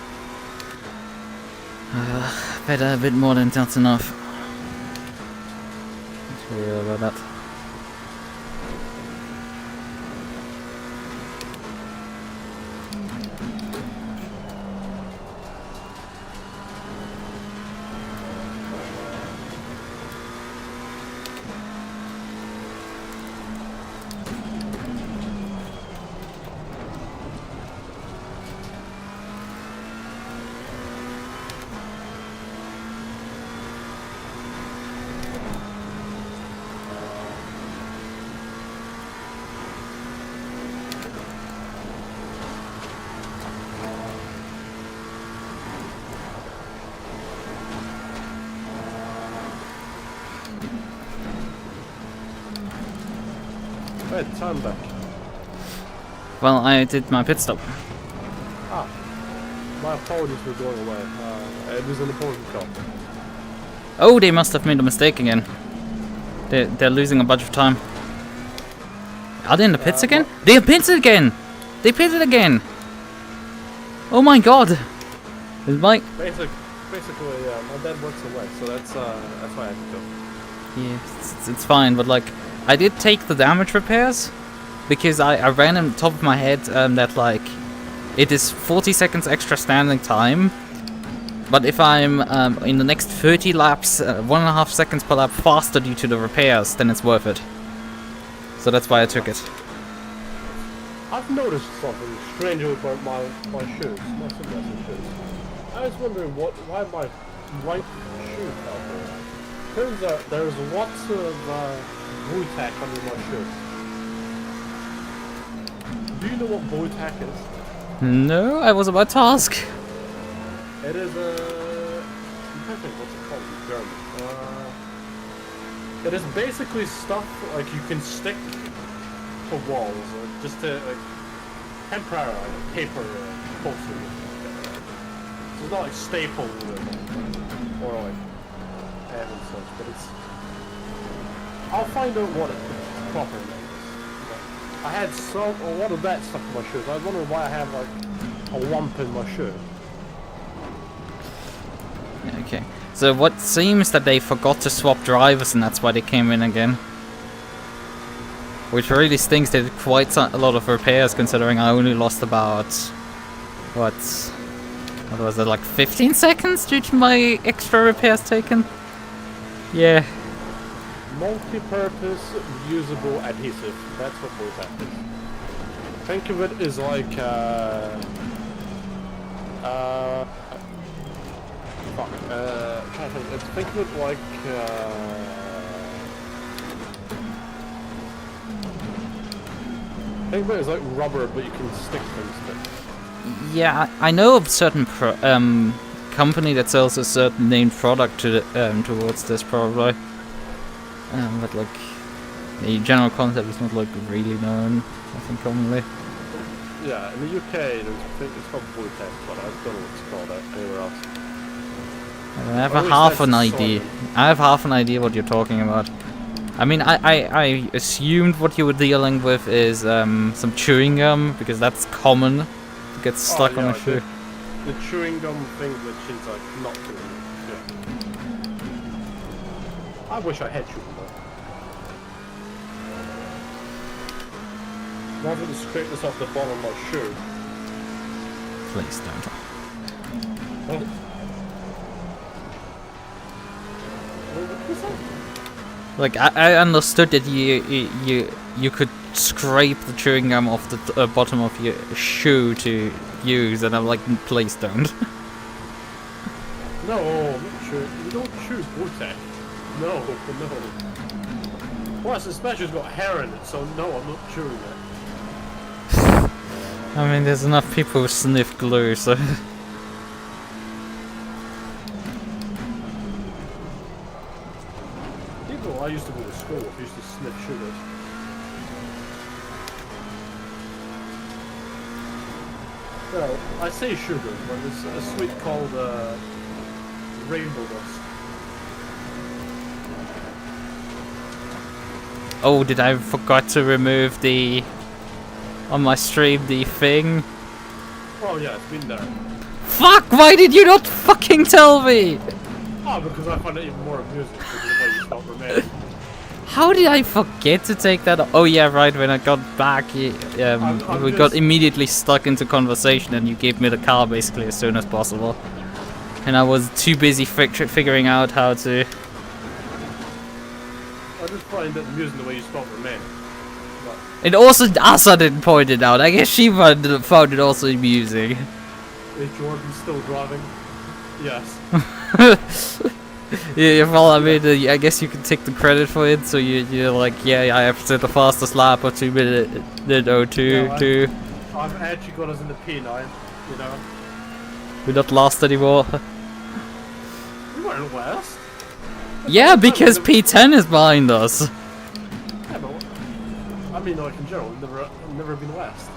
[SPEAKER 2] Better a bit more than that's enough. Not sure about that.
[SPEAKER 1] turn back.
[SPEAKER 2] Well, I did my pit stop.
[SPEAKER 1] Ah, my apologies for going away. It was an important call.
[SPEAKER 2] Oh, they must have made a mistake again. They're losing a bunch of time. Are they in the pits again? They pitted again! They pitted again! Oh my god! Is my...
[SPEAKER 1] Basically, my dad works away, so that's why I had to go.
[SPEAKER 2] Yeah, it's fine, but like, I did take the damage repairs, because I ran on top of my head that like, it is 40 seconds extra standing time, but if I'm in the next 30 laps, 1.5 seconds per lap faster due to the repairs, then it's worth it. So that's why I took it.
[SPEAKER 1] I've noticed something strange about my shoes, my sunglasses shoes. I was wondering why my right shoe fell there. Turns out there's lots of glue tack under my shoe. Do you know what glue tack is?
[SPEAKER 2] No, I was about to ask.
[SPEAKER 1] It is I'm trying to think what's it called in German. It is basically stuff like you can stick to walls, just to like temporarily, like paper poster. So it's not like staple or like and such, but it's. I'll find out what it proper name is. I had a lot of that stuff in my shoes. I was wondering why I have like a lump in my shoe.
[SPEAKER 2] Okay, so what seems that they forgot to swap drivers and that's why they came in again. Which really stinks. They did quite a lot of repairs considering I only lost about, what was it, like 15 seconds due to my extra repairs taken? Yeah.
[SPEAKER 1] Multi-purpose usable adhesive. That's what both that is. Think of it as like think of it like think of it as like rubber, but you can stick things to it.
[SPEAKER 2] Yeah, I know of certain company that sells a certain named product to towards this probably. But like the general concept is not like really known, I think commonly.
[SPEAKER 1] Yeah, in the UK, I think it's called Vortex, but I don't know what it's called anywhere else.
[SPEAKER 2] I have half an idea. I have half an idea what you're talking about. I mean, I assumed what you were dealing with is some chewing gum, because that's common to get stuck on a shoe.
[SPEAKER 1] The chewing gum thing which is like not good. Yeah. I wish I had chewing gum. I wanted to scrape this off the bottom of my shoe.
[SPEAKER 2] Please don't.
[SPEAKER 1] Oh.
[SPEAKER 2] Like I understood that you could scrape the chewing gum off the bottom of your shoe to use, and I'm like, please don't.
[SPEAKER 1] No, I'm not sure. You don't chew Vortex. No. Plus, especially it's got hair in it, so no, I'm not chewing it.
[SPEAKER 2] I mean, there's enough people who sniff glue, so.
[SPEAKER 1] People I used to go to school with used to sniff sugars. Well, I say sugar, but it's a sweet called rainbow dust.
[SPEAKER 2] Oh, did I forgot to remove on my stream the thing?
[SPEAKER 1] Oh yeah, it's been there.
[SPEAKER 2] Fuck! Why did you not fucking tell me?
[SPEAKER 1] Oh, because I find it even more amusing because of the way you stop remaining.
[SPEAKER 2] How did I forget to take that? Oh yeah, right. When I got back, we got immediately stuck into conversation, and you gave me the car basically as soon as possible. And I was too busy figuring out how to.
[SPEAKER 1] I just find it amusing the way you stop remaining.
[SPEAKER 2] And also, Asa didn't point it out. I guess she found it also amusing.
[SPEAKER 1] Is Jordan still driving? Yes.
[SPEAKER 2] Yeah, well, I mean, I guess you can take the credit for it. So you're like, yeah, I have set the fastest lap of 2 minutes, then 02.
[SPEAKER 1] I've actually got us in the P9, you know.
[SPEAKER 2] We're not last anymore.
[SPEAKER 1] We weren't last.
[SPEAKER 2] Yeah, because P10 is behind us.
[SPEAKER 1] Yeah, but I mean, like in general, never been last.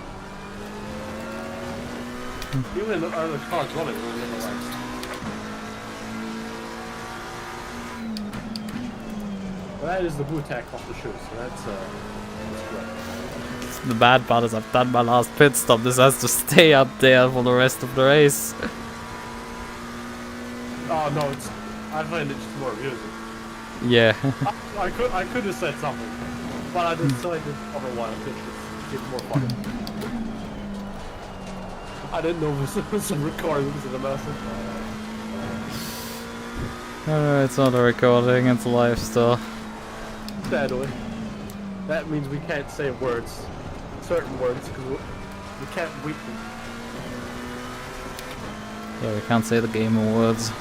[SPEAKER 1] Even the other cars running, we've never last. That is the boot-tack off the shoes, so that's great.
[SPEAKER 2] The bad part is I've done my last pit stop. This has to stay up there for the rest of the race.
[SPEAKER 1] Oh no, I find it just more amusing.
[SPEAKER 2] Yeah.
[SPEAKER 1] I could have said something, but I decided otherwise to just get more fun. I didn't know this was a recording of the message.
[SPEAKER 2] It's not a recording, it's live still.
[SPEAKER 1] Sadly. That means we can't say words. Certain words, because we can't beat them.
[SPEAKER 2] Yeah, we can't say the game words.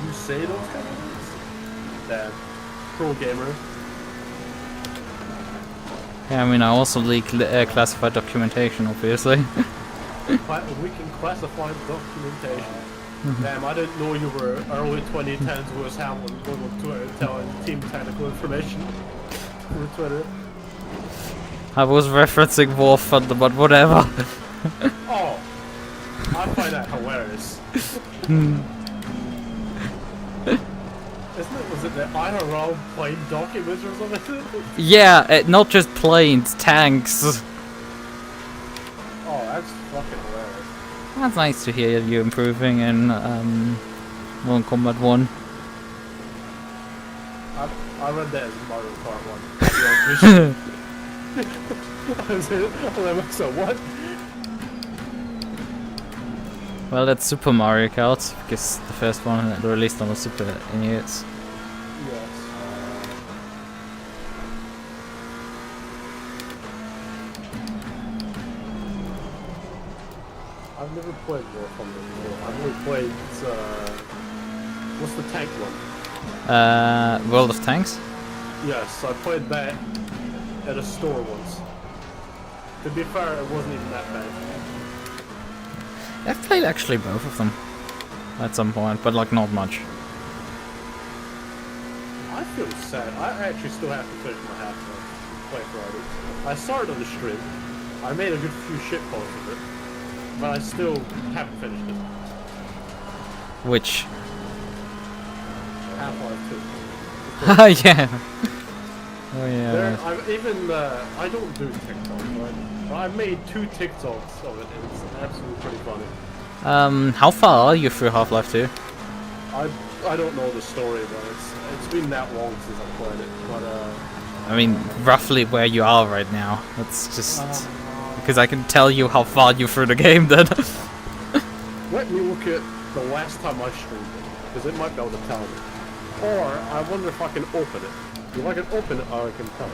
[SPEAKER 1] You say those kind of words? Damn. Pro gamer.
[SPEAKER 2] Yeah, I mean, I also leak classified documentation, obviously.
[SPEAKER 1] We can classify documentation. Damn, I didn't know you were early 2010s Lewis Hamilton going on Twitter telling team technical information through Twitter.
[SPEAKER 2] I was referencing War Thunder, but whatever.
[SPEAKER 1] Oh, I find that hilarious. Was it the IRL plane documents or something?
[SPEAKER 2] Yeah, not just planes, tanks.
[SPEAKER 1] Oh, that's fucking hilarious.
[SPEAKER 2] That's nice to hear you improving in Mortal Kombat 1.
[SPEAKER 1] I read that as Mario Kart 1. I was so what?
[SPEAKER 2] Well, that's Super Mario Kart, because the first one released on the Super NES.
[SPEAKER 1] Yes. I've never played War Thunder before. I've only played, what's the tank one?
[SPEAKER 2] World of Tanks?
[SPEAKER 1] Yes, I played that at a store once. To be fair, it wasn't even that bad.
[SPEAKER 2] I've played actually both of them at some point, but like not much.
[SPEAKER 1] I feel sad. I actually still have to finish my half play Ferrari. I started on the stream. I made a good few shit posts of it, but I still haven't finished it.
[SPEAKER 2] Which?
[SPEAKER 1] Half-Life 2.
[SPEAKER 2] Yeah. Oh yeah.
[SPEAKER 1] I don't do TikTok, right? But I made 2 TikToks of it, and it's absolutely pretty funny.
[SPEAKER 2] How far are you through Half-Life 2?
[SPEAKER 1] I don't know the story, but it's been that long since I played it. But
[SPEAKER 2] I mean, roughly where you are right now. That's just because I can tell you how far you through the game then.
[SPEAKER 1] let me look at the last time I streamed it, because it might be able to tell me. Or I wonder if I can open it. If I can open it, I can tell it.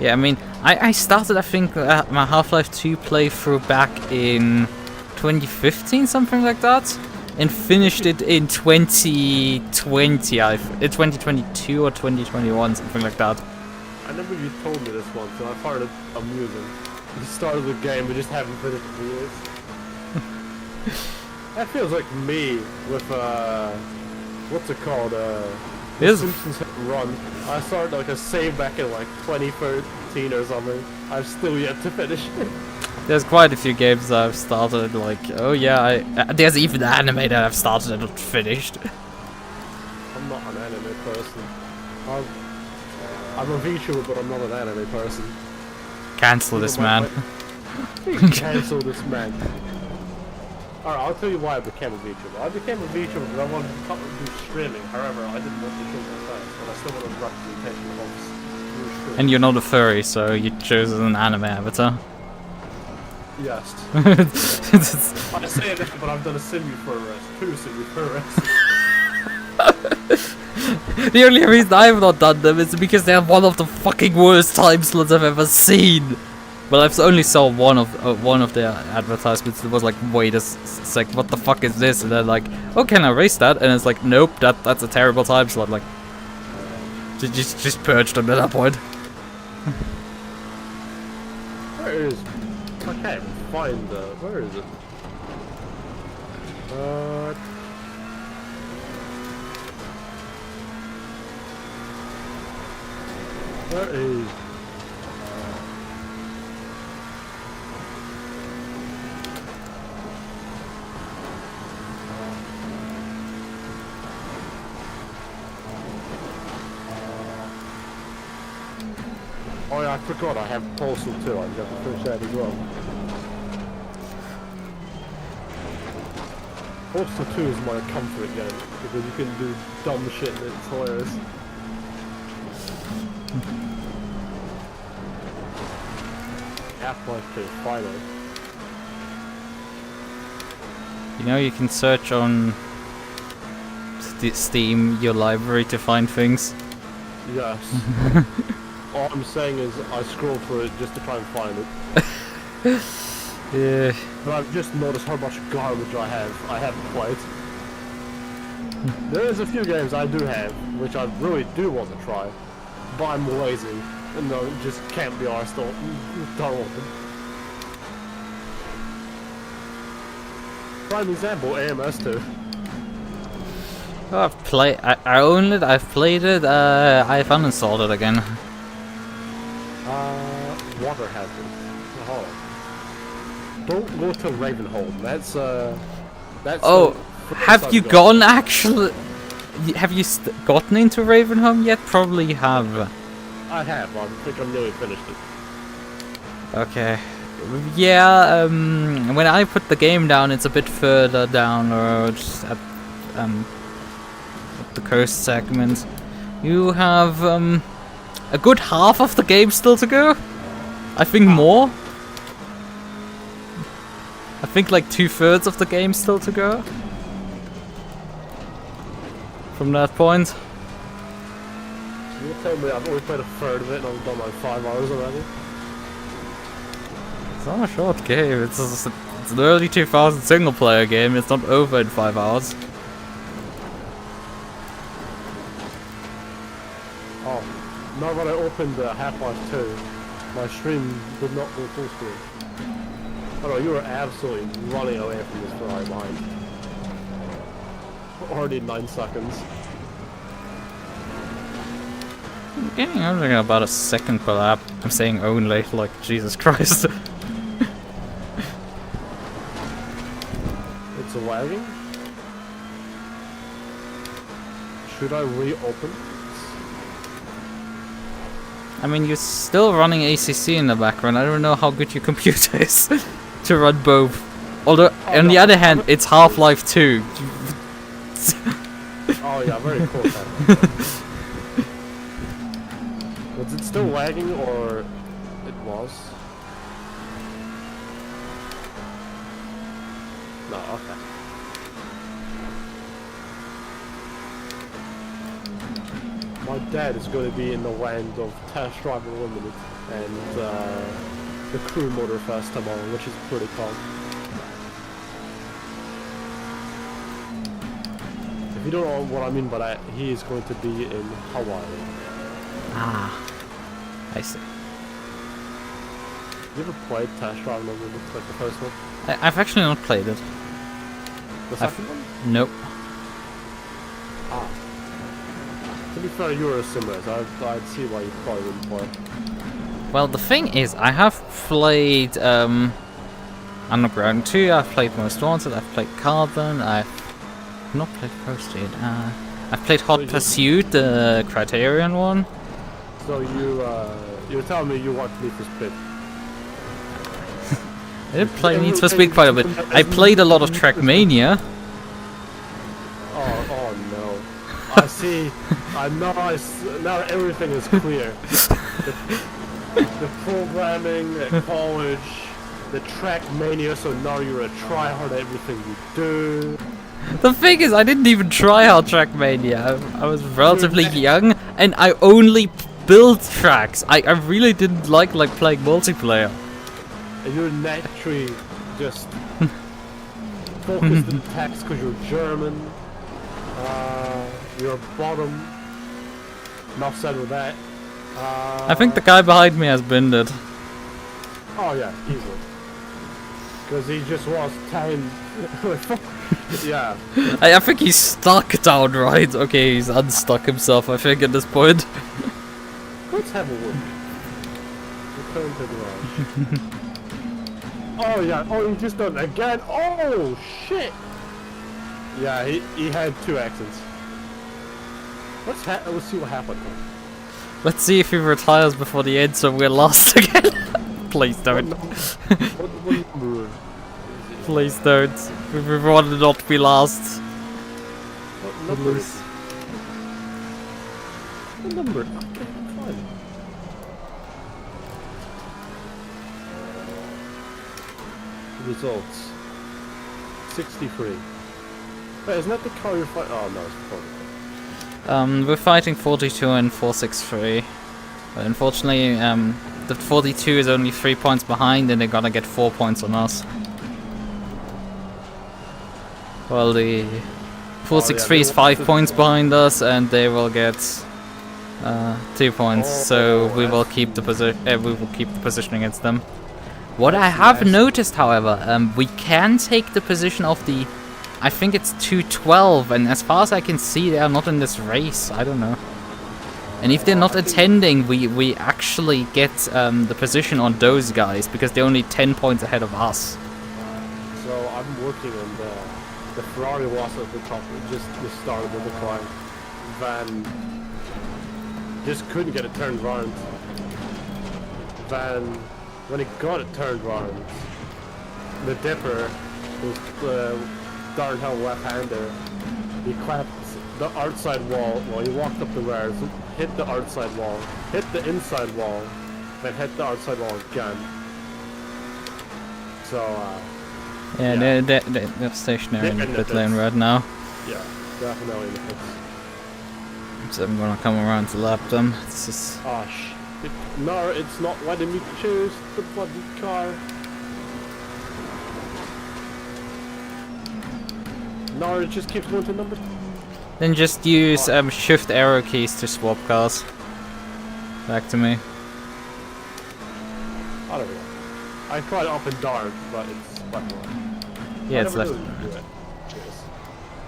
[SPEAKER 2] Yeah, I mean, I started, I think, my Half-Life 2 playthrough back in 2015, something like that, and finished it in 2020, 2022 or 2021, something like that.
[SPEAKER 1] I remember you told me this once, and I found it amusing. You started the game, but just haven't finished it for years. That feels like me with, what's it called, The Simpsons Hit and Run. I started like a save back in like 2013 or something. I've still yet to finish it.
[SPEAKER 2] There's quite a few games I've started, like, oh yeah, there's even anime that I've started and not finished.
[SPEAKER 1] I'm not an anime person. I'm a VTuber, but I'm not an anime person.
[SPEAKER 2] Cancel this man.
[SPEAKER 1] Cancel this man. Alright, I'll tell you why I became a VTuber. I became a VTuber because I wanted to do streaming. However, I didn't want to show my face, but I still want to wrap the attention of streaming.
[SPEAKER 2] And you're not a furry, so you chose an anime avatar.
[SPEAKER 1] Yes. I say that, but I've done a semi-furrest. 2 semi-furrests.
[SPEAKER 2] The only reason I have not done them is because they are one of the fucking worst time slots I've ever seen. Well, I've only saw one of their advertisements. It was like, wait a sec, what the fuck is this? And they're like, oh, can I erase that? And it's like, nope, that's a terrible time slot. Like, just purged them at that point.
[SPEAKER 1] Where is? I can't find the. Where is it? Where is... Oh yeah, I forgot I have Postal too. I've got to finish that as well. Postal 2 is my comfort game because you can do dumb shit and it's hilarious. Half-Life 2, finally.
[SPEAKER 2] You know, you can search on Steam, your library, to find things.
[SPEAKER 1] Yes. All I'm saying is I scroll through it just to try and find it.
[SPEAKER 2] Yeah.
[SPEAKER 1] But I've just noticed how much garbage I haven't played. There is a few games I do have, which I really do want to try, but I'm lazy. And no, just can't be arsed, don't want them. Prime example, AMS2.
[SPEAKER 2] Oh, I've played. I own it. I've played it. I've uninstalled it again.
[SPEAKER 1] Water hazard. Oh. Don't go to Ravenholm. That's
[SPEAKER 2] Oh,
[SPEAKER 1] the
[SPEAKER 2] have you gone actually? Have you gotten into Ravenholm yet? Probably you have.
[SPEAKER 1] I have. I think I'm nearly finished it.
[SPEAKER 2] Okay. Yeah. When I put the game down, it's a bit further down, or just at the coast segment. You have a good half of the game still to go. I think more. I think like 2/3 of the game still to go. From that point.
[SPEAKER 1] You tell me I've only played a third of it and I've done like 5 hours already.
[SPEAKER 2] It's not a short game. It's an early 2000 single player game. It's not over in 5 hours.
[SPEAKER 1] Oh, now when I opened Half-Life 2, my stream did not go full screen. Oh no, you were absolutely running away from this Ferrari behind. Already 9 seconds.
[SPEAKER 2] I'm getting only about a second per lap. I'm saying only, like Jesus Christ.
[SPEAKER 1] It's lagging? Should I reopen?
[SPEAKER 2] I mean, you're still running ACC in the background. I don't know how good your computer is to run both. Although, on the other hand, it's Half-Life 2.
[SPEAKER 1] Oh yeah, very cool. Was it still lagging or it was? No, okay. My dad is going to be in the land of Test Drive Unlimited and the Crew Motor Fest tomorrow, which is pretty fun. If you don't know what I mean by that, he is going to be in Hawaii.
[SPEAKER 2] Ah, I see.
[SPEAKER 1] You ever played Test Drive Unlimited, like the first one?
[SPEAKER 2] I've actually not played it.
[SPEAKER 1] The second one?
[SPEAKER 2] Nope.
[SPEAKER 1] Ah. To be fair, you're a similar, so I'd see why you probably wouldn't play.
[SPEAKER 2] Well, the thing is, I have played Underground 2, I've played Most Wanted, I've played Carbon, I've not played Posted. I've played Hot Pursuit, the Criterion one.
[SPEAKER 1] So you're telling me you want Need for Speed?
[SPEAKER 2] I didn't play Need for Speed quite a bit. I played a lot of Trackmania.
[SPEAKER 1] Oh no. I see. I know. Now everything is clear. The programming at college, the Trackmania. So now you're a tryhard at everything you do.
[SPEAKER 2] The thing is, I didn't even try hard Trackmania. I was relatively young, and I only built tracks. I really didn't like playing multiplayer.
[SPEAKER 1] And you're naturally just focused in text because you're German. You're bottom. Enough said with that.
[SPEAKER 2] I think the guy behind me has binned it.
[SPEAKER 1] Oh yeah, easily. Because he just lost 10. Yeah.
[SPEAKER 2] I think he's stuck down, right? Okay, he's unstuck himself, I think, at this point.
[SPEAKER 1] What? let's have a look. Return to garage. Oh yeah, oh he just done it again. Oh shit! Yeah, he had 2 accidents. Let's see what happened.
[SPEAKER 2] Let's see if he retires before the end so we're lost again. Please don't.
[SPEAKER 1] What number?
[SPEAKER 2] Please don't. We want to not be last.
[SPEAKER 1] What number is? What number? Okay, fine. Results. 63. Wait, isn't that the car you're fighting? Oh no, it's probably.
[SPEAKER 2] We're fighting 42 and 463. But unfortunately, the 42 is only 3 points behind and they're gonna get 4 points on us. Well, the 463 is 5 points behind us and they will get 2 points, so we will keep the position against them. What I have noticed, however, we can take the position of the, I think it's 212, and as far as I can see, they are not in this race. I don't know. And if they're not attending, we actually get the position on those guys because they're only 10 points ahead of us.
[SPEAKER 1] So I'm working on the Ferrari was at the top. It just started with the climb. Van just couldn't get it turned around. Van, when it got it turned around, the dipper was darn hell left-hander. He clapped the outside wall while he walked up the stairs, hit the outside wall, hit the inside wall, then hit the outside wall again. So,
[SPEAKER 2] yeah. They're stationary in the pit lane right now.
[SPEAKER 1] Yeah, definitely in the pits.
[SPEAKER 2] So I'm gonna come around to lap them. This is...
[SPEAKER 1] Oh, no, it's not letting me choose the bloody car. No, it just keeps going to number.
[SPEAKER 2] Then just use shift arrow keys to swap cars. Back to me.
[SPEAKER 1] I don't know. I tried up and down, but it's left and right.
[SPEAKER 2] Yeah, it's left.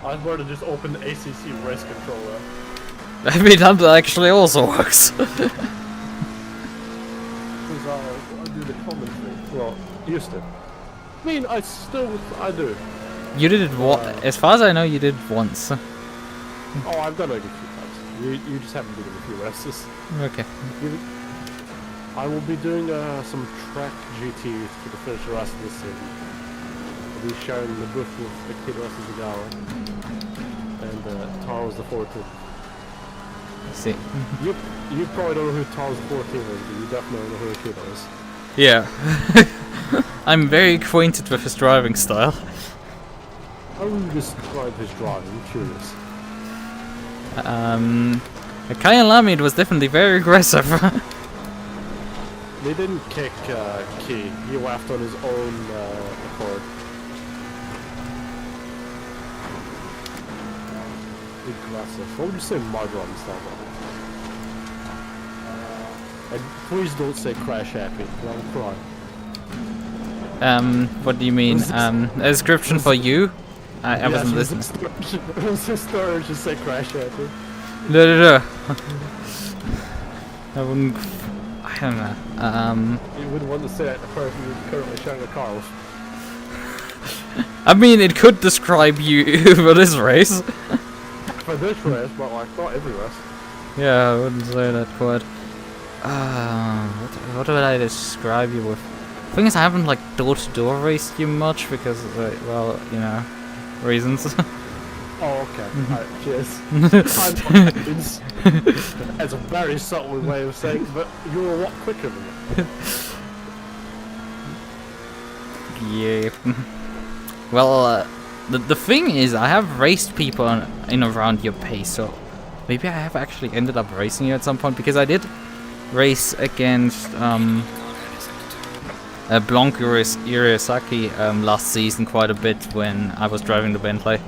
[SPEAKER 1] I was about to just open the ACC race controller.
[SPEAKER 2] I mean, that actually also works.
[SPEAKER 1] Because I do the commentary. Well, used to. I mean, I do.
[SPEAKER 2] You did it as far as I know, you did it once.
[SPEAKER 1] Oh, I've done it a few times. You just haven't done it a few races.
[SPEAKER 2] Okay.
[SPEAKER 1] I will be doing some track GT to finish the rest of this season. I'll be sharing the booth with Akira Suzugawa and Charles the 14th.
[SPEAKER 2] I see.
[SPEAKER 1] You probably don't know who Charles the 14th is, but you definitely know who Akira is.
[SPEAKER 2] Yeah. I'm very acquainted with his driving style.
[SPEAKER 1] How would you describe his driving? I'm curious.
[SPEAKER 2] At Kyle Lamid was definitely very aggressive.
[SPEAKER 1] They didn't kick Key. He left on his own accord. Aggressive. What would you say my driving style was? And please don't say crash happy, I'll cry.
[SPEAKER 2] What do you mean? A description for you? I wasn't listening.
[SPEAKER 1] It was his story to say crash happy.
[SPEAKER 2] No. I wouldn't. I don't know.
[SPEAKER 1] You wouldn't want to say that to the person who's currently sharing a car with.
[SPEAKER 2] I mean, it could describe you for this race.
[SPEAKER 1] For this race, but like not every race.
[SPEAKER 2] Yeah, I wouldn't say that quite. What would I describe you with? The thing is, I haven't like door-to-door raced you much because, well, you know, reasons.
[SPEAKER 1] Oh, okay. Alright, cheers. That's a very subtle way of saying, but you're a lot quicker than me.
[SPEAKER 2] Yeah. Well, the thing is, I have raced people in around your pace, so maybe I have actually ended up racing you at some point because I did race against Blanc Uriosaki last season quite a bit when I was driving the Bentley.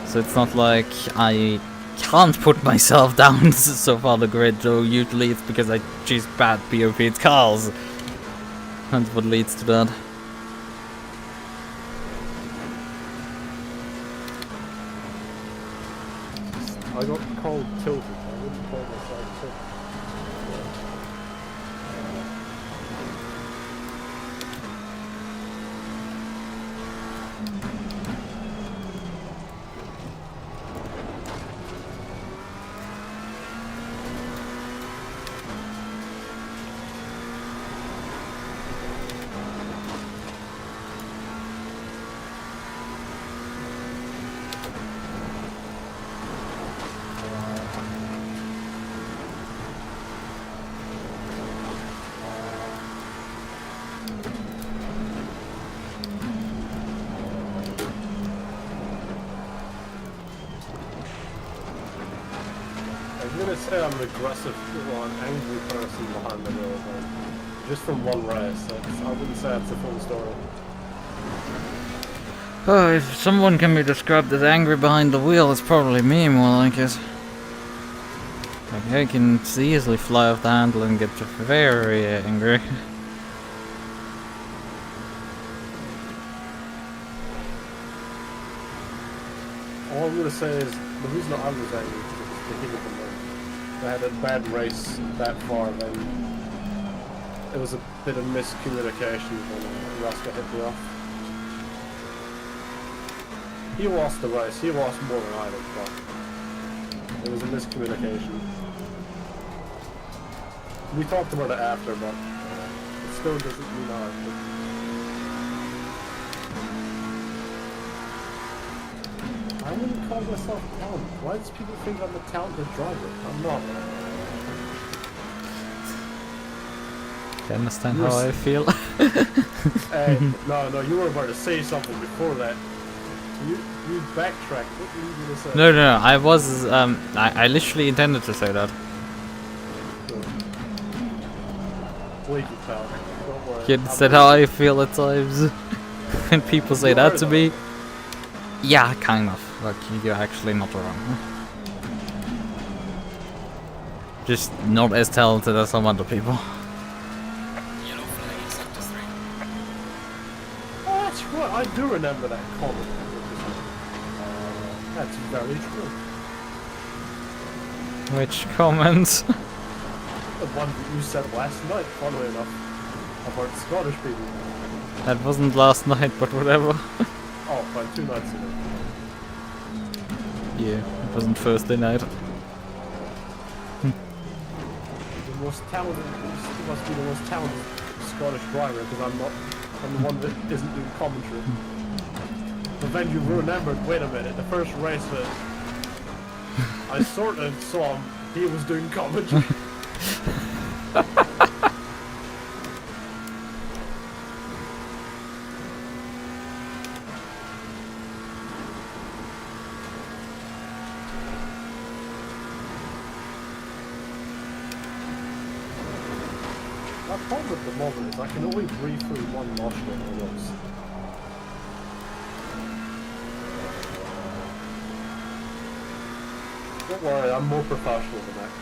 [SPEAKER 2] So it's not like I can't put myself down so far the grid, though usually it's because I choose bad POV cars. That's what leads to that.
[SPEAKER 1] I got called tilted. I wouldn't record myself too. I'm gonna say I'm an aggressive or an angry person behind the wheel, but just from one race. I wouldn't say that's the full story.
[SPEAKER 2] Oh, if someone can be described as angry behind the wheel, it's probably me more like it. Like, I can easily fly off the handle and get very angry.
[SPEAKER 1] All I'm gonna say is the reason I was angry is because the heat of the moment. They had a bad race that far, then it was a bit of miscommunication when Raska hit me off. He lost the race. He lost more than I did, but it was a miscommunication. We talked about it after, but it still doesn't mean I did. I wouldn't call myself talented. Why does people think I'm a talented driver? I'm not.
[SPEAKER 2] You understand how I feel?
[SPEAKER 1] Hey, no, you were about to say something before that. You backtracked. What were you gonna say?
[SPEAKER 2] No, I was, I literally intended to say that.
[SPEAKER 1] Wait, you pal. Don't worry.
[SPEAKER 2] You understand how I feel at times when people say that to me? Yeah, kind of. Like, you're actually not wrong. Just not as talented as some other people.
[SPEAKER 5] Yellow flag in sector 3.
[SPEAKER 1] Oh, that's right. I do remember that comment. That's very true.
[SPEAKER 2] Which comment?
[SPEAKER 1] The one that you said last night, funnily enough, about Scottish people.
[SPEAKER 2] That wasn't last night, but whatever.
[SPEAKER 1] Oh, fine, 2 nights ago.
[SPEAKER 2] Yeah, it wasn't Thursday night.
[SPEAKER 1] The most talented, you must be the most talented Scottish driver, because I'm the one that isn't doing commentary. But then you remembered, wait a minute, the first race that I sort of saw him, he was doing commentary. My problem at the moment is I can only breathe through one nostril at once. Don't worry, I'm more professional than that.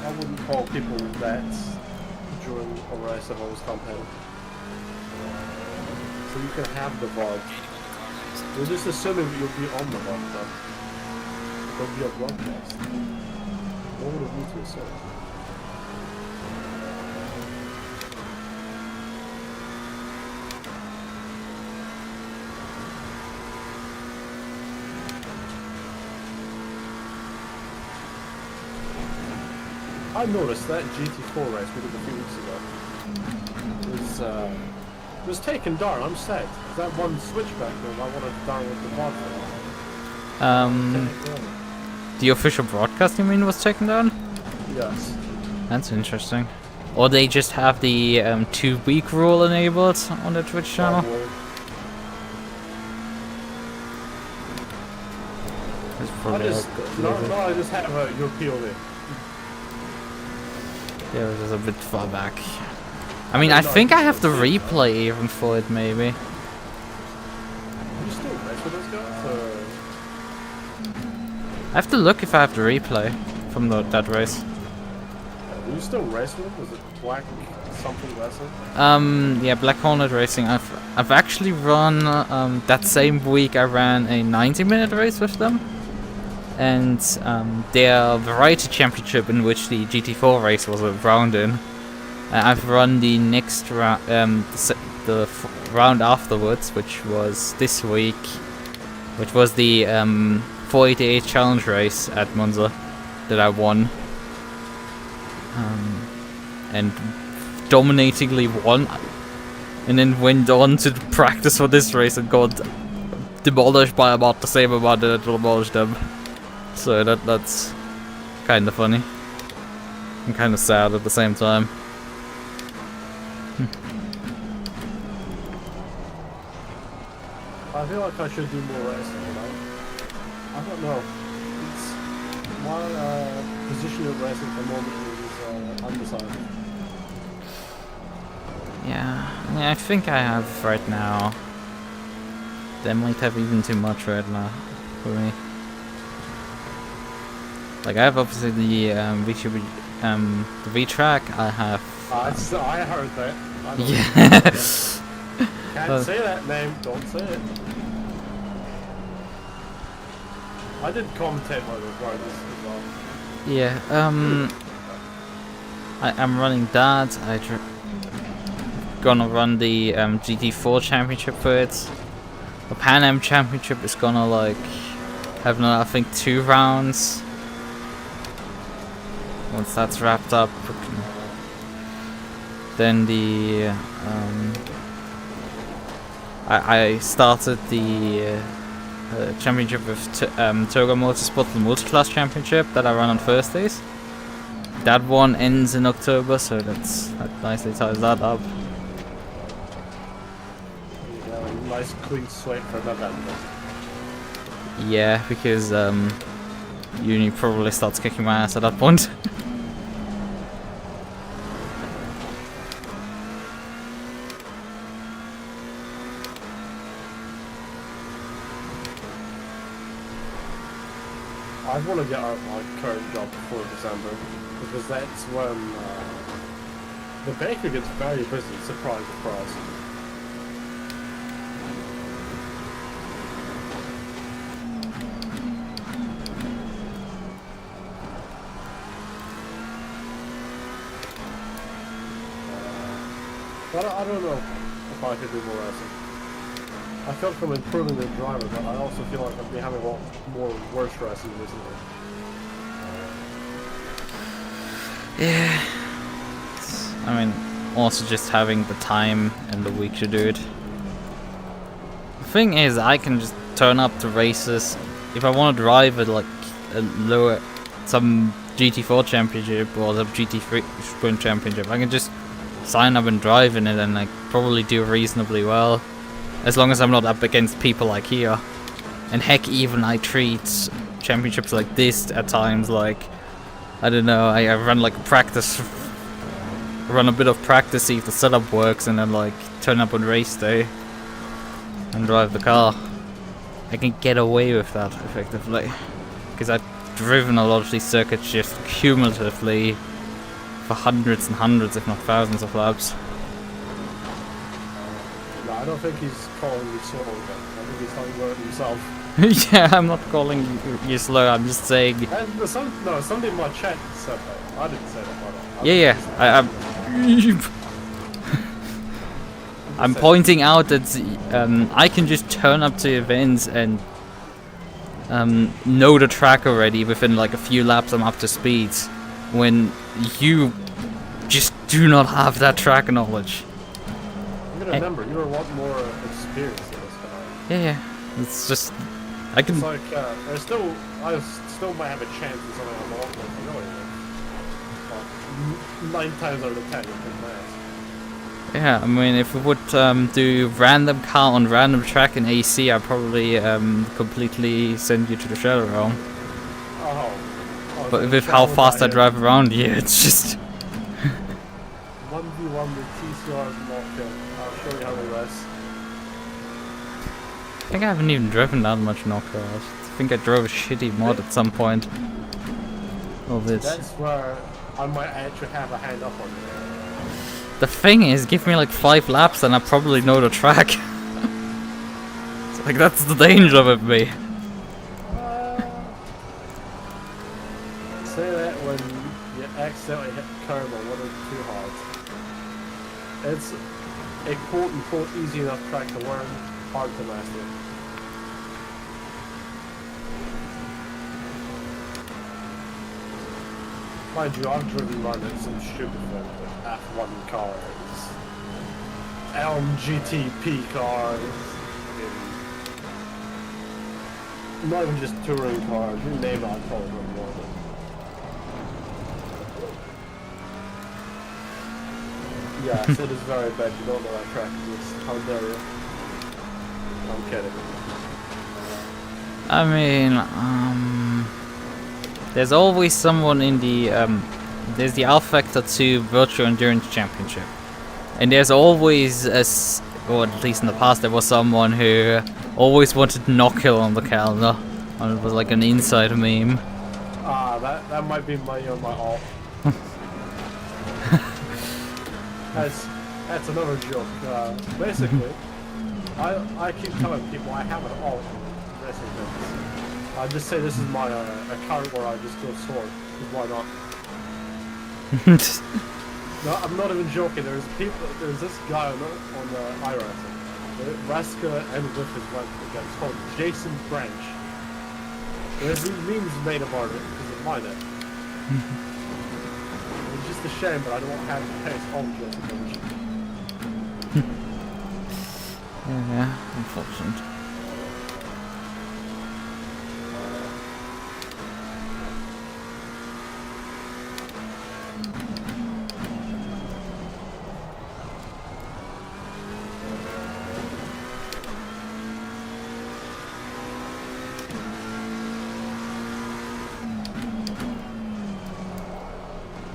[SPEAKER 1] I wouldn't call people that during a race if I was campaigning. So you can have the VOD. We're just assuming that you'll be on the VOD though. There'll be a broadcast. What would it be to assume? I noticed that GT4 race we did a few weeks ago was taken down. I'm sad. That one switchback move I wanted to down with the mod.
[SPEAKER 2] The official broadcast, you mean, was taken down?
[SPEAKER 1] Yes.
[SPEAKER 2] That's interesting. Or they just have the 2-week rule enabled on the Twitch channel.
[SPEAKER 1] I just have your POV.
[SPEAKER 2] Yeah, it was a bit far back. I mean, I think I have the replay even for it, maybe.
[SPEAKER 1] You still race with those guys? Or?
[SPEAKER 2] I have to look if I have the replay from that race.
[SPEAKER 1] Do you still race with them? Was it Black something Racing?
[SPEAKER 2] Yeah, Black Hornet Racing. I've actually run that same week I ran a 90-minute race with them. and their variety championship, in which the GT4 race was a round in. I've run the next round, round afterwards, which was this week, which was the 488 challenge race at Monza that I won, and dominatingly won, and then went on to practice for this race and got demolished by about the same amount that I demolished them. So that's kind of funny and kind of sad at the same time.
[SPEAKER 1] I feel like I should do more racing, you know? I don't know. It's my position of racing at the moment is undecided.
[SPEAKER 2] Yeah, I think I have right now. They might have even too much right now for me. Like I have obviously the the V-Track. I have.
[SPEAKER 1] I heard that. I know.
[SPEAKER 2] Yeah.
[SPEAKER 1] Can't say that name. Don't say it. I did commentate my recordings as well.
[SPEAKER 2] Yeah. I'm running that. Gonna run the GT4 championship for it. The Pan Am championship is gonna like have another, I think, 2 rounds. Once that's wrapped up, then the I started the championship with Toga Motorsport, the multi-class championship that I run on Thursdays. That one ends in October, so that nicely ties that up.
[SPEAKER 1] Nice clean slate for November.
[SPEAKER 2] Yeah, because uni probably starts kicking my ass at that point.
[SPEAKER 1] I want to get out of my current job before December, because that's when the bakery gets very busy. Surprise, surprise. But I don't know if I could do more racing. I felt from improving the driver, but I also feel like I've been having a lot more worse racing recently.
[SPEAKER 2] Yeah. I mean, also just having the time and the week to do it. The thing is, I can just turn up to races. If I want to drive at like a lower, some GT4 championship or the GT3 Sprint championship, I can just sign up and drive in it and like probably do reasonably well, as long as I'm not up against people like here. And heck, even I treat championships like this at times like, I don't know, I run like a practice, run a bit of practice, see if the setup works, and then like turn up on race day and drive the car. I can get away with that effectively, because I've driven a lot of these circuits just cumulatively for hundreds and hundreds, if not thousands of laps.
[SPEAKER 1] No, I don't think he's calling you slow, but I think he's talking about himself.
[SPEAKER 2] Yeah, I'm not calling you slow, I'm just saying...
[SPEAKER 1] And somebody in my chat said that. I didn't say that.
[SPEAKER 2] Yeah, I'm pointing out that I can just turn up to events and know the track already within like a few laps. I'm up to speed, when you just do not have that track knowledge.
[SPEAKER 1] You gotta remember, you're a lot more experienced in this guy.
[SPEAKER 2] Yeah, it's just I can.
[SPEAKER 1] It's like I still might have a chance in something I'm a lot more familiar with. 9 times out of 10, you can pass.
[SPEAKER 2] Yeah, I mean, if we would do random car on random track in AC, I'd probably completely send you to the Shadow Realm.
[SPEAKER 1] Oh,
[SPEAKER 2] But with how fast I drive around here, it's just...
[SPEAKER 1] 1v1 with TCRs and Lockdown. I'll show you how they rest.
[SPEAKER 2] I think I haven't even driven that much knockout. I think I drove a shitty mod at some point. Of it.
[SPEAKER 1] That's where I might actually have a hand up on you.
[SPEAKER 2] The thing is, give me like 5 laps and I probably know the track. So, like, that's the danger with me.
[SPEAKER 1] accidentally hit curb or one or too hard. It's a quote-unquote easy enough track to learn, hard to master. Mind you, I've driven around in some stupid things with F1 cars, GTP cars, not even just touring cars, you name it, I've probably driven more of it. Yes, it is very bad, you don't know that track exists. How dare you? I'm kidding.
[SPEAKER 2] I mean, there's always someone in the, there's the Alpha Vector 2 Virtual Endurance Championship. And there's always, or at least in the past, there was someone who always wanted knock-hill on the calendar. And it was like an inside meme.
[SPEAKER 1] Ah, that might be my alt. That's another joke. Basically, I keep telling people I have an alt racing things. I just say this is my account where I just go sword. Why not? No, I'm not even joking. There's this guy on iRacing. Raska and with his wife against called Jason Branch. There's these memes made about it because of mine. It's just a shame, but I don't have the pace of Jason Branch.
[SPEAKER 2] Yeah, unfortunate.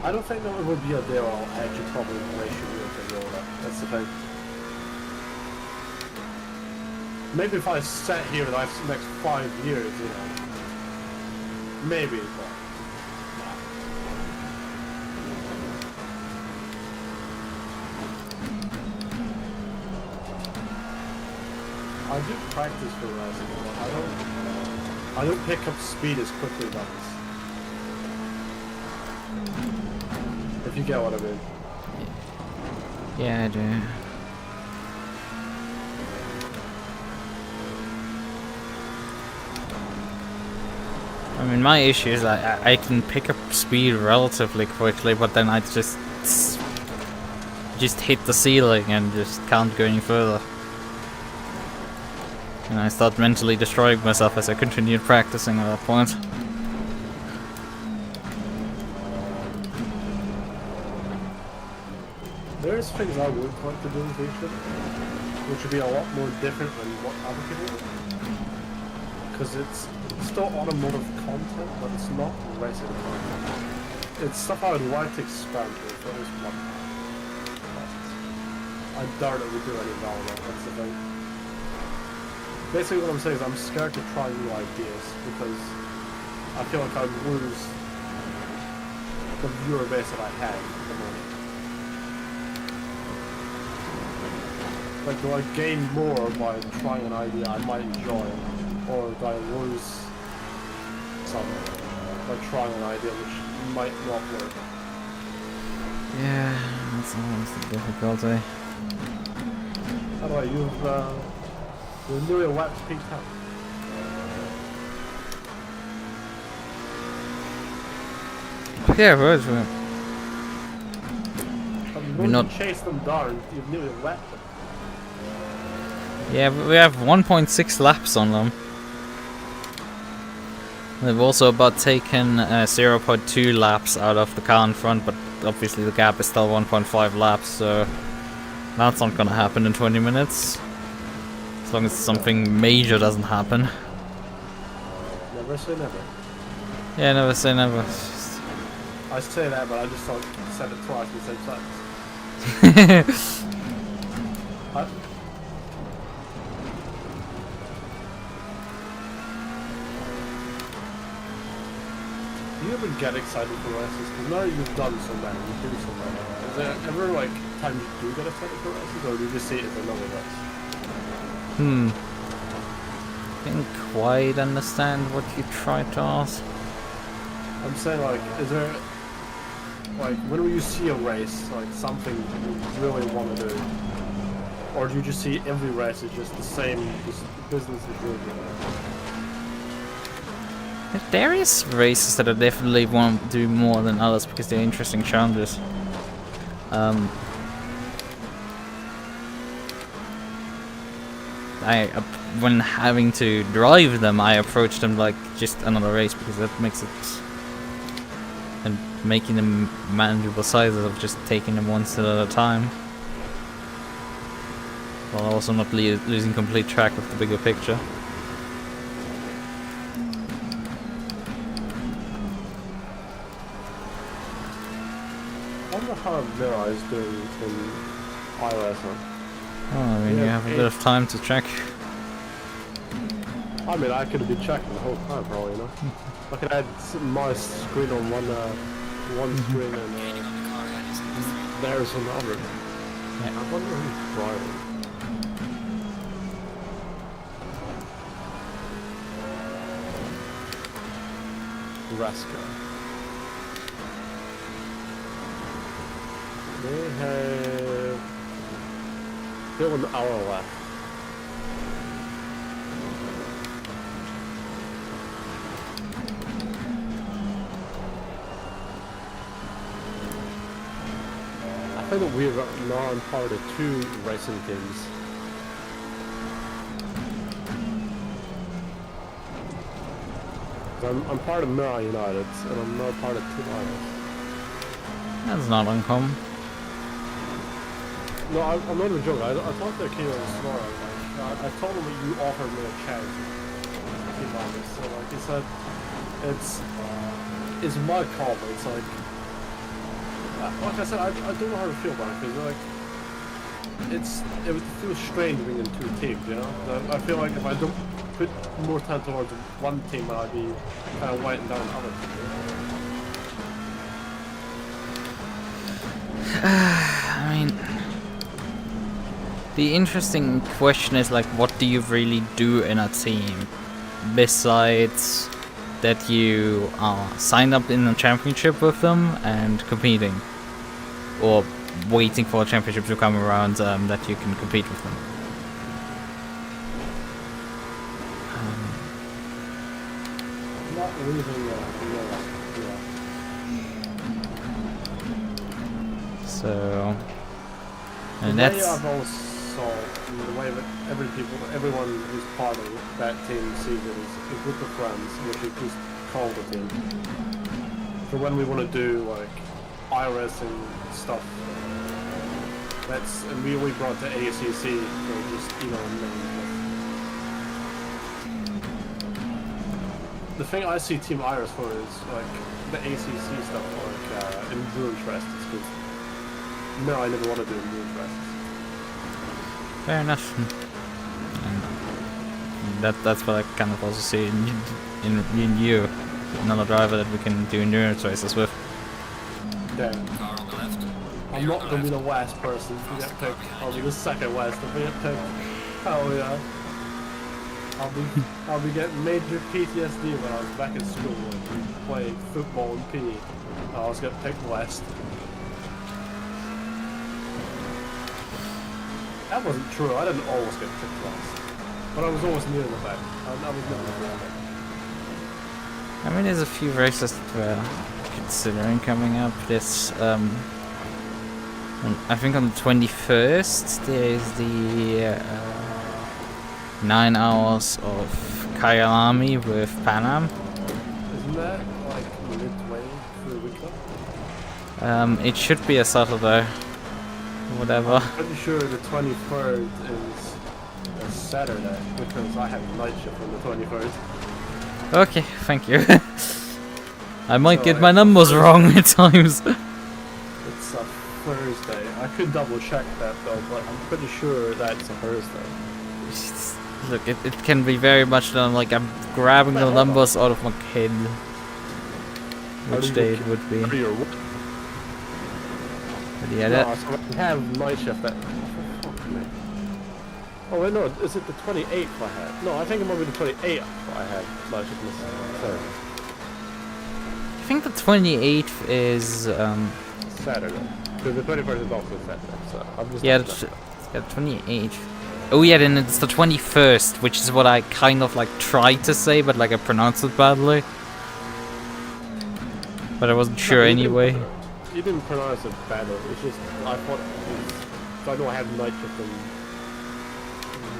[SPEAKER 1] I don't think there would be a day where I'll actually probably race you with a roller. That's the thing. Maybe if I sat here the next 5 years, you know. Maybe, but nah. I do practice for racing, but I don't pick up speed as quickly as others. If you get what I mean.
[SPEAKER 2] Yeah, I do. I mean, my issue is that I can pick up speed relatively quickly, but then I just hit the ceiling and just can't go any further. And I start mentally destroying myself as I continued practicing at that point.
[SPEAKER 1] There's things I would like to do in the future, which would be a lot more different than what other people do. Because it's still automotive content, but it's not racing content. It's stuff I would like to experiment with at least one time. I doubt it would do any value, that's the thing. Basically what I'm saying is I'm scared to try new ideas, because I feel like I'd lose the viewer base that I had at the moment. Like, do I gain more by trying an idea I might enjoy, or do I lose something by trying an idea which might not work?
[SPEAKER 2] Yeah, that's always the difficulty.
[SPEAKER 1] How do I use the newly waxed peaked out?
[SPEAKER 2] Yeah, right.
[SPEAKER 1] I'm going to chase them down, you've nearly whacked them.
[SPEAKER 2] Yeah, but we have 1.6 laps on them. They've also about taken 0.2 laps out of the car in front, but obviously the gap is still 1.5 laps, so that's not gonna happen in 20 minutes. As long as something major doesn't happen.
[SPEAKER 1] Never say never.
[SPEAKER 2] Yeah, never say never. It's just...
[SPEAKER 1] I say that, but I just said it twice in the same sentence. Do you ever get excited for races? Because now you've done so many, you do so many. Is there ever like time you do get excited for races, or do you just see it as another race?
[SPEAKER 2] I didn't quite understand what you tried to ask.
[SPEAKER 1] I'm saying like, is there like when you see a race, like something you really want to do, or do you just see every race is just the same, just business as usual?
[SPEAKER 2] There is races that I definitely want to do more than others because they're interesting challenges. When having to drive them, I approach them like just another race because that makes it, and making them manageable sizes of just taking them one step at a time, while also not losing complete track of the bigger picture.
[SPEAKER 1] I wonder how Vera is doing in iOS.
[SPEAKER 2] Oh, I mean, you have a bit of time to check.
[SPEAKER 1] I mean, I could be checking the whole time, probably, you know. I could add my screen on one screen and there's another.
[SPEAKER 2] Yeah.
[SPEAKER 1] I wonder who's driving. Raska. They have still an hour left. I think that we're now on part of 2 racing teams. I'm part of Mirror United, and I'm not part of Team Iris.
[SPEAKER 2] That's not uncommon.
[SPEAKER 1] No, I'm not even joking. I talked to Kilo this morning. Like, I told him that you offered me a chance to Team Iris. So, like, he said, it's my call, but it's like I said, I don't know how to feel about it, because, like, it feels strange being in 2 teams, you know? I feel like if I don't put more time towards one team, I'd be kind of writing down other teams.
[SPEAKER 2] I mean, the interesting question is, like, what do you really do in a team besides that you are signed up in a championship with them and competing, or waiting for a championship to come around that you can compete with them?
[SPEAKER 1] Not leaving
[SPEAKER 2] So, and
[SPEAKER 1] the way
[SPEAKER 2] that's
[SPEAKER 1] I've always saw, the way that everyone who's part of that team sees it is a group of friends, which is just called a team. So when we want to do like iRacing and stuff, and we brought the ACC, so just the thing I see Team Iris for is like the ACC stuff, like endurance races, because no, I never want to do endurance races.
[SPEAKER 2] fair enough. And that's what I kind of also see in you, another driver that we can do endurance races with.
[SPEAKER 1] Yeah.
[SPEAKER 5] Car on the left.
[SPEAKER 1] I'm not gonna be the worst person to get picked. I'll be the second worst to get picked. Hell yeah. I'll be getting major PTSD when I was back in school and playing football and PE. I was getting picked last. That wasn't true. I didn't always get picked last, but I was always near the back. I was never the back.
[SPEAKER 2] I mean, there's a few races that we're considering coming up. There's I think on the 21st there's the 9 hours of Kyalami with Panam.
[SPEAKER 1] Isn't that like midway through the weekend?
[SPEAKER 2] It should be a Saturday. Whatever.
[SPEAKER 1] I'm pretty sure the 23rd is a Saturday, because I have night shift on the 23rd.
[SPEAKER 2] Okay, thank you. I might get my numbers wrong at times.
[SPEAKER 1] It's a Thursday. I could double check that though, but I'm pretty sure that's a Thursday.
[SPEAKER 2] Look, it can be very much done, like I'm grabbing the numbers out of my head. Which day it would be. But yeah,
[SPEAKER 1] No, so I have night shift that. Oh wait, no, is it the 28th I had? No, I think it might be the 28th I had night shift this Thursday.
[SPEAKER 2] I think the 28th is
[SPEAKER 1] Saturday. Because the 21st is also Saturday, so I'm just...
[SPEAKER 2] Yeah, yeah, 28. Oh yeah, then it's the 21st, which is what I kind of like tried to say, but like I pronounced it badly. But I wasn't sure anyway.
[SPEAKER 1] You didn't pronounce it badly, it's just, I thought it was... I know I had night shift in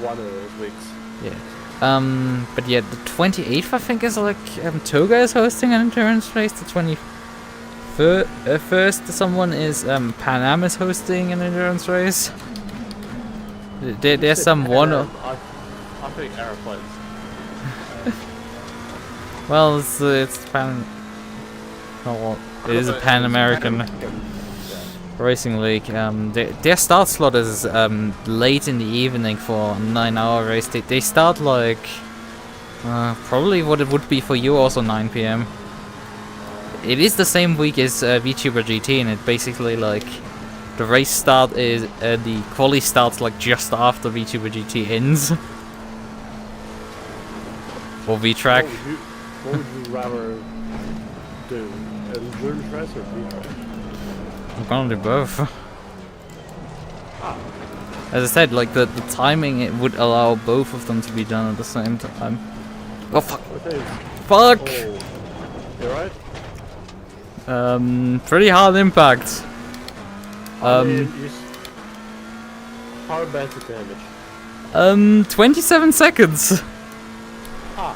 [SPEAKER 1] one of those weeks.
[SPEAKER 2] Yeah. But yeah, the 28th I think is like, Toga is hosting an endurance race, the 21st someone is, Pan Am is hosting an endurance race. There's some one...
[SPEAKER 1] I think aeroplanes.
[SPEAKER 2] Well, it's Pan... Oh, well, it is a Pan American Racing League. Their start slot is late in the evening for a 9-hour race. They start like probably what it would be for you, also 9 p.m. It is the same week as VTuber GT, and it basically like the race start is the quali starts like just after VTuber GT ends. Or V-Track.
[SPEAKER 1] What would you rather do? Endurance race or V-Track?
[SPEAKER 2] I'm gonna do both. As I said, like the timing, it would allow both of them to be done at the same time. Oh fuck!
[SPEAKER 1] Okay.
[SPEAKER 2] Fuck!
[SPEAKER 1] Oh. You alright?
[SPEAKER 2] Pretty hard impact.
[SPEAKER 1] How bad the damage?
[SPEAKER 2] 27 seconds.
[SPEAKER 1] Ah.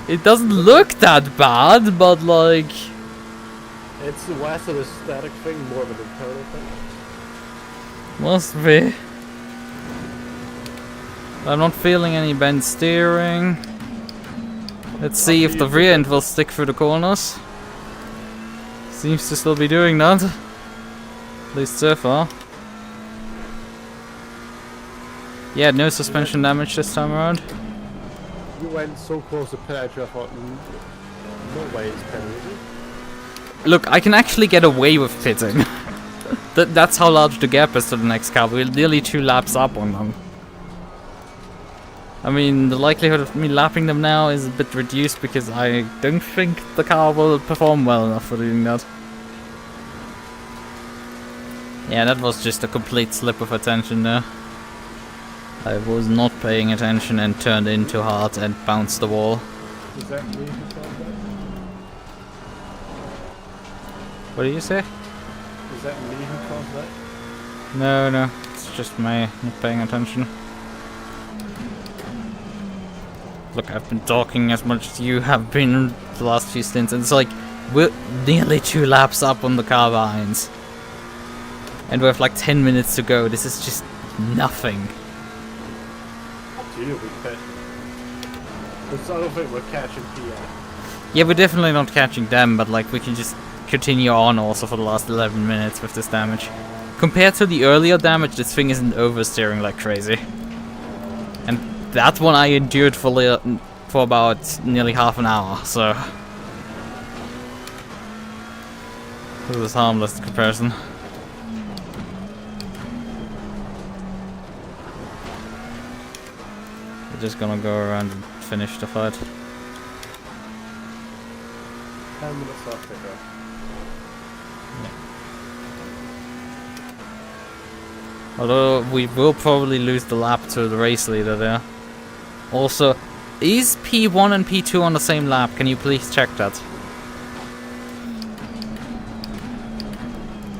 [SPEAKER 2] It doesn't look that bad, but like...
[SPEAKER 1] It's less of a static thing, more of an internal thing.
[SPEAKER 2] Must be. I'm not feeling any bent steering. Let's see if the rear end will stick through the corners. Seems to still be doing that. At least so far. Yeah, no suspension damage this time around.
[SPEAKER 1] You went so close to Pedro, I thought, no way it's Pedro.
[SPEAKER 2] Look, I can actually get away with pitting. That's how large the gap is to the next car. We're nearly 2 laps up on them. I mean, the likelihood of me lapping them now is a bit reduced because I don't think the car will perform well enough for doing that. Yeah, that was just a complete slip of attention there. I was not paying attention and turned in too hard and bounced the wall.
[SPEAKER 1] Is that me who caused that?
[SPEAKER 2] What do you say?
[SPEAKER 1] Is that me who caused that?
[SPEAKER 2] No, it's just me not paying attention. Look, I've been talking as much as you have been the last few stints, and it's like, we're nearly 2 laps up on the car behinds. And we have like 10 minutes to go. This is just nothing.
[SPEAKER 1] Up to you, we bet. Because I don't think we're catching PI.
[SPEAKER 2] Yeah, we're definitely not catching them, but like we can just continue on also for the last 11 minutes with this damage. Compared to the earlier damage, this thing isn't oversteering like crazy. And that one I endured for about nearly half an hour, so... This is harmless in comparison. We're just gonna go around and finish the fight.
[SPEAKER 1] 10 minutes left, pick
[SPEAKER 2] Although we will probably lose the lap to the race leader there. Also, is P1 and P2 on the same lap? Can you please check that?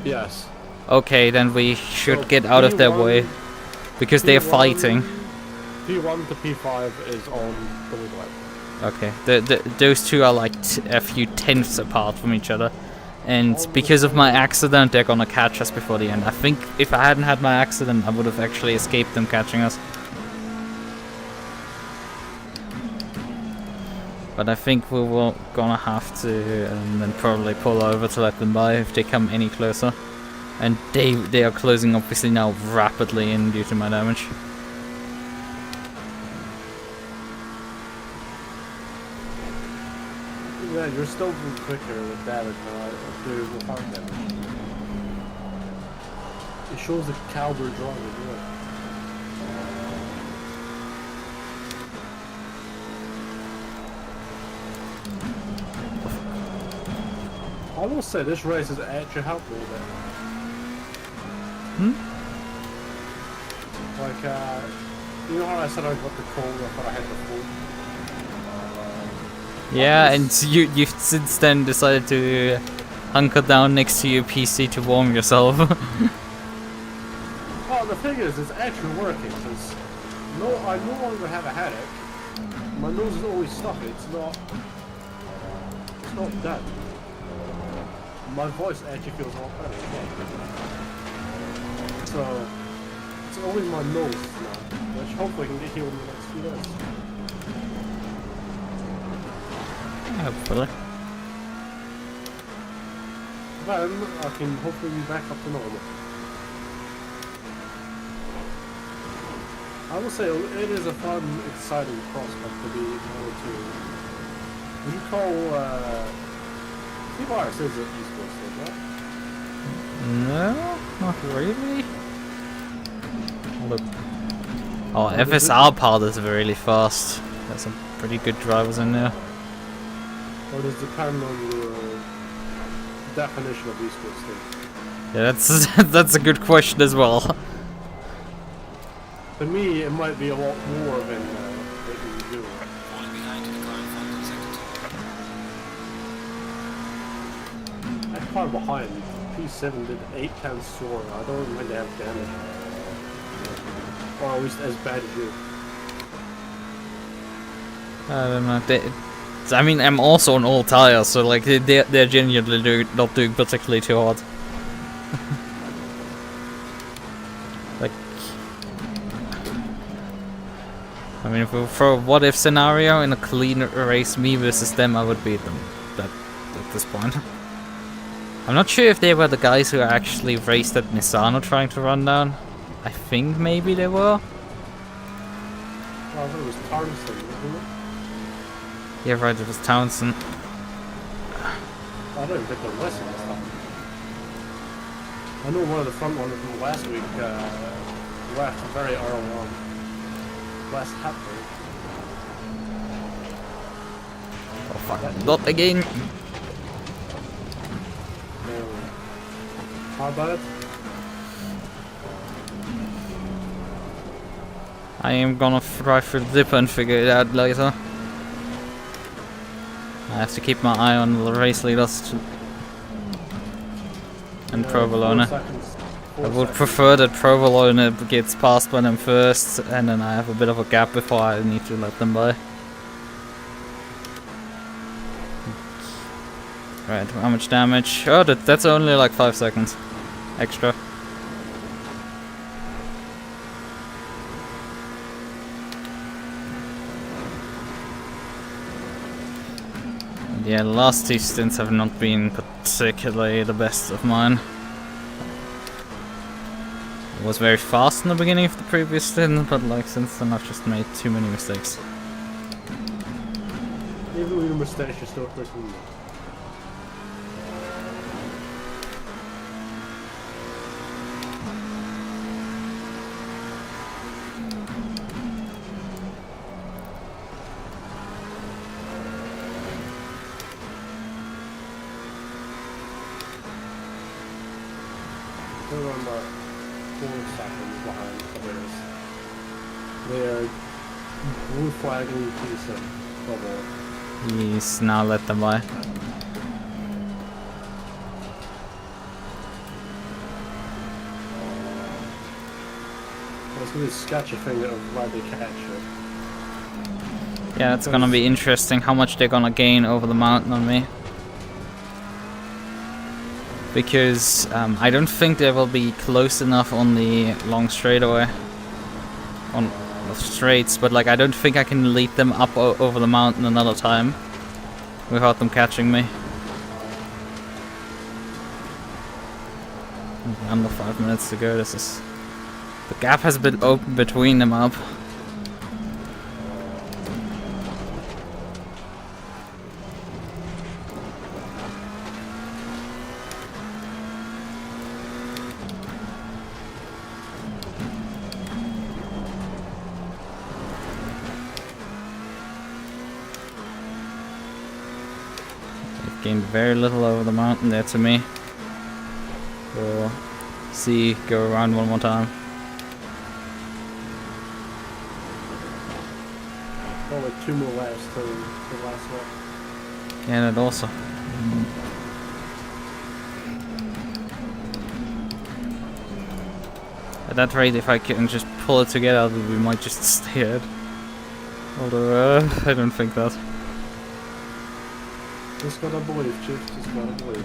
[SPEAKER 1] Yes.
[SPEAKER 2] Okay, then we should
[SPEAKER 1] So
[SPEAKER 2] get out of their
[SPEAKER 1] P1
[SPEAKER 2] way. Because they're
[SPEAKER 1] P1
[SPEAKER 2] fighting.
[SPEAKER 1] P1 to P5 is on the lead lap.
[SPEAKER 2] Okay, those two are like a few tenths apart from each other. And because of my accident, they're gonna catch us before the end. I think if I hadn't had my accident, I would have actually escaped them catching us. But I think we will gonna have to then probably pull over to let them by if they come any closer. And they are closing obviously now rapidly in due to my damage.
[SPEAKER 1] Yeah, you're still quicker with damage without damage. It shows the caliber drawing as well. How I will say this race has actually helped me a bit. Like, you know how I said I got the cold, I thought I had the flu?
[SPEAKER 2] Yeah, and you've since then decided to hunker down next to your PC to warm yourself.
[SPEAKER 1] Well, the thing is, it's actually working, since I no longer have a headache. My nose is always stuffy, it's not dead. My voice actually feels a lot better as well. So, it's only my nose now, which hopefully can get healed in the next few days.
[SPEAKER 2] Hopefully.
[SPEAKER 1] Then, I can hopefully be back up to normal. I will say, it is a fun, exciting prospect to be able to... Would you call, Saphire is an esports thing, right?
[SPEAKER 2] No, not really. Look. Oh, FSR part is really fast. There's some pretty good drivers in there.
[SPEAKER 1] Or does it depend on your definition of esports thing?
[SPEAKER 2] Yeah, that's a good question as well.
[SPEAKER 1] To me, it might be a lot more than what you do.
[SPEAKER 5] Falling behind in the car in front on second.
[SPEAKER 1] That car behind, P7 did 8 times slower. I don't even think they have damage. Or at least as bad as you.
[SPEAKER 2] I don't know. I mean, I'm also on all tires, so like they're genuinely not doing particularly too hard. Like, I mean, for a what if scenario in a clean race, me versus them, I would beat them. At this point. I'm not sure if they were the guys who actually raced at Misano trying to run down. I think maybe they were.
[SPEAKER 1] Well, I thought it was Townsend, wasn't it?
[SPEAKER 2] Yeah, right, it was Townsend.
[SPEAKER 1] I don't even think they're racing this time. I know one of the front runners from last week left very early on. Last lap break.
[SPEAKER 2] Oh fuck, not again!
[SPEAKER 1] How about it?
[SPEAKER 2] I am gonna try through the dipper and figure it out later. I have to keep my eye on the race leaders and Provolone. I would prefer that Provolone gets passed by them first, and then I have a bit of a gap before I need to let them by. Right, how much damage? Oh, that's only like 5 seconds extra. Yeah, the last 2 stints have not been particularly the best of mine. I was very fast in the beginning of the previous stint, but like since then I've just made too many mistakes.
[SPEAKER 1] Even with your mistakes, you're still quicker. They're on about 4 seconds behind others. They are blue flagging piece of bubble.
[SPEAKER 2] He's now let them by.
[SPEAKER 1] It's really sketchy thing of why they catch it.
[SPEAKER 2] Yeah, it's gonna be interesting how much they're gonna gain over the mountain on me. Because I don't think they will be close enough on the long straightaway. On the straights, but like I don't think I can lead them up over the mountain another time without them catching me. Under 5 minutes to go. This is... The gap has been open between them up. gained very little over the mountain there to me. We'll see, go around one more time.
[SPEAKER 1] Oh, like 2 more laps to the last one.
[SPEAKER 2] Yeah, that also. At that rate, if I can just pull it together, we might just stay ahead. Although, I don't think that.
[SPEAKER 1] Just gotta believe, Chief. Just gotta believe.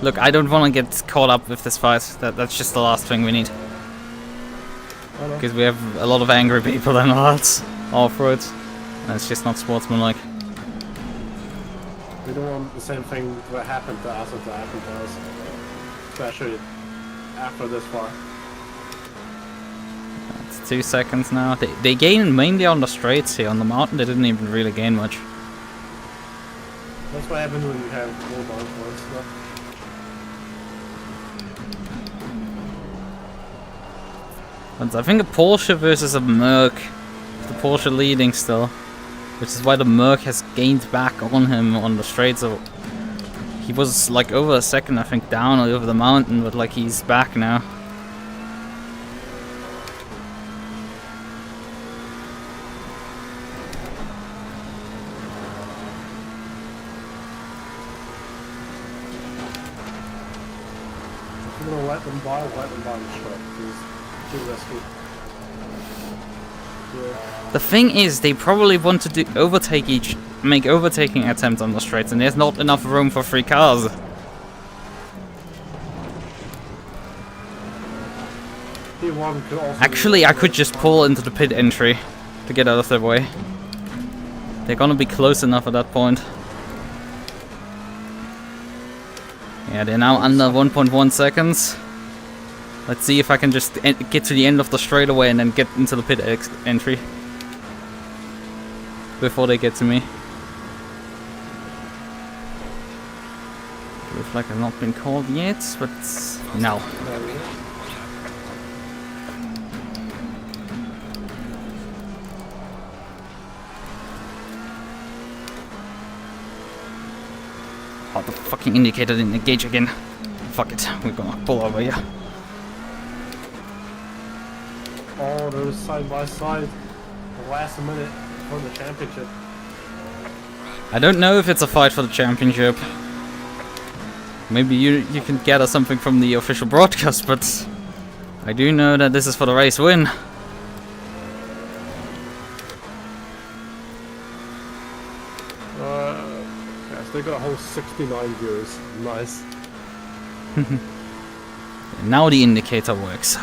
[SPEAKER 2] Look, I don't want to get caught up with this fight. That's just the last thing we need.
[SPEAKER 1] I know.
[SPEAKER 2] Because we have a lot of angry people and lots off-road. And it's just not sportsmanlike.
[SPEAKER 1] We don't want the same thing that happened to us as that happened to us. Especially after this far.
[SPEAKER 2] It's 2 seconds now. They gain mainly on the straights here. On the mountain, they didn't even really gain much.
[SPEAKER 1] That's what happens when you have more downforce stuff.
[SPEAKER 2] But I think a Porsche versus a Merc. The Porsche leading still. Which is why the Merc has gained back on him on the straight. So he was like over a second, I think, down over the mountain, but like he's back now.
[SPEAKER 1] If you're gonna let them by the straight. It's too risky. Yeah.
[SPEAKER 2] The thing is, they probably want to make overtaking attempts on the straights, and there's not enough room for 3 cars.
[SPEAKER 1] P1 could also
[SPEAKER 2] Actually, I could just pull into the pit entry to get out of their way. They're gonna be close enough at that point. Yeah, they're now under 1.1 seconds. Let's see if I can just get to the end of the straightaway and then get into the pit entry before they get to me. Looks like I've not been called yet, but no. Oh, the fucking indicator didn't engage again. Fuck it, we're gonna pull over here.
[SPEAKER 1] Oh, they're side by side. The last minute for the championship.
[SPEAKER 2] I don't know if it's a fight for the championship. Maybe you can gather something from the official broadcast, but I do know that this is for the race win.
[SPEAKER 1] Yes, they got a whole 69 viewers. Nice.
[SPEAKER 2] Now the indicator works.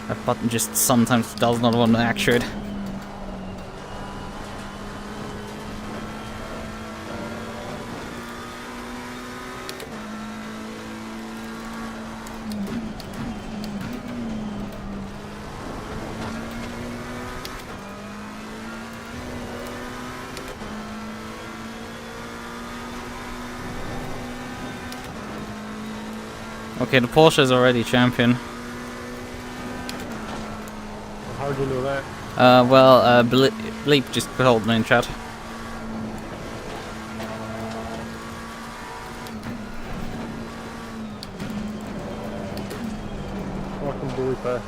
[SPEAKER 2] That button just sometimes does not want to actuate. Okay, the Porsche is already champion.
[SPEAKER 1] How do you know that?
[SPEAKER 2] Bleep just told me in chat.
[SPEAKER 1] Fucking bleeper.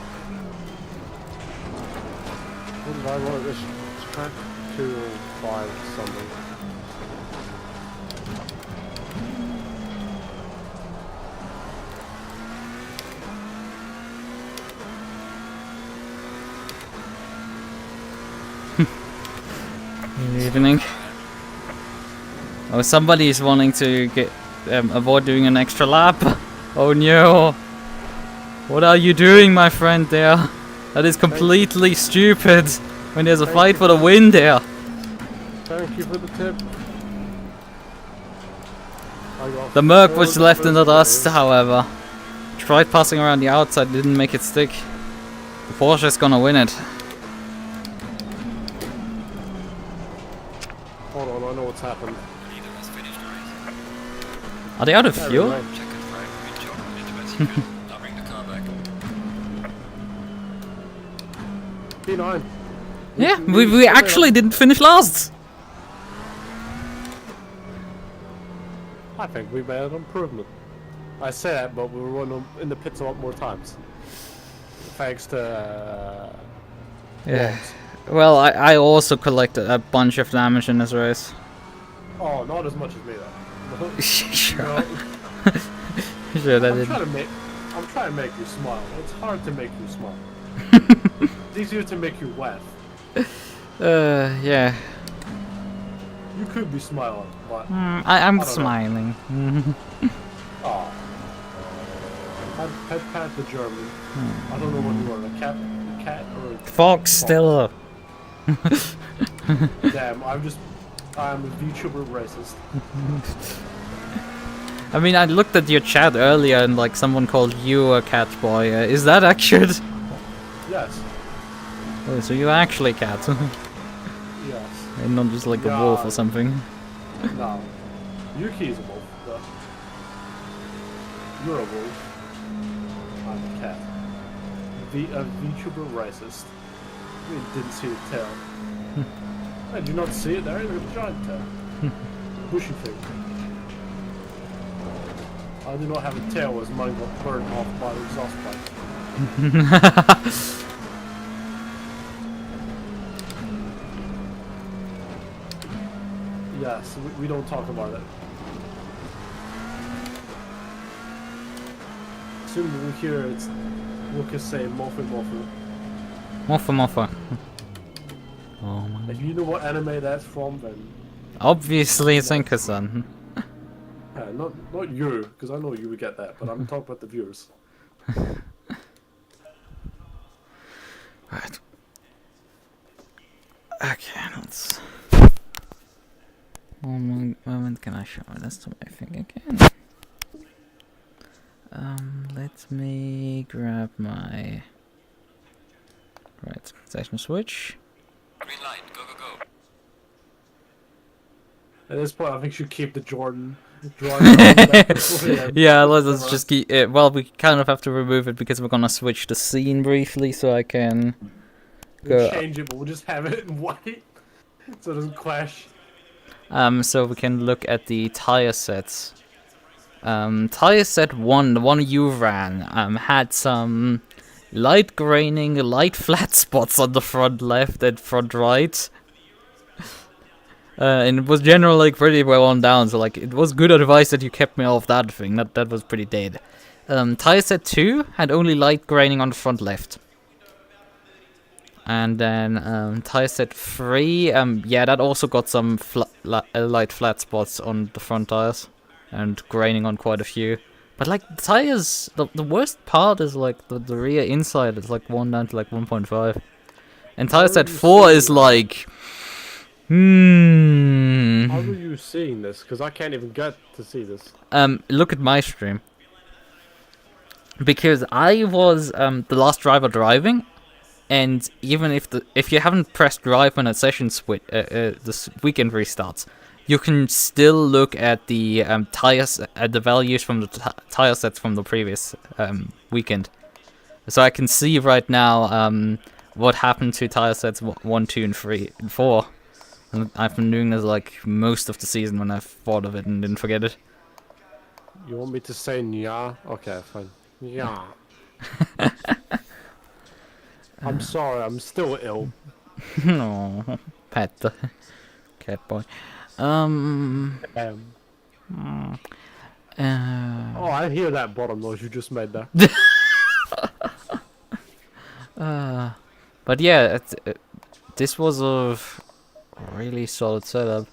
[SPEAKER 1] What did I want this track? 205 something.
[SPEAKER 2] Evening. Oh, somebody is wanting to get avoid doing an extra lap. Oh no! What are you doing, my friend? There, that is completely stupid. When there's a fight for the win, there.
[SPEAKER 1] Thank you for the tip.
[SPEAKER 2] The Merc was left in the dust, however. Tried passing around the outside, didn't make it stick. The Porsche is gonna win it.
[SPEAKER 1] Hold on, I know what's happened.
[SPEAKER 5] Neither has finished the race.
[SPEAKER 2] Are they out of fuel?
[SPEAKER 5] Check it right. Good job. You did the best you can. I'll bring the car back.
[SPEAKER 1] P9.
[SPEAKER 2] Yeah, we actually didn't finish last.
[SPEAKER 1] I think we made an improvement. I say that, but we were running in the pits a lot more times. Thanks to
[SPEAKER 2] Yeah.
[SPEAKER 1] Worms.
[SPEAKER 2] Well, I also collected a bunch of damage in this race.
[SPEAKER 1] Oh, not as much as me though.
[SPEAKER 2] Sure.
[SPEAKER 1] No,
[SPEAKER 2] Sure, that
[SPEAKER 1] I'm
[SPEAKER 2] did.
[SPEAKER 1] trying to make you smile. It's hard to make you smile. It's easier to make you laugh.
[SPEAKER 2] Yeah.
[SPEAKER 1] You could be smiling, but
[SPEAKER 2] I'm
[SPEAKER 1] I don't know.
[SPEAKER 2] smiling.
[SPEAKER 1] oh. Pat the German. I don't know what you are, a cat or a
[SPEAKER 2] Fox still.
[SPEAKER 1] Damn, I'm a VTuber racist.
[SPEAKER 2] I mean, I looked at your chat earlier and like someone called you a cat boy. Is that accurate?
[SPEAKER 1] Yes.
[SPEAKER 2] Oh, so you're actually a cat.
[SPEAKER 1] Yes.
[SPEAKER 2] And not just like a wolf or something.
[SPEAKER 1] No. Yuki is a wolf, but you're a wolf. I'm a cat. A VTuber racist. You didn't see the tail. Did you not see it there? Look at the giant tail. Bushy thing. I do not have a tail as mine got burned off by the exhaust pipe. Yes, we don't talk about it. Soon we'll hear it's Lukas say Mofu Mofu.
[SPEAKER 2] Moffa. Oh my.
[SPEAKER 1] If you know what anime that's from, then
[SPEAKER 2] Obviously, it's Inka-san.
[SPEAKER 1] not you, because I know you would get that, but I'm talking about the viewers.
[SPEAKER 2] Right. Okay, let's. One moment, can I show this to my thing again? Let me grab my. Right, session switch.
[SPEAKER 5] Green light, go, go, go.
[SPEAKER 1] At this point, I think you should keep the Jordan drawing.
[SPEAKER 2] Yeah, let's just keep it. Well, we kind of have to remove it because we're gonna switch the scene briefly, so I can
[SPEAKER 1] We'll
[SPEAKER 2] go.
[SPEAKER 1] change it, but we'll just have it in white, so it doesn't clash.
[SPEAKER 2] So we can look at the tire sets. Tire set 1, the one you ran, had some light graining, light flat spots on the front left and front right. And it was generally like pretty well on down, so like it was good advice that you kept me off that thing. That was pretty dead. Tire set 2 had only light graining on the front left. And then tire set 3, yeah, that also got some light flat spots on the front tires and graining on quite a few. But like the tires, the worst part is like the rear inside. It's like 1 down to like 1.5, and tire set 4 is like,
[SPEAKER 1] How are you seeing this? Because I can't even get to see this.
[SPEAKER 2] Look at my stream, because I was the last driver driving. And even if you haven't pressed drive when a session this weekend restarts, you can still look at the tires at the values from the tire sets from the previous weekend. So I can see right now what happened to tire sets 1, 2, and 3, and 4. And I've been doing this like most of the season when I've thought of it and didn't forget it.
[SPEAKER 1] You want me to say nya? Okay, fine. Yeah. I'm sorry, I'm still ill.
[SPEAKER 2] No, pet the cat boy.
[SPEAKER 1] Oh, I hear that bottom noise you just made there.
[SPEAKER 2] But yeah, this was a really solid setup,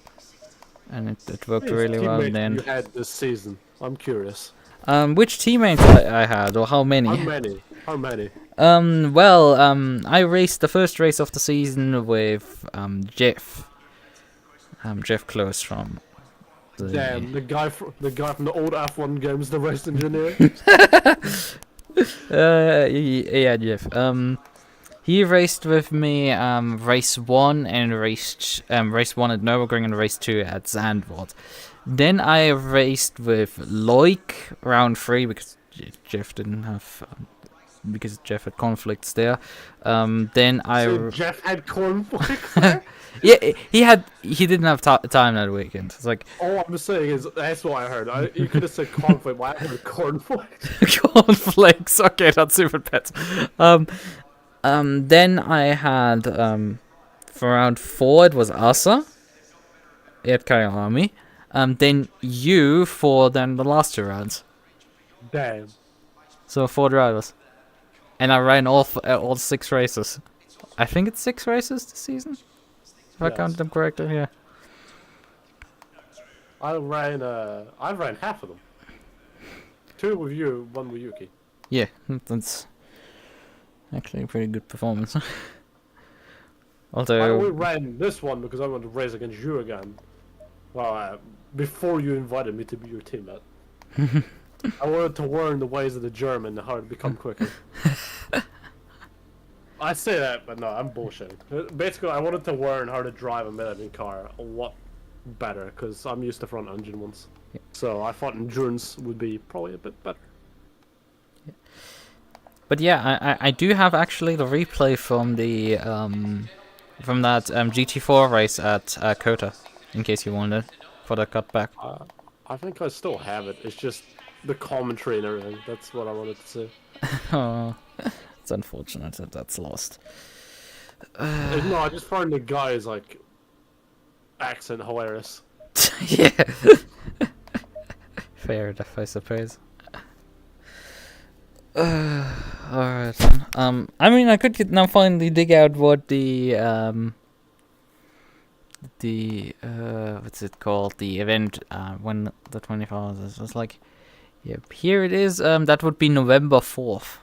[SPEAKER 2] and it worked really well in the end.
[SPEAKER 1] You had this season. I'm curious.
[SPEAKER 2] Which teammates I had, or how many?
[SPEAKER 1] How many? How many?
[SPEAKER 2] I raced the first race of the season with Jeff. Jeff Close from the...
[SPEAKER 1] Damn, the guy from the old F1 games, the race engineer.
[SPEAKER 2] Yeah, Jeff. He raced with me race 1 and race 1 at Nürburgring and race 2 at Zandvoort. Then I raced with Loic round 3 because Jeff didn't have because Jeff had conflicts there. Then
[SPEAKER 1] So Jeff had cornflakes there?
[SPEAKER 2] yeah, he didn't have time that weekend. It's like
[SPEAKER 1] All I'm saying is, that's what I heard. You could have said conflict, but I heard cornflakes.
[SPEAKER 2] cornflakes. Okay, that's super pet. Then I had for round 4 it was Asa at Kyalami. Then you for then the last 2 rounds.
[SPEAKER 1] Damn.
[SPEAKER 2] So 4 drivers, and I ran all 6 races. I think it's 6 races this season, if I counted them correctly. Yeah.
[SPEAKER 1] I ran half of them. 2 with you, 1 with Yuki.
[SPEAKER 2] Yeah, that's actually a pretty good performance.
[SPEAKER 1] I
[SPEAKER 2] Although
[SPEAKER 1] only ran this one because I wanted to race against you again. Well, before you invited me to be your teammate. I wanted to learn the ways of the German and how to become quicker. I say that, but no, I'm bullshitting. Basically, I wanted to learn how to drive a mid-engine car a lot better, because I'm used to front-engine ones.
[SPEAKER 2] Yeah.
[SPEAKER 1] So I thought endurance would be probably a bit better.
[SPEAKER 2] But yeah, I do have actually the replay from the from that GT4 race at Kota, in case you wanted, for the cutback.
[SPEAKER 1] I think I still have it. It's just the commentary and everything. That's what I wanted to say.
[SPEAKER 2] Oh, it's unfortunate that that's lost.
[SPEAKER 1] No, I just find the guy's like accent hilarious.
[SPEAKER 2] Yeah. Fair enough, I suppose. Alright. I mean, I could now finally dig out what the what's it called? The event when the 24 hours is. It's like, yep, here it is. That would be November 4th.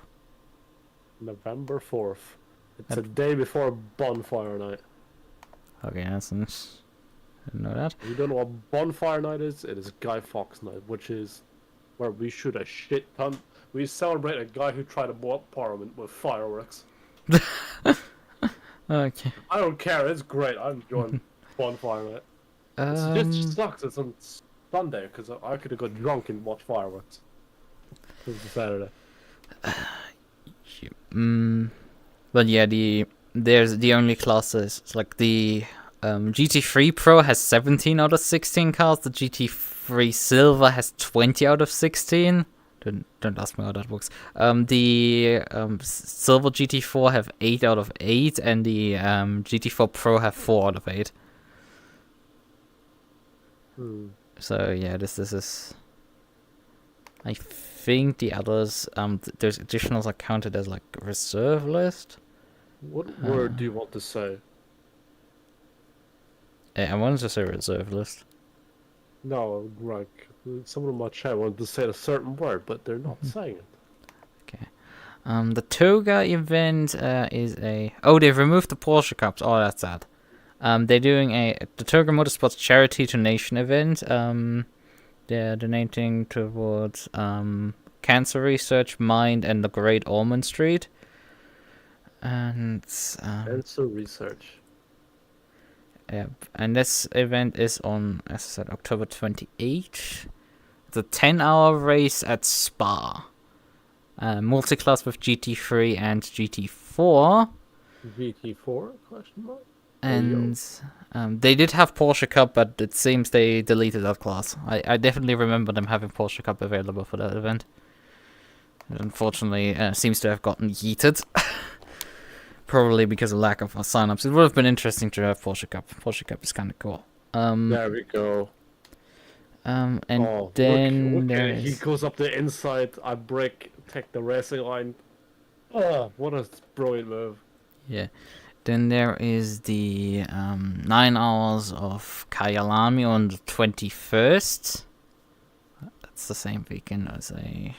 [SPEAKER 1] November 4th. It's a day before Bonfire Night.
[SPEAKER 2] Okay, that's nice. I didn't know that.
[SPEAKER 1] If you don't know what Bonfire Night is, it is Guy Fawkes Night, which is where we shoot a shit ton. We celebrate a guy who tried to blow up Parliament with fireworks.
[SPEAKER 2] Okay.
[SPEAKER 1] I don't care, it's great. I'm enjoying Bonfire Night. It just sucks it's on Sunday, because I could have got drunk and watched fireworks. It was Saturday.
[SPEAKER 2] But yeah, there's the only classes. It's like the GT3 Pro has 17 out of 16 cars. The GT3 Silver has 20 out of 16. Don't ask me how that works. The Silver GT4 have 8 out of 8, and the GT4 Pro have 4 out of 8. So yeah, this is. I think the others, there's additionals are counted as like reserve list.
[SPEAKER 1] What word do you want to say?
[SPEAKER 2] I wanted to say reserve list.
[SPEAKER 1] No, like someone in my chat wanted to say a certain word, but they're not saying it.
[SPEAKER 2] Okay. The Toga event is a. Oh, they've removed the Porsche Cups. Oh, that's sad. They're doing the Toga Motorsports Charity Donation event. They're donating towards cancer research, Mind, and the Great Ormond Street. And
[SPEAKER 1] Cancer research.
[SPEAKER 2] yeah, and this event is on, as I said, October 28th. It's a 10-hour race at Spa. Multi-class with GT3 and GT4.
[SPEAKER 1] GT4? Question mark.
[SPEAKER 2] And they did have Porsche Cup, but it seems they deleted that class. I definitely remember them having Porsche Cup available for that event. It unfortunately seems to have gotten yeeted. Probably because of lack of sign-ups. It would have been interesting to have Porsche Cup. Porsche Cup is kind of cool.
[SPEAKER 1] There we go.
[SPEAKER 2] And
[SPEAKER 1] Look, he goes up the inside. I break, take the racing line. Oh, what a brilliant move.
[SPEAKER 2] Yeah. Then there is the 9 hours of Kyalami on the 21st. That's the same weekend as a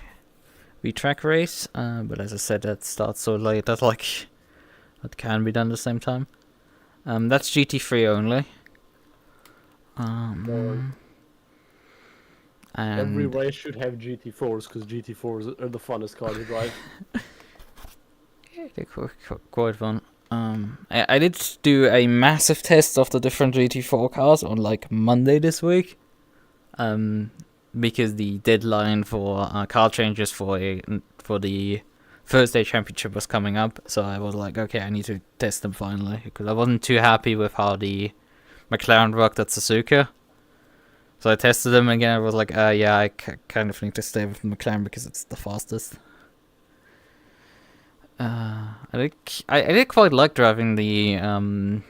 [SPEAKER 2] V-Track race. But as I said, that starts so late that that can be done at the same time. That's GT3 only. And
[SPEAKER 1] every race should have GT4s, because GT4s are the funnest car to drive.
[SPEAKER 2] yeah, they're quite fun. I did do a massive test of the different GT4 cars on Monday this week. Because the deadline for car changes for the Thursday Championship was coming up, so I was like, okay, I need to test them finally, because I wasn't too happy with how the McLaren worked at Suzuka. So I tested them again. I was like, yeah, I kind of need to stay with the McLaren because it's the fastest. I did quite like driving the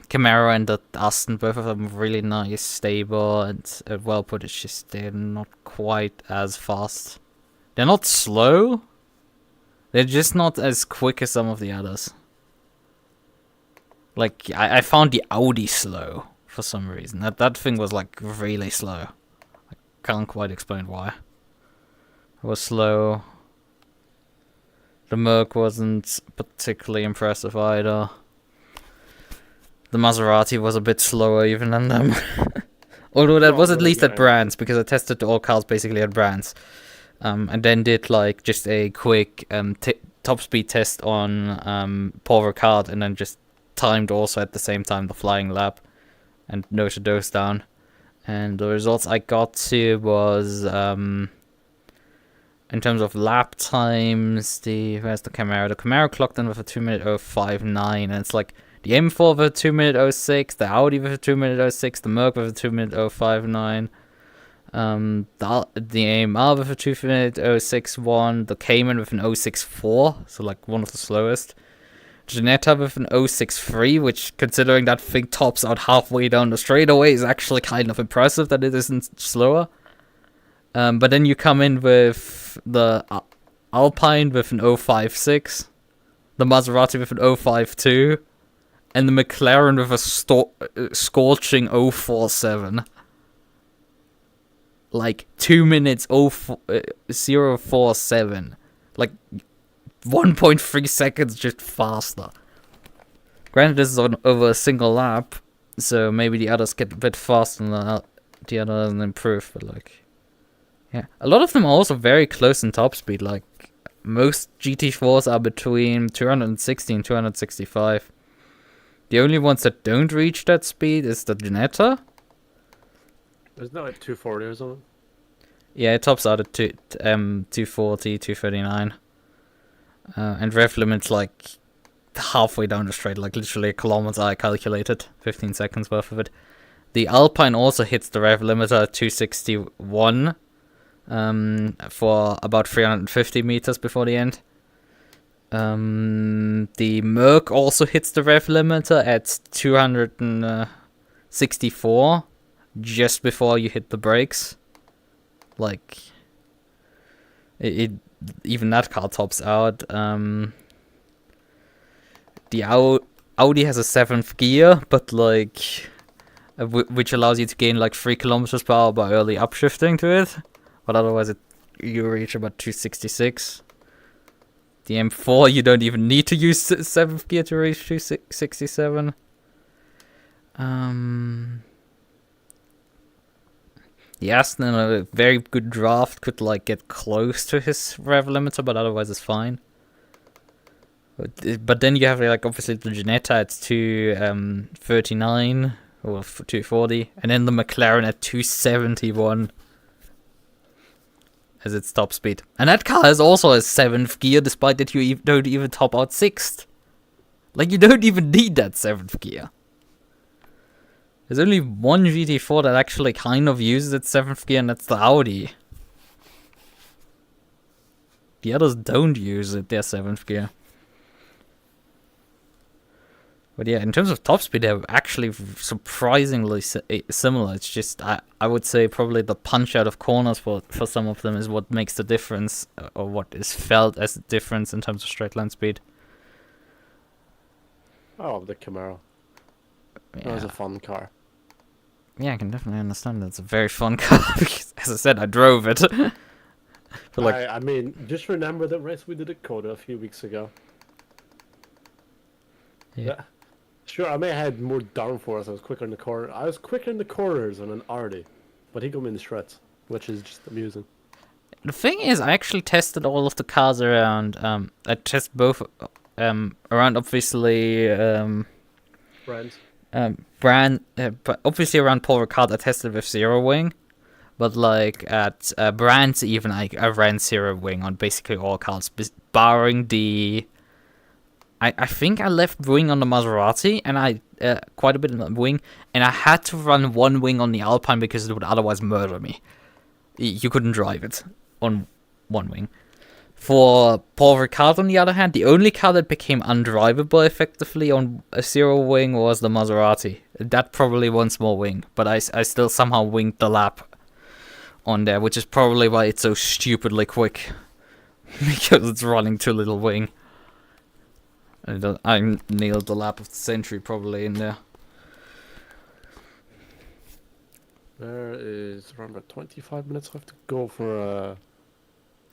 [SPEAKER 2] Camaro and the Aston. Both of them really nice, stable, and well put. It's just they're not quite as fast. They're not slow. They're just not as quick as some of the others. Like I found the Audi slow for some reason. That thing was like really slow. I can't quite explain why. It was slow. The MUQU wasn't particularly impressive either. The Maserati was a bit slower even than them. Although that was at least at brands, because I tested all cars basically at brands. And then did like just a quick top speed test on Paul Ricard, and then just timed also at the same time the flying lap and noted those down. And the results I got to was in terms of lap times, where's the Camaro? The Camaro clocked in with a 2:05.9, and it's like the M4 with a 2:06, the Audi with a 2:06, the MUQU with a 2:05.9, the AMR with a 2:06.1, the Cayman with an 0.64, so like one of the slowest. Ginetta with an 0.63, which, considering that thing tops out halfway down the straightaway, is actually kind of impressive that it isn't slower. But then you come in with the Alpine with an 0.56, the Maserati with an 0.52, and the McLaren with a scorching 0.47. Like 2 minutes 0.47. Like 1.3 seconds just faster. Granted, this is over a single lap, so maybe the others get a bit faster and the other doesn't improve, but like... Yeah, a lot of them are also very close in top speed. Like most GT4s are between 260 and 265. The only ones that don't reach that speed is the Ginetta.
[SPEAKER 1] Isn't that like 240 or something?
[SPEAKER 2] Yeah, it tops out at 240, 239. And rev limit's like halfway down the straight, like literally a kilometer I calculated. 15 seconds worth of it. The Alpine also hits the rev limiter at 261. For about 350 meters before the end. The MUQU also hits the rev limiter at 264 just before you hit the brakes. Like it even that car tops out. The Audi has a 7th gear, but like which allows you to gain like 3 kilometers per hour by early upshifting to it. But otherwise, you reach about 266. The M4, you don't even need to use 7th gear to reach 267. The Aston, in a very good draft, could like get close to his rev limiter, but otherwise it's fine. But then you have like obviously the Ginetta at 239 or 240, and then the McLaren at 271. As its top speed. And that car has also a 7th gear, despite that you don't even top out 6th. Like, you don't even need that 7th gear. There's only one GT4 that actually kind of uses its 7th gear, and that's the Audi. The others don't use their 7th gear. But yeah, in terms of top speed, they're actually surprisingly similar. It's just, I would say probably the punch out of corners for some of them is what makes the difference, or what is felt as a difference in terms of straight line speed.
[SPEAKER 1] Oh, the Camaro.
[SPEAKER 2] Yeah.
[SPEAKER 1] That was a fun car.
[SPEAKER 2] Yeah, I can definitely understand that. It's a very fun car, because, as I said, I drove it. But like,
[SPEAKER 1] I mean, just remember that race we did at Coda a few weeks ago.
[SPEAKER 2] yeah.
[SPEAKER 1] Sure, I may have had more downforce. I was quicker in the corner. I was quicker in the corners on an Audi, but he got me in the shreds, which is just amusing.
[SPEAKER 2] The thing is, I actually tested all of the cars around. I tested both around obviously
[SPEAKER 1] Brands.
[SPEAKER 2] but obviously around Paul Ricard I tested with Zero Wing, But like at brands, even I ran 0 wing on basically all cars, barring the. I think I left wing on the Maserati, and I quite a bit on the wing, and I had to run 1 wing on the Alpine because it would otherwise murder me. You couldn't drive it on 1 wing. For Paul Ricard, on the other hand, the only car that became undrivable effectively on a 0 wing was the Maserati. That probably one small wing, but I still somehow winged the lap on there, which is probably why it's so stupidly quick. Because it's running too little wing. I nailed the lap of the century probably in there.
[SPEAKER 1] There is around about 25 minutes left to go for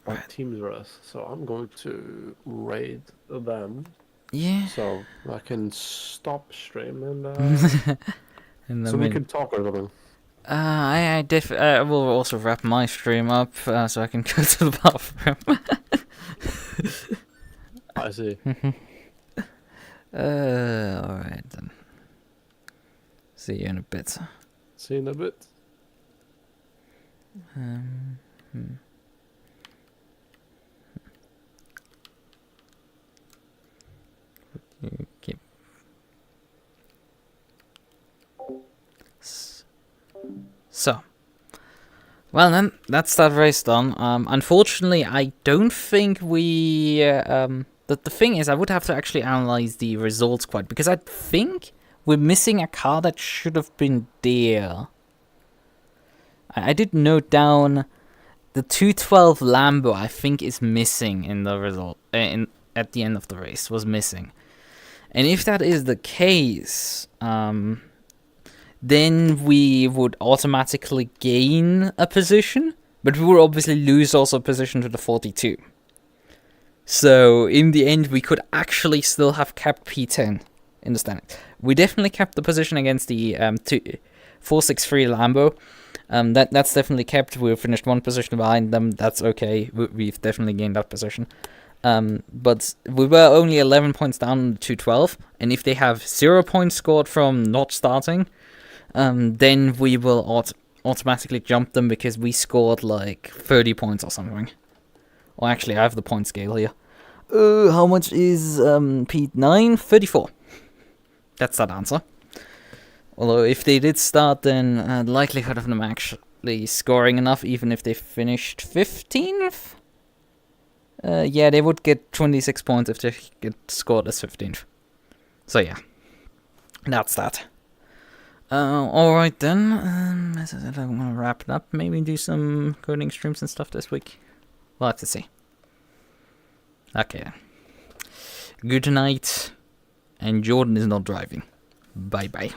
[SPEAKER 1] our team's race, so I'm going to raid them.
[SPEAKER 2] Yeah.
[SPEAKER 1] So I can stop stream and
[SPEAKER 2] And
[SPEAKER 1] so we can talk or something.
[SPEAKER 2] I will also wrap my stream up so I can go to the bathroom.
[SPEAKER 1] I see.
[SPEAKER 2] Alright then. See you in a bit.
[SPEAKER 1] See you in a bit.
[SPEAKER 2] Okay. So, well then, that's that race done. Unfortunately, I don't think we. The thing is, I would have to actually analyze the results quite, because I think we're missing a car that should have been there. I did note down the 212 Lambo. I think is missing in the result. At the end of the race, was missing. And if that is the case, then we would automatically gain a position, but we would obviously lose also a position to the 42. So in the end, we could actually still have kept P10 in the standing. We definitely kept the position against the 463 Lambo. That's definitely kept. We finished 1 position behind them. That's okay. We've definitely gained that position. But we were only 11 points down on the 212, and if they have 0 points scored from not starting, then we will automatically jump them because we scored like 30 points or something. Well, actually, I have the point scale here. How much is P9? 34. That's that answer. Although if they did start, then the likelihood of them actually scoring enough, even if they finished 15th. Yeah, they would get 26 points if they get scored as 15th. So yeah, that's that. Alright then, as I said, I'm gonna wrap it up, maybe do some coding streams and stuff this week. We'll have to see. Okay then. Good night, and Jordan is not driving. Bye bye.